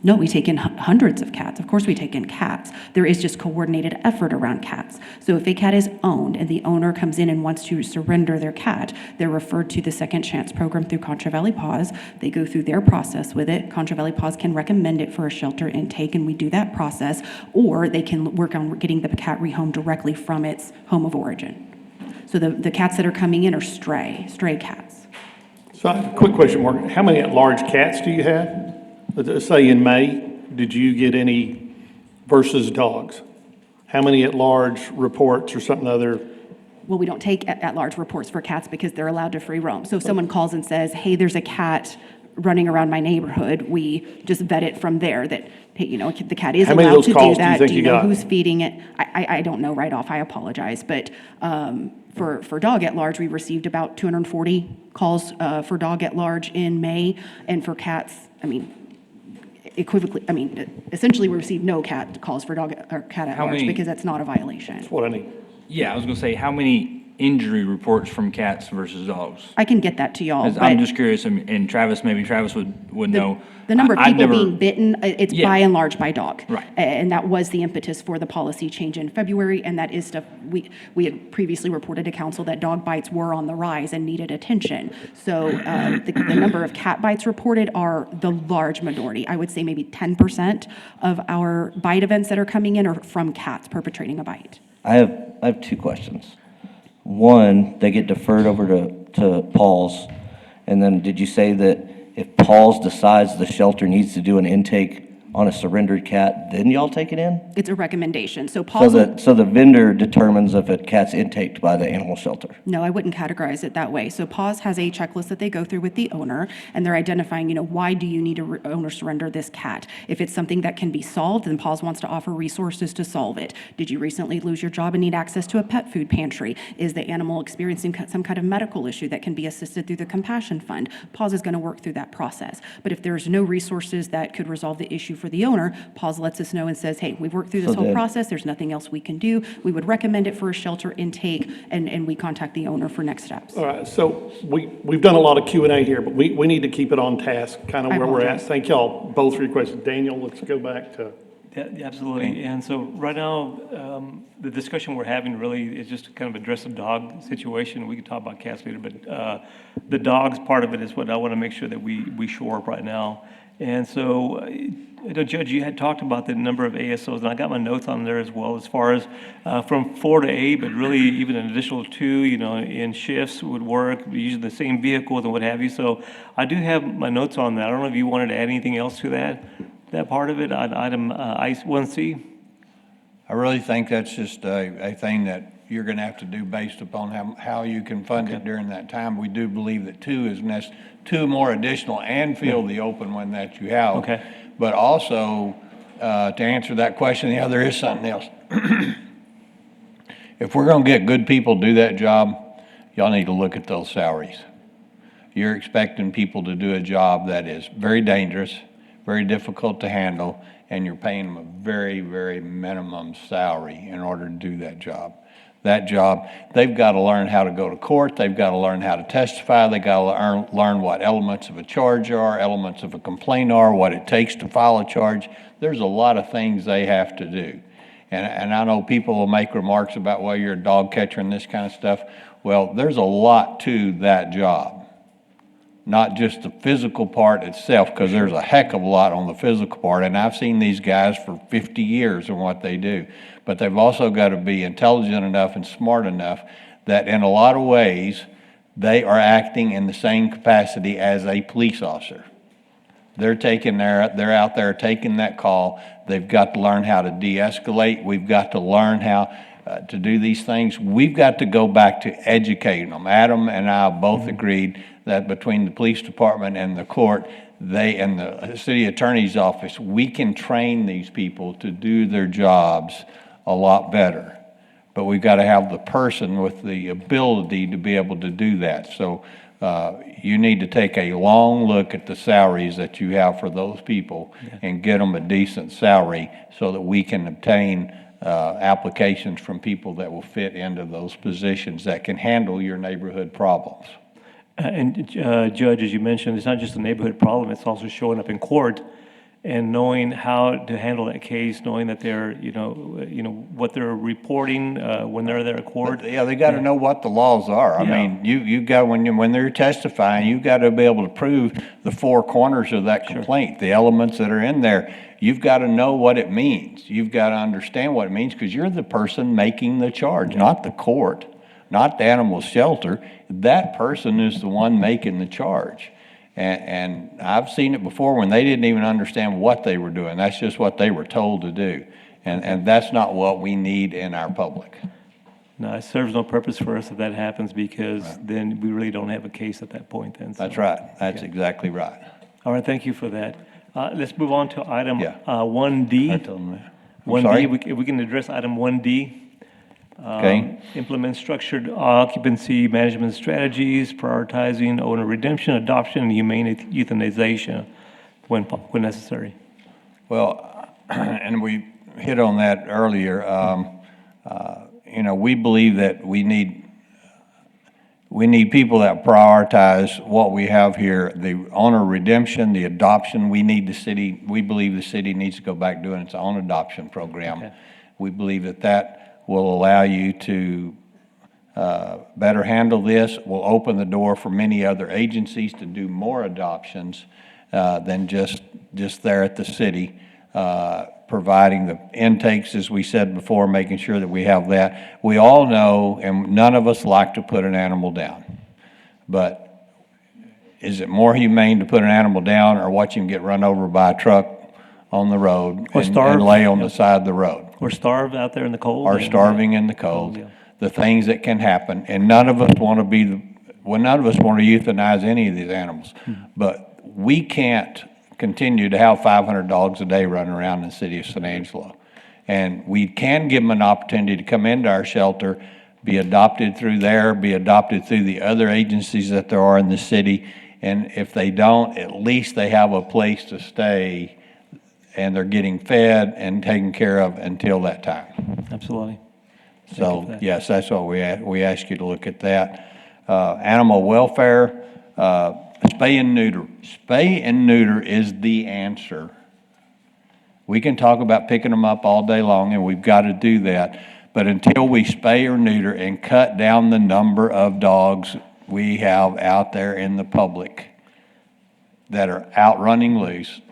No, we take in hundreds of cats. Of course, we take in cats. There is just coordinated effort around cats. So if a cat is owned and the owner comes in and wants to surrender their cat, they're referred to the Second Chance program through Contra Valley Paws. They go through their process with it. Contra Valley Paws can recommend it for a shelter intake, and we do that process, or they can work on getting the cat rehomed directly from its home of origin. So the cats that are coming in are stray cats. So, quick question, Morgan. How many at-large cats do you have? Let's say in May, did you get any versus dogs? How many at-large reports or something other? Well, we don't take at-large reports for cats because they're allowed to free roam. So if someone calls and says, hey, there's a cat running around my neighborhood, we just vet it from there that, hey, you know, the cat is How many of allowed those to do calls do you that. think Do you you know got? who's feeding it? I don't know right off. I apologize. But for dog at large, we received about 240 calls for dog at large in May. And for cats, essentially we received no cat calls for dog or cat at How large many- because that's not a violation. That's what I need. Yeah, I was gonna say, how many injury reports from cats versus dogs? I can get that to y'all. 'Cause But I'm just curious, and Travis would know. the number of I've people never- being bitten, it's Yeah. by and large by dog. Right. And that was the impetus for the policy change in February, and that is stuff, we had previously reported to council that dog bites were on the rise and needed attention. So the number of cat bites reported are the large majority. I would say maybe 10% of our bite events that are coming in are from cats perpetrating a bite. I have two questions. One, they get deferred over to Paul's, and then did you say that if Paul's decides the shelter needs to do an intake on a surrendered cat, then y'all take it in? It's a recommendation. So So Paul's. so the vendor determines if a cat's intaked by the animal shelter? No, I wouldn't categorize it that way. So PAWS has a checklist that they go through with the owner, and they're identifying, why do you need to owner surrender this cat? If it's something that can be solved, then PAWS wants to offer resources to solve it. Did you recently lose your job and need access to a pet food pantry? Is the animal experiencing some kind of medical issue that can be assisted through the Compassion Fund? PAWS is going to work through that process. But if there's no resources that could resolve the issue for the owner, PAWS lets us know and says, hey, we've worked through this So whole then- process, there's nothing else we can do. We would recommend it for a shelter intake, and we contact the owner for next steps. All right, so we've done a lot of Q&A here, but we need to keep it on task, kind of I where we're at. apologize. Thank y'all both for your questions. Daniel, let's go back to. Yeah, absolutely. And so right now, the discussion we're having really is just to kind of address the dog situation. We can talk about cats later, but the dogs part of it is what I want to make sure that we shore up right now. And so, Judge, you had talked about the number of ASOs, and I got my notes on there as well, as far as from 4 to 8, but really even an additional 2, in shifts would work, using the same vehicles and what have you. So I do have my notes on that. I don't know if you wanted to add anything else to that part of it, item I-1C? I really think that's just a thing that you're going to have to do based upon how you can fund it during that time. We do believe that 2 is 2 more additional and fill the open one that you have. Okay. But also, to answer that question, there is something else. If we're going to get good people to do that job, y'all need to look at those salaries. You're expecting people to do a job that is very dangerous, very difficult to handle, and you're paying them a very, very minimum salary in order to do that job. That job, they've got to learn how to go to court, they've got to learn how to testify, they've got to learn what elements of a charge are, elements of a complaint are, what it takes to file a charge. There's a lot of things they have to do. And I know people will make remarks about, well, you're a dog catcher and this kind of stuff. Well, there's a lot to that job. Not just the physical part itself, because there's a heck of a lot on the physical part, and I've seen these guys for 50 years and what they do. But they've also got to be intelligent enough and smart enough that in a lot of ways, they are acting in the same capacity as a police officer. They're out there taking that call. They've got to learn how to de-escalate. We've got to learn how to do these things. We've got to go back to educating them. Adam and I both agreed that between the police department and the court, they and the city attorney's office, we can train these people to do their jobs a lot better. But we've got to have the person with the ability to be able to do that. So you need to take a long look at the salaries that you have for those people and get them a decent salary so that we can obtain applications from people that will fit into those positions that can handle your neighborhood problems. And Judge, as you mentioned, it's not just a neighborhood problem, it's also showing up in court. and knowing how to handle that case, knowing that they're, what they're reporting when they're there at court. Yeah, they got to know what the laws are. I Yeah. mean, you got, when they're testifying, you got to be able to prove the four corners of that complaint, the elements that are in there. You've got to know what it means. You've got to understand what it means, because you're the person making the charge, not the court, not the animal shelter. That person is the one making the charge. And I've seen it before when they didn't even understand what they were doing. That's just what they were told to do. And that's not what we need in our public. No, it serves no purpose for us if that happens, because then we really don't have a case at that point then. So. That's right. That's exactly right. All right, thank you for that. Let's move on to item Yeah. 1D. I told them that. I'm 1D, sorry? if we can address item 1D. Okay. Implement structured occupancy management strategies, prioritizing owner redemption, adoption, and humane euthanization when necessary. Well, and we hit on that earlier. We believe that we need people that prioritize what we have here, the owner redemption, the adoption. We believe the city needs to go back doing its own adoption program. Okay. We believe that will allow you to better handle this, will open the door for many other agencies to do more adoptions than just there at the city, providing the intakes, as we said before, making sure that we have that. We all know, and none of us like to put an animal down, but is it more humane to put an animal down or watch him get run over by a truck on the road Or and starve. lay on the side of the road? Or starve out there in the cold. Or starving in the cold, the things that can happen. And none of us want to none of us want to euthanize any of these animals. But we can't continue to have 500 dogs a day running around in the city of San Angelo. And we can give them an opportunity to come into our shelter, be adopted through there, be adopted through the other agencies that there are in the city. And if they don't, at least they have a place to stay and they're getting fed and taken care of until that time. Absolutely. So, yes, that's what we ask you to look at that. Animal welfare, spay and neuter. Spay and neuter is the answer. We can talk about picking them up all day long, and we've got to do that. But until we spay or neuter and cut down the number of dogs we have out there in the public that are out running loose,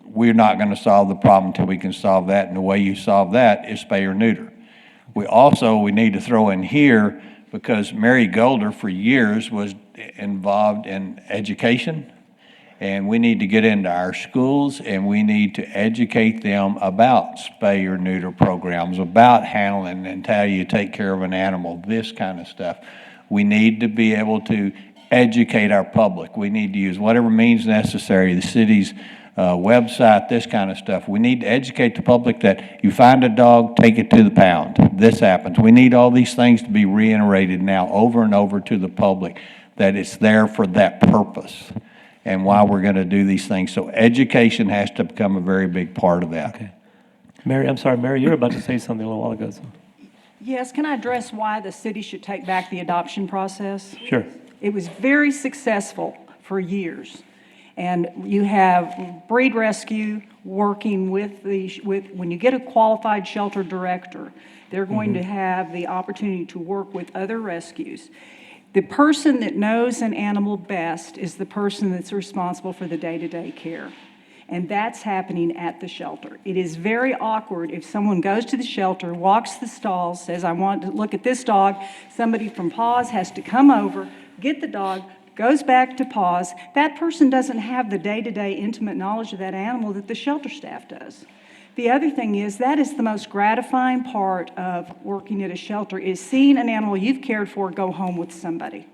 we're not going to solve the problem until we can solve that. And the way you solve that is spay or neuter. We need to throw in here, because Mary Golder for years was involved in education, and we need to get into our schools and we need to educate them about spay or neuter programs, about handling and how you take care of an animal, this kind of stuff. We need to be able to educate our public. We need to use whatever means necessary, the city's website, this kind of stuff. We need to educate the public that you find a dog, take it to the pound. This happens. We need all these things to be reiterated now over and over to the public, that it's there for that purpose and why we're going to do these things. So education has to become a very big part of that. Okay. Mary, I'm sorry, Mary, you're about to say something a little while ago. So. Yes, can I address why the city should take back the adoption process? Sure. It was very successful for years. And you have Breed Rescue working with when you get a qualified shelter director, they're going to have the opportunity to work with other rescues. The person that knows an animal best is the person that's responsible for the day-to-day care. And that's happening at the shelter. It is very awkward if someone goes to the shelter, walks the stalls, says, I want to look at this dog. Somebody from PAWS has to come over, get the dog, goes back to PAWS. That person doesn't have the day-to-day intimate knowledge of that animal that the shelter staff does. The other thing is, that is the most gratifying part of working at a shelter, is seeing an animal you've cared for go home with somebody.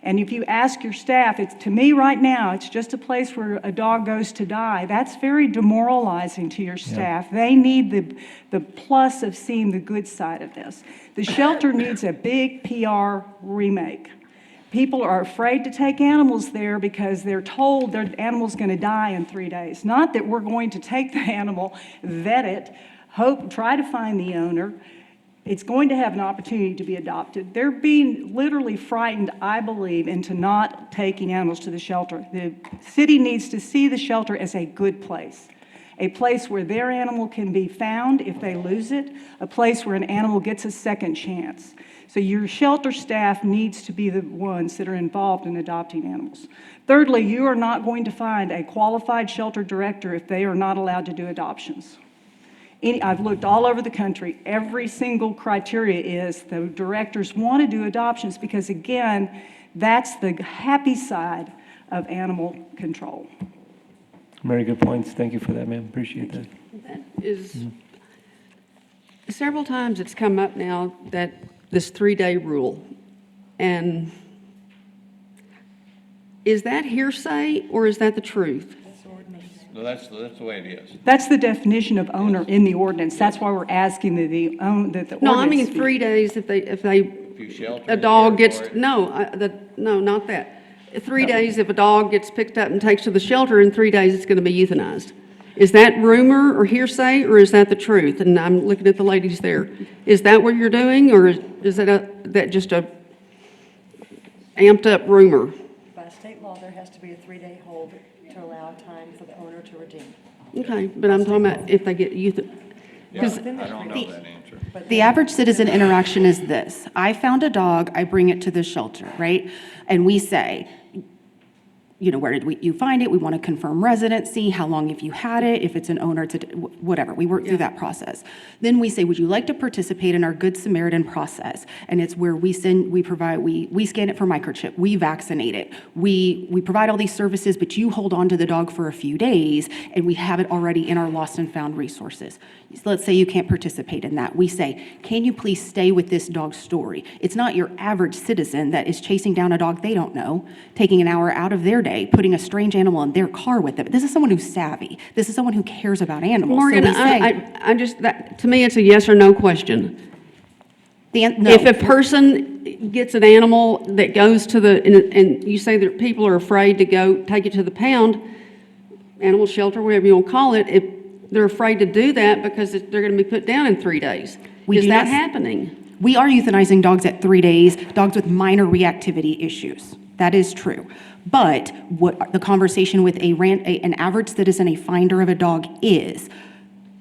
And if you ask your staff, to me right now, it's just a place where a dog goes to die. That's very demoralizing to your staff. Yeah. They need the plus of seeing the good side of this. The shelter needs a big PR remake. People are afraid to take animals there because they're told their animal's going to die in 3 days. Not that we're going to take the animal, vet it, try to find the owner, it's going to have an opportunity to be adopted. They're being literally frightened, I believe, into not taking animals to the shelter. The city needs to see the shelter as a good place, a place where their animal can be found if they lose it, a place where an animal gets a second chance. So your shelter staff needs to be the ones that are involved in adopting animals. Thirdly, you are not going to find a qualified shelter director if they are not allowed to do adoptions. I've looked all over the country. Every single criteria is the directors want to do adoptions because, again, that's the happy side of animal control. Very good points. Thank you for that, ma'am. Appreciate that. Is, several times it's come up now that this 3-day rule, and is that hearsay or is that the truth? So that's the way it is. That's the definition of owner in the ordinance. That's why we're asking that the ordinance. No, I mean 3 days if you shelter a in dog gets, territory. no, not that. 3 days if a dog gets picked up and takes to the shelter, in 3 days it's going to be euthanized. Is that rumor or hearsay, or is that the truth? And I'm looking at the ladies there. Is that what you're doing, or is that just a amped up rumor? By state law, there has to be a 3-day hold to allow time for the owner to redeem. Okay, but I'm talking about if they get euthanized. I don't know that answer. The average citizen interaction is this. I found a dog, I bring it to the shelter, right? And we say, you know, where did you find it? We want to confirm residency, how long have you had it, if it's an owner, it's whatever. We work through that process. Then we say, would you like to participate in our Good Samaritan process? And it's where we scan it for microchip, we vaccinate it, we provide all these services, but you hold on to the dog for a few days, and we have it already in our lost and found resources. So let's say you can't participate in that. We say, can you please stay with this dog's story? It's not your average citizen that is chasing down a dog they don't know, taking an hour out of their day, putting a strange animal in their car with them. This is someone who's savvy. This is someone who cares about animals. Morgan, So we say, I just, to me, it's a yes or no question. no. If a person gets an animal that goes to and you say that people are afraid to go take it to the pound, animal shelter, whatever you want to call it, if they're afraid to do that because they're going to be put down in 3 days. Is that happening? We are euthanizing dogs at 3 days, dogs with minor reactivity issues. That is true. But what the conversation with an average citizen, a finder of a dog is,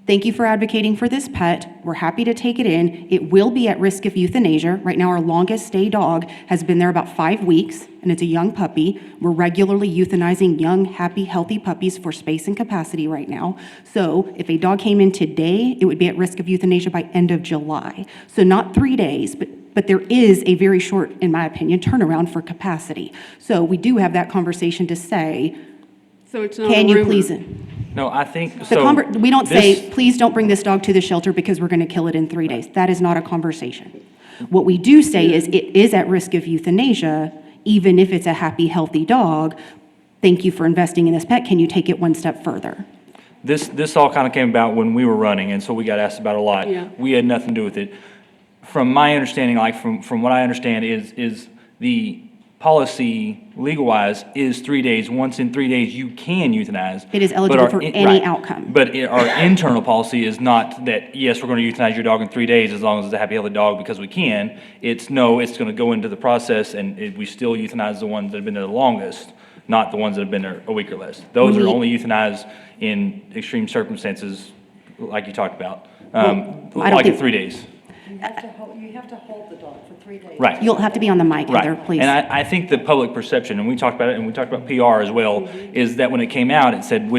thank you for advocating for this pet. We're happy to take it in. It will be at risk of euthanasia. Right now, our longest stay dog has been there about 5 weeks, and it's a young puppy. We're regularly euthanizing young, happy, healthy puppies for space and capacity right now. So if a dog came in today, it would be at risk of euthanasia by end of July. So not 3 days, but there is a very short, in my opinion, turnaround for capacity. So we do have that conversation to say, so it's not can a you rumor. please? No, I think, The so. we don't this- say, please don't bring this dog to the shelter because we're going to kill it in 3 days. That is not a conversation. What we do say is it is at risk of euthanasia, even if it's a happy, healthy dog. Thank you for investing in this pet. Can you take it one step further? This all kind of came about when we were running, and so we got asked about it a lot. Yeah. We had nothing to do with it. From my understanding, like from what I understand, is the policy legal-wise is 3 days. Once in 3 days, you can euthanize. It is But eligible our for in- any right. outcome. But our internal policy is not that, yes, we're going to euthanize your dog in 3 days as long as it's a happy, healthy dog because we can. It's no, it's going to go into the process, and we still euthanize the ones that have been there the longest, not the ones that have been there a week or less. Those are only euthanized in extreme circumstances, like you talked about, I don't like in think- 3 days. You have to hold the dog for 3 days. Right. You'll have to be on the mic, Heather, Right. please. And I think the public perception, and we talked about it, and we talked about PR as well, is that when it came out, it said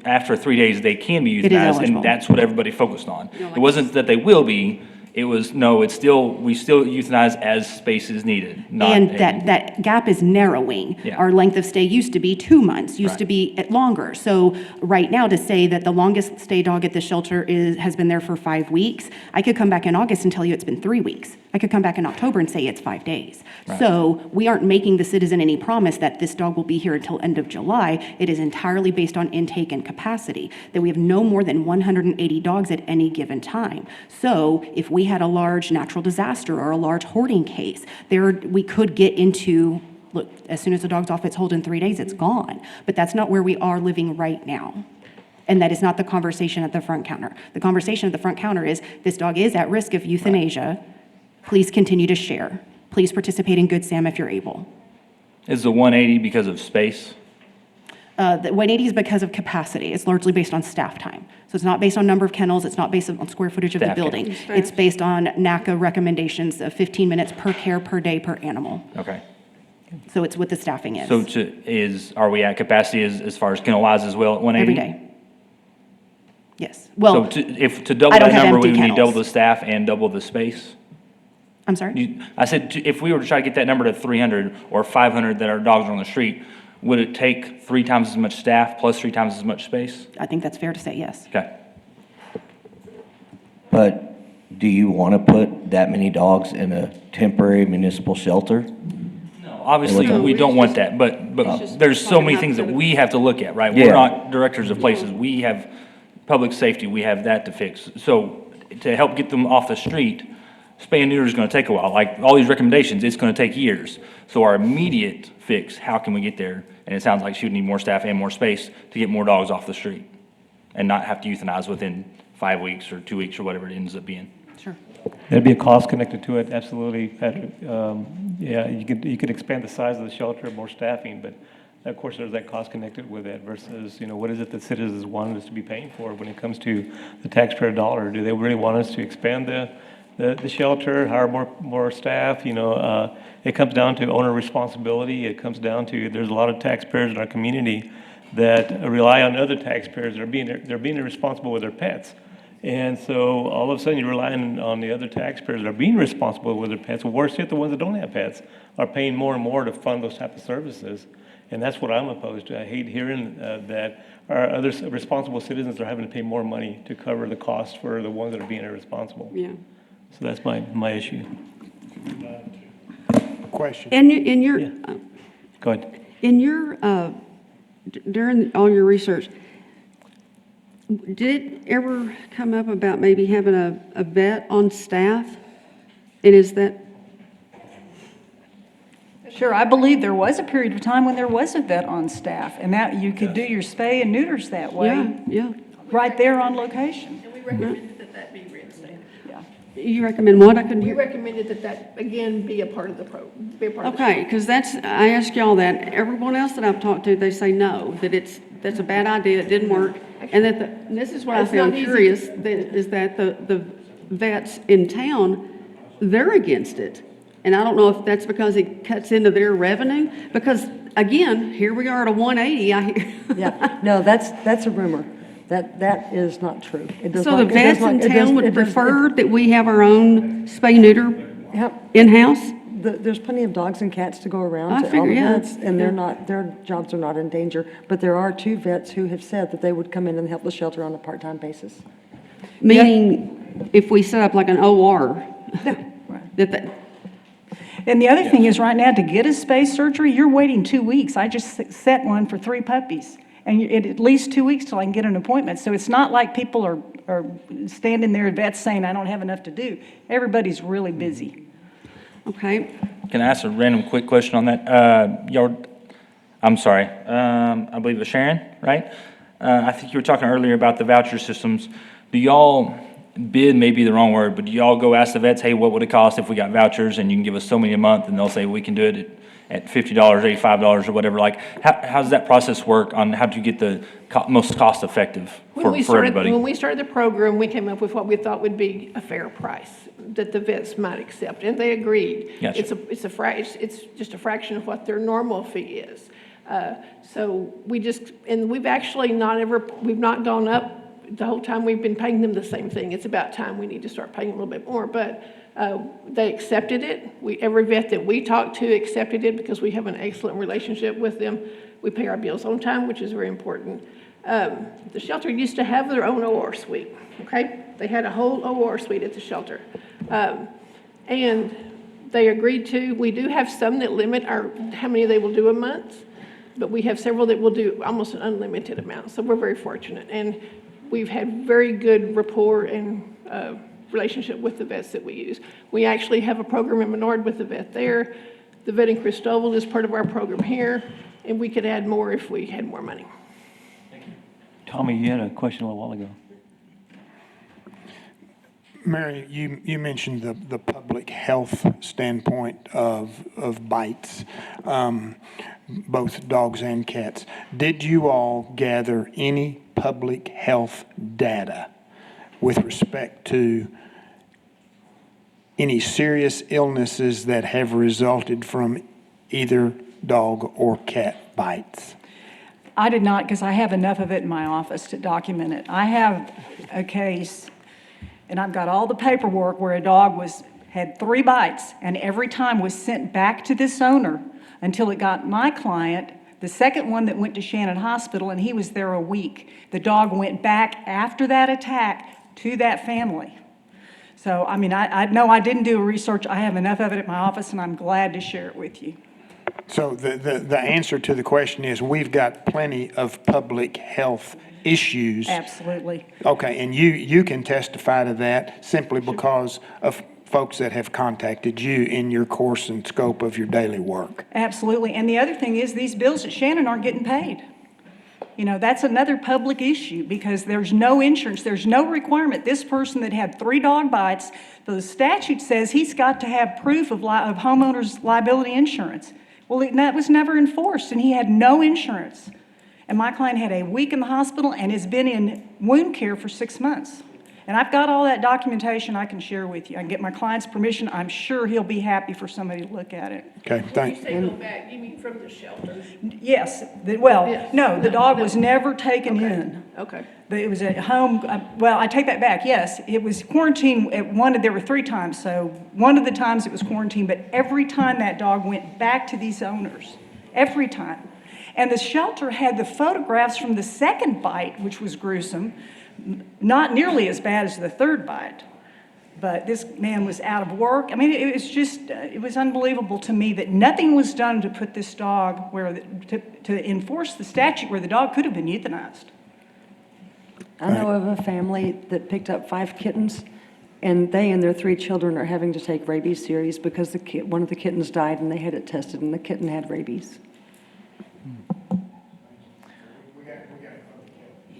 after 3 days, they can be It is euthanized, eligible. and that's what everybody focused on. It wasn't that they will be, it was, no, we still euthanize as space is needed, not. And that gap is narrowing. Yeah. Our length of stay used to be 2 months, used to be longer. So right now, to say that the longest stay dog at the shelter has been there for 5 weeks, I could come back in August and tell you it's been 3 weeks. I could come back in October and say it's 5 days. Right. So we aren't making the citizen any promise that this dog will be here until end of July. It is entirely based on intake and capacity, that we have no more than 180 dogs at any given time. So if we had a large natural disaster or a large hoarding case, we could get into, look, as soon as the dog's off its hold in 3 days, it's gone. But that's not where we are living right now. And that is not the conversation at the front counter. The conversation at the front counter is, this dog is at risk of euthanasia. Please continue to share. Please participate in Good Sam if you're able. Is the 180 because of space? The 180 is because of capacity. It's largely based on staff time. So it's not based on number of kennels, it's not based on square footage of the Staff building. kennels. It's based on NACA recommendations of 15 minutes per care per day per animal. Okay. So it's what the staffing is. So are we at capacity as far as kennel wise as well at 180? Every day. Yes. Well, So to double I don't that have number, empty we would need kennels. double the staff and double the space? I'm sorry? I said, if we were to try to get that number to 300 or 500 that our dogs are on the street, would it take 3 times as much staff plus 3 times as much space? I think that's fair to say, yes. Okay. But do you want to put that many dogs in a temporary municipal shelter? Obviously, we don't want that, but there's so many things that we have to look at, right? We're Yeah. not directors of places. We have public safety, we have that to fix. So to help get them off the street, spay and neuter is going to take a while. Like all these recommendations, it's going to take years. So our immediate fix, how can we get there? And it sounds like she would need more staff and more space to get more dogs off the street and not have to euthanize within 5 weeks or 2 weeks or whatever it ends up being. Sure. There'd be a cost connected to it, absolutely, Patrick. Yeah, you could expand the size of the shelter, more staffing, but of course, there's that cost connected with it versus, what is it that citizens want us to be paying for when it comes to the taxpayer dollar? Do they really want us to expand the shelter, hire more staff? It comes down to owner responsibility. It comes down to, there's a lot of taxpayers in our community that rely on other taxpayers that they're being irresponsible with their pets. And so all of a sudden you're relying on the other taxpayers that are being responsible with their pets. Well, worse yet, the ones that don't have pets are paying more and more to fund those type of services. And that's what I'm opposed to. I hate hearing that our other responsible citizens are having to pay more money to cover the cost for the ones that are being irresponsible. Yeah. So that's my issue. Question. And in your, Go ahead. in your, during all your research, did it ever come up about maybe having a vet on staff? And is that, Sure, I believe there was a period of time when there was a vet on staff, and that you could do your spay and neuters that way. yeah. Right there on location. And we recommended that that be reinstated. You recommend what? I couldn't We hear. recommended that again, be a part of the be a part of the. Okay, because I asked y'all that. Everyone else that I've talked to, they say no, that that's a bad idea, it didn't work. And and this is what I It's not found easy. curious, is that the vets in town, they're against it. And I don't know if that's because it cuts into their revenue, because again, here we are at a 180, I hear. Yeah, no, that's a rumor. That is not true. It does So the not- it does vets not- in it does- town it would does- prefer that we have our own spay neuter Yep. in-house? There's plenty of dogs and cats to go around. I to all figure, the yeah. vets, and their jobs are not in danger. But there are 2 vets who have said that they would come in and help the shelter on a part-time basis. Meaning, if we set up like an OR, that. And the other thing is, right now, to get a spay surgery, you're waiting 2 weeks. I just set one for 3 puppies. And at least 2 weeks till I can get an appointment. So it's not like people are standing there at vets saying, I don't have enough to do. Everybody's really busy. Okay. Can I ask a random quick question on that? I'm sorry, I believe it was Sharon, right? I think you were talking earlier about the voucher systems. Do y'all bid, may be the wrong word, but do y'all go ask the vets, hey, what would it cost if we got vouchers and you can give us so many a month? And they'll say, we can do it at $50, $85 or whatever. Like, how does that process work on how to get the most cost effective for everybody? When we started the program, we came up with what we thought would be a fair price that the vets might accept, and they agreed. Gotcha. It's just a fraction of what their normal fee is. So we've actually we've not gone up the whole time. We've been paying them the same thing. It's about time we need to start paying a little bit more, but they accepted it. Every vet that we talked to accepted it because we have an excellent relationship with them. We pay our bills on time, which is very important. The shelter used to have their own OR suite, okay? They had a whole OR suite at the shelter. And they agreed to, we do have some that limit how many they will do a month, but we have several that will do almost an unlimited amount. So we're very fortunate. And we've had very good rapport and relationship with the vets that we use. We actually have a program in Menard with the vet there. The vet in Cristobal is part of our program here, and we could add more if we had more money. Tommy, you had a question a little while ago. Mary, you mentioned the public health standpoint of bites, both dogs and cats. Did you all gather any public health data with respect to any serious illnesses that have resulted from either dog or cat bites? I did not, because I have enough of it in my office to document it. I have a case, and I've got all the paperwork where a dog had 3 bites, and every time was sent back to this owner until it got my client, the second one that went to Shannon Hospital, and he was there a week. The dog went back after that attack to that family. So, I mean, I didn't do a research. I have enough of it at my office, and I'm glad to share it with you. So the answer to the question is, we've got plenty of public health issues. Absolutely. Okay, and you can testify to that simply because of folks that have contacted you in your course and scope of your daily work. Absolutely. And the other thing is, these bills at Shannon aren't getting paid. You know, that's another public issue because there's no insurance, there's no requirement. This person that had 3 dog bites, the statute says he's got to have proof of homeowner's liability insurance. Well, that was never enforced, and he had no insurance. And my client had a week in the hospital and has been in wound care for 6 months. And I've got all that documentation I can share with you. I can get my client's permission. I'm sure he'll be happy for somebody to look at it. Okay, When you say go back, you mean from the shelter? Yes, Yes. no, the dog was never taken in. Okay. But it was at home, well, I take that back, yes. It was quarantined there were 3 times, so one of the times it was quarantined, but every time that dog went back to these owners, every time. And the shelter had the photographs from the second bite, which was gruesome, not nearly as bad as the 3rd bite. But this man was out of work. I mean, it was just, it was unbelievable to me that nothing was done to put this dog to enforce the statute where the dog could have been euthanized. I know of a family that picked up 5 kittens, and they and their 3 children are having to take rabies series because one of the kittens died and they had it tested and the kitten had rabies.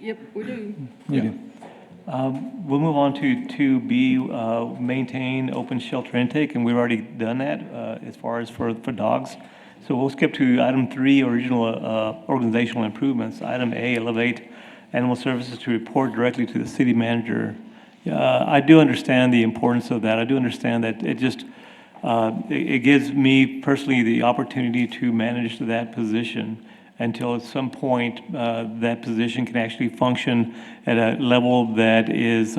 Yep, we do. We do. We'll move on to 2B, maintain open shelter intake, and we've already done that as far as for dogs. So we'll skip to item 3, original organizational improvements. Item A, elevate animal services to report directly to the city manager. I do understand the importance of that. I do understand that it just, it gives me personally the opportunity to manage that position until at some point that position can actually function at a level that is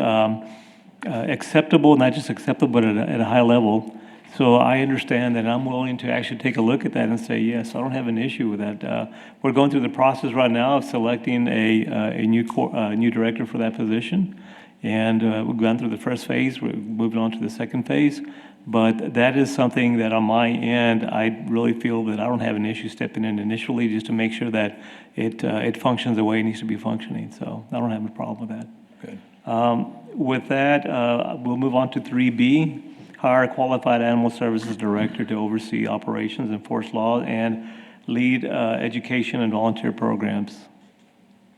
acceptable, not just acceptable, but at a high level. So I understand that I'm willing to actually take a look at that and say, yes, I don't have an issue with that. We're going through the process right now of selecting a new director for that position. And we've gone through the first phase, we're moving on to the second phase. But that is something that on my end, I really feel that I don't have an issue stepping in initially just to make sure that it functions the way it needs to be functioning. So I don't have a problem with that. Good. With that, we'll move on to 3B, hire a qualified animal services director to oversee operations, enforce law, and lead education and volunteer programs.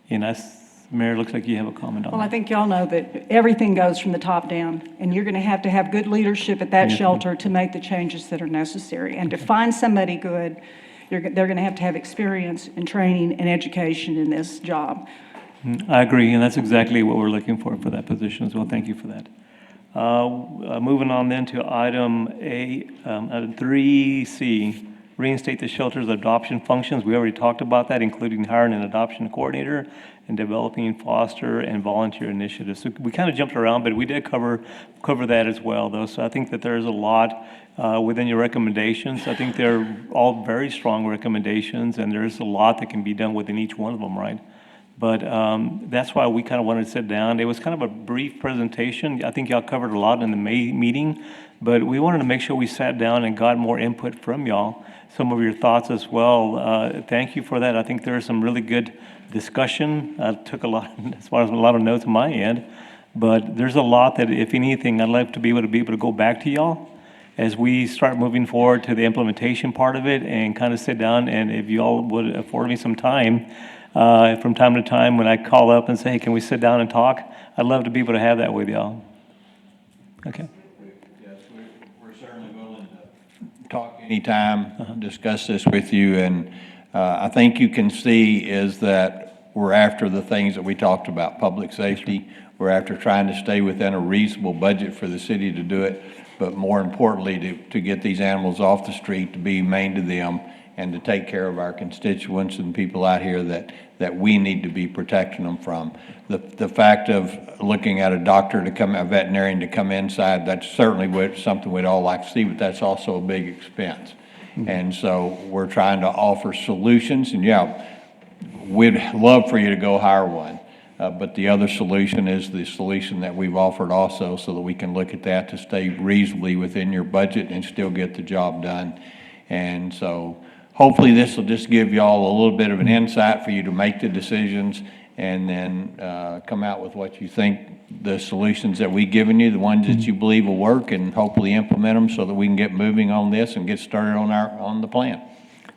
And that's, Mayor, looks like you have a comment on Well, that. I think y'all know that everything goes from the top down, and you're going to have good leadership at that Yes, shelter to make the changes that are necessary. And to find somebody good, they're going to have experience and training and education in this job. I agree, and that's exactly what we're looking for that position as well. Thank you for that. Moving on then to item 3C, reinstate the shelter's adoption functions. We already talked about that, including hiring an adoption coordinator and developing foster and volunteer initiatives. So we kind of jumped around, but we did cover that as well, though. So I think that there's a lot within your recommendations. I think they're all very strong recommendations, and there's a lot that can be done within each one of them, right? But that's why we kind of wanted to sit down. It was kind of a brief presentation. I think y'all covered a lot in the May meeting, but we wanted to make sure we sat down and got more input from y'all, some of your thoughts as well. Thank you for that. I think there was some really good discussion. I took a lot of notes on my end, but there's a lot that, if anything, I'd like to be able to go back to y'all as we start moving forward to the implementation part of it and kind of sit down, and if y'all would afford me some time, from time to time when I call up and say, hey, can we sit down and talk? I'd love to be able to have that with y'all. Okay. Yes, we're certainly willing to talk anytime, discuss this with you, and I think you can see is that we're after the things that we talked about, public safety. We're after trying to stay within a reasonable budget for the city to do it, but more importantly, to get these animals off the street, to be humane to them, and to take care of our constituents and people out here that we need to be protecting them from. The fact of looking at a doctor to come, a veterinarian to come inside, that's certainly something we'd all like to see, but that's also a big expense. And so we're trying to offer solutions, and yeah, we'd love for you to go hire one. But the other solution is the solution that we've offered also, so that we can look at that to stay reasonably within your budget and still get the job done. And so hopefully this will just give you all a little bit of an insight for you to make the decisions, and then come out with what you think the solutions that we've given you, the ones that you believe will work, and hopefully implement them so that we can get moving on this and get started on the plan.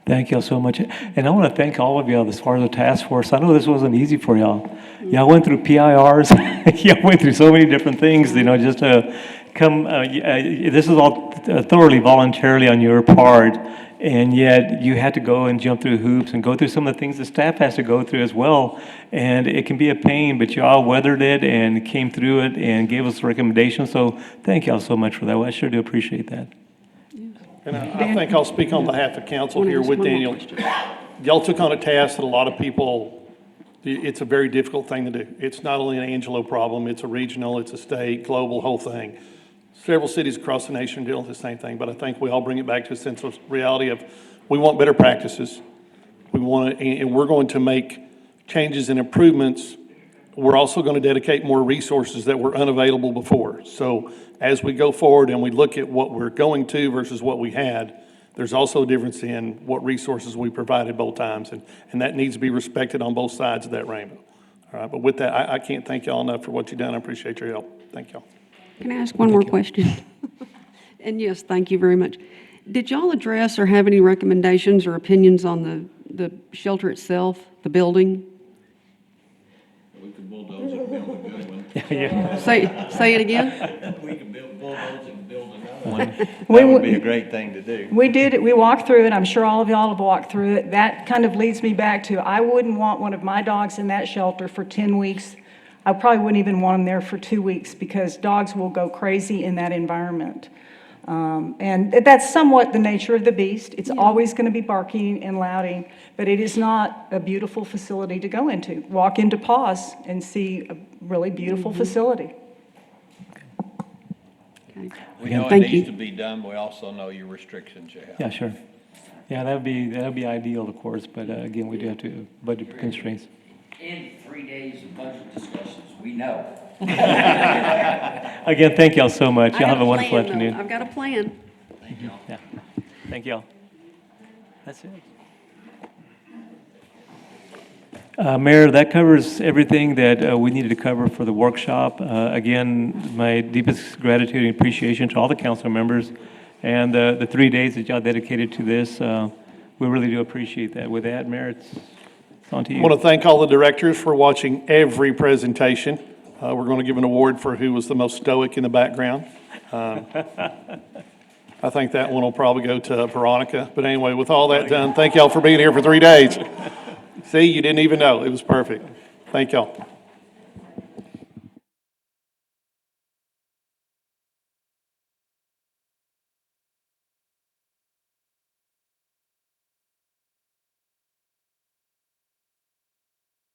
Thank y'all so much. And I want to thank all of y'all as far as the task force. I know this wasn't easy for y'all. Y'all went through PIRs. Y'all went through so many different things, just to come. This is all thoroughly voluntarily on your part. And yet you had to go and jump through hoops and go through some of the things the staff has to go through as well. And it can be a pain, but y'all weathered it and came through it and gave us recommendations. So thank y'all so much for that. I sure do appreciate that. And I think I'll speak on behalf of council here with Daniel. Y'all took on a task that a lot of people, it's a very difficult thing to do. It's not only an Angelo problem, it's a regional, it's a state, global, whole thing. Several cities across the nation deal with the same thing, but I think we all bring it back to a sense of reality of we want better practices. We want to, and we're going to make changes and improvements. We're also going to dedicate more resources that were unavailable before. So as we go forward and we look at what we're going to versus what we had, there's also a difference in what resources we provided both times, and that needs to be respected on both sides of that rainbow. All right, but with that, I can't thank y'all enough for what you've done. I appreciate your help. Thank y'all. Can I ask one more question? And yes, thank you very much. Did y'all address or have any recommendations or opinions on the shelter itself, the building? We could bulldoze it and build a good one. Say it again? We could bulldoze it and build another one. That would be a great thing to do. We did it, we walked through it, I'm sure all of y'all have walked through it. That kind of leads me back to, I wouldn't want one of my dogs in that shelter for 10 weeks. I probably wouldn't even want them there for 2 weeks, because dogs will go crazy in that environment. And that's somewhat the nature of the beast. It's always going to be barking and louting, but it is not a beautiful facility to go into. Walk into Paws and see a really beautiful facility. We know it Thank needs you. to be done, but we also know your restrictions you have. Yeah, sure. Yeah, that'd be ideal, of course, but again, we do have to budget constraints. In 3 days of budget discussions, we know. Again, thank y'all so much. Y'all have a wonderful afternoon. I've got a plan. Thank y'all. Yeah. Thank y'all. That's it. Mayor, that covers everything that we needed to cover for the workshop. Again, my deepest gratitude and appreciation to all the council members and the 3 days that y'all dedicated to this. We really do appreciate that. With that, Mayor, it's on to you. I want to thank all the directors for watching every presentation. We're going to give an award for who was the most stoic in the background. I think that one will probably go to Veronica. But anyway, with all that done, thank y'all for being here for 3 days. See, you didn't even know. It was perfect. Thank y'all.